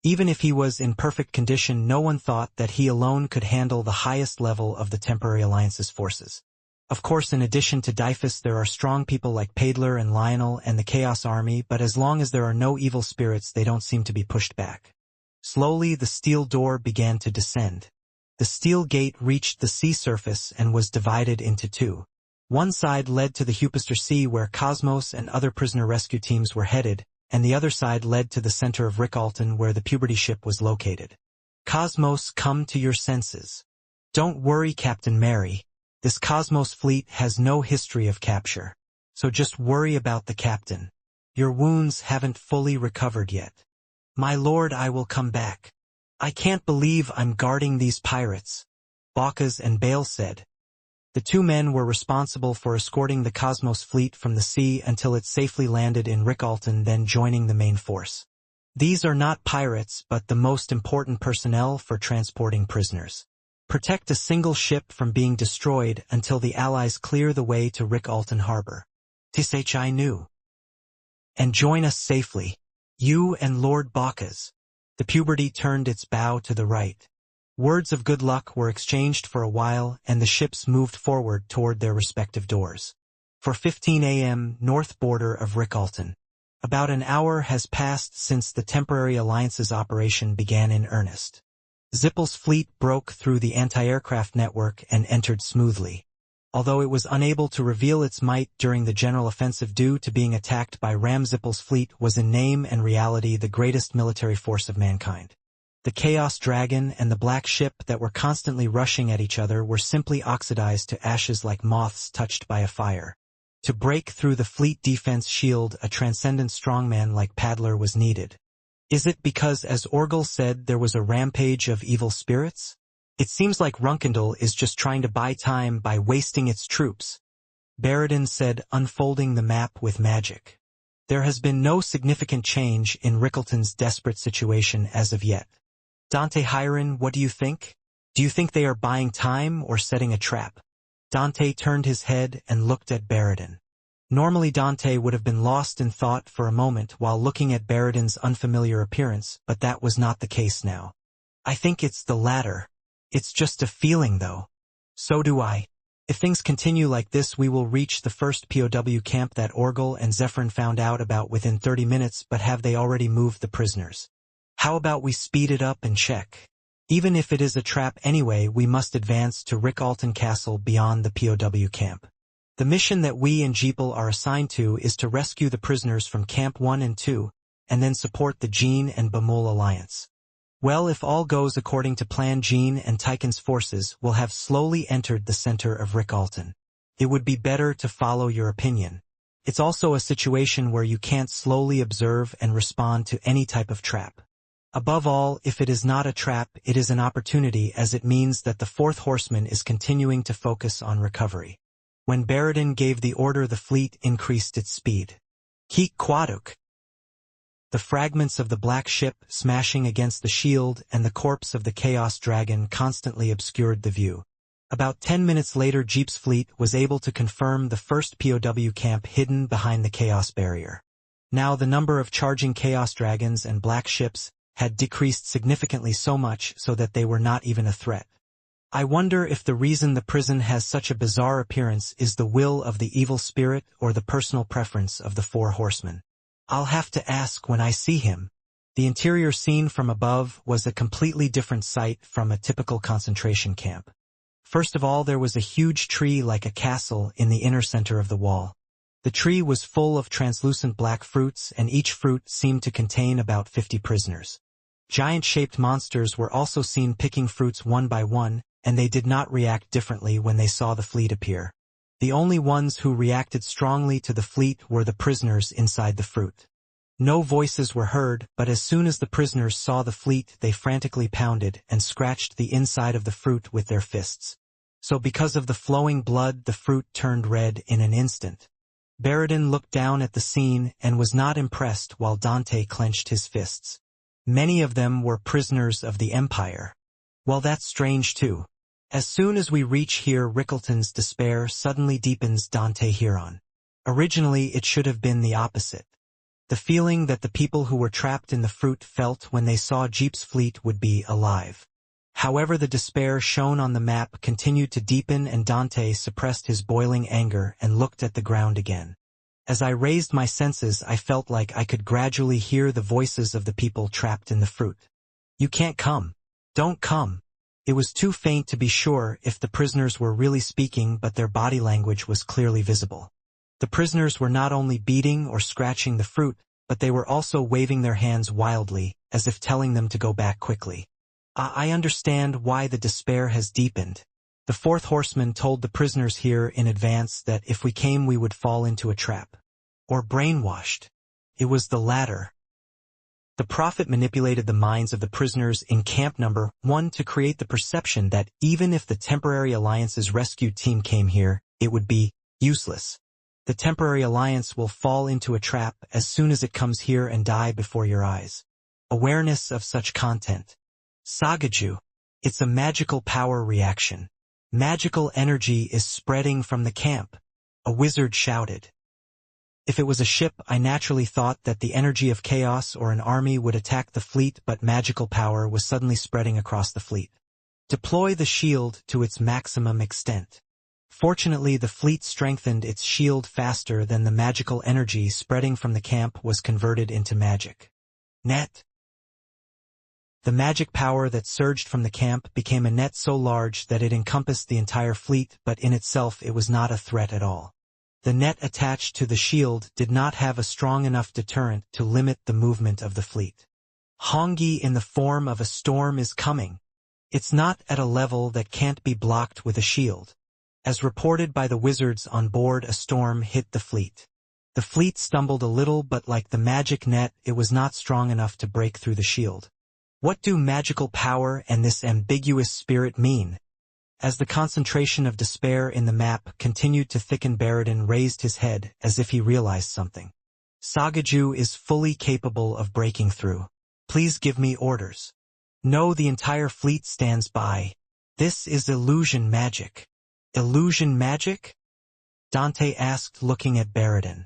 Even if he was in perfect condition, no one thought that he alone could handle the highest level of the Temporary Alliance's forces. Of course, in addition to Dyphus, there are strong people like Paidler and Lionel and the Chaos Army, but as long as there are no evil spirits, they don't seem to be pushed back. Slowly, the steel door began to descend. The steel gate reached the sea surface and was divided into two. One side led to the Hupister Sea, where Cosmos and other prisoner rescue teams were headed, and the other side led to the center of Reincarnation, where the puberty ship was located. Cosmos, come to your senses. Don't worry, Captain Mary. This Cosmos fleet has no history of capture. So just worry about the captain. Your wounds haven't fully recovered yet. My lord, I will come back. I can't believe I'm guarding these pirates, Bacchus and Bale said. The two men were responsible for escorting the Cosmos fleet from the sea until it safely landed in Reincarnation, then joining the main force. These are not pirates, but the most important personnel for transporting prisoners. Protect a single ship from being destroyed until the Allies clear the way to Reincarnation harbor. Tshi knew. And join us safely. You and Lord Bacchus. The puberty turned its bow to the right. Words of good luck were exchanged for a while, and the ships moved forward toward their respective doors. For 15 a.m., north border of Reincarnation. About an hour has passed since the Temporary Alliance's operation began in earnest. Zippel's fleet broke through the anti-aircraft network and entered smoothly. Although it was unable to reveal its might during the general offensive due to being attacked by Ram, Zippel's fleet was in name and reality the greatest military force of mankind. The Chaos Dragon and the Black Ship that were constantly rushing at each other were simply oxidized to ashes like moths touched by a fire. To break through the fleet defense shield, a transcendent strongman like Paddler was needed. Is it because, as Orgel said, there was a rampage of evil spirits? It seems like Reincarnation is just trying to buy time by wasting its troops, Baradin said, unfolding the map with magic. There has been no significant change in Reincarnation's desperate situation as of yet. Dante Hiron, what do you think? Do you think they are buying time or setting a trap? Dante turned his head and looked at Baradin. Normally Dante would have been lost in thought for a moment while looking at Baradin's unfamiliar appearance, but that was not the case now. I think it's the latter. It's just a feeling, though. So do I. If things continue like this, we will reach the first POW camp that Orgel and Zephyrin found out about within 30 minutes, but have they already moved the prisoners? How about we speed it up and check? Even if it is a trap anyway, we must advance to Reincarnation Castle beyond the POW camp. The mission that we and Jeepel are assigned to is to rescue the prisoners from Camp 1 and 2, and then support the Jean and Bamul alliance. Well, if all goes according to plan, Jean and Tychon's forces will have slowly entered the center of Reincarnation. It would be better to follow your opinion. It's also a situation where you can't slowly observe and respond to any type of trap. Above all, if it is not a trap, it is an opportunity, as it means that the fourth horseman is continuing to focus on recovery. When Baradin gave the order, the fleet increased its speed. Keek Quaduk. The fragments of the Black Ship smashing against the shield and the corpse of the Chaos Dragon constantly obscured the view. About 10 minutes later, Jeep's fleet was able to confirm the first POW camp hidden behind the Chaos Barrier. Now the number of charging chaos dragons and black ships had decreased significantly, so much so that they were not even a threat. I wonder if the reason the prison has such a bizarre appearance is the will of the evil spirit or the personal preference of the four horsemen. I'll have to ask when I see him. The interior scene from above was a completely different sight from a typical concentration camp. First of all, there was a huge tree like a castle in the inner center of the wall. The tree was full of translucent black fruits, and each fruit seemed to contain about 50 prisoners. Giant-shaped monsters were also seen picking fruits one by one, and they did not react differently when they saw the fleet appear. The only ones who reacted strongly to the fleet were the prisoners inside the fruit. No voices were heard, but as soon as the prisoners saw the fleet, they frantically pounded and scratched the inside of the fruit with their fists. So because of the flowing blood, the fruit turned red in an instant. Baradin looked down at the scene and was not impressed while Dante clenched his fists. Many of them were prisoners of the Empire. Well, that's strange too. As soon as we reach here, Rickleton's despair suddenly deepens Dante Huron. Originally, it should have been the opposite. The feeling that the people who were trapped in the fruit felt when they saw Jeep's fleet would be alive. However, the despair shown on the map continued to deepen, and Dante suppressed his boiling anger and looked at the ground again. As I raised my senses, I felt like I could gradually hear the voices of the people trapped in the fruit. "You can't come. Don't come." It was too faint to be sure if the prisoners were really speaking, but their body language was clearly visible. The prisoners were not only beating or scratching the fruit, but they were also waving their hands wildly, as if telling them to go back quickly. I understand why the despair has deepened. The fourth horseman told the prisoners here in advance that if we came we would fall into a trap. Or brainwashed. It was the latter. The prophet manipulated the minds of the prisoners in camp number 1 to create the perception that even if the Temporary Alliance's rescue team came here, it would be useless. The Temporary Alliance will fall into a trap as soon as it comes here and die before your eyes. Awareness of such content. Sagaju. It's a magical power reaction. Magical energy is spreading from the camp. A wizard shouted. If it was a ship, I naturally thought that the energy of chaos or an army would attack the fleet, but magical power was suddenly spreading across the fleet. Deploy the shield to its maximum extent. Fortunately, the fleet strengthened its shield faster than the magical energy spreading from the camp was converted into magic. Net. The magic power that surged from the camp became a net so large that it encompassed the entire fleet, but in itself it was not a threat at all. The net attached to the shield did not have a strong enough deterrent to limit the movement of the fleet. Hongi in the form of a storm is coming. It's not at a level that can't be blocked with a shield. As reported by the wizards on board, a storm hit the fleet. The fleet stumbled a little, but like the magic net, it was not strong enough to break through the shield. What do magical power and this ambiguous spirit mean? As the concentration of despair in the map continued to thicken, Baradin raised his head as if he realized something. Sagaju is fully capable of breaking through. Please give me orders. No, the entire fleet stands by. This is illusion magic. Illusion magic? Dante asked, looking at Baradin.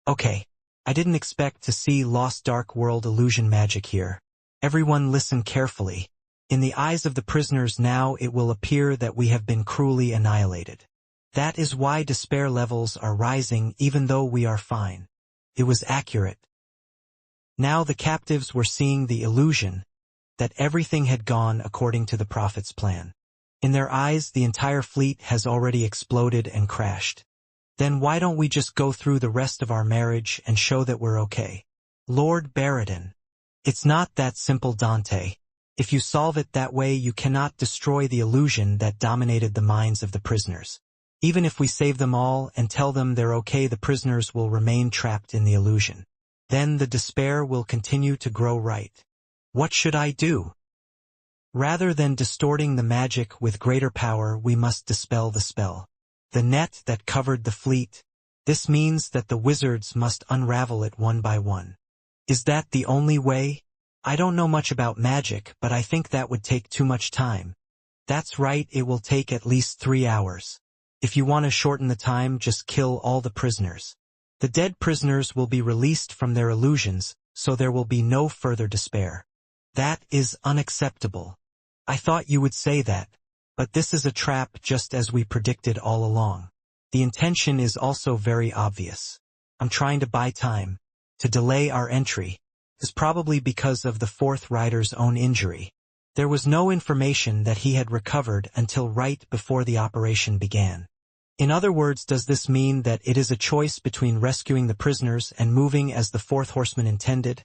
Okay, I didn't expect to see Lost Dark World illusion magic here. Everyone listen carefully. In the eyes of the prisoners now it will appear that we have been cruelly annihilated. That is why despair levels are rising even though we are fine. It was accurate. Now the captives were seeing the illusion that everything had gone according to the prophet's plan. In their eyes, the entire fleet has already exploded and crashed. Then why don't we just go through the rest of our marriage and show that we're okay? Lord Baradin. It's not that simple, Dante. If you solve it that way, you cannot destroy the illusion that dominated the minds of the prisoners. Even if we save them all and tell them they're okay, the prisoners will remain trapped in the illusion. Then the despair will continue to grow, right? What should I do? Rather than distorting the magic with greater power, we must dispel the spell. The net that covered the fleet. This means that the wizards must unravel it one by one. Is that the only way? I don't know much about magic, but I think that would take too much time. That's right, it will take at least 3 hours. If you want to shorten the time, just kill all the prisoners. The dead prisoners will be released from their illusions, so there will be no further despair. That is unacceptable. I thought you would say that, but this is a trap just as we predicted all along. The intention is also very obvious. I'm trying to buy time, to delay our entry. Is probably because of the fourth rider's own injury. There was no information that he had recovered until right before the operation began. In other words, does this mean that it is a choice between rescuing the prisoners and moving as the fourth horseman intended?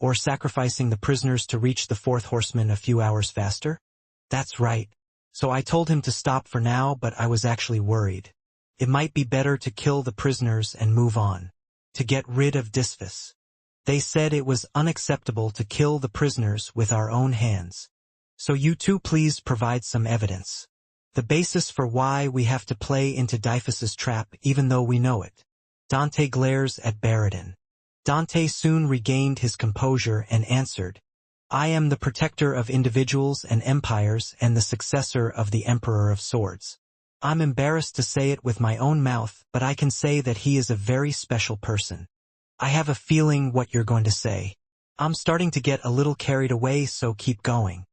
Or sacrificing the prisoners to reach the fourth horseman a few hours faster? That's right. So I told him to stop for now, but I was actually worried. It might be better to kill the prisoners and move on. To get rid of Disphus. They said it was unacceptable to kill the prisoners with our own hands. So you two please provide some evidence. The basis for why we have to play into Disphus's trap even though we know it. Dante glares at Baradin. Dante soon regained his composure and answered, I am the protector of individuals and empires and the successor of the Emperor of Swords. I'm embarrassed to say it with my own mouth, but I can say that he is a very special person. I have a feeling what you're going to say. I'm starting to get a little carried away, so keep going.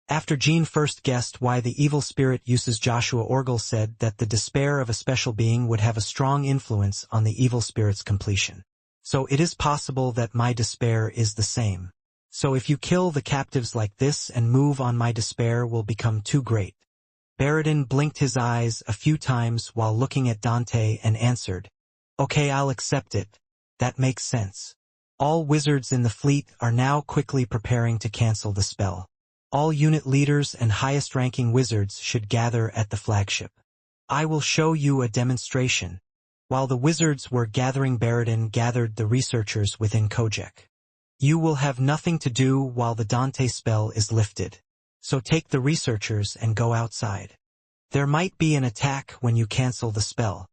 After Jean first guessed why the evil spirit uses Joshua, Orgel said that the despair of a special being would have a strong influence on the evil spirit's completion. So it is possible that my despair is the same. So if you kill the captives like this and move on, my despair will become too great. Baradin blinked his eyes a few times while looking at Dante and answered, Okay, I'll accept it. That makes sense. All wizards in the fleet are now quickly preparing to cancel the spell. All unit leaders and highest-ranking wizards should gather at the flagship. I will show you a demonstration. While the wizards were gathering, Baradin gathered the researchers within Kojak. You will have nothing to do while the Dante spell is lifted. So take the researchers and go outside. There might be an attack when you cancel the spell.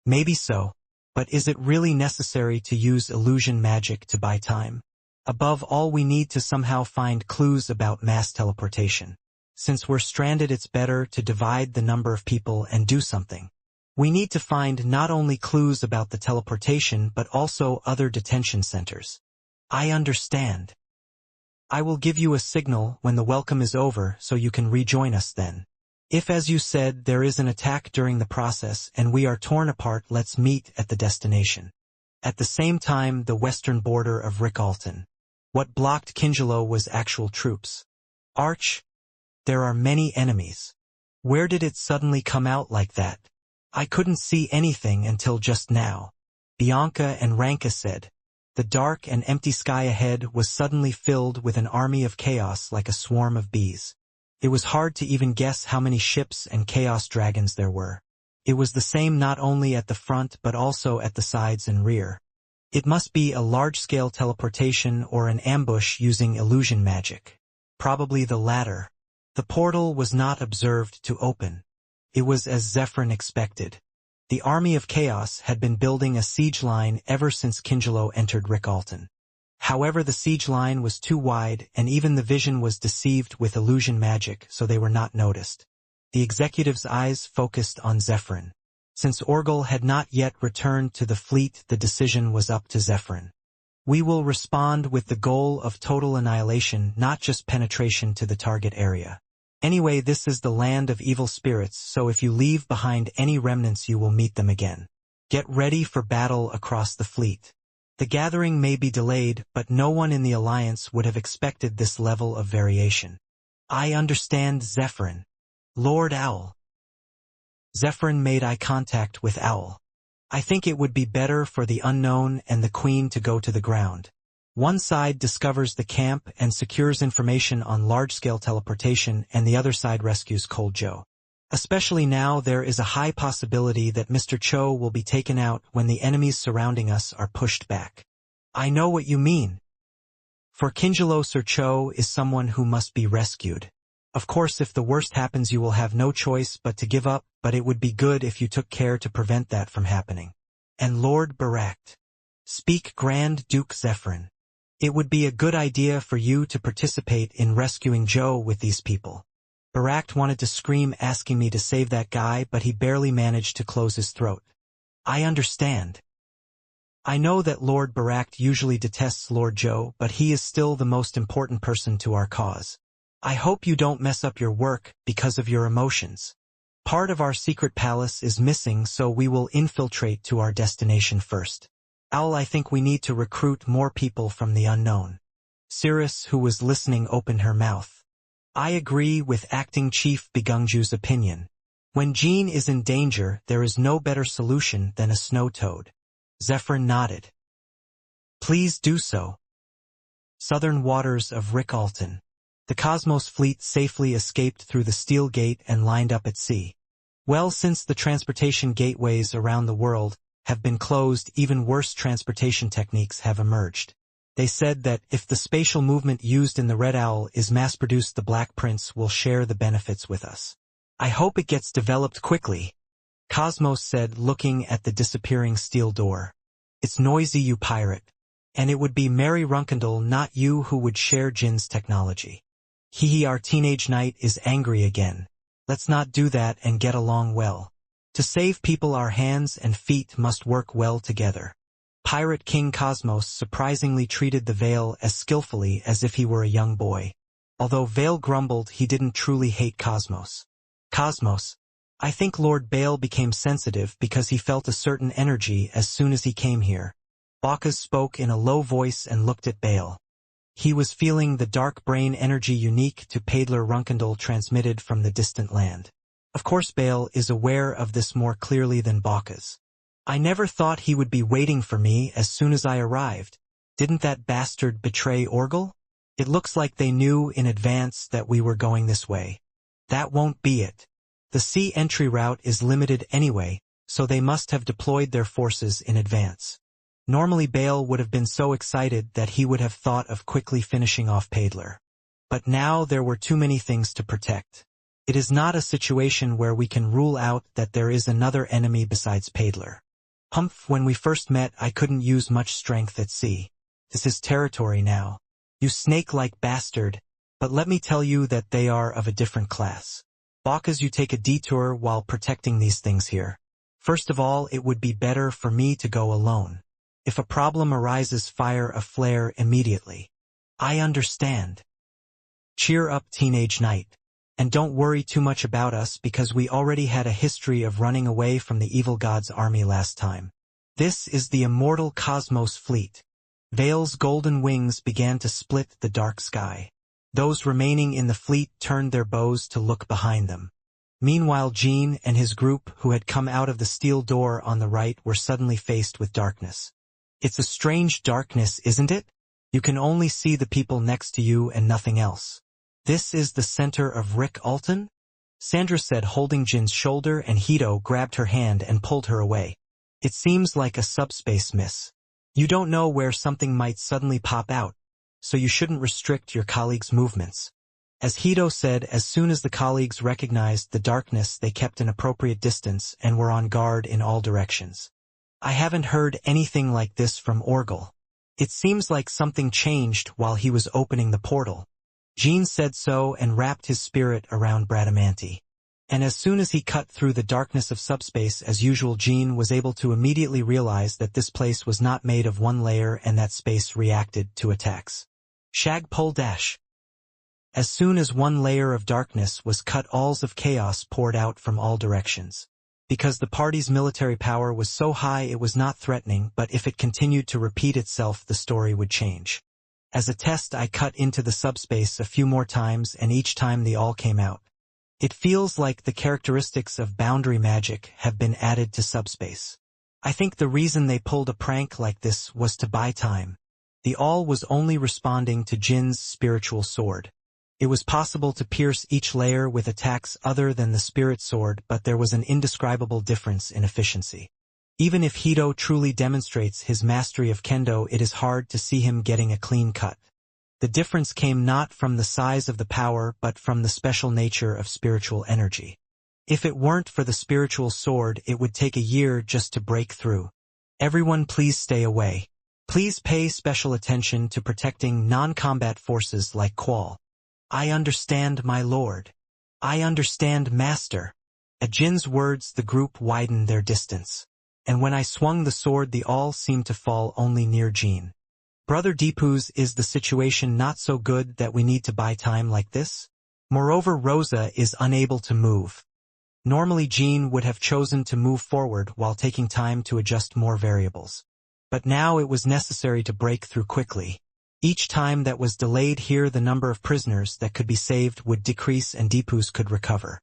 Maybe so, but is it really necessary to use illusion magic to buy time? Above all, we need to somehow find clues about mass teleportation. Since we're stranded, it's better to divide the number of people and do something. We need to find not only clues about the teleportation but also other detention centers. I understand. I will give you a signal when the welcome is over so you can rejoin us then. If, as you said, there is an attack during the process and we are torn apart, let's meet at the destination. At the same time, the western border of Rickalton. What blocked Kingelo was actual troops. Arch, there are many enemies. Where did it suddenly come out like that? I couldn't see anything until just now. Bianca and Ranka said. The dark and empty sky ahead was suddenly filled with an army of chaos like a swarm of bees. It was hard to even guess how many ships and chaos dragons there were. It was the same not only at the front but also at the sides and rear. It must be a large-scale teleportation or an ambush using illusion magic. Probably the latter. The portal was not observed to open. It was as Zephyrin expected. The army of chaos had been building a siege line ever since Kingelo entered Rickalton. However, the siege line was too wide and even the vision was deceived with illusion magic, so they were not noticed. The executive's eyes focused on Zephyrin. Since Orgel had not yet returned to the fleet, the decision was up to Zephyrin. We will respond with the goal of total annihilation, not just penetration to the target area. Anyway, this is the land of evil spirits, so if you leave behind any remnants you will meet them again. Get ready for battle across the fleet. The gathering may be delayed, but no one in the Alliance would have expected this level of variation. I understand, Zephyrin. Lord Owl. Zephyrin made eye contact with Owl. I think it would be better for the unknown and the Queen to go to the ground. One side discovers the camp and secures information on large-scale teleportation, and the other side rescues Cold Joe. Especially now, there is a high possibility that Mr. Cho will be taken out when the enemies surrounding us are pushed back. I know what you mean. For Kingelo, Sir Cho is someone who must be rescued. Of course, if the worst happens, you will have no choice but to give up, but it would be good if you took care to prevent that from happening. And Lord Barak. Speak, Grand Duke Zephyrin. It would be a good idea for you to participate in rescuing Joe with these people. Barak wanted to scream, asking me to save that guy, but he barely managed to close his throat. I understand. I know that Lord Barak usually detests Lord Joe, but he is still the most important person to our cause. I hope you don't mess up your work because of your emotions. Part of our secret palace is missing, so we will infiltrate to our destination first. I think we need to recruit more people from the unknown. Cirrus, who was listening, opened her mouth. I agree with Acting Chief Bigungju's opinion. When Jean is in danger, there is no better solution than a snow toad. Zephyr nodded. Please do so. Southern waters of Rick Alton. The Cosmos fleet safely escaped through the Steel Gate and lined up at sea. Well, since the transportation gateways around the world have been closed, even worse transportation techniques have emerged. They said that if the spatial movement used in the Red Owl is mass-produced, the Black Prince will share the benefits with us. I hope it gets developed quickly, Cosmos said, looking at the disappearing steel door. It's noisy, you pirate. And it would be Mary Runkendall, not you, who would share Jin's technology. Our teenage knight is angry again. Let's not do that and get along well. To save people, our hands and feet must work well together. Pirate King Cosmos surprisingly treated the Veil as skillfully as if he were a young boy. Although Veil grumbled, he didn't truly hate Cosmos. Cosmos, I think Lord Bale became sensitive because he felt a certain energy as soon as he came here. Bacchus spoke in a low voice and looked at Bale. He was feeling the dark brain energy unique to Paidler Runkendall transmitted from the distant land. Of course Bale is aware of this more clearly than Bacchus. I never thought he would be waiting for me as soon as I arrived. Didn't that bastard betray Orgel? It looks like they knew in advance that we were going this way. That won't be it. The sea entry route is limited anyway, so they must have deployed their forces in advance. Normally Bale would have been so excited that he would have thought of quickly finishing off Paidler. But now there were too many things to protect. It is not a situation where we can rule out that there is another enemy besides Paidler. Humph, when we first met I couldn't use much strength at sea. This is territory now. You snake-like bastard, but let me tell you that they are of a different class. Bacchus, you take a detour while protecting these things here. First of all, it would be better for me to go alone. If a problem arises, fire a flare immediately. I understand. Cheer up, teenage knight. And don't worry too much about us because we already had a history of running away from the evil god's army last time. This is the immortal Cosmos fleet. Veil's golden wings began to split the dark sky. Those remaining in the fleet turned their bows to look behind them. Meanwhile, Jean and his group, who had come out of the steel door on the right, were suddenly faced with darkness. It's a strange darkness, isn't it? You can only see the people next to you and nothing else. This is the center of Rick Alton? Sandra said, holding Jin's shoulder, and Hito grabbed her hand and pulled her away. It seems like a subspace miss. You don't know where something might suddenly pop out, so you shouldn't restrict your colleagues' movements. As Hito said, as soon as the colleagues recognized the darkness, they kept an appropriate distance and were on guard in all directions. I haven't heard anything like this from Orgel. It seems like something changed while he was opening the portal. Jean said so and wrapped his spirit around Bradamanti. And as soon as he cut through the darkness of subspace as usual, Jean was able to immediately realize that this place was not made of one layer and that space reacted to attacks. Shag pull dash. As soon as one layer of darkness was cut, alls of chaos poured out from all directions. Because the party's military power was so high, it was not threatening, but if it continued to repeat itself, the story would change. As a test, I cut into the subspace a few more times, and each time the all came out. It feels like the characteristics of boundary magic have been added to subspace. I think the reason they pulled a prank like this was to buy time. The all was only responding to Jin's spiritual sword. It was possible to pierce each layer with attacks other than the spirit sword, but there was an indescribable difference in efficiency. Even if Hito truly demonstrates his mastery of kendo, it is hard to see him getting a clean cut. The difference came not from the size of the power, but from the special nature of spiritual energy. If it weren't for the spiritual sword, it would take a year just to break through. Everyone, please stay away. Please pay special attention to protecting non-combat forces like Qual. I understand, my lord. I understand, master. At Jin's words, the group widened their distance. and when I swung the sword the awl seemed to fall only near Jean. Brother Deepu's, is the situation not so good that we need to buy time like this? Moreover, Rosa is unable to move. Normally Jean would have chosen to move forward while taking time to adjust more variables. But now it was necessary to break through quickly. Each time that was delayed here the number of prisoners that could be saved would decrease and Deepu's could recover.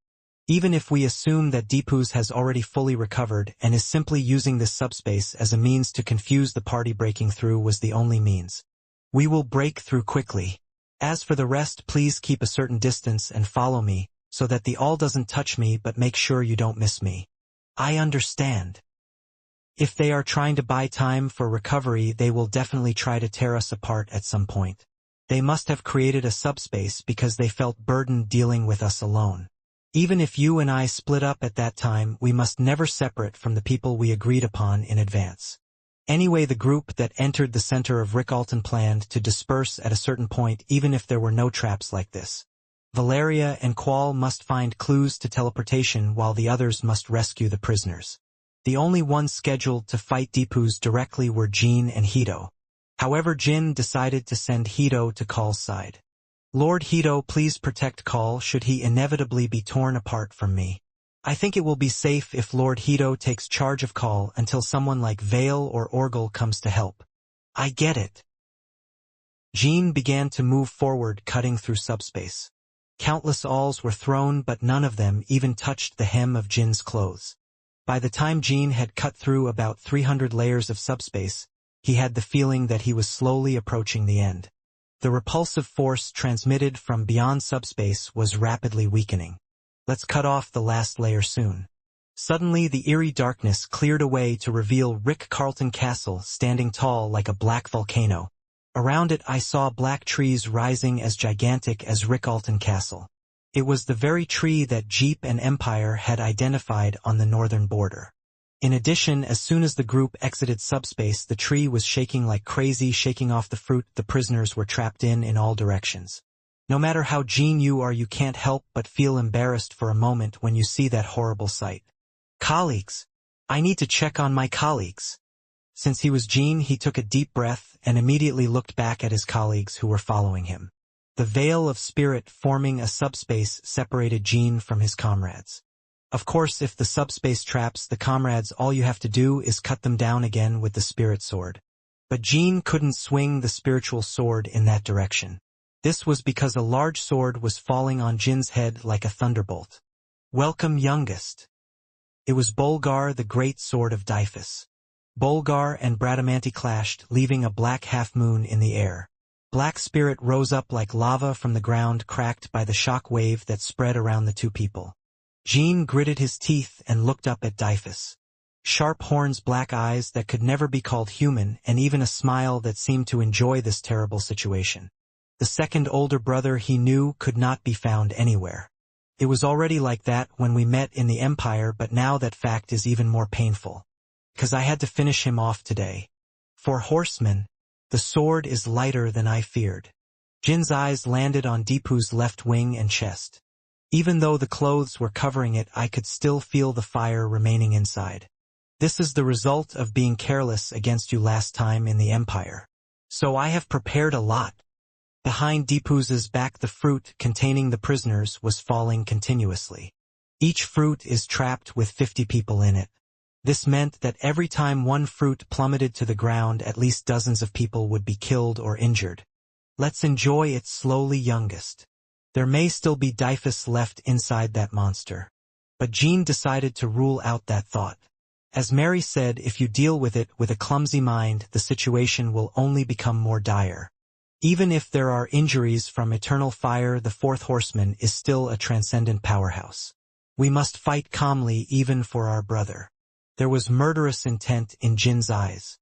Even if we assume that Deepu's has already fully recovered and is simply using this subspace as a means to confuse the party, breaking through was the only means. We will break through quickly. As for the rest, please keep a certain distance and follow me, so that the awl doesn't touch me, but make sure you don't miss me. I understand. If they are trying to buy time for recovery, they will definitely try to tear us apart at some point. They must have created a subspace because they felt burdened dealing with us alone. Even if you and I split up at that time, we must never separate from the people we agreed upon in advance. Anyway, the group that entered the center of Reincarnation planned to disperse at a certain point even if there were no traps like this. Valeria and Qual must find clues to teleportation while the others must rescue the prisoners. The only ones scheduled to fight Deepu's directly were Jean and Hito. However, Jin decided to send Hito to Qual's side. Lord Hito, please protect Qual should he inevitably be torn apart from me. I think it will be safe if Lord Hito takes charge of Qual until someone like Vale or Orgel comes to help. I get it. Jean began to move forward, cutting through subspace. Countless awls were thrown, but none of them even touched the hem of Jin's clothes. By the time Jean had cut through about 300 layers of subspace, he had the feeling that he was slowly approaching the end. The repulsive force transmitted from beyond subspace was rapidly weakening. Let's cut off the last layer soon. Suddenly the eerie darkness cleared away to reveal Reincarnation Castle standing tall like a black volcano. Around it I saw black trees rising as gigantic as Reincarnation Castle. It was the very tree that Jeep and Empire had identified on the northern border. In addition, as soon as the group exited subspace, the tree was shaking like crazy, shaking off the fruit the prisoners were trapped in all directions. No matter how Jean you are, you can't help but feel embarrassed for a moment when you see that horrible sight. Colleagues! I need to check on my colleagues. Since he was Jean, he took a deep breath and immediately looked back at his colleagues who were following him. The veil of spirit forming a subspace separated Jean from his comrades. Of course, if the subspace traps the comrades, all you have to do is cut them down again with the spirit sword. But Jean couldn't swing the spiritual sword in that direction. This was because a large sword was falling on Jin's head like a thunderbolt. Welcome, youngest. It was Bolgar, the great sword of Dyphus. Bolgar and Bradamanti clashed, leaving a black half-moon in the air. Black spirit rose up like lava from the ground, cracked by the shock wave that spread around the two people. Jean gritted his teeth and looked up at Dyphus. Sharp horns, black eyes that could never be called human, and even a smile that seemed to enjoy this terrible situation. The second older brother he knew could not be found anywhere. It was already like that when we met in the Empire, but now that fact is even more painful. Because I had to finish him off today. For Horseman, the sword is lighter than I feared. Jin's eyes landed on Deepu's left wing and chest. Even though the clothes were covering it, I could still feel the fire remaining inside. This is the result of being careless against you last time in the Empire. So I have prepared a lot. Behind Deepu's back, the fruit containing the prisoners was falling continuously. Each fruit is trapped with 50 people in it. This meant that every time one fruit plummeted to the ground, at least dozens of people would be killed or injured. Let's enjoy it slowly, youngest. There may still be Dyphus left inside that monster. But Jean decided to rule out that thought. As Mary said, if you deal with it with a clumsy mind, the situation will only become more dire. Even if there are injuries from eternal fire, the fourth horseman is still a transcendent powerhouse. We must fight calmly even for our brother. There was murderous intent in Jin's eyes.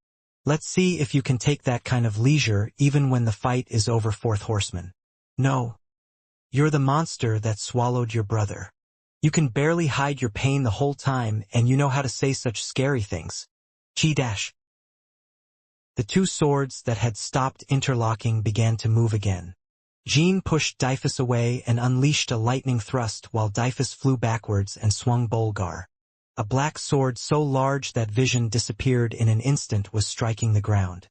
Let's see if you can take that kind of leisure even when the fight is over, fourth horseman. No. You're the monster that swallowed your brother. You can barely hide your pain the whole time, and you know how to say such scary things. G-dash. The two swords that had stopped interlocking began to move again. Jean pushed Dyphus away and unleashed a lightning thrust while Dyphus flew backwards and swung Bolgar. A black sword so large that vision disappeared in an instant was striking the ground.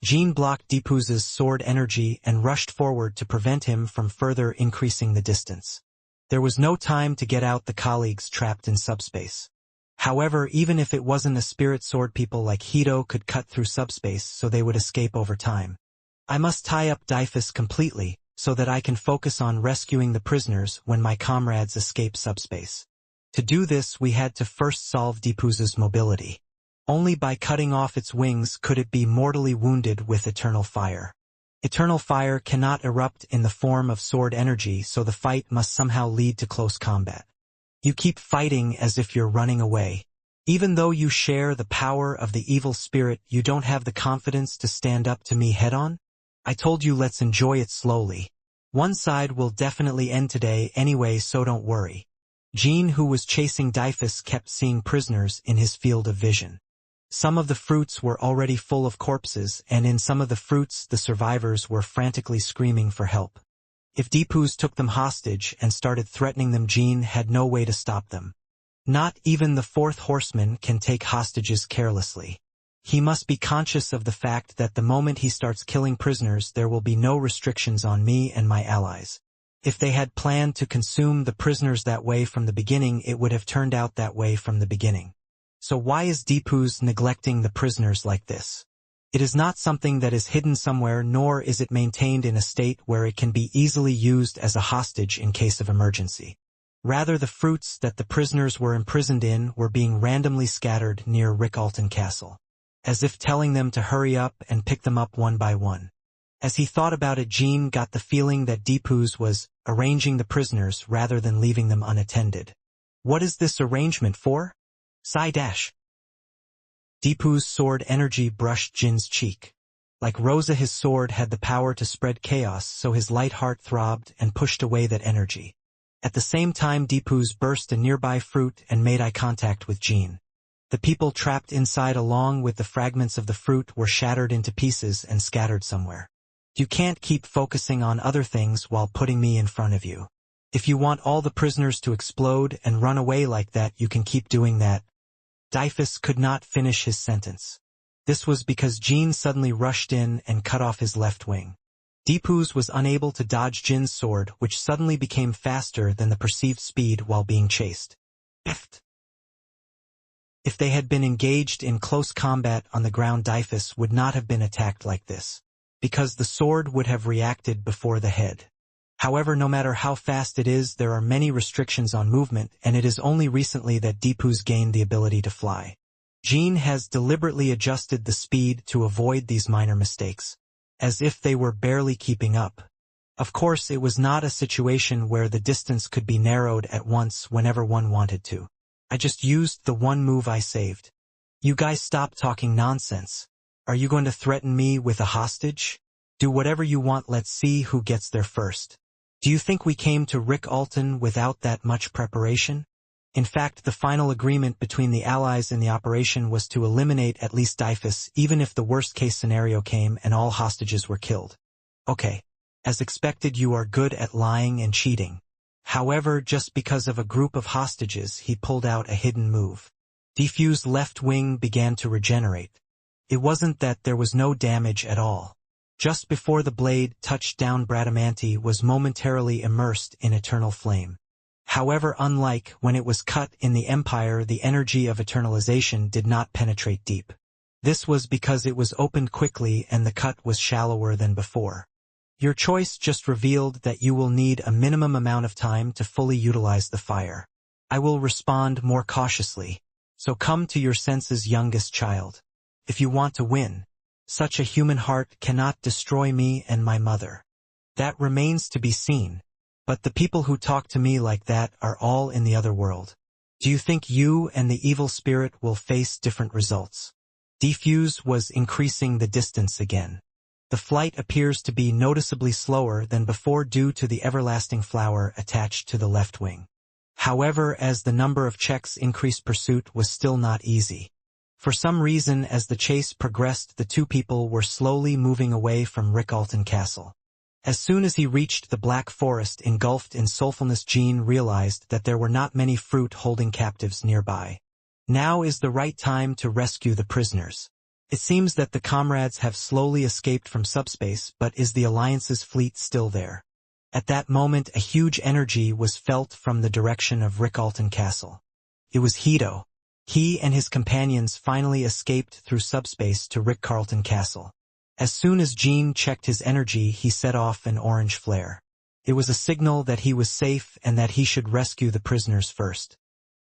Jean blocked Deepuz's sword energy and rushed forward to prevent him from further increasing the distance. There was no time to get out the colleagues trapped in subspace. However, even if it wasn't a spirit sword, people like Hito could cut through subspace so they would escape over time. I must tie up Dyphus completely, so that I can focus on rescuing the prisoners when my comrades escape subspace. To do this, we had to first solve Deepuz's mobility. Only by cutting off its wings could it be mortally wounded with eternal fire. Eternal fire cannot erupt in the form of sword energy, so the fight must somehow lead to close combat. You keep fighting as if you're running away. Even though you share the power of the evil spirit, you don't have the confidence to stand up to me head-on? I told you, let's enjoy it slowly. One side will definitely end today anyway, so don't worry. Jean, who was chasing Dyphus, kept seeing prisoners in his field of vision. Some of the fruits were already full of corpses, and in some of the fruits the survivors were frantically screaming for help. If Deepuz took them hostage and started threatening them, Jean had no way to stop them. Not even the fourth horseman can take hostages carelessly. He must be conscious of the fact that the moment he starts killing prisoners, there will be no restrictions on me and my allies. If they had planned to consume the prisoners that way from the beginning, it would have turned out that way from the beginning. So why is Deepuz neglecting the prisoners like this? It is not something that is hidden somewhere, nor is it maintained in a state where it can be easily used as a hostage in case of emergency. Rather, the fruits that the prisoners were imprisoned in were being randomly scattered near Reincarnation Castle, as if telling them to hurry up and pick them up one by one. As he thought about it, Jean got the feeling that Deepuz was arranging the prisoners rather than leaving them unattended. What is this arrangement for? Sigh. Deepuz's sword energy brushed Jin's cheek. Like Rosa, his sword had the power to spread chaos, so his light heart throbbed and pushed away that energy. At the same time, Deepuz burst a nearby fruit and made eye contact with Jean. The people trapped inside, along with the fragments of the fruit, were shattered into pieces and scattered somewhere. You can't keep focusing on other things while putting me in front of you. If you want all the prisoners to explode and run away like that, you can keep doing that. Dyphus could not finish his sentence. This was because Jean suddenly rushed in and cut off his left wing. Deepuz was unable to dodge Jin's sword, which suddenly became faster than the perceived speed while being chased. If they had been engaged in close combat on the ground, Dyphus would not have been attacked like this, because the sword would have reacted before the head. However, no matter how fast it is, there are many restrictions on movement, and it is only recently that Deepuz gained the ability to fly. Jean has deliberately adjusted the speed to avoid these minor mistakes, as if they were barely keeping up. Of course, it was not a situation where the distance could be narrowed at once whenever one wanted to. I just used the one move I saved. You guys stop talking nonsense. Are you going to threaten me with a hostage? Do whatever you want, let's see who gets there first. Do you think we came to Reincarnation without that much preparation? In fact, the final agreement between the allies in the operation was to eliminate at least Dyphus, even if the worst-case scenario came and all hostages were killed. Okay. As expected, you are good at lying and cheating. However, just because of a group of hostages, he pulled out a hidden move. Deepuz's left wing began to regenerate. It wasn't that there was no damage at all. Just before the blade touched down, Bradamanti was momentarily immersed in eternal flame. However, unlike when it was cut in the Empire, the energy of eternalization did not penetrate deep. This was because it was opened quickly and the cut was shallower than before. Your choice just revealed that you will need a minimum amount of time to fully utilize the fire. I will respond more cautiously. So come to your senses, youngest child. If you want to win, such a human heart cannot destroy me and my mother. That remains to be seen. But the people who talk to me like that are all in the other world. Do you think you and the evil spirit will face different results? Deepuz was increasing the distance again. The flight appears to be noticeably slower than before due to the everlasting flower attached to the left wing. However, as the number of checks increased, pursuit was still not easy. For some reason, as the chase progressed, the two people were slowly moving away from Reincarnation Castle. As soon as he reached the black forest engulfed in soulfulness, Jean realized that there were not many fruit-holding captives nearby. Now is the right time to rescue the prisoners. It seems that the comrades have slowly escaped from subspace, but is the Alliance's fleet still there? At that moment a huge energy was felt from the direction of Reincarnation Castle. It was Hito. He and his companions finally escaped through subspace to Reincarnation Castle. As soon as Jean checked his energy, he set off an orange flare. It was a signal that he was safe and that he should rescue the prisoners first.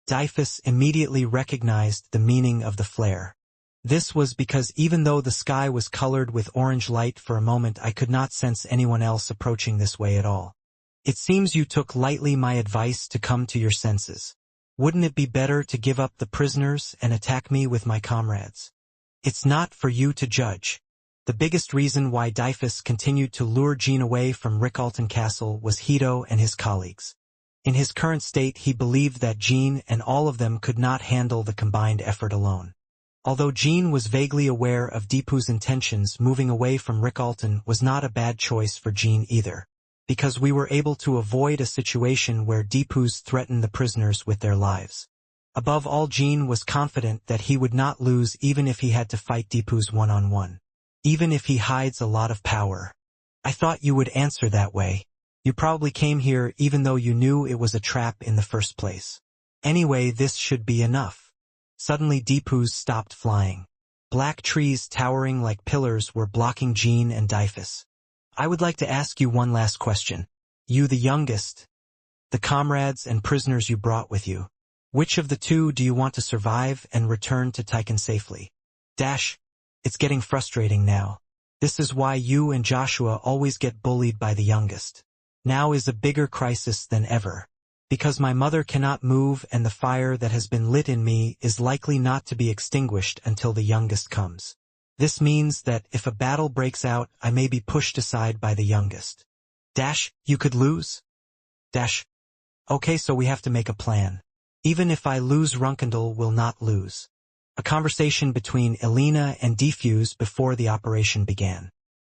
Dyphus immediately recognized the meaning of the flare. This was because even though the sky was colored with orange light for a moment, I could not sense anyone else approaching this way at all. It seems you took lightly my advice to come to your senses. Wouldn't it be better to give up the prisoners and attack me with my comrades? It's not for you to judge. The biggest reason why Dyphus continued to lure Jean away from Reincarnation Castle was Hito and his colleagues. In his current state, he believed that Jean and all of them could not handle the combined effort alone. Although Jean was vaguely aware of Deepu's intentions, moving away from Reincarnation was not a bad choice for Jean either, because we were able to avoid a situation where Deepus threatened the prisoners with their lives. Above all, Jean was confident that he would not lose even if he had to fight Deepus one-on-one. Even if he hides a lot of power. I thought you would answer that way. You probably came here even though you knew it was a trap in the first place. Anyway, this should be enough. Suddenly Deepus stopped flying. Black trees towering like pillars were blocking Jean and Dyphus. I would like to ask you one last question. You, the youngest, the comrades and prisoners you brought with you. Which of the two do you want to survive and return to Titan safely? It's getting frustrating now. This is why you and Joshua always get bullied by the youngest. Now is a bigger crisis than ever. Because my mother cannot move and the fire that has been lit in me is likely not to be extinguished until the youngest comes. This means that if a battle breaks out, I may be pushed aside by the youngest. You could lose? Okay, so we have to make a plan. Even if I lose, Runkendal will not lose. A conversation between Elena and Defuse before the operation began.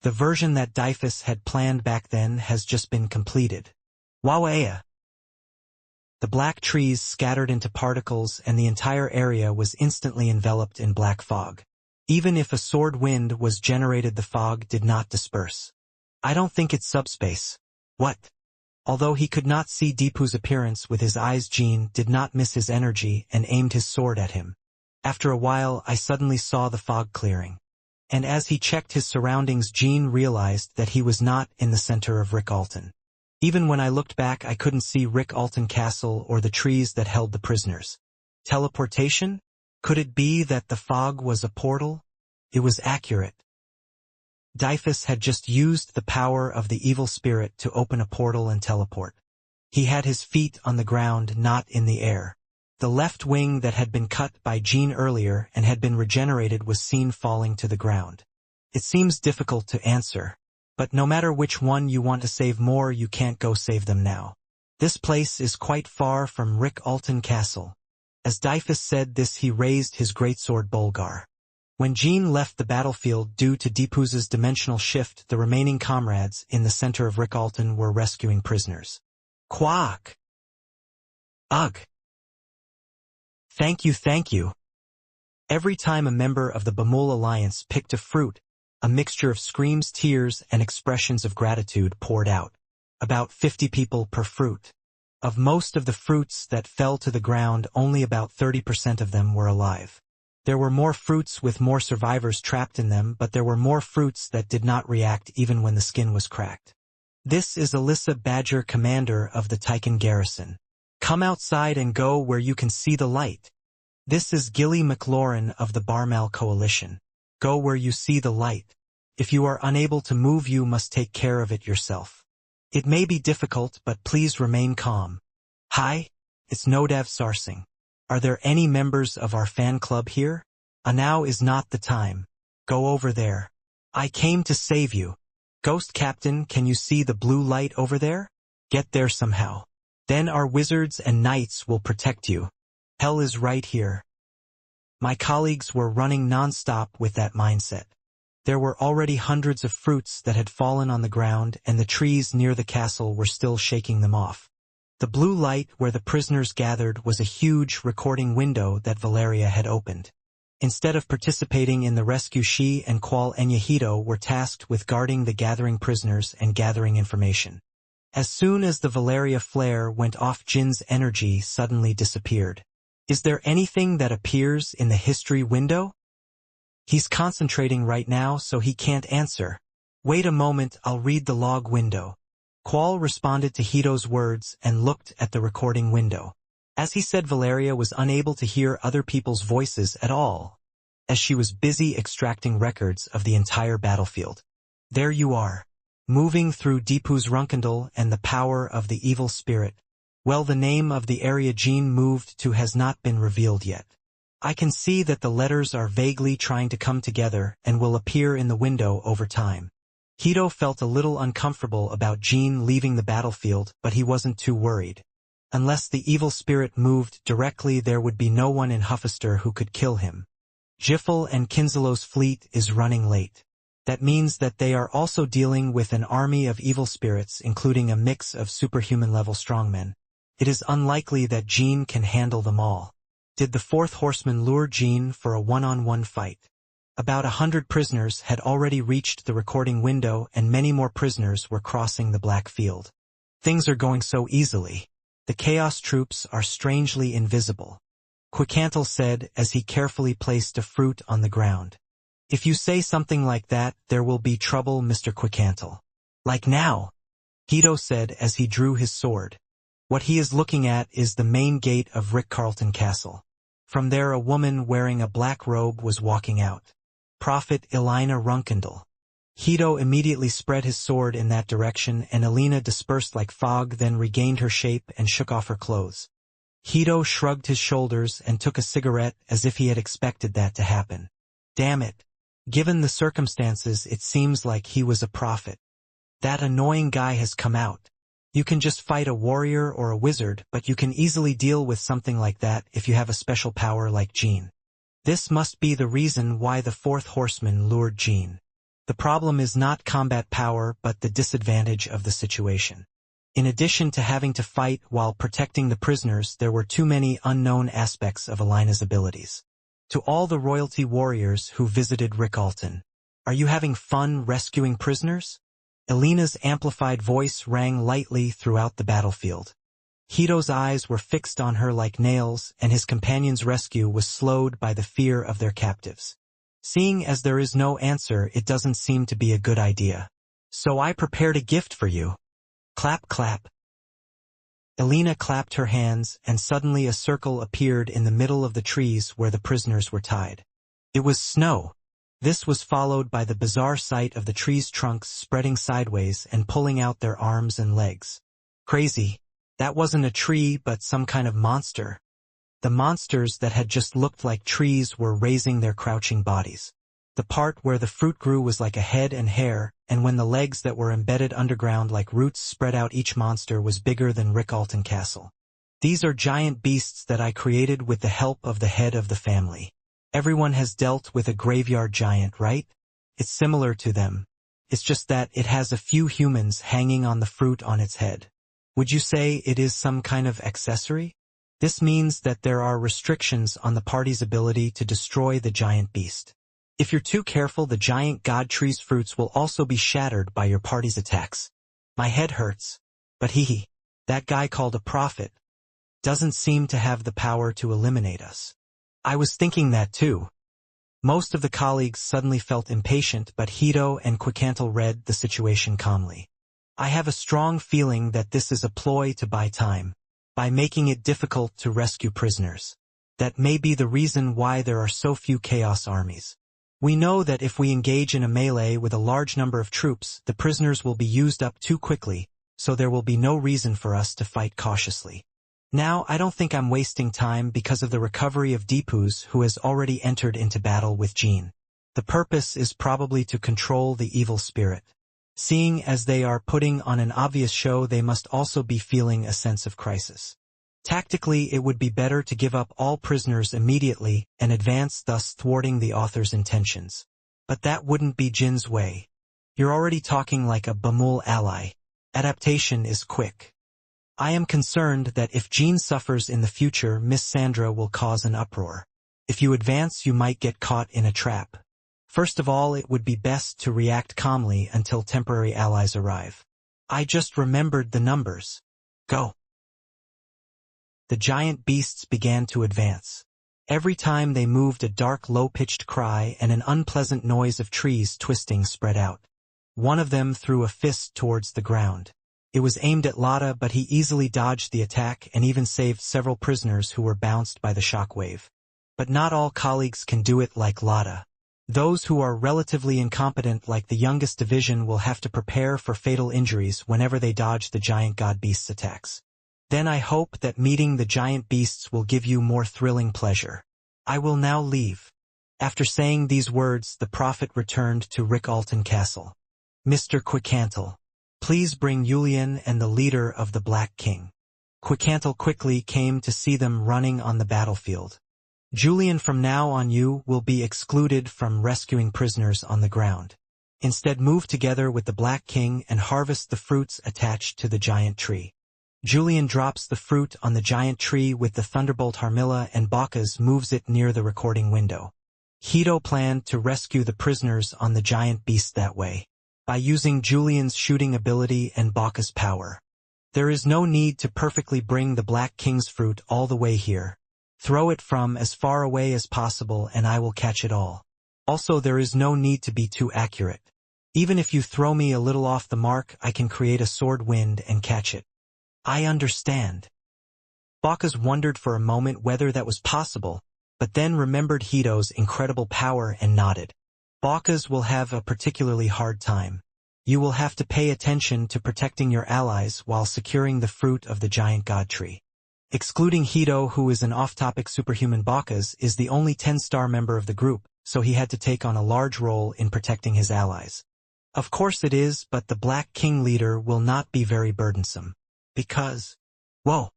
The version that Dyphus had planned back then has just been completed. Wawaya. The black trees scattered into particles and the entire area was instantly enveloped in black fog. Even if a sword wind was generated, the fog did not disperse. I don't think it's subspace. What? Although he could not see Deepu's appearance with his eyes, Jean did not miss his energy and aimed his sword at him. After a while, I suddenly saw the fog clearing. And as he checked his surroundings, Jean realized that he was not in the center of Reincarnation. Even when I looked back, I couldn't see Reincarnation Castle or the trees that held the prisoners. Teleportation? Could it be that the fog was a portal? It was accurate. Dyphus had just used the power of the evil spirit to open a portal and teleport. He had his feet on the ground, not in the air. The left wing that had been cut by Jean earlier and had been regenerated was seen falling to the ground. It seems difficult to answer. But no matter which one you want to save more, you can't go save them now. This place is quite far from Reincarnation Castle. As Dyphus said this, he raised his greatsword Bolgar. When Jean left the battlefield due to Deepus's dimensional shift, the remaining comrades in the center of Reincarnation were rescuing prisoners. Quack! Ugh! Thank you. Every time a member of the Bamul Alliance picked a fruit, a mixture of screams, tears, and expressions of gratitude poured out. About 50 people per fruit. Of most of the fruits that fell to the ground, only about 30% of them were alive. There were more fruits with more survivors trapped in them, but there were more fruits that did not react even when the skin was cracked. This is Alyssa Badger, commander of the Titan garrison. Come outside and go where you can see the light. This is Gilly McLaurin of the Barmal Coalition. Go where you see the light. If you are unable to move, you must take care of it yourself. It may be difficult, but please remain calm. Hi, it's Nodav Sarsing. Are there any members of our fan club here? Now is not the time. Go over there. I came to save you. Ghost Captain, can you see the blue light over there? Get there somehow. Then our wizards and knights will protect you. Hell is right here. My colleagues were running non-stop with that mindset. There were already hundreds of fruits that had fallen on the ground, and the trees near the castle were still shaking them off. The blue light where the prisoners gathered was a huge recording window that Valeria had opened. Instead of participating in the rescue, she and Qual and Yahito were tasked with guarding the gathering prisoners and gathering information. As soon as the Valeria flare went off, Jin's energy suddenly disappeared. Is there anything that appears in the history window? He's concentrating right now, so he can't answer. Wait a moment, I'll read the log window. Qual responded to Hito's words and looked at the recording window. As he said, Valeria was unable to hear other people's voices at all, as she was busy extracting records of the entire battlefield. There you are. Moving through Deepu's Runkandal and the power of the evil spirit. Well, the name of the area Jin moved to has not been revealed yet. I can see that the letters are vaguely trying to come together and will appear in the window over time. Hito felt a little uncomfortable about Jin leaving the battlefield, but he wasn't too worried. Unless the evil spirit moved directly, there would be no one in Huffister who could kill him. Jiffel and Kinzelo's fleet is running late. That means that they are also dealing with an army of evil spirits, including a mix of superhuman-level strongmen. It is unlikely that Jin can handle them all. Did the fourth horseman lure Jin for a one-on-one fight? About 100 prisoners had already reached the recording window, and many more prisoners were crossing the black field. Things are going so easily. The Chaos troops are strangely invisible, Quicantle said as he carefully placed a fruit on the ground. If you say something like that, there will be trouble, Mr. Quicantle. Like now, Hito said as he drew his sword. What he is looking at is the main gate of Rickcarlton Castle. From there, a woman wearing a black robe was walking out. Prophet Elina Runkandal. Hito immediately spread his sword in that direction, and Elina dispersed like fog, then regained her shape and shook off her clothes. Hito shrugged his shoulders and took a cigarette as if he had expected that to happen. Damn it. Given the circumstances, it seems like he was a prophet. That annoying guy has come out. You can just fight a warrior or a wizard, but you can easily deal with something like that if you have a special power like Jin. This must be the reason why the fourth horseman lured Jin. The problem is not combat power, but the disadvantage of the situation. In addition to having to fight while protecting the prisoners, there were too many unknown aspects of Elina's abilities. To all the royalty warriors who visited Rickcarlton, are you having fun rescuing prisoners? Elina's amplified voice rang lightly throughout the battlefield. Hito's eyes were fixed on her like nails, and his companion's rescue was slowed by the fear of their captives. Seeing as there is no answer, it doesn't seem to be a good idea. So I prepared a gift for you. Clap, clap. Elina clapped her hands, and suddenly a circle appeared in the middle of the trees where the prisoners were tied. It was snow. This was followed by the bizarre sight of the trees' trunks spreading sideways and pulling out their arms and legs. Crazy. That wasn't a tree, but some kind of monster. The monsters that had just looked like trees were raising their crouching bodies. The part where the fruit grew was like a head and hair, and when the legs that were embedded underground like roots spread out, each monster was bigger than Rickcarlton Castle. These are giant beasts that I created with the help of the head of the family. Everyone has dealt with a graveyard giant, right? It's similar to them. It's just that it has a few humans hanging on the fruit on its head. Would you say it is some kind of accessory? This means that there are restrictions on the party's ability to destroy the giant beast. If you're too careful, the giant god tree's fruits will also be shattered by your party's attacks. My head hurts. But that guy called a prophet, doesn't seem to have the power to eliminate us. I was thinking that too. Most of the colleagues suddenly felt impatient, but Hito and Quicantle read the situation calmly. I have a strong feeling that this is a ploy to buy time, by making it difficult to rescue prisoners. That may be the reason why there are so few chaos armies. We know that if we engage in a melee with a large number of troops, the prisoners will be used up too quickly, so there will be no reason for us to fight cautiously. Now, I don't think I'm wasting time because of the recovery of Deepu's, who has already entered into battle with Jin. The purpose is probably to control the evil spirit. Seeing as they are putting on an obvious show, they must also be feeling a sense of crisis. Tactically, it would be better to give up all prisoners immediately and advance, thus thwarting the author's intentions. But that wouldn't be Jin's way. You're already talking like a Bamul ally. Adaptation is quick. I am concerned that if Jean suffers in the future, Miss Sandra will cause an uproar. If you advance, you might get caught in a trap. First of all, it would be best to react calmly until temporary allies arrive. I just remembered the numbers. Go. The giant beasts began to advance. Every time they moved, a dark, low-pitched cry and an unpleasant noise of trees twisting spread out. One of them threw a fist towards the ground. It was aimed at Lotta, but he easily dodged the attack and even saved several prisoners who were bounced by the shockwave. But not all colleagues can do it like Lotta. Those who are relatively incompetent, like the youngest division, will have to prepare for fatal injuries whenever they dodge the giant god beast's attacks. Then I hope that meeting the giant beasts will give you more thrilling pleasure. I will now leave. After saying these words, the prophet returned to Reincarnation Castle. Mr. Quickhantle, please bring Julian and the leader of the Black King. Quickhantle quickly came to see them running on the battlefield. Julian, from now on you will be excluded from rescuing prisoners on the ground. Instead, move together with the Black King and harvest the fruits attached to the giant tree. Julian drops the fruit on the giant tree with the thunderbolt Harmilla, and Bacchus moves it near the recording window. Hito planned to rescue the prisoners on the giant beast that way, by using Julian's shooting ability and Bacchus' power. There is no need to perfectly bring the Black King's fruit all the way here. Throw it from as far away as possible and I will catch it all. Also, there is no need to be too accurate. Even if you throw me a little off the mark, I can create a sword wind and catch it. I understand. Bacchus wondered for a moment whether that was possible, but then remembered Hito's incredible power and nodded. Bacchus will have a particularly hard time. You will have to pay attention to protecting your allies while securing the fruit of the giant god tree. Excluding Hito, who is an off-topic superhuman, Bacchus is the only 10-star member of the group, so he had to take on a large role in protecting his allies. Of course it is, but the Black King leader will not be very burdensome. Because... Whoa!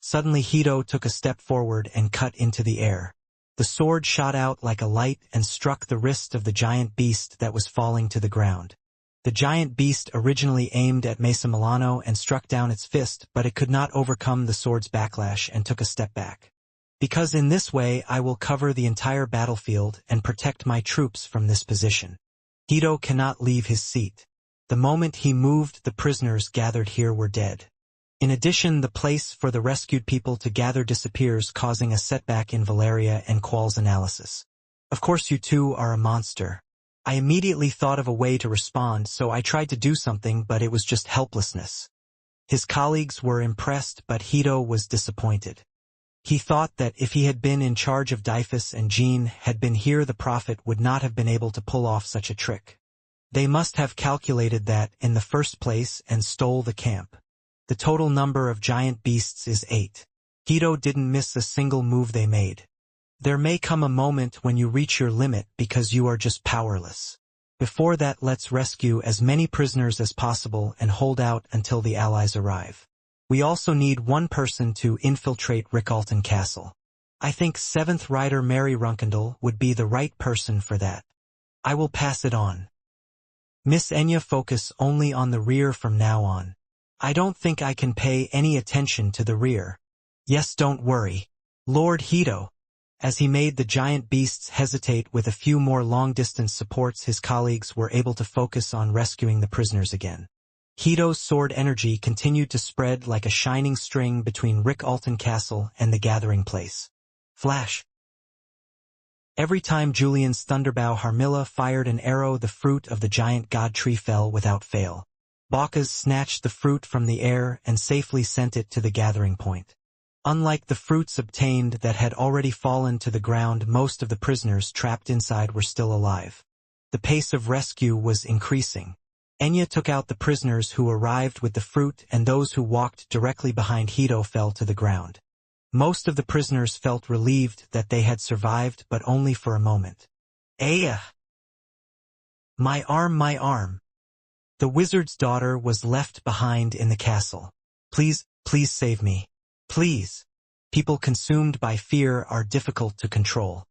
Suddenly Hito took a step forward and cut into the air. The sword shot out like a light and struck the wrist of the giant beast that was falling to the ground. The giant beast originally aimed at Mesa Milano and struck down its fist, but it could not overcome the sword's backlash and took a step back. Because in this way I will cover the entire battlefield and protect my troops from this position. Hito cannot leave his seat. The moment he moved, the prisoners gathered here were dead. In addition, the place for the rescued people to gather disappears, causing a setback in Valeria and Qual's analysis. Of course you two are a monster. I immediately thought of a way to respond, so I tried to do something, but it was just helplessness. His colleagues were impressed, but Hito was disappointed. He thought that if he had been in charge of Dyphus and Jean had been here, the prophet would not have been able to pull off such a trick. They must have calculated that in the first place and stole the camp. The total number of giant beasts is 8. Hito didn't miss a single move they made. There may come a moment when you reach your limit because you are just powerless. Before that, let's rescue as many prisoners as possible and hold out until the allies arrive. We also need one person to infiltrate Reincarnation Castle. I think 7th Rider Mary Runkendall would be the right person for that. I will pass it on. Miss Enya, focus only on the rear from now on. I don't think I can pay any attention to the rear. Yes, don't worry. Lord Hito. As he made the giant beasts hesitate with a few more long-distance supports, his colleagues were able to focus on rescuing the prisoners again. Hito's sword energy continued to spread like a shining string between Reincarnation Castle and the gathering place. Flash! Every time Julian's Thunderbow Harmilla fired an arrow, the fruit of the giant god tree fell without fail. Bacchus snatched the fruit from the air and safely sent it to the gathering point. Unlike the fruits obtained that had already fallen to the ground, most of the prisoners trapped inside were still alive. The pace of rescue was increasing. Enya took out the prisoners who arrived with the fruit, and those who walked directly behind Hito fell to the ground. Most of the prisoners felt relieved that they had survived, but only for a moment. Aya! My arm, my arm! The wizard's daughter was left behind in the castle. Please, please save me. Please. People consumed by fear are difficult to control.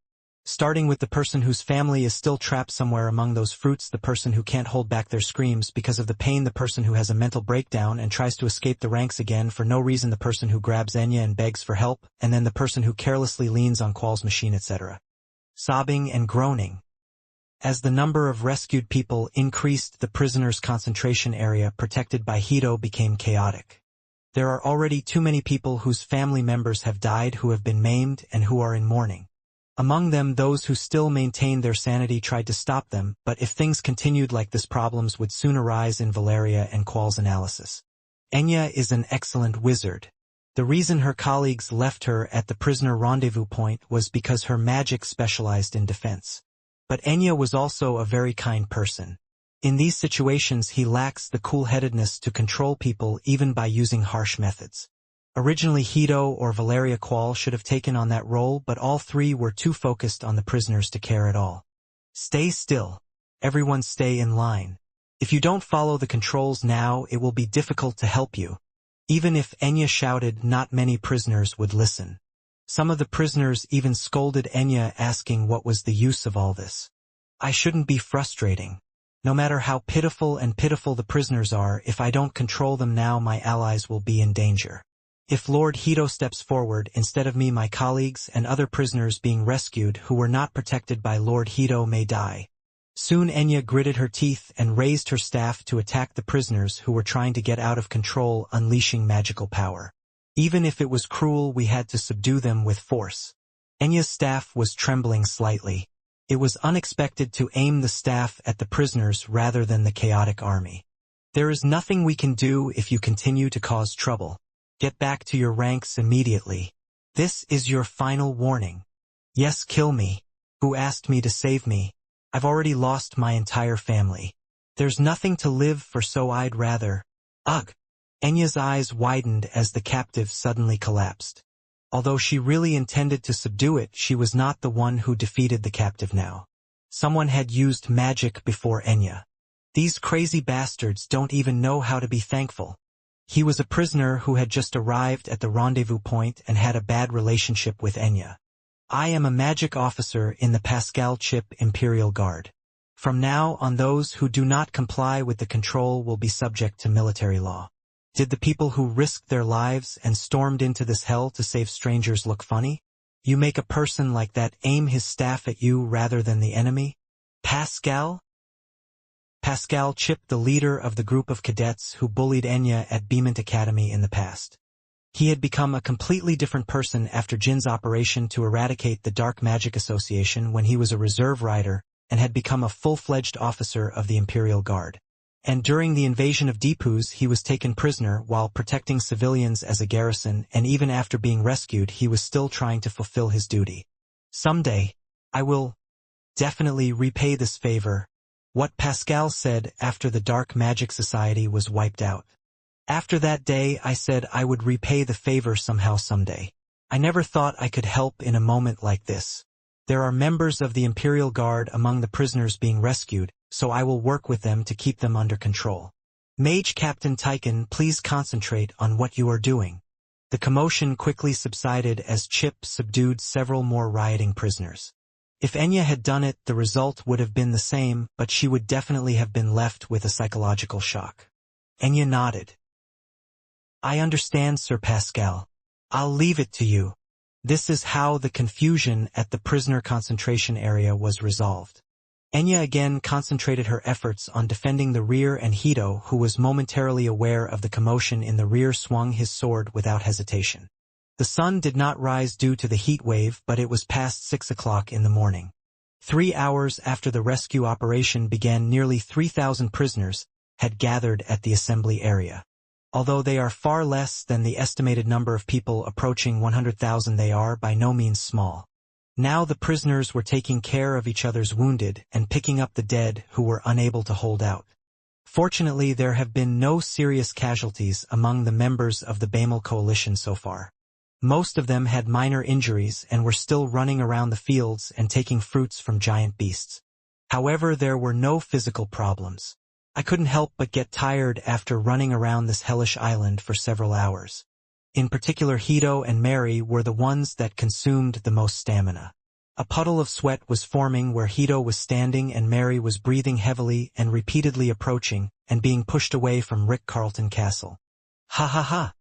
Starting with the person whose family is still trapped somewhere among those fruits, the person who can't hold back their screams because of the pain, the person who has a mental breakdown and tries to escape the ranks again for no reason, the person who grabs Enya and begs for help, and then the person who carelessly leans on Qual's machine, etc. Sobbing and groaning. As the number of rescued people increased, the prisoners' concentration area protected by Hito became chaotic. There are already too many people whose family members have died, who have been maimed, and who are in mourning. Among them, those who still maintained their sanity tried to stop them, but if things continued like this, problems would soon arise. In Valeria and Qual's analysis, Enya is an excellent wizard. The reason her colleagues left her at the prisoner rendezvous point was because her magic specialized in defense. But Enya was also a very kind person. In these situations, he lacks the cool-headedness to control people even by using harsh methods. Originally, Hito or Valeria Qual should have taken on that role, but all three were too focused on the prisoners to care at all. Stay still. Everyone stay in line. If you don't follow the controls now, it will be difficult to help you. Even if Enya shouted, not many prisoners would listen. Some of the prisoners even scolded Enya, asking what was the use of all this. I shouldn't be frustrating. No matter how pitiful the prisoners are, if I don't control them now, my allies will be in danger. If Lord Hito steps forward, instead of me, my colleagues and other prisoners being rescued who were not protected by Lord Hito may die. Soon Enya gritted her teeth and raised her staff to attack the prisoners who were trying to get out of control, unleashing magical power. Even if it was cruel, we had to subdue them with force. Enya's staff was trembling slightly. It was unexpected to aim the staff at the prisoners rather than the chaotic army. There is nothing we can do if you continue to cause trouble. Get back to your ranks immediately. This is your final warning. Yes, kill me. Who asked me to save me? I've already lost my entire family. There's nothing to live for, so I'd rather. Ugh! Enya's eyes widened as the captive suddenly collapsed. Although she really intended to subdue it, she was not the one who defeated the captive now. Someone had used magic before Enya. These crazy bastards don't even know how to be thankful. He was a prisoner who had just arrived at the rendezvous point and had a bad relationship with Enya. I am a magic officer in the Pascal Chip Imperial Guard. From now on, those who do not comply with the control will be subject to military law. Did the people who risked their lives and stormed into this hell to save strangers look funny? You make a person like that aim his staff at you rather than the enemy? Pascal? Pascal Chip, the leader of the group of cadets who bullied Enya at Beamont Academy in the past. He had become a completely different person after Jin's operation to eradicate the Dark Magic Association when he was a reserve rider and had become a full-fledged officer of the Imperial Guard. And during the invasion of Deepoo's, he was taken prisoner while protecting civilians as a garrison, and even after being rescued, he was still trying to fulfill his duty. Someday, I will definitely repay this favor. What Pascal said after the Dark Magic Society was wiped out. After that day, I said I would repay the favor somehow someday. I never thought I could help in a moment like this. There are members of the Imperial Guard among the prisoners being rescued, so I will work with them to keep them under control. Mage Captain Tychon, please concentrate on what you are doing. The commotion quickly subsided as Chip subdued several more rioting prisoners. If Enya had done it, the result would have been the same, but she would definitely have been left with a psychological shock. Enya nodded. I understand, Sir Pascal. I'll leave it to you. This is how the confusion at the prisoner concentration area was resolved. Enya again concentrated her efforts on defending the rear, and Hito, who was momentarily aware of the commotion in the rear, swung his sword without hesitation. The sun did not rise due to the heat wave, but it was past 6 o'clock in the morning. 3 hours after the rescue operation began, nearly 3,000 prisoners had gathered at the assembly area. Although they are far less than the estimated number of people approaching 100,000, they are by no means small. Now the prisoners were taking care of each other's wounded and picking up the dead who were unable to hold out. Fortunately, there have been no serious casualties among the members of the Bamel coalition so far. Most of them had minor injuries and were still running around the fields and taking fruits from giant beasts. However, there were no physical problems. I couldn't help but get tired after running around this hellish island for several hours. In particular, Hito and Mary were the ones that consumed the most stamina. A puddle of sweat was forming where Hito was standing and Mary was breathing heavily and repeatedly approaching and being pushed away from Rick-Carlton Castle. Ha ha ha!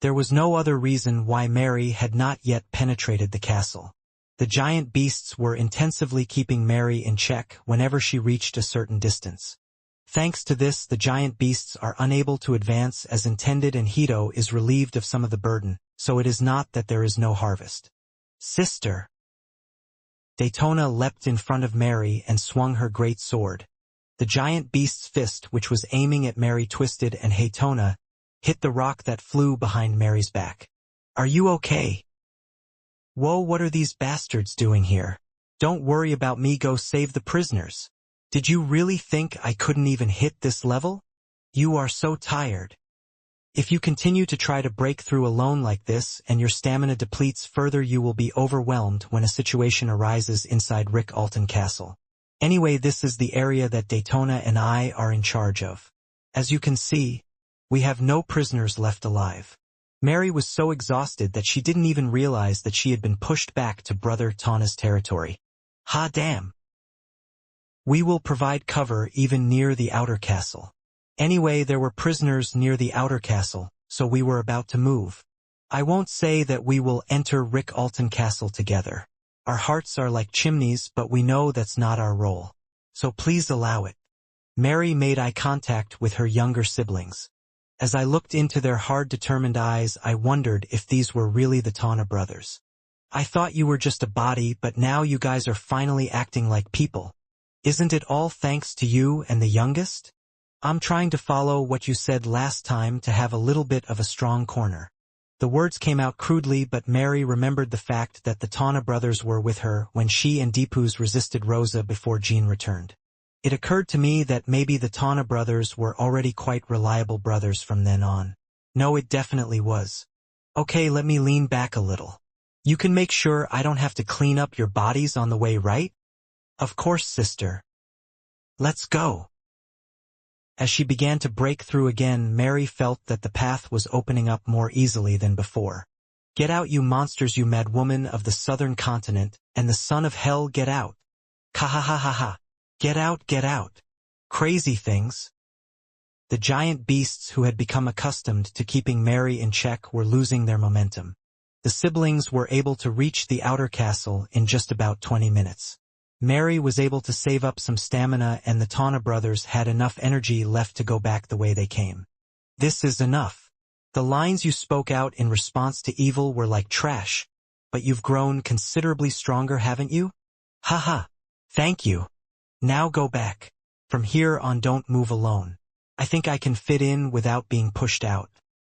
There was no other reason why Mary had not yet penetrated the castle. The giant beasts were intensively keeping Mary in check whenever she reached a certain distance. Thanks to this, the giant beasts are unable to advance as intended and Hito is relieved of some of the burden, so it is not that there is no harvest. Sister! Daytona leapt in front of Mary and swung her great sword. The giant beast's fist, which was aiming at Mary, twisted and Daytona hit the rock that flew behind Mary's back. Are you okay? Whoa, what are these bastards doing here? Don't worry about me, go save the prisoners. Did you really think I couldn't even hit this level? You are so tired. If you continue to try to break through alone like this and your stamina depletes further, you will be overwhelmed when a situation arises inside Rick-Carlton Castle. Anyway, this is the area that Daytona and I are in charge of. As you can see, we have no prisoners left alive. Mary was so exhausted that she didn't even realize that she had been pushed back to Brother Tana's territory. Ha damn! We will provide cover even near the outer castle. Anyway, there were prisoners near the outer castle, so we were about to move. I won't say that we will enter Rick-Carlton Castle together. Our hearts are like chimneys, but we know that's not our role. So please allow it. Mary made eye contact with her younger siblings. As I looked into their hard-determined eyes, I wondered if these were really the Tana brothers. I thought you were just a body, but now you guys are finally acting like people. Isn't it all thanks to you and the youngest? I'm trying to follow what you said last time to have a little bit of a strong corner. The words came out crudely, but Mary remembered the fact that the Tana brothers were with her when she and Deepoo's resisted Rosa before Jean returned. It occurred to me that maybe the Tana brothers were already quite reliable brothers from then on. No, it definitely was. Okay, let me lean back a little. You can make sure I don't have to clean up your bodies on the way, right? Of course, sister. Let's go. As she began to break through again, Mary felt that the path was opening up more easily than before. Get out, you monsters, you mad woman of the southern continent, and the son of hell, get out. Ha ha ha ha ha. Get out, get out. Crazy things. The giant beasts who had become accustomed to keeping Mary in check were losing their momentum. The siblings were able to reach the outer castle in just about 20 minutes. Mary was able to save up some stamina and the Tana brothers had enough energy left to go back the way they came. This is enough. The lines you spoke out in response to evil were like trash, but you've grown considerably stronger, haven't you? Ha ha. Thank you. Now go back. From here on, don't move alone. I think I can fit in without being pushed out.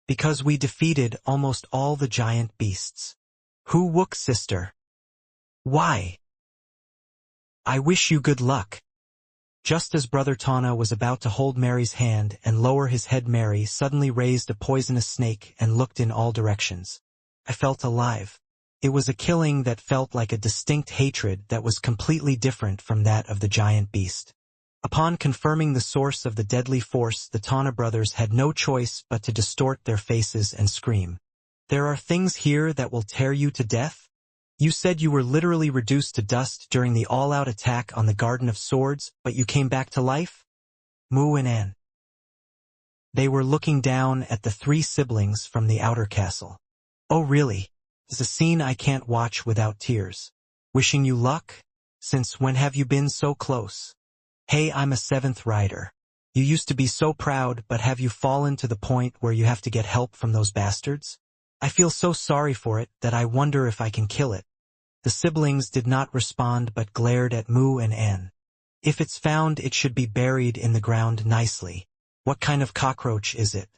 Because we defeated almost all the giant beasts. Who wook, sister? Why? I wish you good luck. Just as Brother Tana was about to hold Mary's hand and lower his head, Mary suddenly raised a poisonous snake and looked in all directions. I felt alive. It was a killing that felt like a distinct hatred that was completely different from that of the giant beast. Upon confirming the source of the deadly force, the Tana brothers had no choice but to distort their faces and scream. There are things here that will tear you to death? You said you were literally reduced to dust during the all-out attack on the Garden of Swords, but you came back to life? Moo and Anne. They were looking down at the three siblings from the outer castle. Oh really? It's a scene I can't watch without tears. Wishing you luck? Since when have you been so close? Hey, I'm a seventh rider. You used to be so proud, but have you fallen to the point where you have to get help from those bastards? I feel so sorry for it that I wonder if I can kill it. The siblings did not respond but glared at Moo and Anne. If it's found, it should be buried in the ground nicely. What kind of cockroach is it?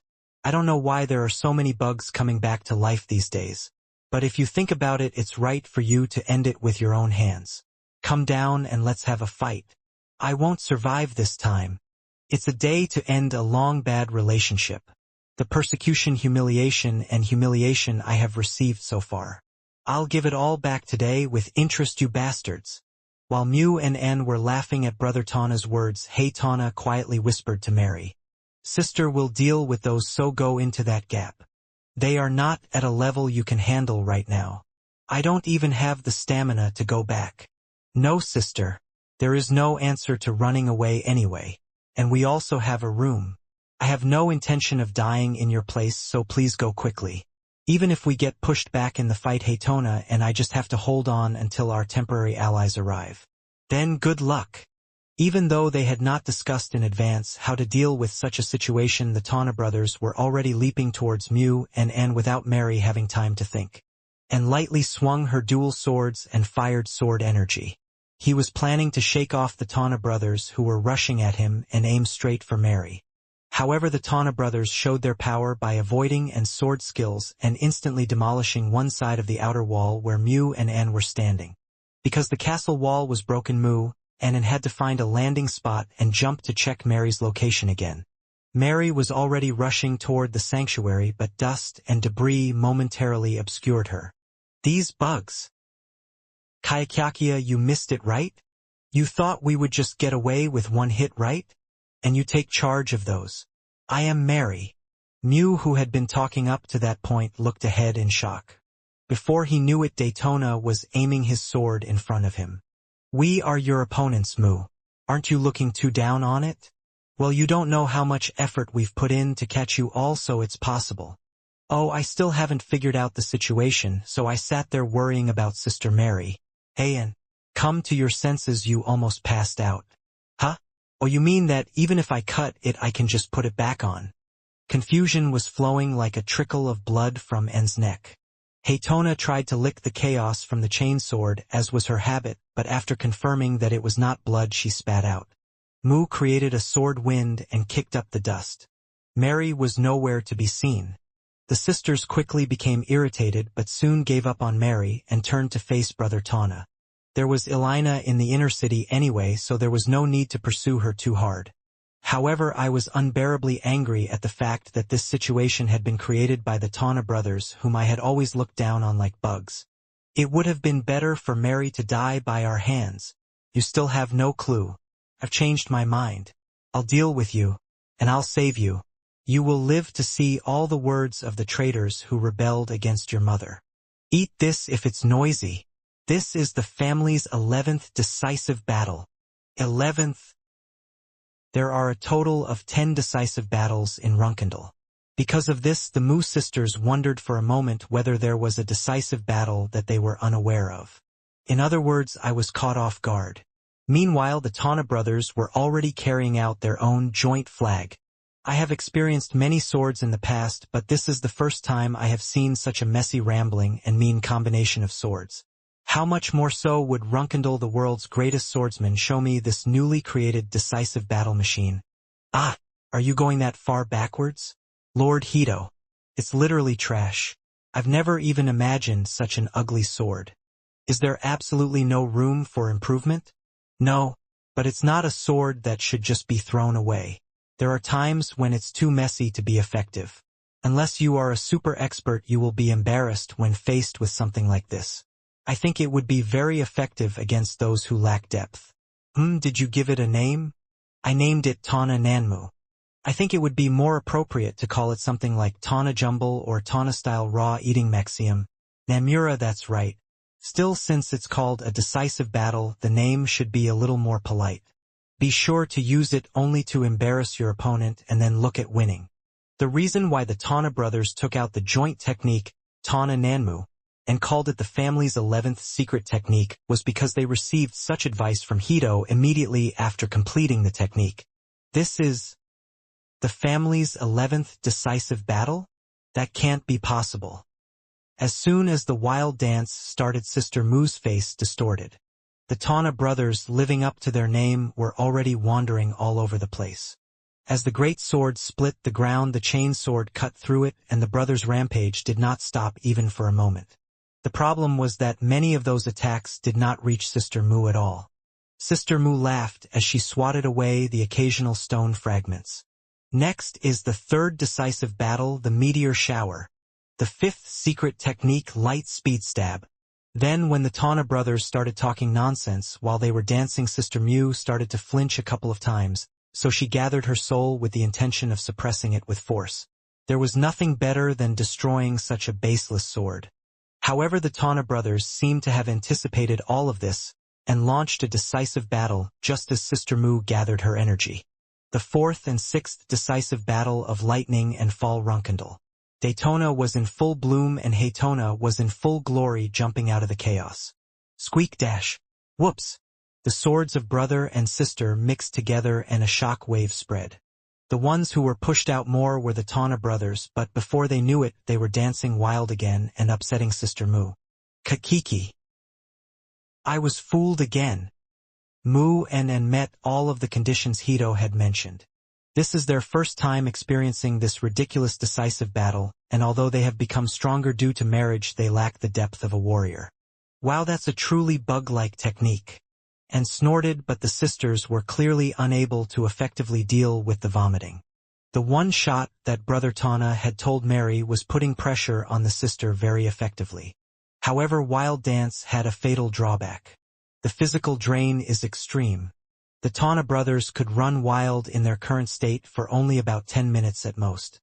I don't know why there are so many bugs coming back to life these days. But if you think about it, it's right for you to end it with your own hands. Come down and let's have a fight. I won't survive this time. It's a day to end a long bad relationship. The persecution, humiliation I have received so far. I'll give it all back today with interest, you bastards. While Mew and Anne were laughing at Brother Tana's words, Hey Tana quietly whispered to Mary. Sister will deal with those, so go into that gap. They are not at a level you can handle right now. I don't even have the stamina to go back. No, sister. There is no answer to running away anyway. And we also have a room. I have no intention of dying in your place, so please go quickly. Even if we get pushed back in the fight, Haytona and I just have to hold on until our temporary allies arrive. Then good luck. Even though they had not discussed in advance how to deal with such a situation, the Tana brothers were already leaping towards Mew and Anne without Mary having time to think. And lightly swung her dual swords and fired sword energy. He was planning to shake off the Tana brothers who were rushing at him and aim straight for Mary. However, the Tana brothers showed their power by avoiding and sword skills and instantly demolishing one side of the outer wall where Mew and Anne were standing. Because the castle wall was broken, Mew and Anne had to find a landing spot and jump to check Mary's location again. Mary was already rushing toward the sanctuary, but dust and debris momentarily obscured her. These bugs. Kayakyakia, you missed it, right? You thought we would just get away with one hit, right? And you take charge of those. I am Mary. Mew, who had been talking up to that point, looked ahead in shock. Before he knew it, Daytona was aiming his sword in front of him. We are your opponents, Mew. Aren't you looking too down on it? Well, you don't know how much effort we've put in to catch you all, so it's possible. Oh, I still haven't figured out the situation, so I sat there worrying about Sister Mary. Hey, Anne, come to your senses, you almost passed out. Huh? Oh, you mean that even if I cut it, I can just put it back on? Confusion was flowing like a trickle of blood from Anne's neck. Haytona tried to lick the chaos from the chainsword, as was her habit, but after confirming that it was not blood, she spat out. Mew created a sword wind and kicked up the dust. Mary was nowhere to be seen. The sisters quickly became irritated but soon gave up on Mary and turned to face Brother Tana. There was Elina in the inner city anyway, so there was no need to pursue her too hard. However, I was unbearably angry at the fact that this situation had been created by the Tana brothers, whom I had always looked down on like bugs. It would have been better for Mary to die by our hands. You still have no clue. I've changed my mind. I'll deal with you, and I'll save you. You will live to see all the words of the traitors who rebelled against your mother. Eat this if it's noisy. This is the family's 11th decisive battle. 11th. There are a total of 10 decisive battles in Runkendal. Because of this, the Mew sisters wondered for a moment whether there was a decisive battle that they were unaware of. In other words, I was caught off guard. Meanwhile, the Tana brothers were already carrying out their own joint flag. I have experienced many swords in the past, but this is the first time I have seen such a messy, rambling, and mean combination of swords. How much more so would Runkendal, the world's greatest swordsman, show me this newly created decisive battle machine? Ah, are you going that far backwards? Lord Hito. It's literally trash. I've never even imagined such an ugly sword. Is there absolutely no room for improvement? No, but it's not a sword that should just be thrown away. There are times when it's too messy to be effective. Unless you are a super expert, you will be embarrassed when faced with something like this. I think it would be very effective against those who lack depth. Did you give it a name? I named it Tana Nanmu. I think it would be more appropriate to call it something like Tana Jumble or Tana-style raw eating Mexium. Namura, that's right. Still, since it's called a decisive battle, the name should be a little more polite. Be sure to use it only to embarrass your opponent and then look at winning. The reason why the Tana brothers took out the joint technique, Tana Nanmu, and called it the family's 11th secret technique was because they received such advice from Hito immediately after completing the technique. This is the family's 11th decisive battle? That can't be possible. As soon as the wild dance started, Sister Mew's face distorted. The Tana brothers, living up to their name, were already wandering all over the place. As the great sword split the ground, the chain sword cut through it, and the brothers' rampage did not stop even for a moment. The problem was that many of those attacks did not reach Sister Mew at all. Sister Mew laughed as she swatted away the occasional stone fragments. Next is the third decisive battle, the meteor shower. The fifth secret technique, light speed stab. Then when the Tana brothers started talking nonsense while they were dancing, Sister Mew started to flinch a couple of times, so she gathered her soul with the intention of suppressing it with force. There was nothing better than destroying such a baseless sword. However, the Tana brothers seemed to have anticipated all of this and launched a decisive battle just as Sister Mu gathered her energy. The fourth and sixth decisive battle of Lightning and Fall Runkendal. Daytona was in full bloom and Haytona was in full glory, jumping out of the chaos. Squeak dash. Whoops! The swords of brother and sister mixed together and a shock wave spread. The ones who were pushed out more were the Tana brothers, but before they knew it, they were dancing wild again and upsetting Sister Mu. Kakiki. I was fooled again. Mu and met all of the conditions Hito had mentioned. This is their first time experiencing this ridiculous decisive battle, and although they have become stronger due to marriage, they lack the depth of a warrior. Wow, that's a truly bug-like technique. And snorted, but the sisters were clearly unable to effectively deal with the vomiting. The one shot that Brother Tana had told Mary was putting pressure on the sister very effectively. However, Wild Dance had a fatal drawback. The physical drain is extreme. The Tana brothers could run wild in their current state for only about 10 minutes at most.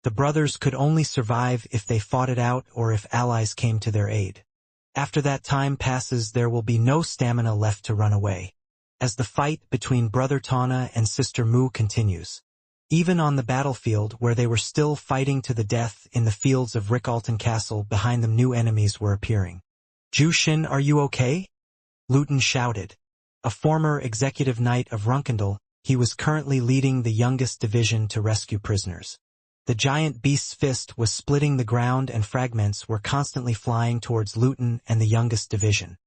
The brothers could only survive if they fought it out or if allies came to their aid. After that time passes, there will be no stamina left to run away. As the fight between Brother Tana and Sister Mu continues. Even on the battlefield where they were still fighting to the death in the fields of Rickalton Castle, behind them new enemies were appearing. Jushin, are you okay? Luton shouted. A former executive knight of Runkendal, he was currently leading the youngest division to rescue prisoners. The giant beast's fist was splitting the ground and fragments were constantly flying towards Luton and the youngest division.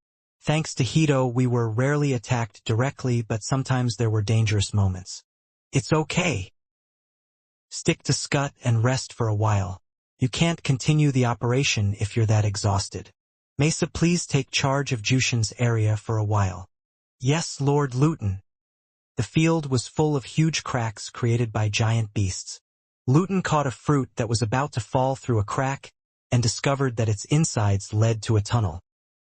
Thanks to Hito, we were rarely attacked directly, but sometimes there were dangerous moments. It's okay. Stick to Scut and rest for a while. You can't continue the operation if you're that exhausted. Mesa, please take charge of Jushin's area for a while. Yes, Lord Luton. The field was full of huge cracks created by giant beasts. Luton caught a fruit that was about to fall through a crack and discovered that its insides led to a tunnel.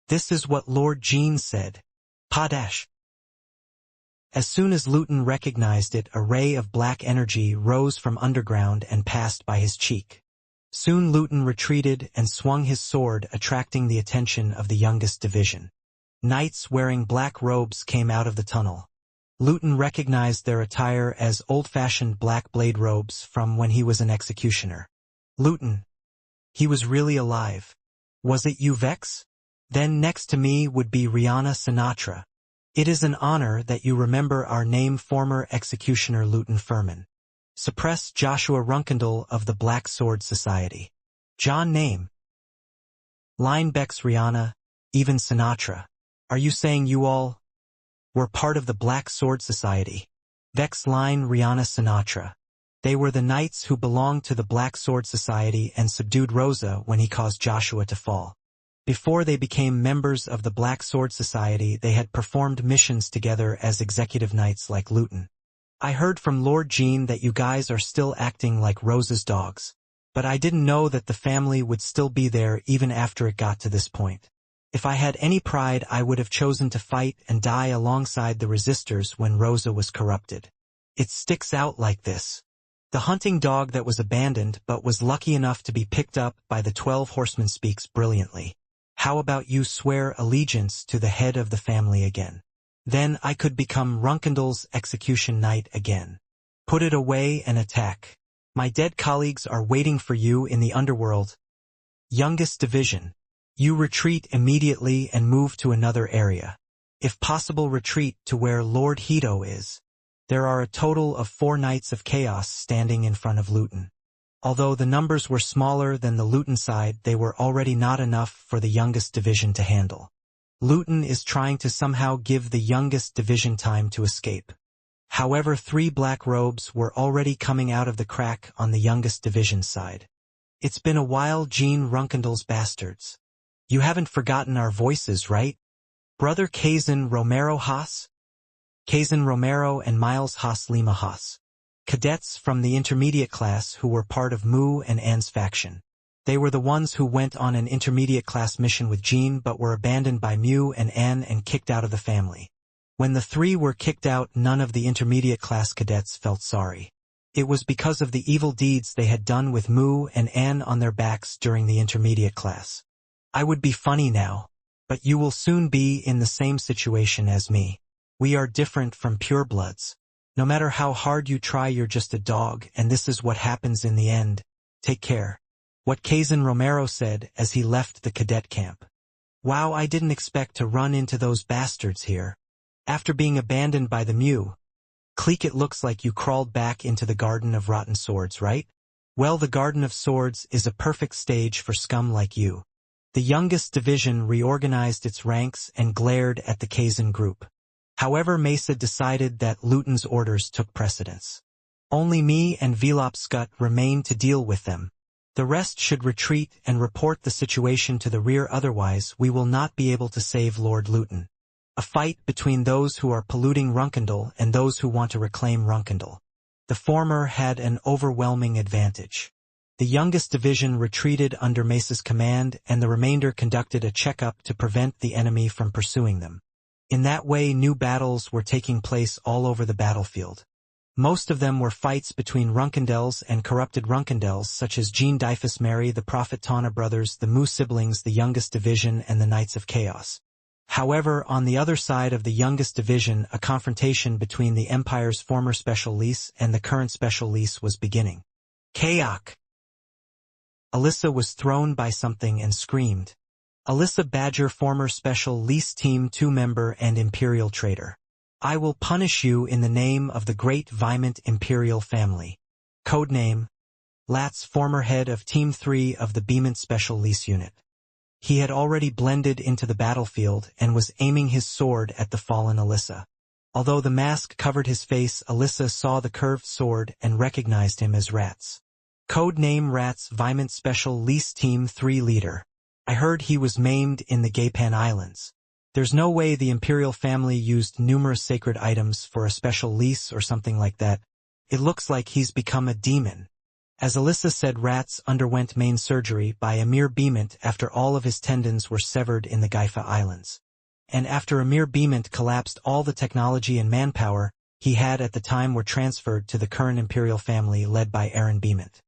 This is what Lord Jean said. Padash. As soon as Luton recognized it, a ray of black energy rose from underground and passed by his cheek. Soon Luton retreated and swung his sword, attracting the attention of the youngest division. Knights wearing black robes came out of the tunnel. Luton recognized their attire as old-fashioned black blade robes from when he was an executioner. Luton. He was really alive. Was it you, Vex? Then next to me would be Rihanna Sinatra. It is an honor that you remember our name, former executioner Luton Furman. Suppress Joshua Runkendal of the Black Sword Society. John name. Line Bex Rihanna, even Sinatra. Are you saying you all were part of the Black Sword Society? Vex line Rihanna Sinatra. They were the knights who belonged to the Black Sword Society and subdued Rosa when he caused Joshua to fall. Before they became members of the Black Sword Society, they had performed missions together as executive knights like Luton. I heard from Lord Jean that you guys are still acting like Rosa's dogs. But I didn't know that the family would still be there even after it got to this point. If I had any pride, I would have chosen to fight and die alongside the resistors when Rosa was corrupted. It sticks out like this. The hunting dog that was abandoned but was lucky enough to be picked up by the 12 horsemen speaks brilliantly. How about you swear allegiance to the head of the family again? Then I could become Runkendal's execution knight again. Put it away and attack. My dead colleagues are waiting for you in the underworld. Youngest division. You retreat immediately and move to another area. If possible, retreat to where Lord Hito is. There are a total of 4 Knights of Chaos standing in front of Luton. Although the numbers were smaller than the Luton side, they were already not enough for the youngest division to handle. Luton is trying to somehow give the youngest division time to escape. However, 3 black robes were already coming out of the crack on the youngest division side. It's been a while, Jean Runkendal's bastards. You haven't forgotten our voices, right? Brother Kazan Romero Haas? Kazan Romero and Miles Haas Lima Haas. Cadets from the intermediate class who were part of Mu and Anne's faction. They were the ones who went on an intermediate class mission with Jean but were abandoned by Mu and Anne and kicked out of the family. When the 3 were kicked out, none of the intermediate class cadets felt sorry. It was because of the evil deeds they had done with Mu and Anne on their backs during the intermediate class. I would be funny now, but you will soon be in the same situation as me. We are different from purebloods. No matter how hard you try, you're just a dog, and this is what happens in the end. Take care. What Kazan Romero said as he left the cadet camp. Wow, I didn't expect to run into those bastards here. After being abandoned by the Mew. Clique, it looks like you crawled back into the Garden of Rotten Swords, right? Well, the Garden of Swords is a perfect stage for scum like you. The youngest division reorganized its ranks and glared at the Kazan group. However, Mesa decided that Luton's orders took precedence. Only me and Velop Scut remained to deal with them. The rest should retreat and report the situation to the rear, otherwise we will not be able to save Lord Luton. A fight between those who are polluting Runkendal and those who want to reclaim Runkendal. The former had an overwhelming advantage. The youngest division retreated under Mesa's command, and the remainder conducted a checkup to prevent the enemy from pursuing them. In that way, new battles were taking place all over the battlefield. Most of them were fights between Runkendels and corrupted Runkendels, such as Jean Dyfus Mary, the Prophet Tana brothers, the Mu siblings, the youngest division, and the Knights of Chaos. However, on the other side of the youngest division, a confrontation between the Empire's former Special Lease and the current Special Lease was beginning. Kayak! Alyssa was thrown by something and screamed. Alyssa Badger, former Special Lease Team 2 member and Imperial traitor. I will punish you in the name of the great Vimant Imperial family. Codename, Latz, former head of Team 3 of the Beemant Special Lease Unit. He had already blended into the battlefield and was aiming his sword at the fallen Alyssa. Although the mask covered his face, Alyssa saw the curved sword and recognized him as Rats. Codename Rats, Vimant Special Lease Team 3 leader. I heard he was maimed in the Gaypan Islands. There's no way the Imperial family used numerous sacred items for a special lease or something like that. It looks like he's become a demon. As Alyssa said, Rats underwent main surgery by Emir Beemant after all of his tendons were severed in the Gaifa Islands. And after Emir Beemant collapsed, all the technology and manpower he had at the time were transferred to the current Imperial family led by Aaron Beemant.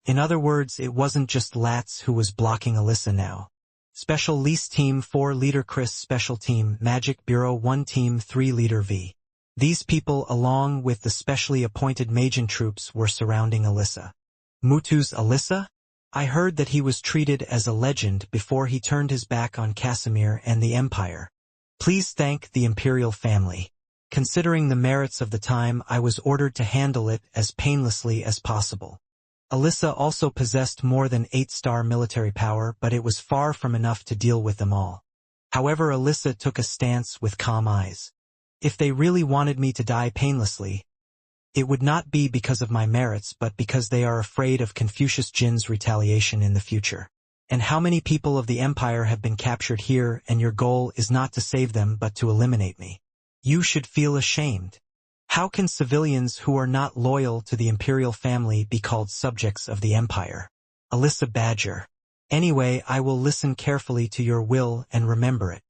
In other words, it wasn't just Latz who was blocking Alyssa now. Special Lease Team 4 Leader Chris, Special Team Magic Bureau 1 Team 3 Leader V. These people, along with the specially appointed Magian troops, were surrounding Alyssa. Mutu's Alyssa? I heard that he was treated as a legend before he turned his back on Casimir and the Empire. Please thank the Imperial family. Considering the merits of the time, I was ordered to handle it as painlessly as possible. Alyssa also possessed more than 8-star military power, but it was far from enough to deal with them all. However, Alyssa took a stance with calm eyes. If they really wanted me to die painlessly, it would not be because of my merits, but because they are afraid of Confucius Jin's retaliation in the future. And how many people of the Empire have been captured here, and your goal is not to save them but to eliminate me? You should feel ashamed. How can civilians who are not loyal to the Imperial family be called subjects of the Empire? Alyssa Badger. Anyway, I will listen carefully to your will and remember it.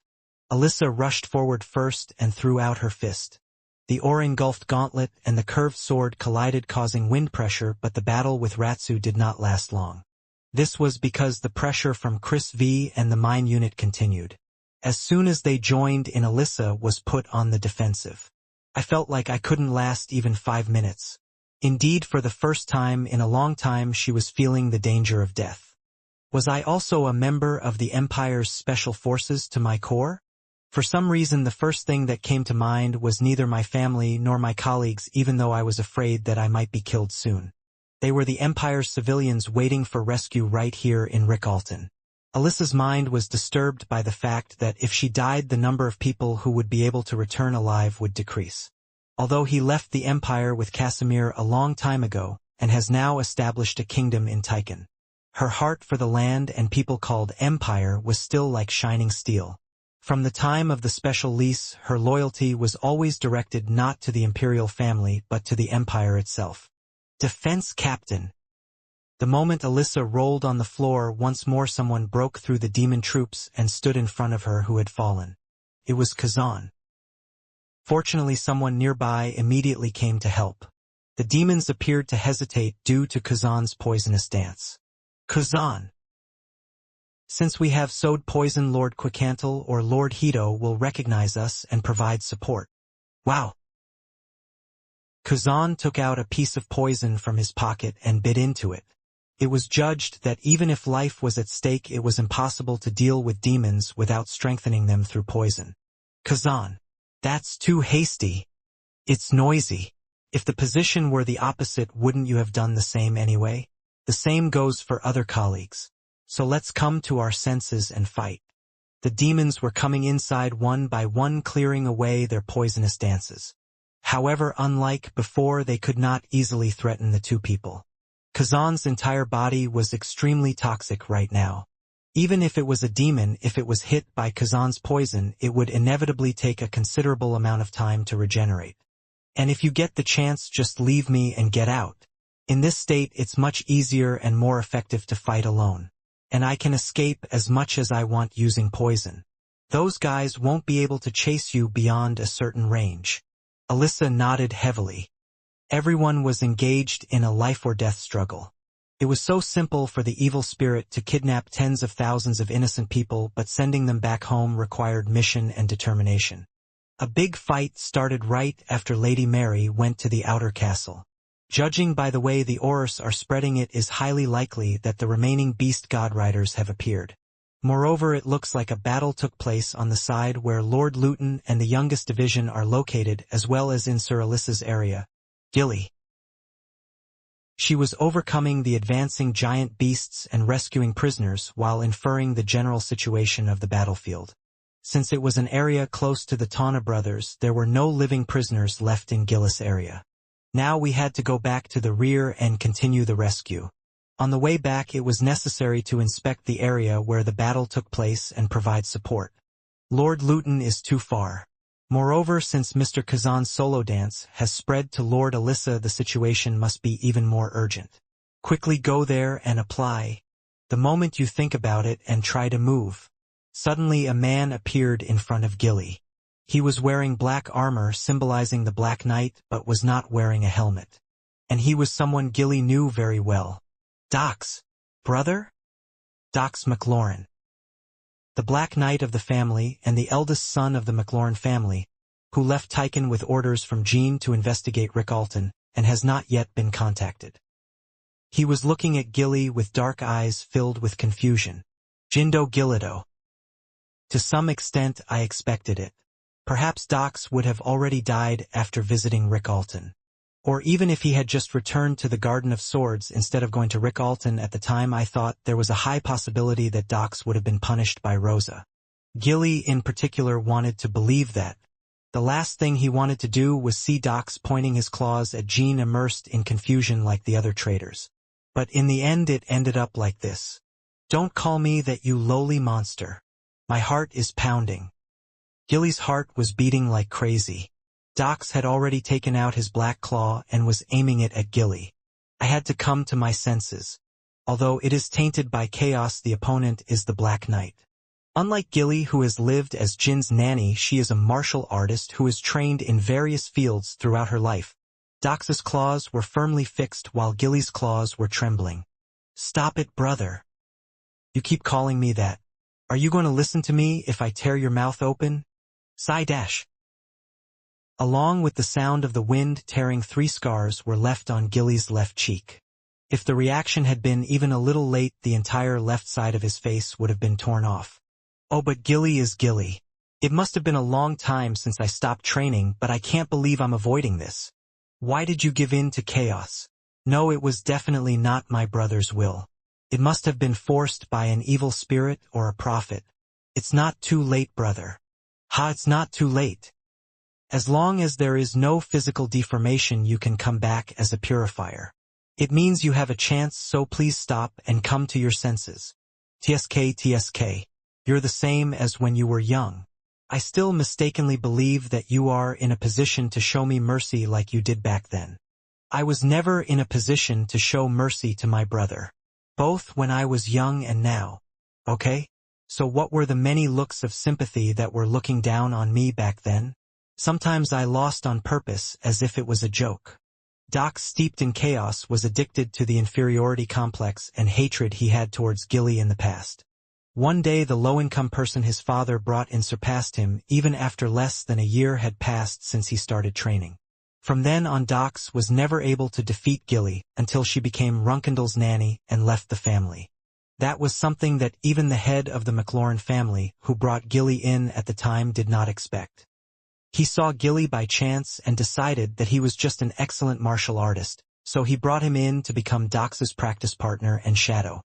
Alyssa rushed forward first and threw out her fist. The ore-engulfed gauntlet and the curved sword collided, causing wind pressure, but the battle with Ratsu did not last long. This was because the pressure from Chris V and the mine unit continued. As soon as they joined in, Alyssa was put on the defensive. I felt like I couldn't last even 5 minutes. Indeed, for the first time in a long time, she was feeling the danger of death. Was I also a member of the Empire's special forces to my core? For some reason, the first thing that came to mind was neither my family nor my colleagues, even though I was afraid that I might be killed soon. They were the Empire's civilians waiting for rescue right here in Rickalton. Alyssa's mind was disturbed by the fact that if she died, the number of people who would be able to return alive would decrease. Although he left the Empire with Casimir a long time ago and has now established a kingdom in Tychon, her heart for the land and people called Empire was still like shining steel. From the time of the special lease, her loyalty was always directed not to the Imperial family but to the Empire itself. Defense Captain. The moment Alyssa rolled on the floor, once more someone broke through the demon troops and stood in front of her who had fallen. It was Kazan. Fortunately, someone nearby immediately came to help. The demons appeared to hesitate due to Kazan's poisonous dance. Kazan! Since we have sowed poison, Lord Quicantle or Lord Hito will recognize us and provide support. Wow. Kazan took out a piece of poison from his pocket and bit into it. It was judged that even if life was at stake, it was impossible to deal with demons without strengthening them through poison. Kazan. That's too hasty. It's noisy. If the position were the opposite, wouldn't you have done the same anyway? The same goes for other colleagues. So let's come to our senses and fight. The demons were coming inside one by one, clearing away their poisonous dances. However, unlike before, they could not easily threaten the two people. Kazan's entire body was extremely toxic right now. Even if it was a demon, if it was hit by Kazan's poison, it would inevitably take a considerable amount of time to regenerate. And if you get the chance, just leave me and get out. In this state, it's much easier and more effective to fight alone. And I can escape as much as I want using poison. Those guys won't be able to chase you beyond a certain range. Alyssa nodded heavily. Everyone was engaged in a life-or-death struggle. It was so simple for the evil spirit to kidnap tens of thousands of innocent people, but sending them back home required mission and determination. A big fight started right after Lady Mary went to the outer castle. Judging by the way the Aurors are spreading, it is highly likely that the remaining beast godriders have appeared. Moreover, it looks like a battle took place on the side where Lord Luton and the youngest division are located, as well as in Sir Alyssa's area. Gilly. She was overcoming the advancing giant beasts and rescuing prisoners while inferring the general situation of the battlefield. Since it was an area close to the Tawna brothers, there were no living prisoners left in Gillis area. Now we had to go back to the rear and continue the rescue. On the way back, it was necessary to inspect the area where the battle took place and provide support. Lord Luton is too far. Moreover, since Mr. Kazan's solo dance has spread to Lord Alyssa, the situation must be even more urgent. Quickly go there and apply. The moment you think about it and try to move. Suddenly a man appeared in front of Gilly. He was wearing black armor symbolizing the Black Knight, but was not wearing a helmet. And he was someone Gilly knew very well. Doc's brother? Dox McLaurin. The Black Knight of the family and the eldest son of the McLaurin family, who left Tychon with orders from Jean to investigate Rick Alton, and has not yet been contacted. He was looking at Gilly with dark eyes filled with confusion. Jindo Gillido. To some extent I expected it. Perhaps Dox would have already died after visiting Rick Alton. Or even if he had just returned to the Garden of Swords instead of going to Rick Alton at the time, I thought there was a high possibility that Dox would have been punished by Rosa. Gilly in particular wanted to believe that. The last thing he wanted to do was see Dox pointing his claws at Jean, immersed in confusion like the other traitors. But in the end it ended up like this. Don't call me that, you lowly monster. My heart is pounding. Gilly's heart was beating like crazy. Dox had already taken out his black claw and was aiming it at Gilly. I had to come to my senses. Although it is tainted by chaos, the opponent is the Black Knight. Unlike Gilly, who has lived as Jin's nanny, she is a martial artist who is trained in various fields throughout her life. Dox's claws were firmly fixed while Gilly's claws were trembling. Stop it, brother. You keep calling me that. Are you going to listen to me if I tear your mouth open? Sigh dash. Along with the sound of the wind tearing, 3 scars were left on Gilly's left cheek. If the reaction had been even a little late, the entire left side of his face would have been torn off. Oh, but Gilly is Gilly. It must have been a long time since I stopped training, but I can't believe I'm avoiding this. Why did you give in to chaos? No, it was definitely not my brother's will. It must have been forced by an evil spirit or a prophet. It's not too late, brother. Ha, it's not too late. As long as there is no physical deformation, you can come back as a purifier. It means you have a chance, so please stop and come to your senses. TSK. You're the same as when you were young. I still mistakenly believe that you are in a position to show me mercy like you did back then. I was never in a position to show mercy to my brother. Both when I was young and now. Okay? So what were the many looks of sympathy that were looking down on me back then? Sometimes I lost on purpose, as if it was a joke. Dox, steeped in chaos, was addicted to the inferiority complex and hatred he had towards Gilly in the past. One day the low-income person his father brought in surpassed him even after less than a year had passed since he started training. From then on Dox was never able to defeat Gilly until she became Runkendel's nanny and left the family. That was something that even the head of the McLaurin family, who brought Gilly in at the time, did not expect. He saw Gilly by chance and decided that he was just an excellent martial artist, so he brought him in to become Dox's practice partner and shadow.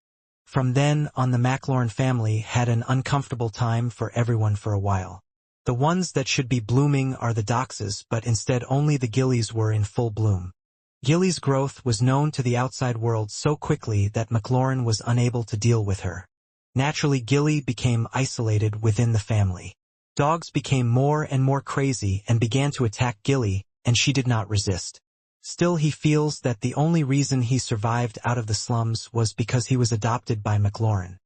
From then on the McLaurin family had an uncomfortable time for everyone for a while. The ones that should be blooming are the Doxes, but instead only the Gillys were in full bloom. Gilly's growth was known to the outside world so quickly that McLaurin was unable to deal with her. Naturally, Gilly became isolated within the family. Dogs became more and more crazy and began to attack Gilly, and she did not resist. Still, he feels that the only reason he survived out of the slums was because he was adopted by McLaurin.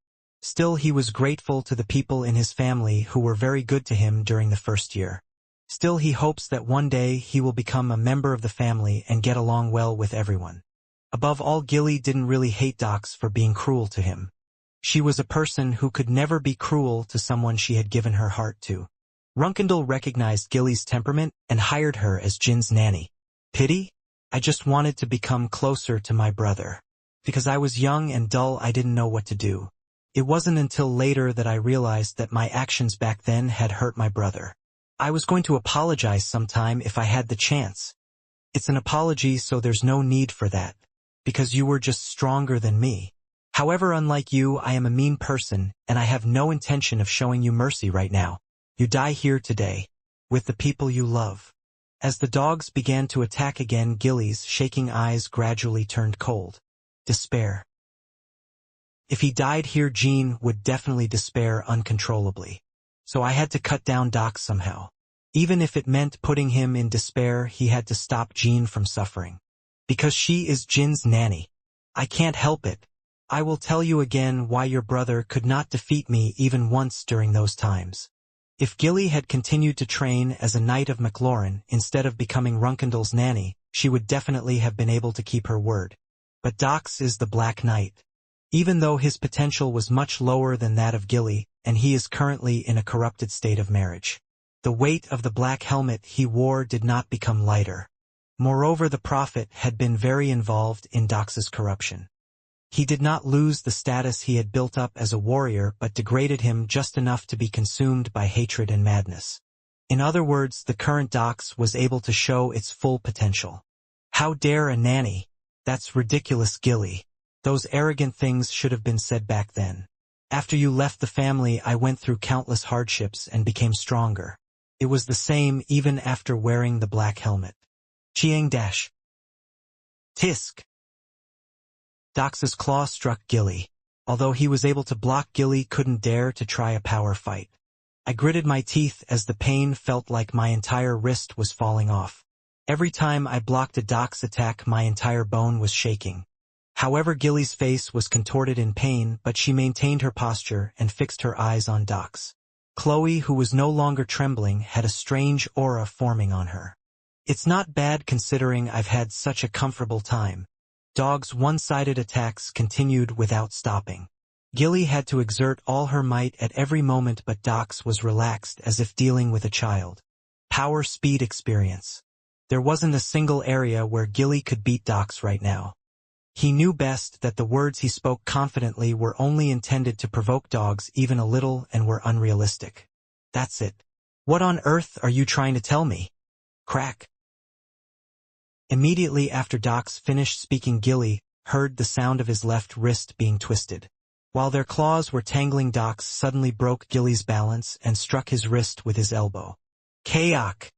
Still, he was grateful to the people in his family who were very good to him during the first year. Still, he hopes that one day he will become a member of the family and get along well with everyone. Above all, Gilly didn't really hate Dox for being cruel to him. She was a person who could never be cruel to someone she had given her heart to. Runkendel recognized Gilly's temperament and hired her as Jin's nanny. Pity? I just wanted to become closer to my brother. Because I was young and dull, I didn't know what to do. It wasn't until later that I realized that my actions back then had hurt my brother. I was going to apologize sometime if I had the chance. It's an apology, so there's no need for that. Because you were just stronger than me. However, unlike you, I am a mean person, and I have no intention of showing you mercy right now. You die here today, with the people you love. As the dogs began to attack again, Gilly's shaking eyes gradually turned cold. Despair. If he died here, Jean would definitely despair uncontrollably. So I had to cut down Dox somehow. Even if it meant putting him in despair, he had to stop Jean from suffering. Because she is Jin's nanny. I can't help it. I will tell you again why your brother could not defeat me even once during those times. If Gilly had continued to train as a knight of McLaurin instead of becoming Runkendel's nanny, she would definitely have been able to keep her word. But Dox is the Black Knight. Even though his potential was much lower than that of Gilly, and he is currently in a corrupted state of marriage. The weight of the black helmet he wore did not become lighter. Moreover, the Prophet had been very involved in Dox's corruption. He did not lose the status he had built up as a warrior, but degraded him just enough to be consumed by hatred and madness. In other words, the current Dox was able to show its full potential. How dare a nanny? That's ridiculous, Gilly. Those arrogant things should have been said back then. After you left the family, I went through countless hardships and became stronger. It was the same even after wearing the black helmet. Chiang dash. Tisk. Dox's claw struck Gilly. Although he was able to block, Gilly couldn't dare to try a power fight. I gritted my teeth as the pain felt like my entire wrist was falling off. Every time I blocked a Dox attack, my entire bone was shaking. However, Gilly's face was contorted in pain, but she maintained her posture and fixed her eyes on Dox. Chloe, who was no longer trembling, had a strange aura forming on her. It's not bad considering I've had such a comfortable time. Dog's one-sided attacks continued without stopping. Gilly had to exert all her might at every moment, but Dox was relaxed as if dealing with a child. Power, speed, experience. There wasn't a single area where Gilly could beat Dox right now. He knew best that the words he spoke confidently were only intended to provoke Dogs even a little and were unrealistic. That's it. What on earth are you trying to tell me? Crack. Immediately after Dox finished speaking, Gilly heard the sound of his left wrist being twisted. While their claws were tangling, Dox suddenly broke Gilly's balance and struck his wrist with his elbow. Kayak!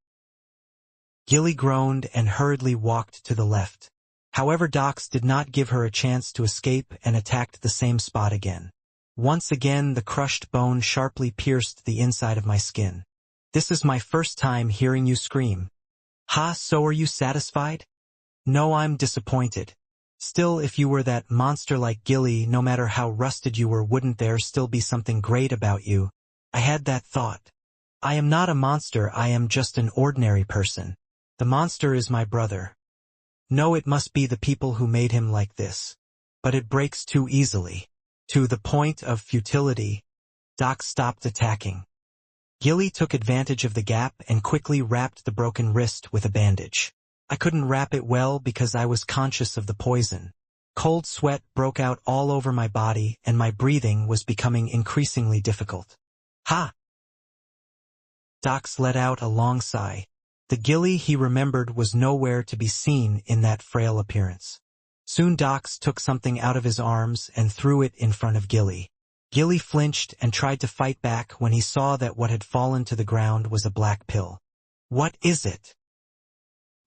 Gilly groaned and hurriedly walked to the left. However, Dox did not give her a chance to escape and attacked the same spot again. Once again, the crushed bone sharply pierced the inside of my skin. This is my first time hearing you scream. Ha, so are you satisfied? No, I'm disappointed. Still, if you were that monster like Gilly, no matter how rusted you were, wouldn't there still be something great about you? I had that thought. I am not a monster, I am just an ordinary person. The monster is my brother. No, it must be the people who made him like this. But it breaks too easily. To the point of futility. Doc stopped attacking. Gilly took advantage of the gap and quickly wrapped the broken wrist with a bandage. I couldn't wrap it well because I was conscious of the poison. Cold sweat broke out all over my body and my breathing was becoming increasingly difficult. Ha! Dox let out a long sigh. The Gilly he remembered was nowhere to be seen in that frail appearance. Soon Dox took something out of his arms and threw it in front of Gilly. Gilly flinched and tried to fight back when he saw that what had fallen to the ground was a black pill. What is it?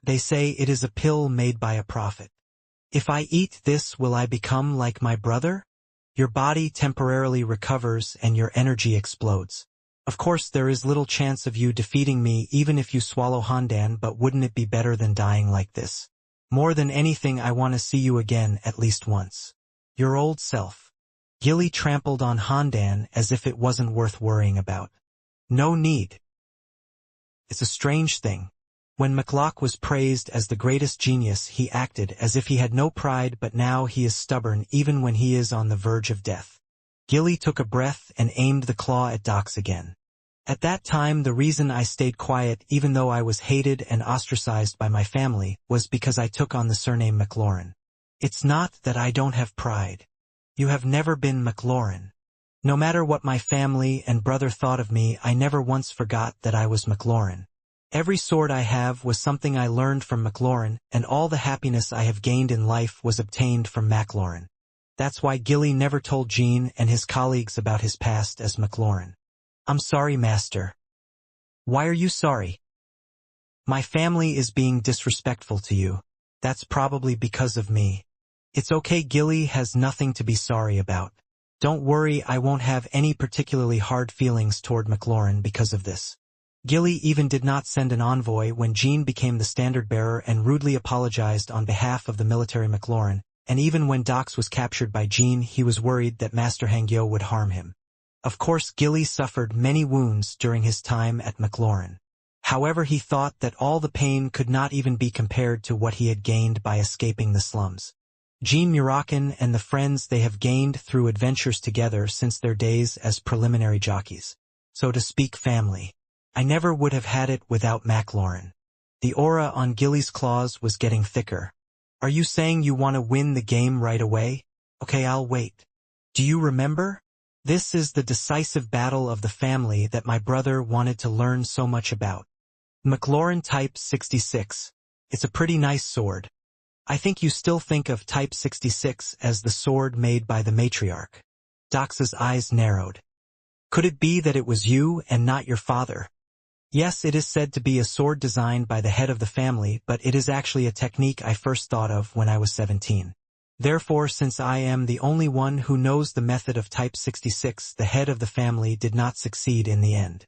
They say it is a pill made by a prophet. If I eat this, will I become like my brother? Your body temporarily recovers and your energy explodes. Of course, there is little chance of you defeating me even if you swallow Handan, but wouldn't it be better than dying like this? More than anything, I want to see you again at least once. Your old self. Gilly trampled on Handan as if it wasn't worth worrying about. No need. It's a strange thing. When McLock was praised as the greatest genius, he acted as if he had no pride, but now he is stubborn even when he is on the verge of death. Gilly took a breath and aimed the claw at Dox again. At that time, the reason I stayed quiet even though I was hated and ostracized by my family was because I took on the surname McLaurin. It's not that I don't have pride. You have never been McLaurin. No matter what my family and brother thought of me, I never once forgot that I was McLaurin. Every sword I have was something I learned from McLaurin, and all the happiness I have gained in life was obtained from McLaurin. That's why Gilly never told Jean and his colleagues about his past as McLaurin. I'm sorry, Master. Why are you sorry? My family is being disrespectful to you. That's probably because of me. It's okay, Gilly has nothing to be sorry about. Don't worry, I won't have any particularly hard feelings toward McLaurin because of this. Gilly even did not send an envoy when Jean became the standard-bearer and rudely apologized on behalf of the military McLaurin, and even when Dox was captured by Jean, he was worried that Master Hangyo would harm him. Of course, Gilly suffered many wounds during his time at McLaurin. However, he thought that all the pain could not even be compared to what he had gained by escaping the slums. Jean Murakin and the friends they have gained through adventures together since their days as preliminary jockeys. So to speak, family. I never would have had it without McLaurin. The aura on Gilly's claws was getting thicker. Are you saying you want to win the game right away? Okay, I'll wait. Do you remember? This is the decisive battle of the family that my brother wanted to learn so much about. McLaurin Type 66. It's a pretty nice sword. I think you still think of Type 66 as the sword made by the matriarch. Dox's eyes narrowed. Could it be that it was you and not your father? Yes, it is said to be a sword designed by the head of the family, but it is actually a technique I first thought of when I was 17. Therefore, since I am the only one who knows the method of Type 66, the head of the family did not succeed in the end.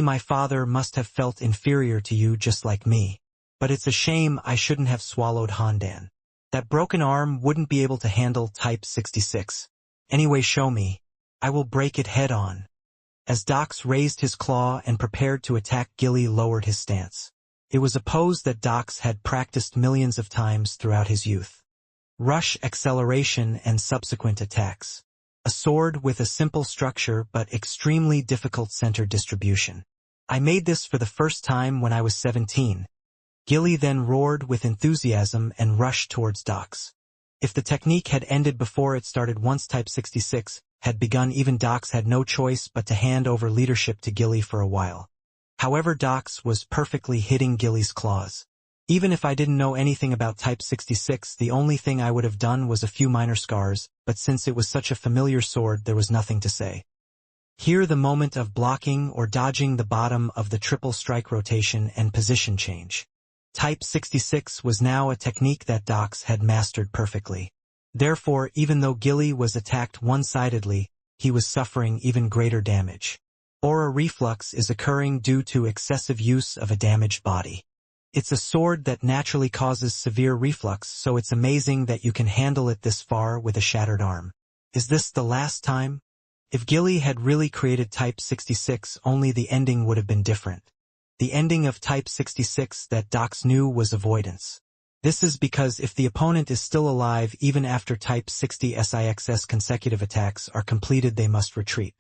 My father must have felt inferior to you just like me. But it's a shame I shouldn't have swallowed Handan. That broken arm wouldn't be able to handle Type 66. Anyway, show me. I will break it head on. As Dox raised his claw and prepared to attack, Gilly lowered his stance. It was a pose that Dox had practiced millions of times throughout his youth. Rush, acceleration, and subsequent attacks. A sword with a simple structure but extremely difficult center distribution. I made this for the first time when I was 17. Gilly then roared with enthusiasm and rushed towards Dox. If the technique had ended before it started, once Type 66 had begun, even Dox had no choice but to hand over leadership to Gilly for a while. However, Dox was perfectly hitting Gilly's claws. Even if I didn't know anything about Type 66, the only thing I would have done was a few minor scars, but since it was such a familiar sword, there was nothing to say. Here, the moment of blocking or dodging the bottom of the triple strike rotation and position change. Type 66 was now a technique that Dox had mastered perfectly. Therefore, even though Gilly was attacked one-sidedly, he was suffering even greater damage. Aura reflux is occurring due to excessive use of a damaged body. It's a sword that naturally causes severe reflux, so it's amazing that you can handle it this far with a shattered arm. Is this the last time? If Gilly had really created Type 66, only the ending would have been different. The ending of Type 66 that Dox knew was avoidance. This is because if the opponent is still alive even after Type 66's consecutive attacks are completed, they must retreat.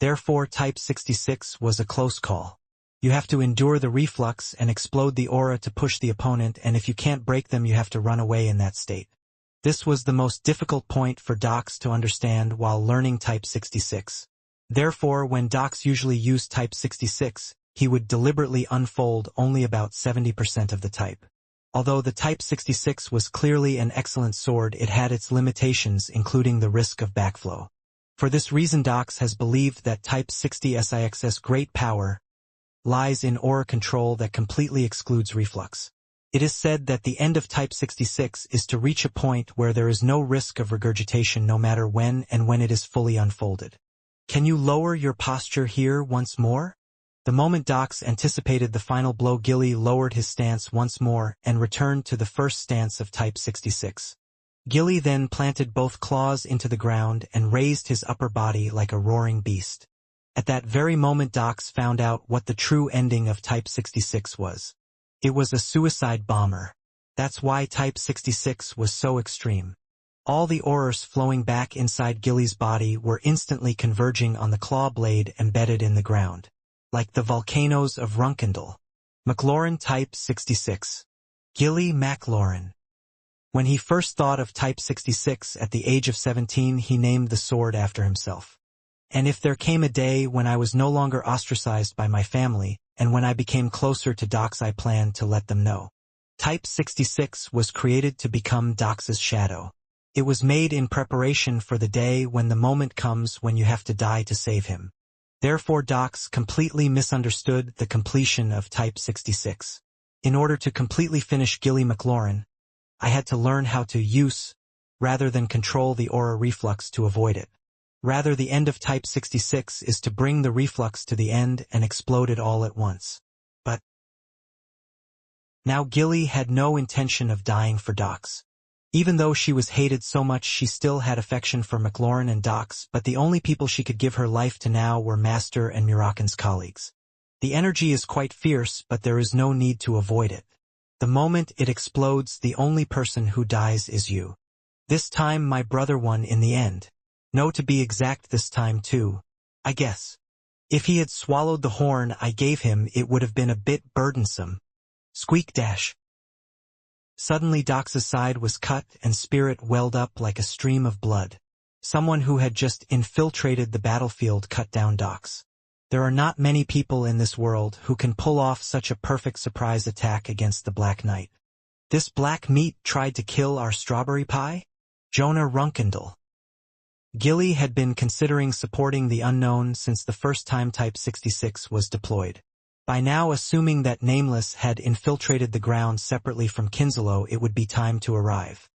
Therefore Type 66 was a close call. You have to endure the reflux and explode the aura to push the opponent, and if you can't break them you have to run away in that state. This was the most difficult point for Docs to understand while learning Type 66. Therefore, when Docs usually used Type 66, he would deliberately unfold only about 70% of the type. Although the Type 66 was clearly an excellent sword, it had its limitations, including the risk of backflow. For this reason Docs has believed that Type 66's great power lies in aura control that completely excludes reflux. It is said that the end of Type 66 is to reach a point where there is no risk of regurgitation no matter when and when it is fully unfolded. Can you lower your posture here once more? The moment Docs anticipated the final blow, Gilly lowered his stance once more and returned to the first stance of Type 66. Gilly then planted both claws into the ground and raised his upper body like a roaring beast. At that very moment Docs found out what the true ending of Type 66 was. It was a suicide bomber. That's why Type 66 was so extreme. All the auras flowing back inside Gilly's body were instantly converging on the claw blade embedded in the ground. Like the volcanoes of Runkendal. McLaurin Type 66. Gilly McLaurin. When he first thought of Type 66 at the age of 17, he named the sword after himself. And if there came a day when I was no longer ostracized by my family, and when I became closer to Docs, I planned to let them know. Type 66 was created to become Docs's shadow. It was made in preparation for the day when the moment comes when you have to die to save him. Therefore Docs completely misunderstood the completion of Type 66. In order to completely finish Gilly McLaurin, I had to learn how to use, rather than control the aura reflux to avoid it. Rather, the end of Type 66 is to bring the reflux to the end and explode it all at once. But now Gilly had no intention of dying for Docs. Even though she was hated so much, she still had affection for McLaurin and Docs, but the only people she could give her life to now were Master and Murakan's colleagues. The energy is quite fierce, but there is no need to avoid it. The moment it explodes, the only person who dies is you. This time my brother won in the end. No, to be exact, this time too, I guess. If he had swallowed the horn I gave him, it would have been a bit burdensome. Squeak dash. Suddenly Docs's side was cut and spirit welled up like a stream of blood. Someone who had just infiltrated the battlefield cut down Docs. There are not many people in this world who can pull off such a perfect surprise attack against the Black Knight. This black meat tried to kill our strawberry pie? Jonah Runkendal. Gilly had been considering supporting the unknown since the first time Type 66 was deployed. By now, assuming that Nameless had infiltrated the ground separately from Kinslow, it would be time to arrive.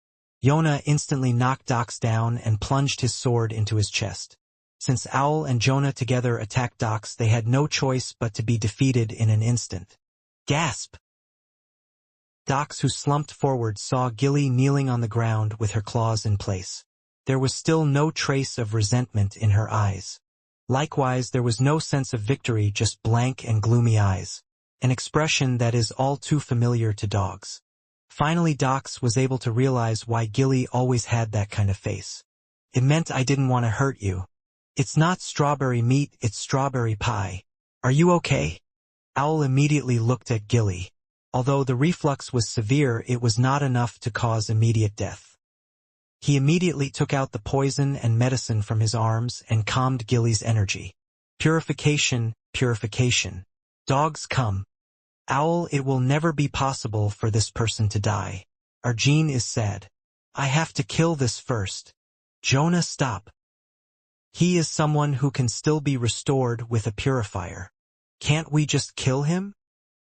Yona instantly knocked Docs down and plunged his sword into his chest. Since Owl and Jonah together attacked Docs, they had no choice but to be defeated in an instant. Gasp! Docs, who slumped forward, saw Gilly kneeling on the ground with her claws in place. There was still no trace of resentment in her eyes. Likewise, there was no sense of victory, just blank and gloomy eyes. An expression that is all too familiar to dogs. Finally, Docs was able to realize why Gilly always had that kind of face. It meant I didn't want to hurt you. It's not strawberry meat, it's strawberry pie. Are you okay? Owl immediately looked at Gilly. Although the reflux was severe, it was not enough to cause immediate death. He immediately took out the poison and medicine from his arms and calmed Gilly's energy. Purification, purification. Dogs come. Owl, it will never be possible for this person to die. Arjun is sad. I have to kill this first. Jonah, stop. He is someone who can still be restored with a purifier. Can't we just kill him?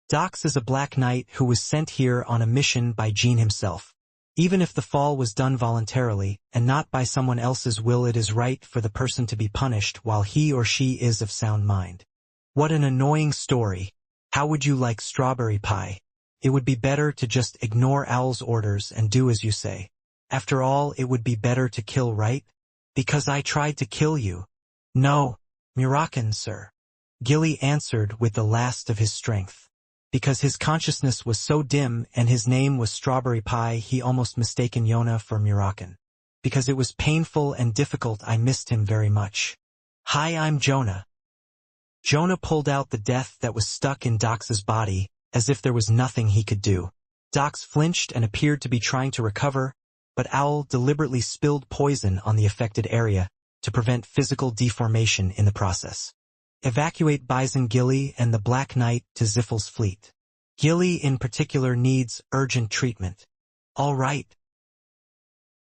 Docs is a Black Knight who was sent here on a mission by Jean himself. Even if the fall was done voluntarily, and not by someone else's will, it is right for the person to be punished while he or she is of sound mind. What an annoying story. How would you like strawberry pie? It would be better to just ignore Owl's orders and do as you say. After all, it would be better to kill, right? Because I tried to kill you. No, Murakan, sir. Gilly answered with the last of his strength. Because his consciousness was so dim and his name was Strawberry Pie, he almost mistaken Yona for Murakan. Because it was painful and difficult, I missed him very much. "Hi, I'm Jonah." Jonah pulled out the death that was stuck in Dox's body, as if there was nothing he could do. Dox flinched and appeared to be trying to recover, but Owl deliberately spilled poison on the affected area to prevent physical deformation in the process. "Evacuate Bison Gilly and the Black Knight to Ziffel's fleet. Gilly in particular needs urgent treatment." "All right."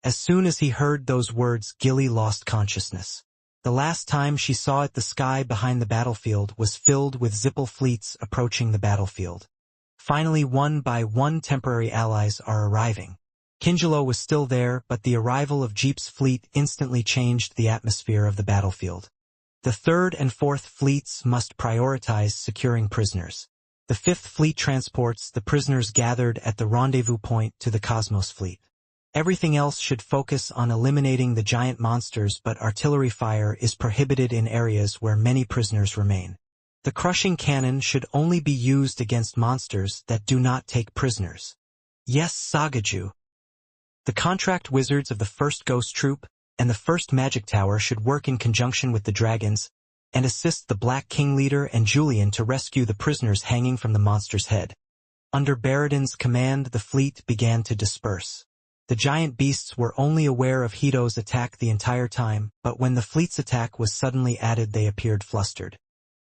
As soon as he heard those words, Gilly lost consciousness. The last time she saw it, the sky behind the battlefield was filled with Zippel fleets approaching the battlefield. Finally, one by one temporary allies are arriving. Kingelo was still there, but the arrival of Jeep's fleet instantly changed the atmosphere of the battlefield. The 3rd and 4th fleets must prioritize securing prisoners. The 5th fleet transports the prisoners gathered at the rendezvous point to the Cosmos fleet. Everything else should focus on eliminating the giant monsters, but artillery fire is prohibited in areas where many prisoners remain. The crushing cannon should only be used against monsters that do not take prisoners. Yes, Sagaju. The contract wizards of the 1st Ghost Troop and the 1st Magic Tower should work in conjunction with the dragons and assist the Black King Leader and Julian to rescue the prisoners hanging from the monster's head. Under Baradin's command, the fleet began to disperse. The giant beasts were only aware of Hito's attack the entire time, but when the fleet's attack was suddenly added, they appeared flustered.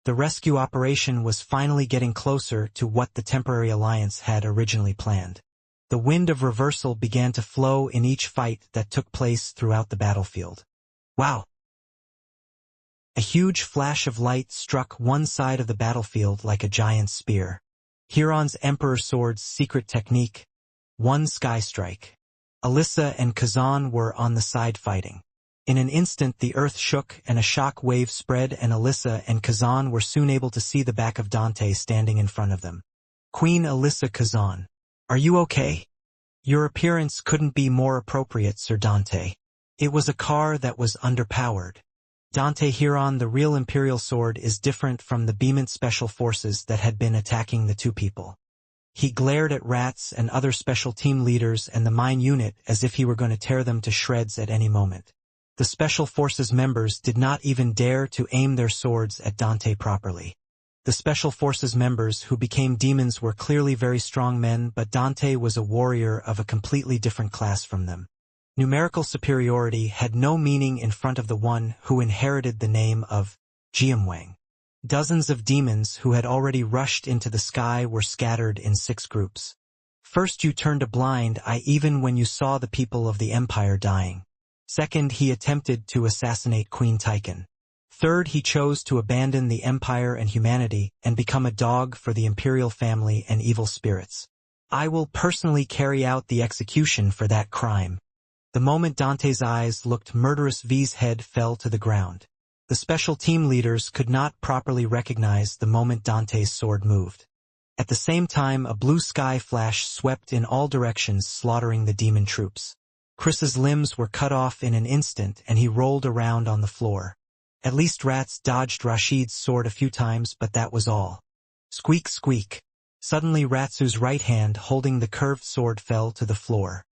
The rescue operation was finally getting closer to what the Temporary Alliance had originally planned. The wind of reversal began to flow in each fight that took place throughout the battlefield. Wow! A huge flash of light struck one side of the battlefield like a giant spear. Huron's Emperor Sword's secret technique, one sky strike. Alyssa and Kazan were on the side fighting. In an instant the earth shook and a shock wave spread, and Alyssa and Kazan were soon able to see the back of Dante standing in front of them. "Queen Alyssa Kazan, are you okay? Your appearance couldn't be more appropriate, Sir Dante. It was a car that was underpowered." Dante Huron, the real Imperial Sword, is different from the Beamant Special Forces that had been attacking the two people. He glared at Rats and other special team leaders and the mine unit as if he were going to tear them to shreds at any moment. The Special Forces members did not even dare to aim their swords at Dante properly. The Special Forces members who became demons were clearly very strong men, but Dante was a warrior of a completely different class from them. Numerical superiority had no meaning in front of the one who inherited the name of Jiamwang. Dozens of demons who had already rushed into the sky were scattered in 6 groups. First, you turned a blind eye even when you saw the people of the Empire dying. Second, he attempted to assassinate Queen Tychon. Third, he chose to abandon the Empire and humanity and become a dog for the Imperial family and evil spirits. I will personally carry out the execution for that crime. The moment Dante's eyes looked murderous, V's head fell to the ground. The special team leaders could not properly recognize the moment Dante's sword moved. At the same time, a blue sky flash swept in all directions, slaughtering the demon troops. Chris's limbs were cut off in an instant, and he rolled around on the floor. At least Rats dodged Rashid's sword a few times, but that was all. Squeak, squeak. Suddenly Ratsu's right hand holding the curved sword fell to the floor.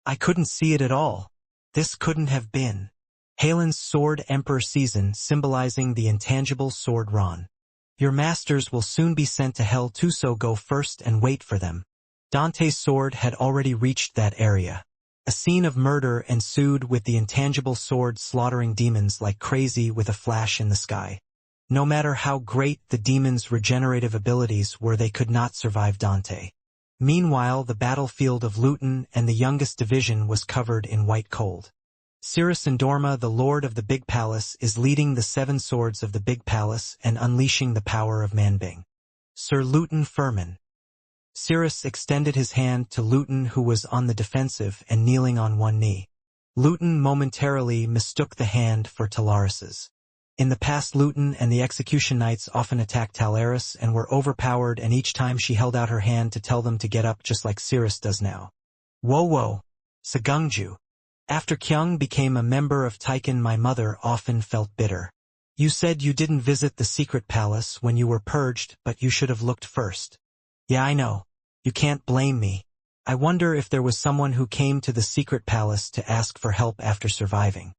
I couldn't see it at all. This couldn't have been Halen's sword, Emperor Season, symbolizing the intangible sword Ron. Your masters will soon be sent to hell too, so go first and wait for them. Dante's sword had already reached that area. A scene of murder ensued, with the intangible sword slaughtering demons like crazy with a flash in the sky. No matter how great the demons' regenerative abilities were, they could not survive Dante. Meanwhile, the battlefield of Luton and the youngest division was covered in white cold. Cirrus Endorma, the Lord of the Big Palace, is leading the 7 swords of the Big Palace and unleashing the power of Manbing. Sir Luton Furman. Cirrus extended his hand to Luton, who was on the defensive and kneeling on one knee. Luton momentarily mistook the hand for Talaris's. In the past, Luton and the Execution Knights often attacked Talaris and were overpowered, and each time she held out her hand to tell them to get up, just like Cirrus does now. Whoa, Sagungju. After Kyung became a member of Tychon, my mother often felt bitter. You said you didn't visit the secret palace when you were purged, but you should have looked first. Yeah, I know. You can't blame me. I wonder if there was someone who came to the secret palace to ask for help after surviving.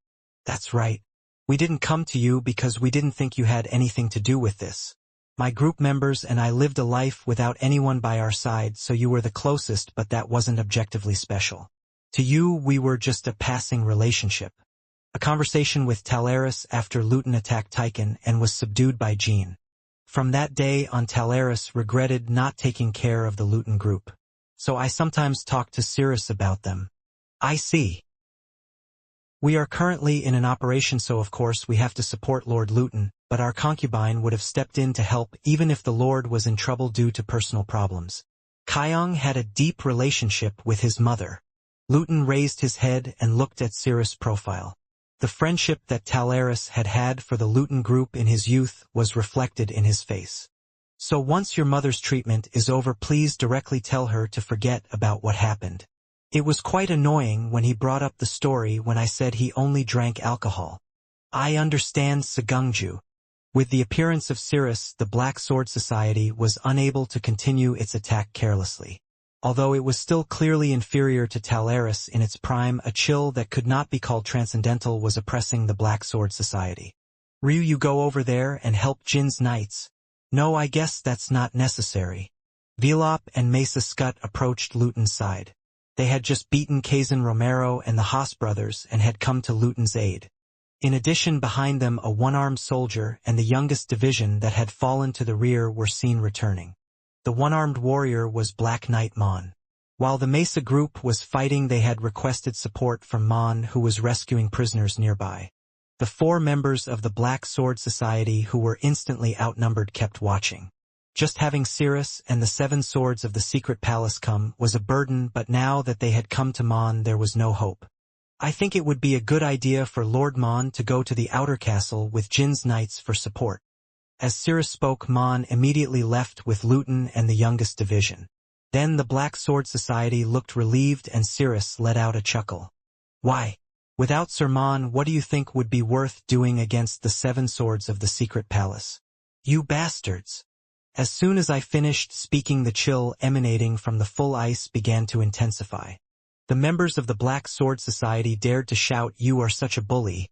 That's right. We didn't come to you because we didn't think you had anything to do with this. My group members and I lived a life without anyone by our side, so you were the closest, but that wasn't objectively special. To you, we were just a passing relationship. A conversation with Talaris after Luton attacked Tychon and was subdued by Jean. From that day on, Talaris regretted not taking care of the Luton group. So I sometimes talk to Cirrus about them. I see. We are currently in an operation, so of course we have to support Lord Luton, but our concubine would have stepped in to help even if the Lord was in trouble due to personal problems. Kyong had a deep relationship with his mother. Luton raised his head and looked at Cirrus' profile. The friendship that Talaris had had for the Luton group in his youth was reflected in his face. So once your mother's treatment is over, please directly tell her to forget about what happened. It was quite annoying when he brought up the story when I said he only drank alcohol. I understand, Sagungju. With the appearance of Cirrus, the Black Sword Society was unable to continue its attack carelessly. Although it was still clearly inferior to Talaris in its prime, a chill that could not be called transcendental was oppressing the Black Sword Society. Ryu, you go over there and help Jin's knights. No, I guess that's not necessary. Velop and Mesa Scut approached Luton's side. They had just beaten Kazan Romero and the Haas brothers and had come to Luton's aid. In addition, behind them a one-armed soldier and the youngest division that had fallen to the rear were seen returning. The one-armed warrior was Black Knight Mon. While the Mesa group was fighting, they had requested support from Mon, who was rescuing prisoners nearby. The 4 members of the Black Sword Society, who were instantly outnumbered, kept watching. Just having Cirrus and the 7 swords of the secret palace come was a burden, but now that they had come to Mon, there was no hope. I think it would be a good idea for Lord Mon to go to the outer castle with Jin's knights for support. As Cirrus spoke, Mon immediately left with Luton and the youngest division. Then the Black Sword Society looked relieved and Cirrus let out a chuckle. Why? Without Sir Mon, what do you think would be worth doing against the 7 swords of the secret palace? You bastards! As soon as I finished speaking, the chill emanating from the full ice began to intensify. The members of the Black Sword Society dared to shout, "You are such a bully,"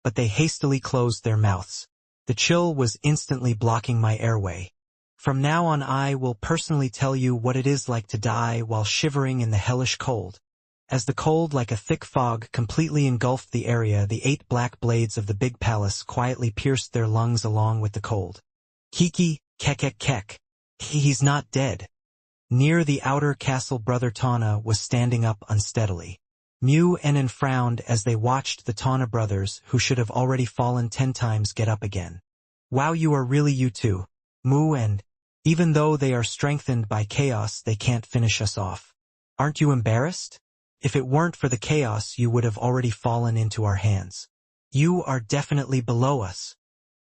but they hastily closed their mouths. The chill was instantly blocking my airway. From now on, I will personally tell you what it is like to die while shivering in the hellish cold. As the cold, like a thick fog, completely engulfed the area, the 8 black blades of the big palace quietly pierced their lungs along with the cold. Kiki, kek. He's not dead. Near the outer castle, Brother Tana was standing up unsteadily. Mu Enen frowned as they watched the Tana brothers, who should have already fallen 10 times, get up again. Wow, you are really you too, Mu, and even though they are strengthened by chaos, they can't finish us off. Aren't you embarrassed? If it weren't for the chaos, you would have already fallen into our hands. You are definitely below us.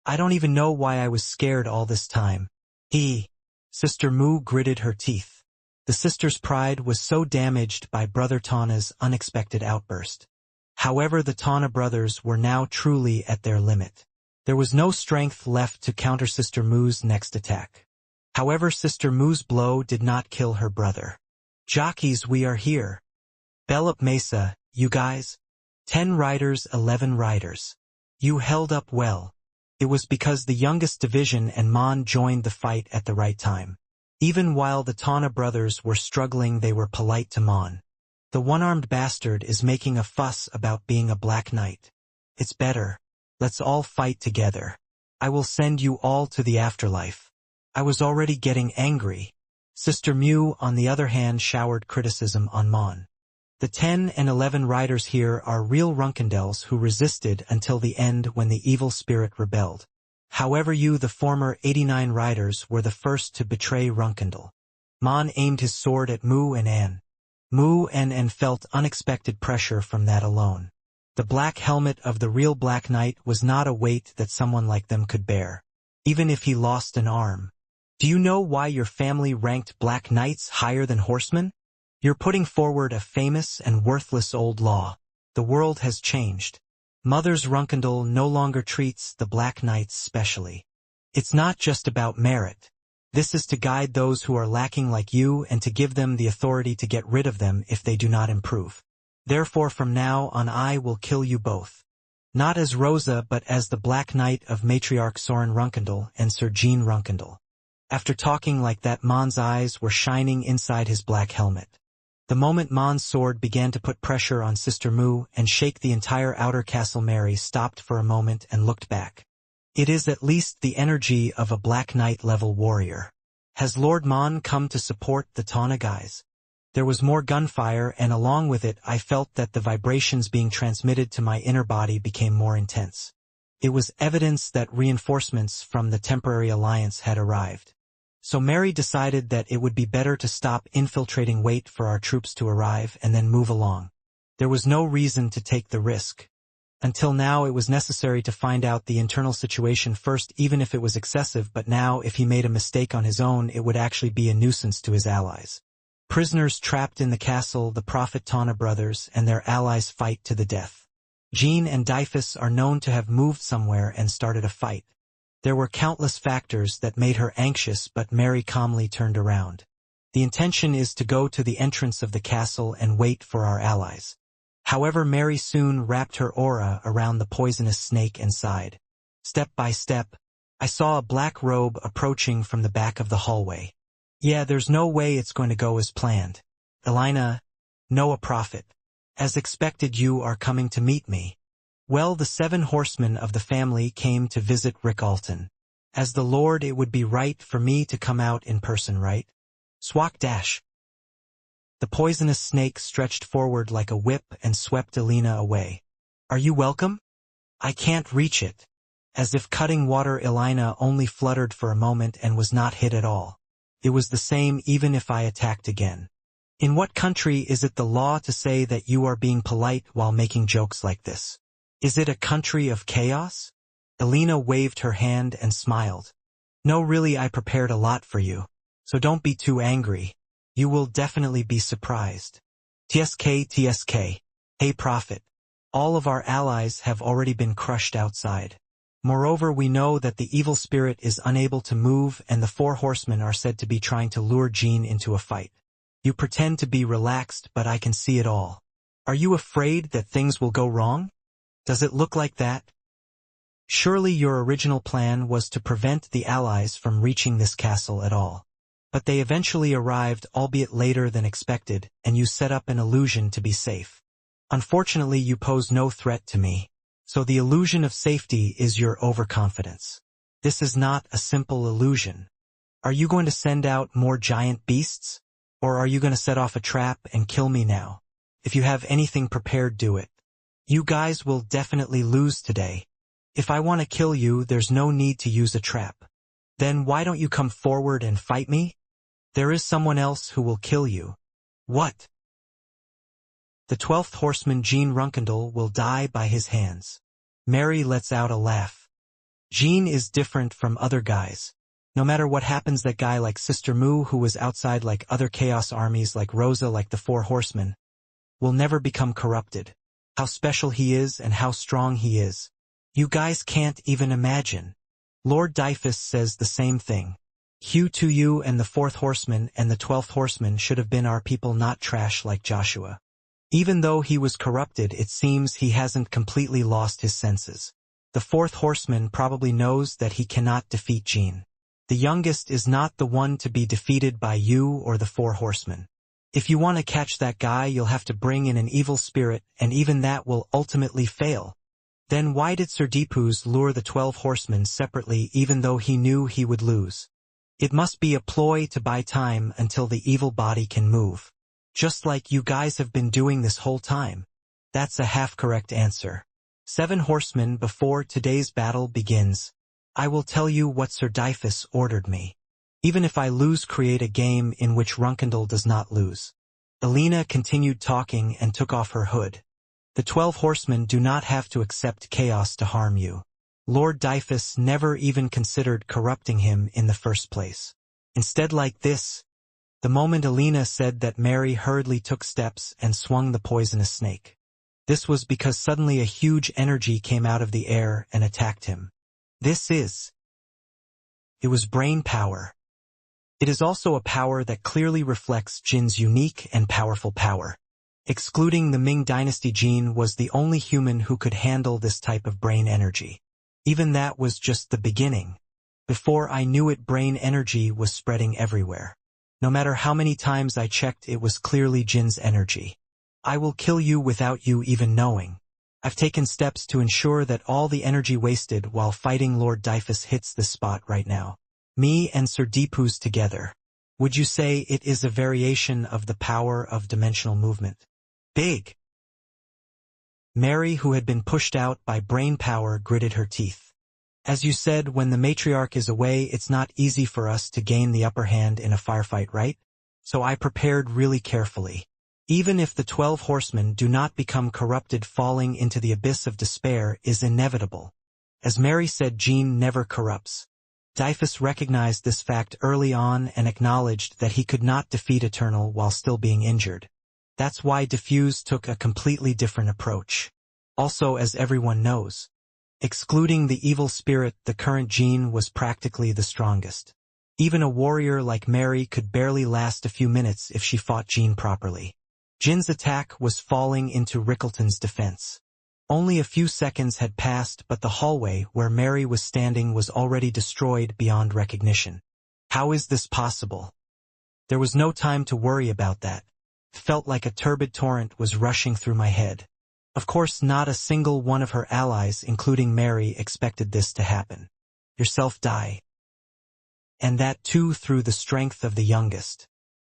I don't even know why I was scared all this time. Sister Mu gritted her teeth. The sister's pride was so damaged by Brother Tana's unexpected outburst. However, the Tana brothers were now truly at their limit. There was no strength left to counter Sister Mu's next attack. However, Sister Mu's blow did not kill her brother. Jockeys, we are here. Bellup Mesa, you guys. 10 riders, 11 riders. You held up well. It was because the youngest division and Mon joined the fight at the right time. Even while the Tana brothers were struggling, they were polite to Mon. The one-armed bastard is making a fuss about being a Black Knight. It's better. Let's all fight together. I will send you all to the afterlife. I was already getting angry. Sister Mu, on the other hand, showered criticism on Mon. The 10 and 11 riders here are real Runkendels who resisted until the end when the evil spirit rebelled. However, you, the former 89 riders, were the first to betray Runkendel. Mon aimed his sword at Mu and An. Mu and felt unexpected pressure from that alone. The black helmet of the real Black Knight was not a weight that someone like them could bear, even if he lost an arm. Do you know why your family ranked Black Knights higher than horsemen? You're putting forward a famous and worthless old law. The world has changed. Mother's Runkendel no longer treats the Black Knights specially. It's not just about merit. This is to guide those who are lacking like you and to give them the authority to get rid of them if they do not improve. Therefore, from now on, I will kill you both. Not as Rosa but as the Black Knight of Matriarch Soren Runkendal and Sir Jean Runkendal. After talking like that, Mon's eyes were shining inside his black helmet. The moment Mon's sword began to put pressure on Sister Mu and shake the entire outer castle, Mary stopped for a moment and looked back. It is at least the energy of a Black Knight-level warrior. Has Lord Mon come to support the Tana guys? There was more gunfire, and along with it I felt that the vibrations being transmitted to my inner body became more intense. It was evidence that reinforcements from the temporary alliance had arrived. So Mary decided that it would be better to stop infiltrating, wait for our troops to arrive, and then move along. There was no reason to take the risk. Until now it was necessary to find out the internal situation first, even if it was excessive, but now if he made a mistake on his own it would actually be a nuisance to his allies. Prisoners trapped in the castle, the Prophet Tana brothers and their allies fight to the death. Jean and Dyfus are known to have moved somewhere and started a fight. There were countless factors that made her anxious, but Mary calmly turned around. The intention is to go to the entrance of the castle and wait for our allies. However, Mary soon wrapped her aura around the poisonous snake and sighed. Step by step, I saw a black robe approaching from the back of the hallway. Yeah, there's no way it's going to go as planned. Elena, Noah Prophet. As expected, you are coming to meet me. Well, the 7 horsemen of the family came to visit Rick Alton. As the Lord, it would be right for me to come out in person, right? Swak dash. The poisonous snake stretched forward like a whip and swept Elena away. Are you welcome? I can't reach it. As if cutting water, Elena only fluttered for a moment and was not hit at all. It was the same even if I attacked again. In what country is it the law to say that you are being polite while making jokes like this? Is it a country of chaos? Elena waved her hand and smiled. No, really, I prepared a lot for you. So don't be too angry. You will definitely be surprised. TSK. Hey Prophet. All of our allies have already been crushed outside. Moreover, we know that the evil spirit is unable to move, and the 4 horsemen are said to be trying to lure Jean into a fight. You pretend to be relaxed, but I can see it all. Are you afraid that things will go wrong? Does it look like that? Surely your original plan was to prevent the allies from reaching this castle at all. But they eventually arrived, albeit later than expected, and you set up an illusion to be safe. Unfortunately, you pose no threat to me. So the illusion of safety is your overconfidence. This is not a simple illusion. Are you going to send out more giant beasts? Or are you going to set off a trap and kill me now? If you have anything prepared, do it. You guys will definitely lose today. If I want to kill you, there's no need to use a trap. Then why don't you come forward and fight me? There is someone else who will kill you. What? The 12th horseman, Jean Runkendal, will die by his hands. Mary lets out a laugh. Jean is different from other guys. No matter what happens, that guy like Sister Mu, who was outside like other chaos armies, like Rosa, like the 4 horsemen, will never become corrupted. How special he is and how strong he is. You guys can't even imagine. Lord Dyfus says the same thing. Hugh to you, and the 4th horseman and the 12th horseman should have been our people, not trash like Joshua. Even though he was corrupted, it seems he hasn't completely lost his senses. The 4th horseman probably knows that he cannot defeat Jean. The youngest is not the one to be defeated by you or the 4 horsemen. If you want to catch that guy, you'll have to bring in an evil spirit, and even that will ultimately fail. Then why did Sir Deepus lure the 12 horsemen separately even though he knew he would lose? It must be a ploy to buy time until the evil body can move. Just like you guys have been doing this whole time. That's a half-correct answer. 7 horsemen, before today's battle begins, I will tell you what Sir Dyfus ordered me. Even if I lose, create a game in which Runkendal does not lose. Elena continued talking and took off her hood. The 12 horsemen do not have to accept chaos to harm you. Lord Dyfus never even considered corrupting him in the first place. Instead, like this, the moment Elena said that, Mary hurriedly took steps and swung the poisonous snake. This was because suddenly a huge energy came out of the air and attacked him. It was brain power. It is also a power that clearly reflects Jin's unique and powerful power. Excluding the Ming Dynasty, Jin was the only human who could handle this type of brain energy. Even that was just the beginning. Before I knew it, brain energy was spreading everywhere. No matter how many times I checked, it was clearly Jin's energy. I will kill you without you even knowing. I've taken steps to ensure that all the energy wasted while fighting Lord Dyfus hits this spot right now. Me and Sir Deepu's together. Would you say it is a variation of the power of dimensional movement? Big. Mary, who had been pushed out by brain power, gritted her teeth. As you said, when the matriarch is away, it's not easy for us to gain the upper hand in a firefight, right? So I prepared really carefully. Even if the 12 horsemen do not become corrupted, falling into the abyss of despair is inevitable. As Mary said, Jin never corrupts. Dyfus recognized this fact early on and acknowledged that he could not defeat Eternal while still being injured. That's why Diffuse took a completely different approach. Also, as everyone knows, excluding the evil spirit, the current Jin was practically the strongest. Even a warrior like Mary could barely last a few minutes if she fought Jin properly. Jin's attack was falling into Rickleton's defense. Only a few seconds had passed, but the hallway where Mary was standing was already destroyed beyond recognition. How is this possible? There was no time to worry about that. It felt like a turbid torrent was rushing through my head. Of course, not a single one of her allies, including Mary, expected this to happen. Yourself die. And that too through the strength of the youngest.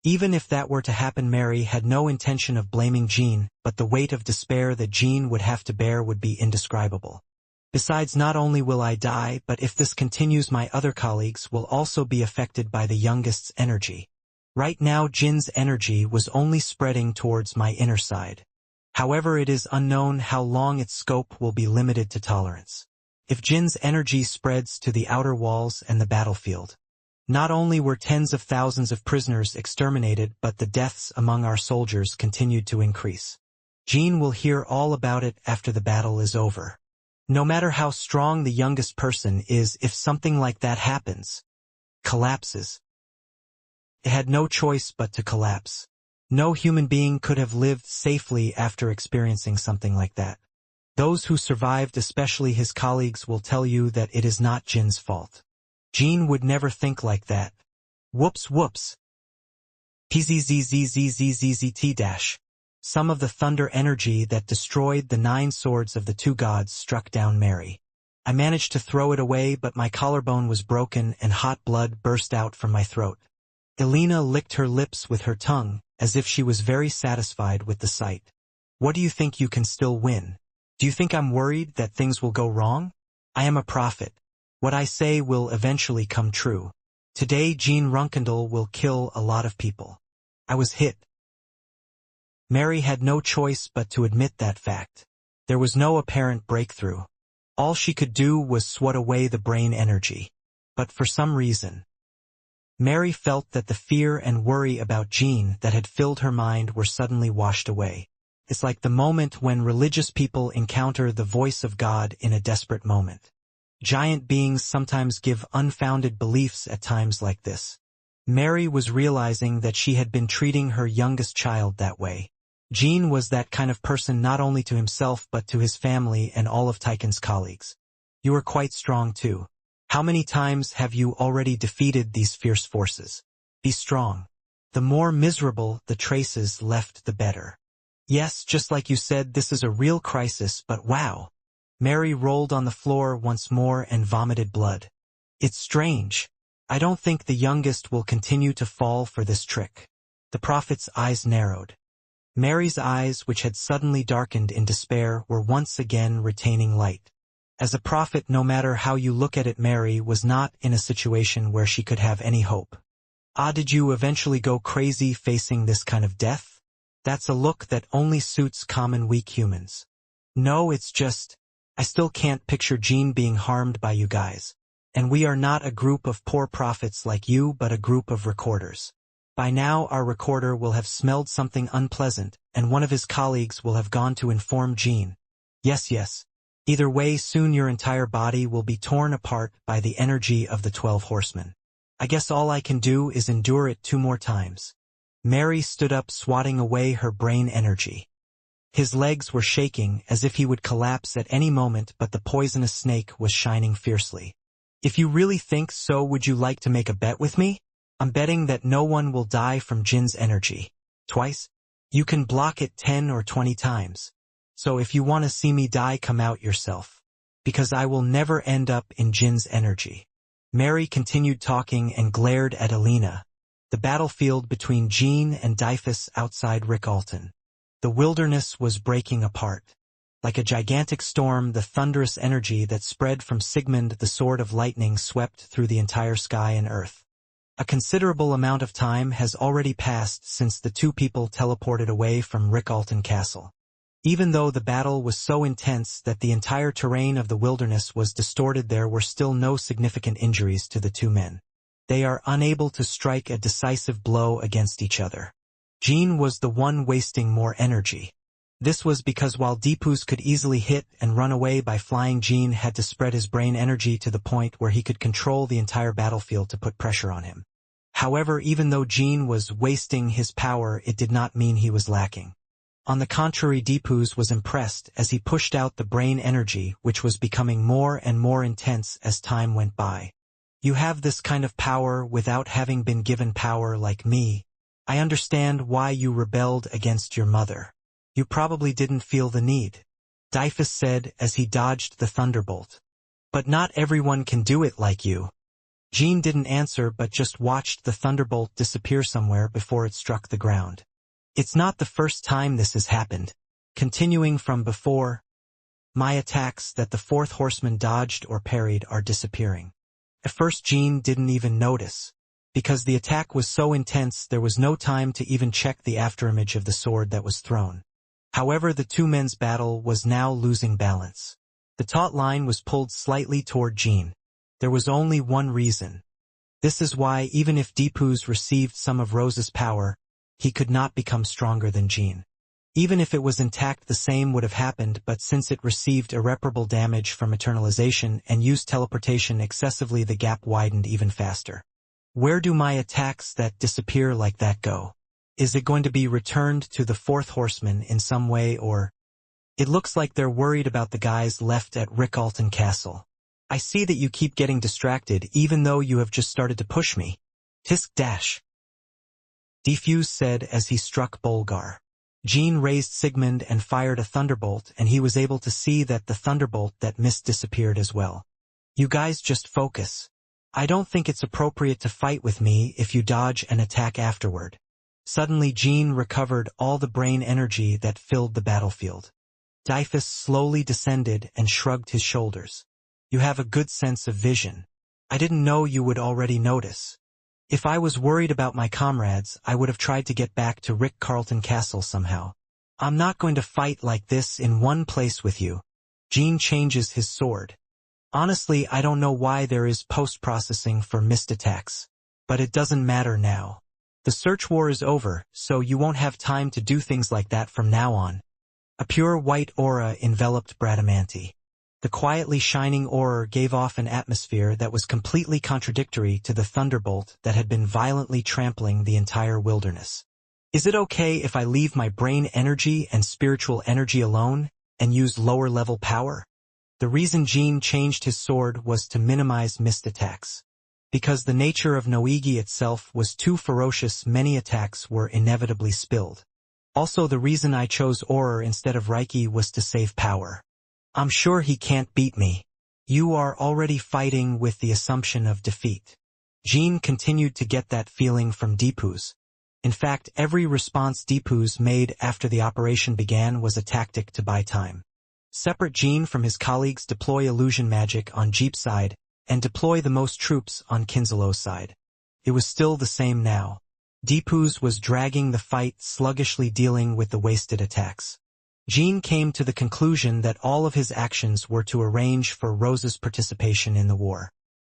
Even if that were to happen, Mary had no intention of blaming Jin, but the weight of despair that Jin would have to bear would be indescribable. Besides, not only will I die, but if this continues, my other colleagues will also be affected by the youngest's energy. Right now, Jin's energy was only spreading towards my inner side. However, it is unknown how long its scope will be limited to tolerance. If Jin's energy spreads to the outer walls and the battlefield, not only were tens of thousands of prisoners exterminated, but the deaths among our soldiers continued to increase. Jin will hear all about it after the battle is over. No matter how strong the youngest person is, if something like that happens, collapses. It had no choice but to collapse. No human being could have lived safely after experiencing something like that. Those who survived, especially his colleagues, will tell you that it is not Jin's fault. Jin would never think like that. Whoops whoops. PZZZZZZZT-. Some of the thunder energy that destroyed the 9 swords of the 2 gods struck down Mary. I managed to throw it away, but my collarbone was broken and hot blood burst out from my throat. Elena licked her lips with her tongue, as if she was very satisfied with the sight. What do you think? You can still win? Do you think I'm worried that things will go wrong? I am a prophet. What I say will eventually come true. Today Jin Runkendal will kill a lot of people. I was hit. Mary had no choice but to admit that fact. There was no apparent breakthrough. All she could do was swat away the brain energy. But for some reason, Mary felt that the fear and worry about Jin that had filled her mind were suddenly washed away. It's like the moment when religious people encounter the voice of God in a desperate moment. Giant beings sometimes give unfounded beliefs at times like this. Mary was realizing that she had been treating her youngest child that way. Jin was that kind of person, not only to himself but to his family and all of Tychon's colleagues. You are quite strong too. How many times have you already defeated these fierce forces? Be strong. The more miserable the traces left, the better. Yes, just like you said, this is a real crisis, but wow. Mary rolled on the floor once more and vomited blood. It's strange. I don't think the youngest will continue to fall for this trick. The prophet's eyes narrowed. Mary's eyes, which had suddenly darkened in despair, were once again retaining light. As a prophet, no matter how you look at it, Mary was not in a situation where she could have any hope. Did you eventually go crazy facing this kind of death? That's a look that only suits common weak humans. No, it's just, I still can't picture Jin being harmed by you guys. And we are not a group of poor prophets like you, but a group of recorders. By now our recorder will have smelled something unpleasant, and one of his colleagues will have gone to inform Jin. Yes. Either way, soon your entire body will be torn apart by the energy of the 12 horsemen. I guess all I can do is endure it 2 more times. Mary stood up, swatting away her brain energy. His legs were shaking as if he would collapse at any moment, but the poisonous snake was shining fiercely. If you really think so, would you like to make a bet with me? I'm betting that no one will die from Jin's energy. Twice? You can block it 10 or 20 times. So if you want to see me die, come out yourself. Because I will never end up in Jin's energy. Mary continued talking and glared at Alina. The battlefield between Jin and Dyfus outside Rickalton. The wilderness was breaking apart. Like a gigantic storm, the thunderous energy that spread from Sigmund the Sword of Lightning swept through the entire sky and earth. A considerable amount of time has already passed since the two people teleported away from Rickalton Castle. Even though the battle was so intense that the entire terrain of the wilderness was distorted, there were still no significant injuries to the two men. They are unable to strike a decisive blow against each other. Jin was the one wasting more energy. This was because while Deepus could easily hit and run away by flying, Jin had to spread his brain energy to the point where he could control the entire battlefield to put pressure on him. However, even though Jin was wasting his power, it did not mean he was lacking. On the contrary, Deepus was impressed as he pushed out the brain energy, which was becoming more and more intense as time went by. You have this kind of power without having been given power like me. I understand why you rebelled against your mother. You probably didn't feel the need, Dyfus said as he dodged the thunderbolt. But not everyone can do it like you. Jin didn't answer but just watched the thunderbolt disappear somewhere before it struck the ground. It's not the first time this has happened. Continuing from before, my attacks that the fourth horseman dodged or parried are disappearing. At first Jin didn't even notice. Because the attack was so intense, there was no time to even check the afterimage of the sword that was thrown. However, the two men's battle was now losing balance. The taut line was pulled slightly toward Jin. There was only one reason. This is why even if Deepus received some of Rose's power, he could not become stronger than Jin. Even if it was intact, the same would have happened, but since it received irreparable damage from eternalization and used teleportation excessively, the gap widened even faster. Where do my attacks that disappear like that go? Is it going to be returned to the fourth horseman in some way, or? It looks like they're worried about the guys left at Rickalton Castle. I see that you keep getting distracted even though you have just started to push me. Tisk dash. Defuse said as he struck Bolgar. Jin raised Sigmund and fired a thunderbolt, and he was able to see that the thunderbolt that missed disappeared as well. You guys just focus. I don't think it's appropriate to fight with me if you dodge and attack afterward. Suddenly Jin recovered all the brain energy that filled the battlefield. Dyfus slowly descended and shrugged his shoulders. You have a good sense of vision. I didn't know you would already notice. If I was worried about my comrades, I would have tried to get back to Rickalton Castle somehow. I'm not going to fight like this in one place with you. Jin changes his sword. Honestly, I don't know why there is post-processing for missed attacks. But it doesn't matter now. The search war is over, so you won't have time to do things like that from now on. A pure white aura enveloped Bradamanti. The quietly shining aura gave off an atmosphere that was completely contradictory to the thunderbolt that had been violently trampling the entire wilderness. Is it okay if I leave my brain energy and spiritual energy alone, and use lower-level power? The reason Jin changed his sword was to minimize missed attacks. Because the nature of Noigi itself was too ferocious, many attacks were inevitably spilled. Also, the reason I chose Aura instead of Reiki was to save power. I'm sure he can't beat me. You are already fighting with the assumption of defeat. Jin continued to get that feeling from Deepus. In fact, every response Deepus made after the operation began was a tactic to buy time. Separate Jin from his colleagues, deploy illusion magic on Jeep's side, and deploy the most troops on Kinzelo's side. It was still the same now. Deepus was dragging the fight, sluggishly dealing with the wasted attacks. Jin came to the conclusion that all of his actions were to arrange for Rose's participation in the war.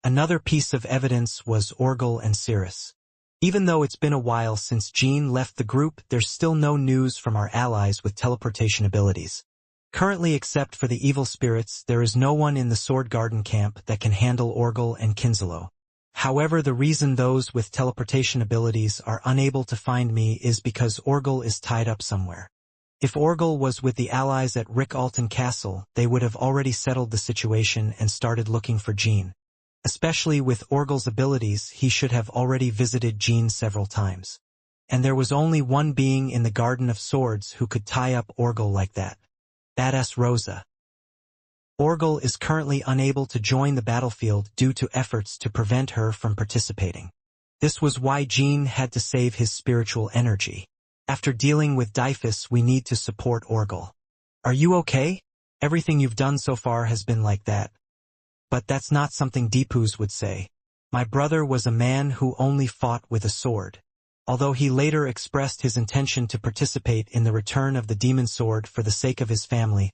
Another piece of evidence was Orgel and Cirrus. Even though it's been a while since Jin left the group, there's still no news from our allies with teleportation abilities. Currently, except for the evil spirits, there is no one in the Sword Garden camp that can handle Orgel and Kinzelo. However, the reason those with teleportation abilities are unable to find me is because Orgel is tied up somewhere. If Orgel was with the allies at Reincarnation Castle, they would have already settled the situation and started looking for Jean. Especially with Orgel's abilities, he should have already visited Jean several times. And there was only one being in the Garden of Swords who could tie up Orgel like that. Badass Rosa. Orgel is currently unable to join the battlefield due to efforts to prevent her from participating. This was why Jean had to save his spiritual energy. After dealing with Dyphus, we need to support Orgel. Are you okay? Everything you've done so far has been like that. But that's not something Deepus would say. My brother was a man who only fought with a sword. Although he later expressed his intention to participate in the return of the demon sword for the sake of his family,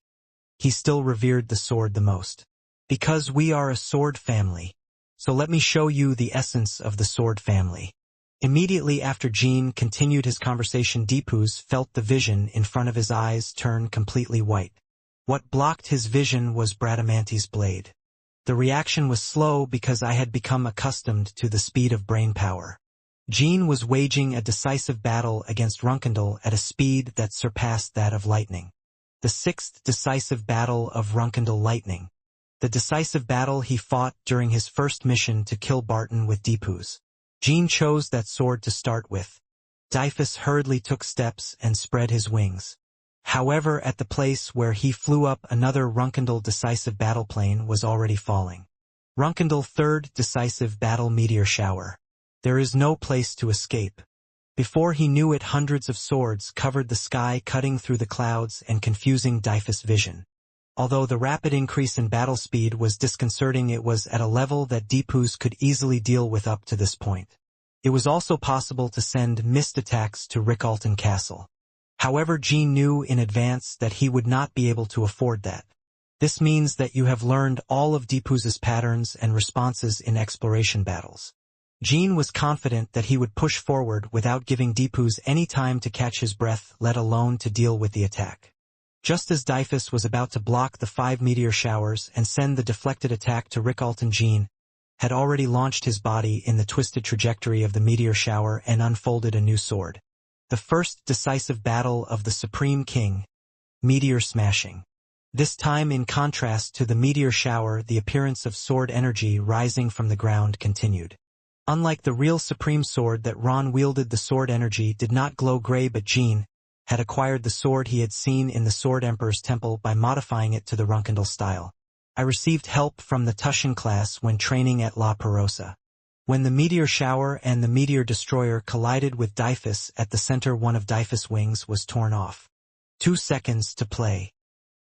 he still revered the sword the most. Because we are a sword family. So let me show you the essence of the sword family. Immediately after Jean continued his conversation, Deepus felt the vision in front of his eyes turn completely white. What blocked his vision was Bradamanti's blade. The reaction was slow because I had become accustomed to the speed of brain power. Jean was waging a decisive battle against Runkendal at a speed that surpassed that of lightning. The sixth decisive battle of Runkendal Lightning. The decisive battle he fought during his first mission to kill Barton with Deepus. Jean chose that sword to start with. Dyphus hurriedly took steps and spread his wings. However, at the place where he flew up, another Runkendal decisive battle plane was already falling. Runkendal third decisive battle meteor shower. There is no place to escape. Before he knew it, hundreds of swords covered the sky, cutting through the clouds and confusing Dyphus' vision. Although the rapid increase in battle speed was disconcerting, it was at a level that Deepus could easily deal with up to this point. It was also possible to send missed attacks to Reincarnation Castle. However, Jean knew in advance that he would not be able to afford that. This means that you have learned all of Deepus' patterns and responses in exploration battles. Jean was confident that he would push forward without giving Deepus any time to catch his breath, let alone to deal with the attack. Just as Dyphus was about to block the 5 meteor showers and send the deflected attack to Reincarnation, Jean had already launched his body in the twisted trajectory of the meteor shower and unfolded a new sword. The first decisive battle of the Supreme King, meteor smashing. This time, in contrast to the meteor shower, the appearance of sword energy rising from the ground continued. Unlike the real supreme sword that Ron wielded, the sword energy did not glow gray, but Jean had acquired the sword he had seen in the Sword Emperor's temple by modifying it to the Runkendal style. I received help from the Tushan class when training at La Perosa. When the meteor shower and the meteor destroyer collided with Dyphus at the center, one of Dyphus' wings was torn off. 2 seconds to play.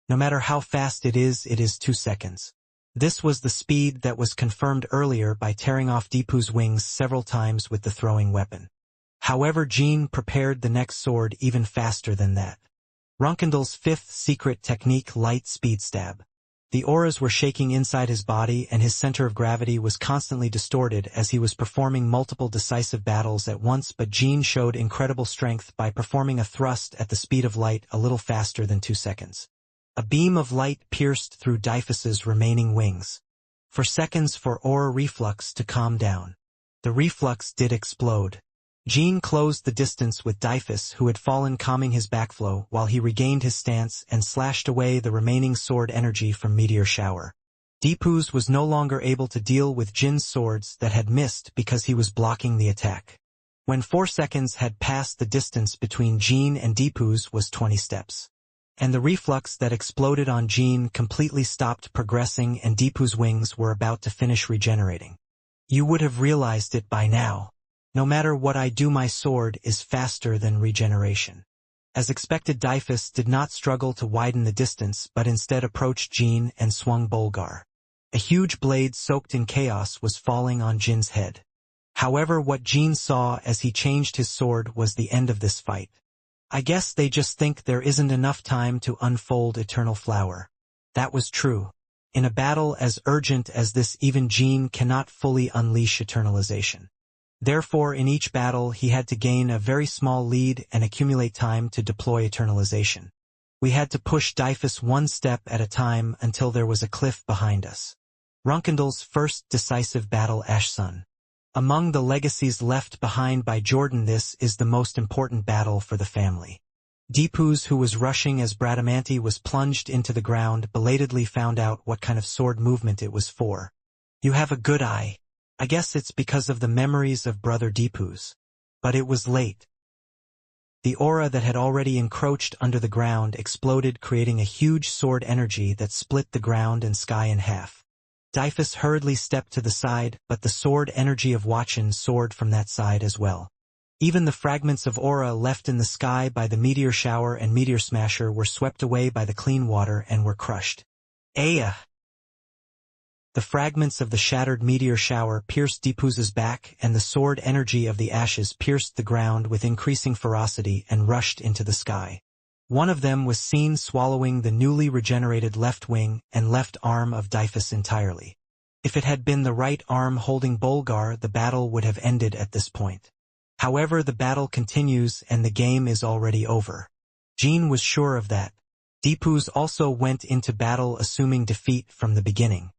No matter how fast it is 2 seconds. This was the speed that was confirmed earlier by tearing off Deepus' wings several times with the throwing weapon. However, Jean prepared the next sword even faster than that. Runkendal's fifth secret technique, light speed stab. The auras were shaking inside his body and his center of gravity was constantly distorted as he was performing multiple decisive battles at once, but Jean showed incredible strength by performing a thrust at the speed of light a little faster than 2 seconds. A beam of light pierced through Dyphus' remaining wings. For seconds for aura reflux to calm down. The reflux did explode. Jean closed the distance with Dyphus, who had fallen, calming his backflow while he regained his stance and slashed away the remaining sword energy from meteor shower. Deepus was no longer able to deal with Jin's swords that had missed because he was blocking the attack. When 4 seconds had passed, the distance between Jean and Deepus was 20 steps. And the reflux that exploded on Jean completely stopped progressing and Deepus' wings were about to finish regenerating. You would have realized it by now. No matter what I do, my sword is faster than regeneration. As expected, Dyphus did not struggle to widen the distance but instead approached Jean and swung Bolgar. A huge blade soaked in chaos was falling on Jin's head. However, what Jean saw as he changed his sword was the end of this fight. I guess they just think there isn't enough time to unfold Eternal Flower. That was true. In a battle as urgent as this, even Jean cannot fully unleash eternalization. Therefore, in each battle he had to gain a very small lead and accumulate time to deploy eternalization. We had to push Dyphus one step at a time until there was a cliff behind us. Runkendal's first decisive battle, Ash Sun. Among the legacies left behind by Jordan, this is the most important battle for the family. Deepoo's, who was rushing as Bradamanti was plunged into the ground, belatedly found out what kind of sword movement it was for. You have a good eye. I guess it's because of the memories of Brother Deepoo's. But it was late. The aura that had already encroached under the ground exploded, creating a huge sword energy that split the ground and sky in half. Dyphus hurriedly stepped to the side, but the sword energy of Watchin soared from that side as well. Even the fragments of aura left in the sky by the meteor shower and meteor smasher were swept away by the clean water and were crushed. Aya! The fragments of the shattered meteor shower pierced Deepoo's back, and the sword energy of the ashes pierced the ground with increasing ferocity and rushed into the sky. One of them was seen swallowing the newly regenerated left wing and left arm of Dyphus entirely. If it had been the right arm holding Bolgar, the battle would have ended at this point. However, the battle continues and the game is already over. Jean was sure of that. Deepoo's also went into battle assuming defeat from the beginning.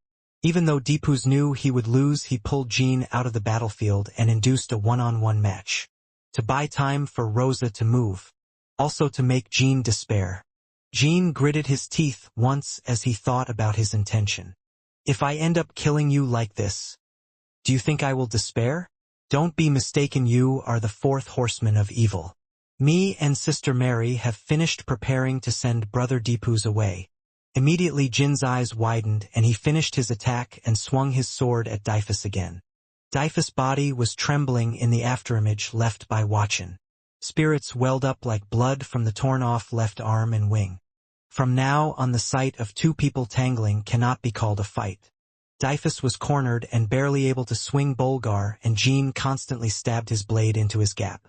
Even though Deepoo's knew he would lose, he pulled Jean out of the battlefield and induced a one-on-one match. To buy time for Rosa to move. Also to make Jean despair. Jean gritted his teeth once as he thought about his intention. If I end up killing you like this, do you think I will despair? Don't be mistaken, you are the fourth horseman of evil. Me and Sister Mary have finished preparing to send Brother Deepoo's away. Immediately Jin's eyes widened and he finished his attack and swung his sword at Dyphus again. Dyphus' body was trembling in the afterimage left by Watchin. Spirits welled up like blood from the torn-off left arm and wing. From now on, the sight of two people tangling cannot be called a fight. Dyphus was cornered and barely able to swing Bolgar, and Jean constantly stabbed his blade into his gap.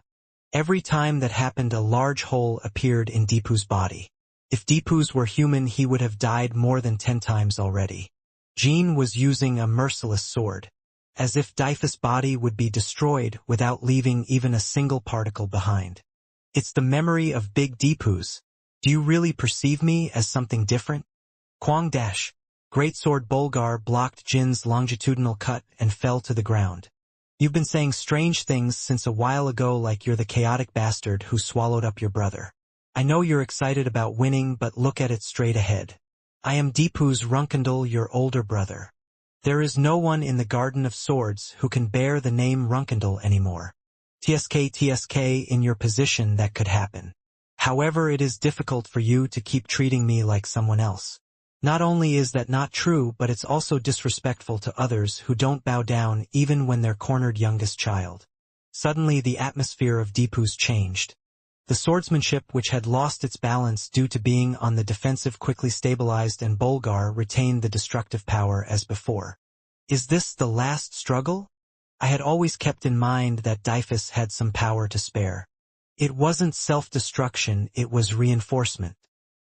Every time that happened, a large hole appeared in Deepoo's body. If Deepoo's were human, he would have died more than 10 times already. Jean was using a merciless sword, as if Dyphus' body would be destroyed without leaving even a single particle behind. It's the memory of Big Deepoo's. Do you really perceive me as something different? Quang dash. Greatsword Bolgar blocked Jin's longitudinal cut and fell to the ground. You've been saying strange things since a while ago, like you're the chaotic bastard who swallowed up your brother. I know you're excited about winning, but look at it straight ahead. I am Deepoo's Runkindle, your older brother. There is no one in the Garden of Swords who can bear the name Runkindle anymore. TSK, in your position that could happen. However, it is difficult for you to keep treating me like someone else. Not only is that not true, but it's also disrespectful to others who don't bow down even when they're cornered youngest child. Suddenly the atmosphere of Deepoo's changed. The swordsmanship, which had lost its balance due to being on the defensive, quickly stabilized, and Bolgar retained the destructive power as before. Is this the last struggle? I had always kept in mind that Dyphus had some power to spare. It wasn't self-destruction, it was reinforcement.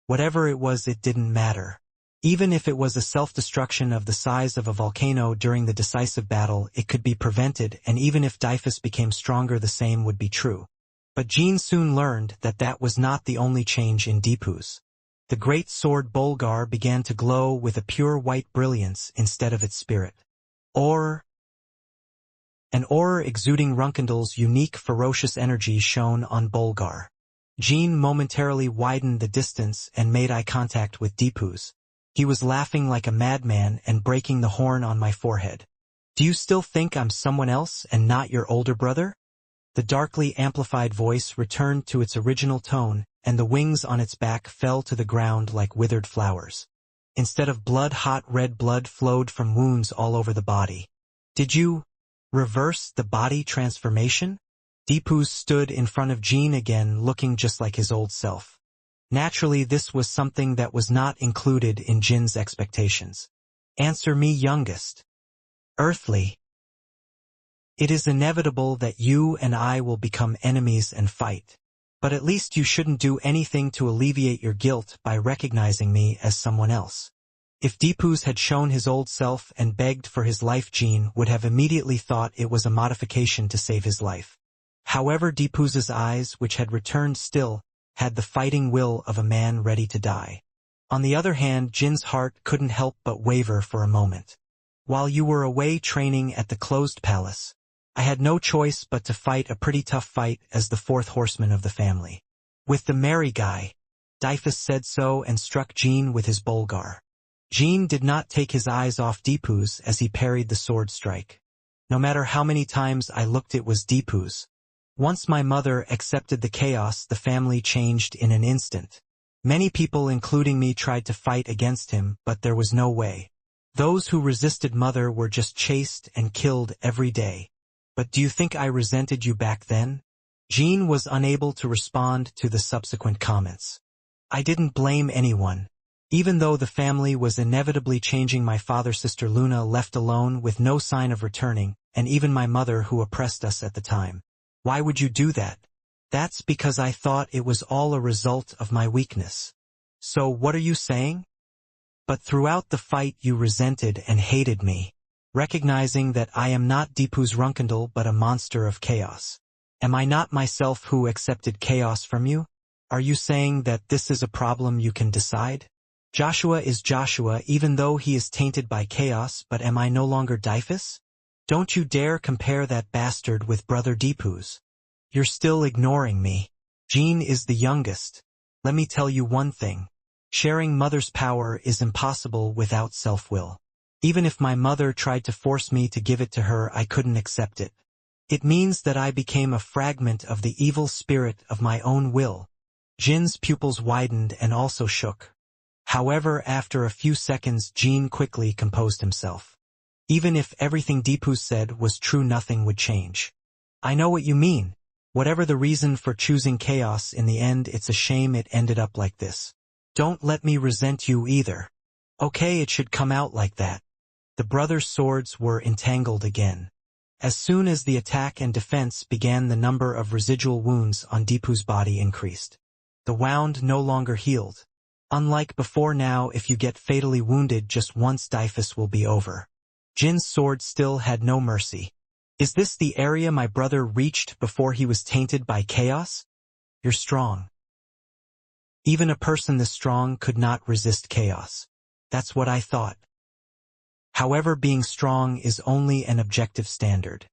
Whatever it was, it didn't matter. Even if it was a self-destruction of the size of a volcano during the decisive battle, it could be prevented, and even if Dyphus became stronger, the same would be true. But Jean soon learned that that was not the only change in Deepoo's. The great sword Bolgar began to glow with a pure white brilliance instead of its spirit. An aura exuding Runkindle's unique ferocious energy shone on Bolgar. Jean momentarily widened the distance and made eye contact with Deepoo's. He was laughing like a madman and breaking the horn on my forehead. Do you still think I'm someone else and not your older brother? The darkly amplified voice returned to its original tone, and the wings on its back fell to the ground like withered flowers. Instead of blood, hot red blood flowed from wounds all over the body. Did you reverse the body transformation? Deepoo's stood in front of Jean again, looking just like his old self. Naturally, this was something that was not included in Jin's expectations. Answer me, youngest. Earthly. It is inevitable that you and I will become enemies and fight. But at least you shouldn't do anything to alleviate your guilt by recognizing me as someone else. If Deepoo's had shown his old self and begged for his life, Jean would have immediately thought it was a modification to save his life. However, Deepoo's eyes, which had returned still, had the fighting will of a man ready to die. On the other hand, Jin's heart couldn't help but waver for a moment. While you were away training at the closed palace, I had no choice but to fight a pretty tough fight as the fourth horseman of the family. With the merry guy, Dyphus said so and struck Jean with his bolgar. Jean did not take his eyes off Deepu's as he parried the sword strike. No matter how many times I looked, it was Deepu's. Once my mother accepted the chaos, the family changed in an instant. Many people, including me, tried to fight against him, but there was no way. Those who resisted mother were just chased and killed every day. But do you think I resented you back then? Jean was unable to respond to the subsequent comments. I didn't blame anyone. Even though the family was inevitably changing, my father, sister Luna left alone with no sign of returning, and even my mother who oppressed us at the time. Why would you do that? That's because I thought it was all a result of my weakness. So what are you saying? But throughout the fight you resented and hated me, recognizing that I am not Deepu's Runkindle but a monster of chaos. Am I not myself who accepted chaos from you? Are you saying that this is a problem you can decide? Joshua is Joshua even though he is tainted by chaos, but am I no longer Dyphus? Don't you dare compare that bastard with brother Deepu's. You're still ignoring me. Jean is the youngest. Let me tell you one thing. Sharing mother's power is impossible without self-will. Even if my mother tried to force me to give it to her, I couldn't accept it. It means that I became a fragment of the evil spirit of my own will. Jin's pupils widened and also shook. However, after a few seconds, Jean quickly composed himself. Even if everything Deepu said was true, nothing would change. I know what you mean. Whatever the reason for choosing chaos, in the end it's a shame it ended up like this. Don't let me resent you either. Okay, it should come out like that. The brothers' swords were entangled again. As soon as the attack and defense began, the number of residual wounds on Deepu's body increased. The wound no longer healed. Unlike before, now if you get fatally wounded just once, Dyphus will be over. Jin's sword still had no mercy. Is this the area my brother reached before he was tainted by chaos? You're strong. Even a person this strong could not resist chaos. That's what I thought. However, being strong is only an objective standard.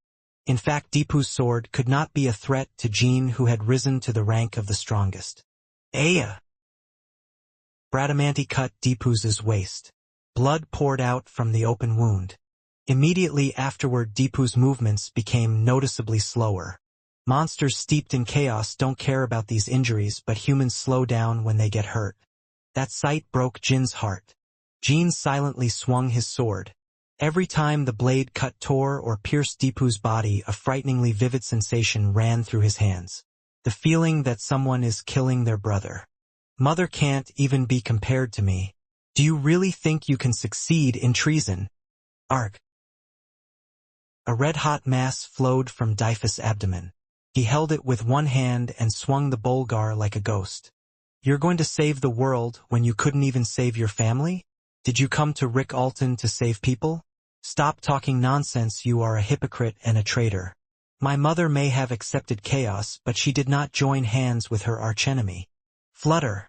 In fact, Deepu's sword could not be a threat to Jean, who had risen to the rank of the strongest. Aya! Bradamanti cut Deepu's waist. Blood poured out from the open wound. Immediately afterward, Deepu's movements became noticeably slower. Monsters steeped in chaos don't care about these injuries, but humans slow down when they get hurt. That sight broke Jin's heart. Jean silently swung his sword. Every time the blade cut, tore, or pierced Deepu's body, a frighteningly vivid sensation ran through his hands. The feeling that someone is killing their brother. Mother can't even be compared to me. Do you really think you can succeed in treason? Arg. A red-hot mass flowed from Dyphus' abdomen. He held it with one hand and swung the bolgar like a ghost. You're going to save the world when you couldn't even save your family? Did you come to Rick Alton to save people? Stop talking nonsense, you are a hypocrite and a traitor. My mother may have accepted chaos, but she did not join hands with her archenemy. Flutter.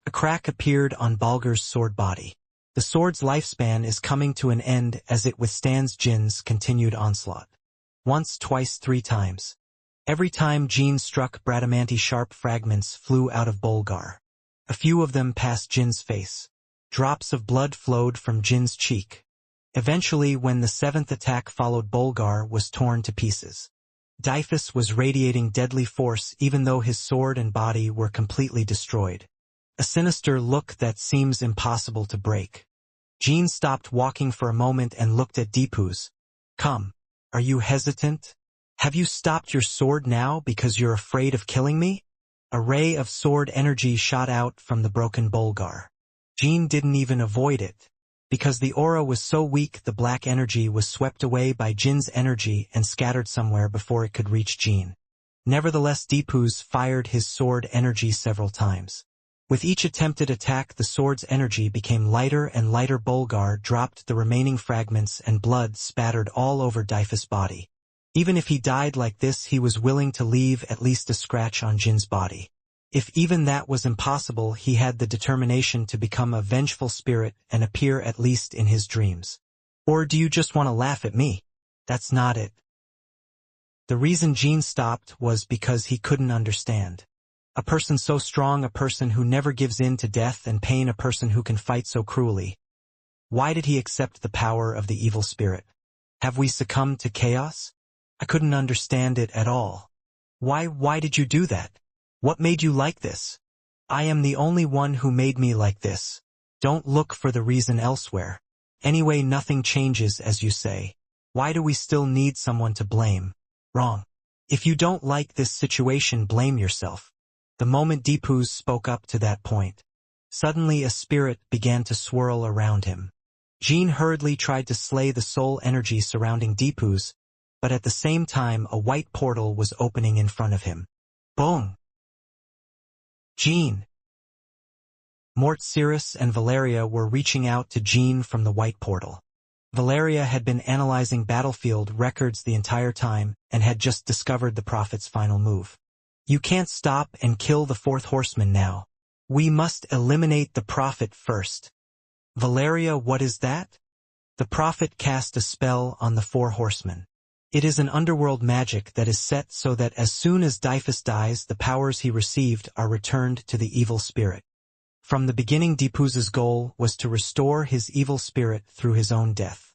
A crack appeared on Balgar's sword body. The sword's lifespan is coming to an end as it withstands Jin's continued onslaught. Once, twice, 3 times. Every time Jean struck, Bradamanti sharp fragments flew out of Bolgar. A few of them passed Jin's face. Drops of blood flowed from Jin's cheek. Eventually, when the 7th attack followed, Bolgar was torn to pieces. Dyphus was radiating deadly force even though his sword and body were completely destroyed. A sinister look that seems impossible to break. Jean stopped walking for a moment and looked at Deepu's. Come. Are you hesitant? Have you stopped your sword now because you're afraid of killing me? A ray of sword energy shot out from the broken Bolgar. Jean didn't even avoid it. Because the aura was so weak, the black energy was swept away by Jin's energy and scattered somewhere before it could reach Jean. Nevertheless, Deepu's fired his sword energy several times. With each attempted attack, the sword's energy became lighter and lighter. Bolgar dropped the remaining fragments and blood spattered all over Dyphus' body. Even if he died like this, he was willing to leave at least a scratch on Jin's body. If even that was impossible, he had the determination to become a vengeful spirit and appear at least in his dreams. Or do you just want to laugh at me? That's not it. The reason Jean stopped was because he couldn't understand. A person so strong, a person who never gives in to death and pain, a person who can fight so cruelly. Why did he accept the power of the evil spirit? Have we succumbed to chaos? I couldn't understand it at all. Why did you do that? What made you like this? I am the only one who made me like this. Don't look for the reason elsewhere. Anyway, nothing changes as you say. Why do we still need someone to blame? Wrong. If you don't like this situation, blame yourself. The moment Deepu spoke up to that point, suddenly a spirit began to swirl around him. Jean hurriedly tried to slay the soul energy surrounding Deepu's, but at the same time a white portal was opening in front of him. Boom! Jean! Mort, Cirrus, and Valeria were reaching out to Jean from the white portal. Valeria had been analyzing battlefield records the entire time and had just discovered the Prophet's final move. You can't stop and kill the fourth horseman now. We must eliminate the Prophet first. Valeria, what is that? The Prophet cast a spell on the four horsemen. It is an underworld magic that is set so that as soon as Dyphus dies, the powers he received are returned to the evil spirit. From the beginning, Deepu's goal was to restore his evil spirit through his own death.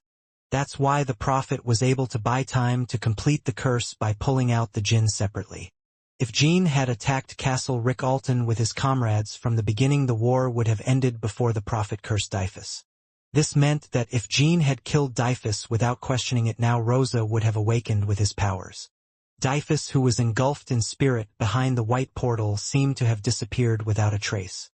That's why the Prophet was able to buy time to complete the curse by pulling out the jinn separately. If Jean had attacked Castle Reincarnation with his comrades from the beginning, the war would have ended before the Prophet cursed Dyphus. This meant that if Jean had killed Dyphus without questioning it, now Rosa would have awakened with his powers. Dyphus, who was engulfed in spirit behind the white portal, seemed to have disappeared without a trace.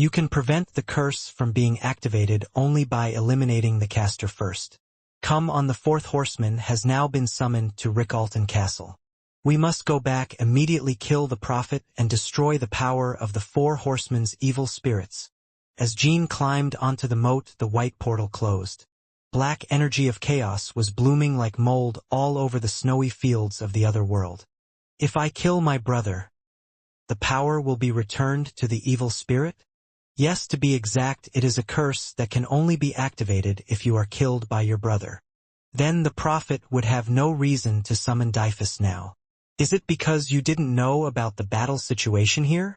You can prevent the curse from being activated only by eliminating the caster first. Come on, the fourth horseman has now been summoned to Reincarnation Castle. We must go back, immediately kill the Prophet, and destroy the power of the four horsemen's evil spirits. As Jean climbed onto the moat, the white portal closed. Black energy of chaos was blooming like mold all over the snowy fields of the other world. If I kill my brother, the power will be returned to the evil spirit? Yes, to be exact, it is a curse that can only be activated if you are killed by your brother. Then the Prophet would have no reason to summon Dyphus now. Is it because you didn't know about the battle situation here?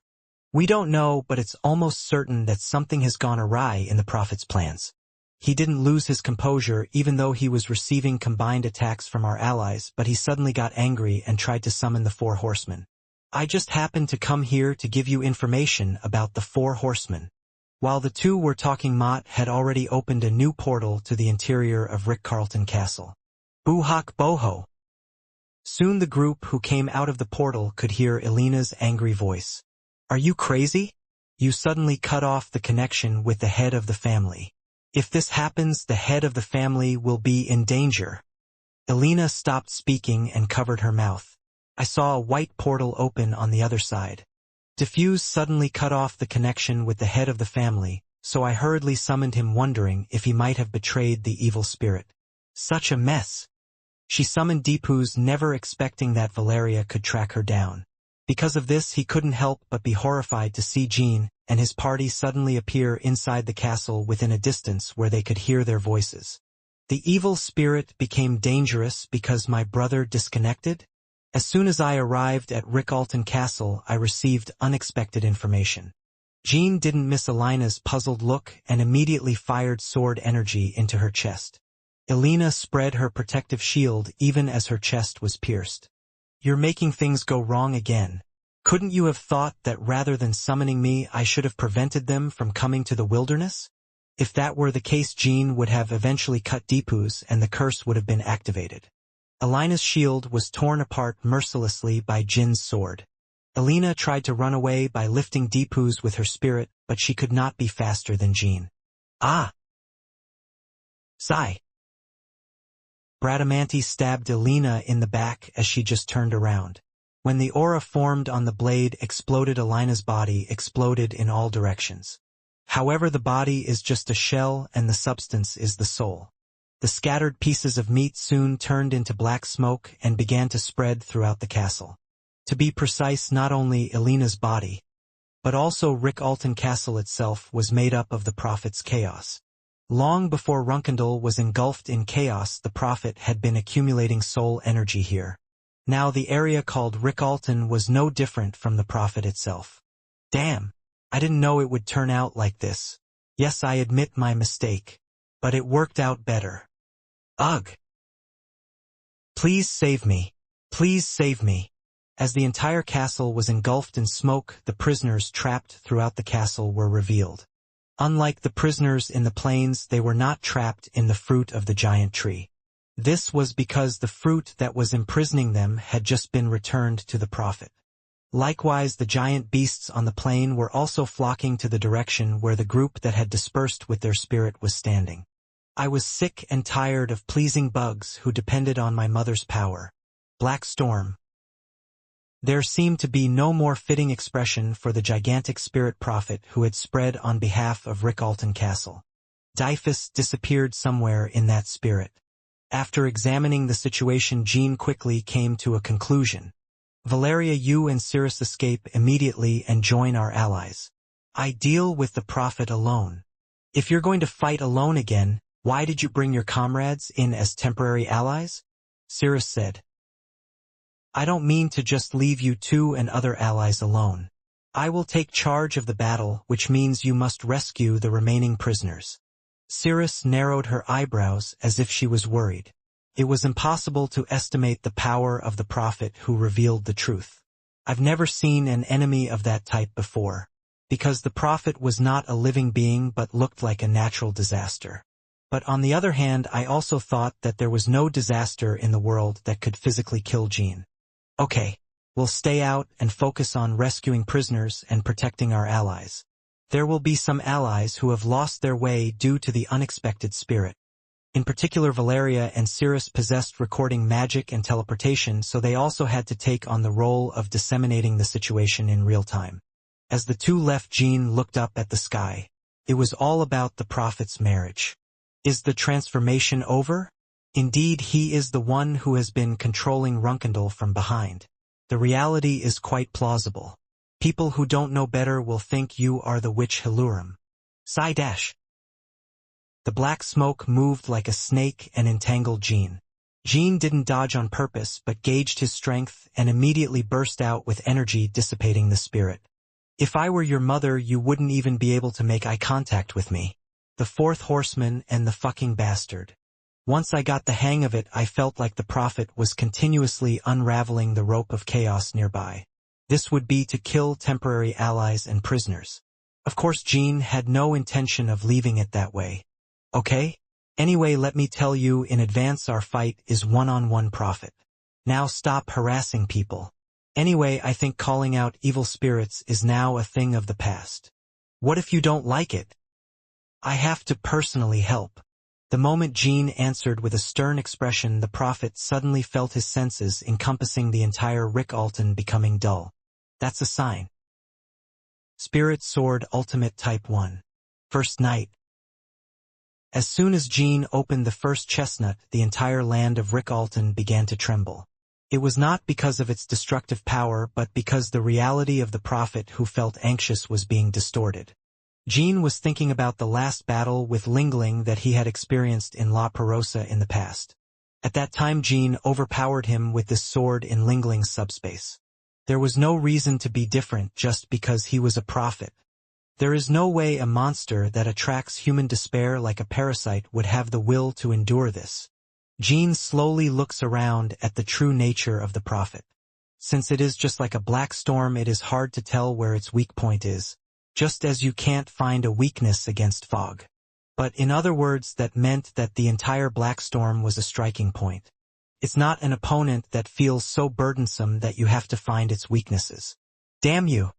We don't know, but it's almost certain that something has gone awry in the Prophet's plans. He didn't lose his composure even though he was receiving combined attacks from our allies, but he suddenly got angry and tried to summon the four horsemen. I just happened to come here to give you information about the four horsemen. While the two were talking, Mott had already opened a new portal to the interior of Reincarnation Castle. Boo-hawk boho! Soon the group who came out of the portal could hear Elena's angry voice. Are you crazy? You suddenly cut off the connection with the head of the family. If this happens, the head of the family will be in danger. Elena stopped speaking and covered her mouth. I saw a white portal open on the other side. Diffuse suddenly cut off the connection with the head of the family, so I hurriedly summoned him, wondering if he might have betrayed the evil spirit. Such a mess. She summoned Deepu's, never expecting that Valeria could track her down. Because of this, he couldn't help but be horrified to see Jean and his party suddenly appear inside the castle within a distance where they could hear their voices. The evil spirit became dangerous because my brother disconnected? As soon as I arrived at Reincarnation Castle, I received unexpected information. Jean didn't miss Elena's puzzled look and immediately fired sword energy into her chest. Elena spread her protective shield even as her chest was pierced. You're making things go wrong again. Couldn't you have thought that rather than summoning me, I should have prevented them from coming to the wilderness? If that were the case, Jean would have eventually cut Deepu's and the curse would have been activated. Elena's shield was torn apart mercilessly by Jin's sword. Elena tried to run away by lifting Deepu's with her spirit, but she could not be faster than Jean. Ah! Sigh! Bradamanti stabbed Elena in the back as she just turned around. When the aura formed on the blade exploded, Elena's body exploded in all directions. However, the body is just a shell and the substance is the soul. The scattered pieces of meat soon turned into black smoke and began to spread throughout the castle. To be precise, not only Elena's body, but also Reincarnation Castle itself was made up of the Prophet's chaos. Long before Runkendal was engulfed in chaos, the Prophet had been accumulating soul energy here. Now the area called Rickalton was no different from the Prophet itself. Damn, I didn't know it would turn out like this. Yes, I admit my mistake. But it worked out better. Ugh. Please save me. Please save me. As the entire castle was engulfed in smoke, the prisoners trapped throughout the castle were revealed. Unlike the prisoners in the plains, they were not trapped in the fruit of the giant tree. This was because the fruit that was imprisoning them had just been returned to the Prophet. Likewise, the giant beasts on the plain were also flocking to the direction where the group that had dispersed with their spirit was standing. I was sick and tired of pleasing bugs who depended on my mother's power. Black Storm. There seemed to be no more fitting expression for the gigantic spirit prophet who had spread on behalf of Rickalton Castle. Dyphus disappeared somewhere in that spirit. After examining the situation, Jean quickly came to a conclusion. Valeria, you and Cirrus escape immediately and join our allies. I deal with the prophet alone. If you're going to fight alone again, why did you bring your comrades in as temporary allies? Cirrus said. I don't mean to just leave you two and other allies alone. I will take charge of the battle, which means you must rescue the remaining prisoners. Cirrus narrowed her eyebrows as if she was worried. It was impossible to estimate the power of the prophet who revealed the truth. I've never seen an enemy of that type before, because the prophet was not a living being but looked like a natural disaster. But on the other hand, I also thought that there was no disaster in the world that could physically kill Jean. Okay, we'll stay out and focus on rescuing prisoners and protecting our allies. There will be some allies who have lost their way due to the unexpected spirit. In particular, Valeria and Cirrus possessed recording magic and teleportation, so they also had to take on the role of disseminating the situation in real time. As the two left, Jean looked up at the sky. It was all about the prophet's marriage. Is the transformation over? Indeed, he is the one who has been controlling Runkendal from behind. The reality is quite plausible. People who don't know better will think you are the witch Hilurim. Psy-dash. The black smoke moved like a snake and entangled Jean. Jean didn't dodge on purpose but gauged his strength and immediately burst out with energy, dissipating the spirit. If I were your mother, you wouldn't even be able to make eye contact with me. The fourth horseman and the fucking bastard. Once I got the hang of it, I felt like the prophet was continuously unraveling the rope of chaos nearby. This would be to kill temporary allies and prisoners. Of course, Jean had no intention of leaving it that way. Okay? Anyway, let me tell you in advance, our fight is one-on-one, prophet. Now stop harassing people. Anyway, I think calling out evil spirits is now a thing of the past. What if you don't like it? I have to personally help. The moment Jean answered with a stern expression, the prophet suddenly felt his senses encompassing the entire Rickalton becoming dull. That's a sign. Spirit Sword Ultimate Type 1. First Night. As soon as Jean opened the first chestnut, the entire land of Rickalton began to tremble. It was not because of its destructive power, but because the reality of the prophet who felt anxious was being distorted. Jean was thinking about the last battle with Lingling that he had experienced in La Perosa in the past. At that time, Jean overpowered him with this sword in Lingling's subspace. There was no reason to be different just because he was a prophet. There is no way a monster that attracts human despair like a parasite would have the will to endure this. Jean slowly looks around at the true nature of the prophet. Since it is just like a black storm, it is hard to tell where its weak point is. Just as you can't find a weakness against fog. But in other words, that meant that the entire black storm was a striking point. It's not an opponent that feels so burdensome that you have to find its weaknesses. Damn you!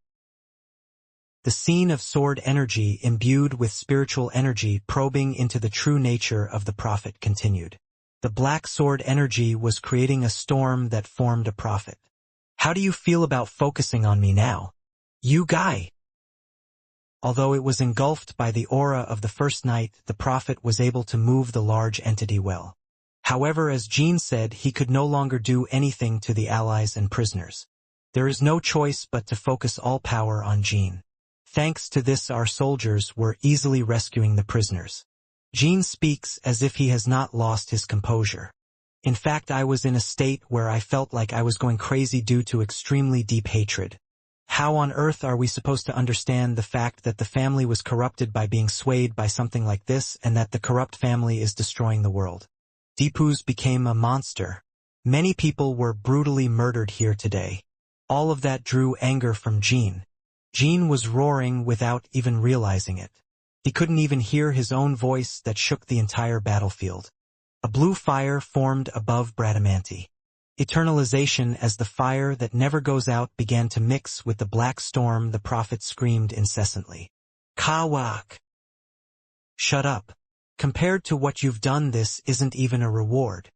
The scene of sword energy imbued with spiritual energy probing into the true nature of the prophet continued. The black sword energy was creating a storm that formed a prophet. How do you feel about focusing on me now? You guy! Although it was engulfed by the aura of the first night, the prophet was able to move the large entity well. However, as Jean said, he could no longer do anything to the allies and prisoners. There is no choice but to focus all power on Jean. Thanks to this, our soldiers were easily rescuing the prisoners. Jean speaks as if he has not lost his composure. In fact, I was in a state where I felt like I was going crazy due to extremely deep hatred. How on earth are we supposed to understand the fact that the family was corrupted by being swayed by something like this and that the corrupt family is destroying the world? Deepu's became a monster. Many people were brutally murdered here today. All of that drew anger from Jean. Jean was roaring without even realizing it. He couldn't even hear his own voice that shook the entire battlefield. A blue fire formed above Bradamanti. Eternalization as the fire that never goes out began to mix with the black storm. The prophet screamed incessantly. Kawak! Shut up. Compared to what you've done, this isn't even a reward.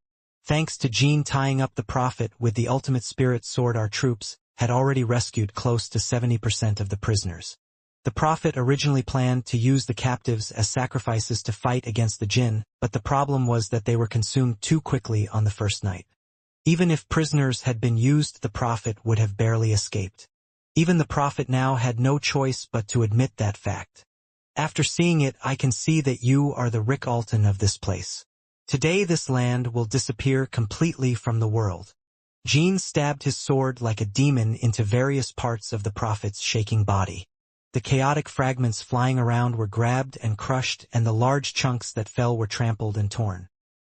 Thanks to Jean tying up the prophet with the ultimate spirit sword, our troops had already rescued close to 70% of the prisoners. The prophet originally planned to use the captives as sacrifices to fight against the jinn, but the problem was that they were consumed too quickly on the first night. Even if prisoners had been used, the prophet would have barely escaped. Even the prophet now had no choice but to admit that fact. After seeing it, I can see that you are the Rick Alton of this place. Today this land will disappear completely from the world. Jean stabbed his sword like a demon into various parts of the prophet's shaking body. The chaotic fragments flying around were grabbed and crushed, and the large chunks that fell were trampled and torn.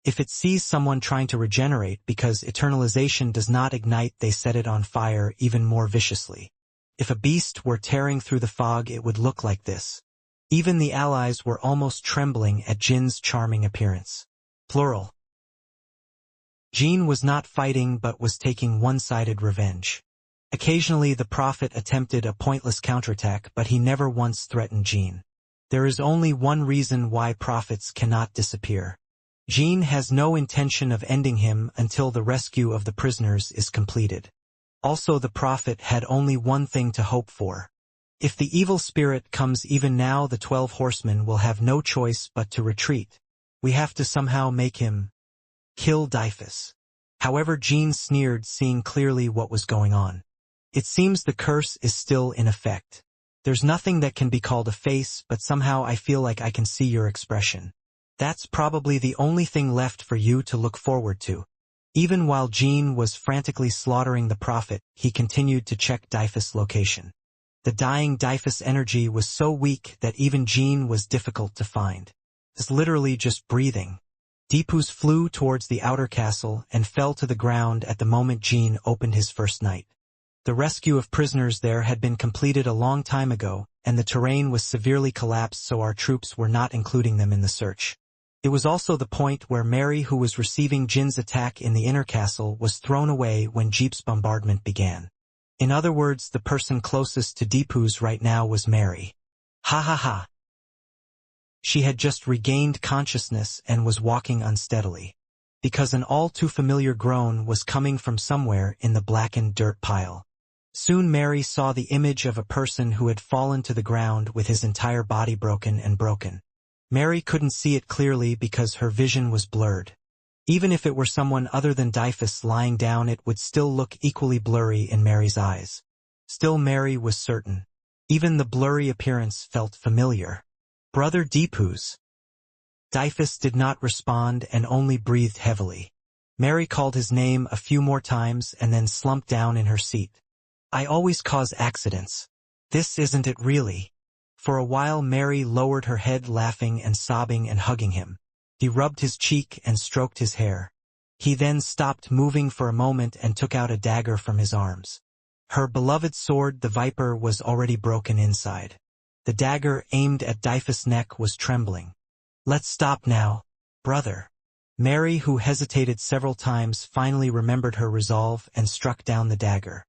If it sees someone trying to regenerate, because eternalization does not ignite, they set it on fire even more viciously. If a beast were tearing through the fog, it would look like this. Even the allies were almost trembling at Jin's charming appearance. Plural. Jean was not fighting but was taking one-sided revenge. Occasionally the prophet attempted a pointless counterattack, but he never once threatened Jean. There is only one reason why prophets cannot disappear. Jean has no intention of ending him until the rescue of the prisoners is completed. Also, the prophet had only one thing to hope for. If the evil spirit comes even now, the 12 horsemen will have no choice but to retreat. We have to somehow make him kill Dyphus. However, Jean sneered, seeing clearly what was going on. It seems the curse is still in effect. There's nothing that can be called a face, but somehow I feel like I can see your expression. That's probably the only thing left for you to look forward to. Even while Jean was frantically slaughtering the prophet, he continued to check Dyphus' location. The dying Dyphus energy was so weak that even Jean was difficult to find. It's literally just breathing. Deepus flew towards the outer castle and fell to the ground at the moment Jean opened his first night. The rescue of prisoners there had been completed a long time ago, and the terrain was severely collapsed, so our troops were not including them in the search. It was also the point where Mary, who was receiving Jin's attack in the inner castle, was thrown away when Jeep's bombardment began. In other words, the person closest to Deepus right now was Mary. Ha ha ha. She had just regained consciousness and was walking unsteadily, because an all-too-familiar groan was coming from somewhere in the blackened dirt pile. Soon Mary saw the image of a person who had fallen to the ground with his entire body broken. Mary couldn't see it clearly because her vision was blurred. Even if it were someone other than Dyphus lying down, it would still look equally blurry in Mary's eyes. Still, Mary was certain. Even the blurry appearance felt familiar. Brother Deepus. Dyphus did not respond and only breathed heavily. Mary called his name a few more times and then slumped down in her seat. I always cause accidents. This isn't it really. For a while Mary lowered her head, laughing and sobbing and hugging him. He rubbed his cheek and stroked his hair. He then stopped moving for a moment and took out a dagger from his arms. Her beloved sword, the Viper, was already broken inside. The dagger aimed at Dyphus' neck was trembling. Let's stop now, brother. Mary, who hesitated several times, finally remembered her resolve and struck down the dagger.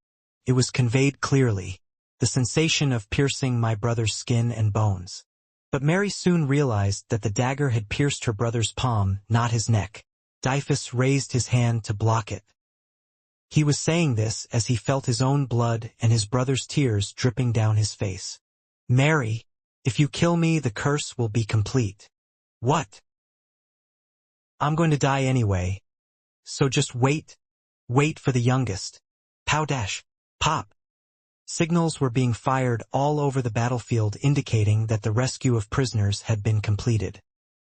It was conveyed clearly, the sensation of piercing my brother's skin and bones. But Mary soon realized that the dagger had pierced her brother's palm, not his neck. Dyphus raised his hand to block it. He was saying this as he felt his own blood and his brother's tears dripping down his face. Mary, if you kill me, the curse will be complete. What? I'm going to die anyway. So just wait for the youngest. Pow dash. Pop. Signals were being fired all over the battlefield, indicating that the rescue of prisoners had been completed.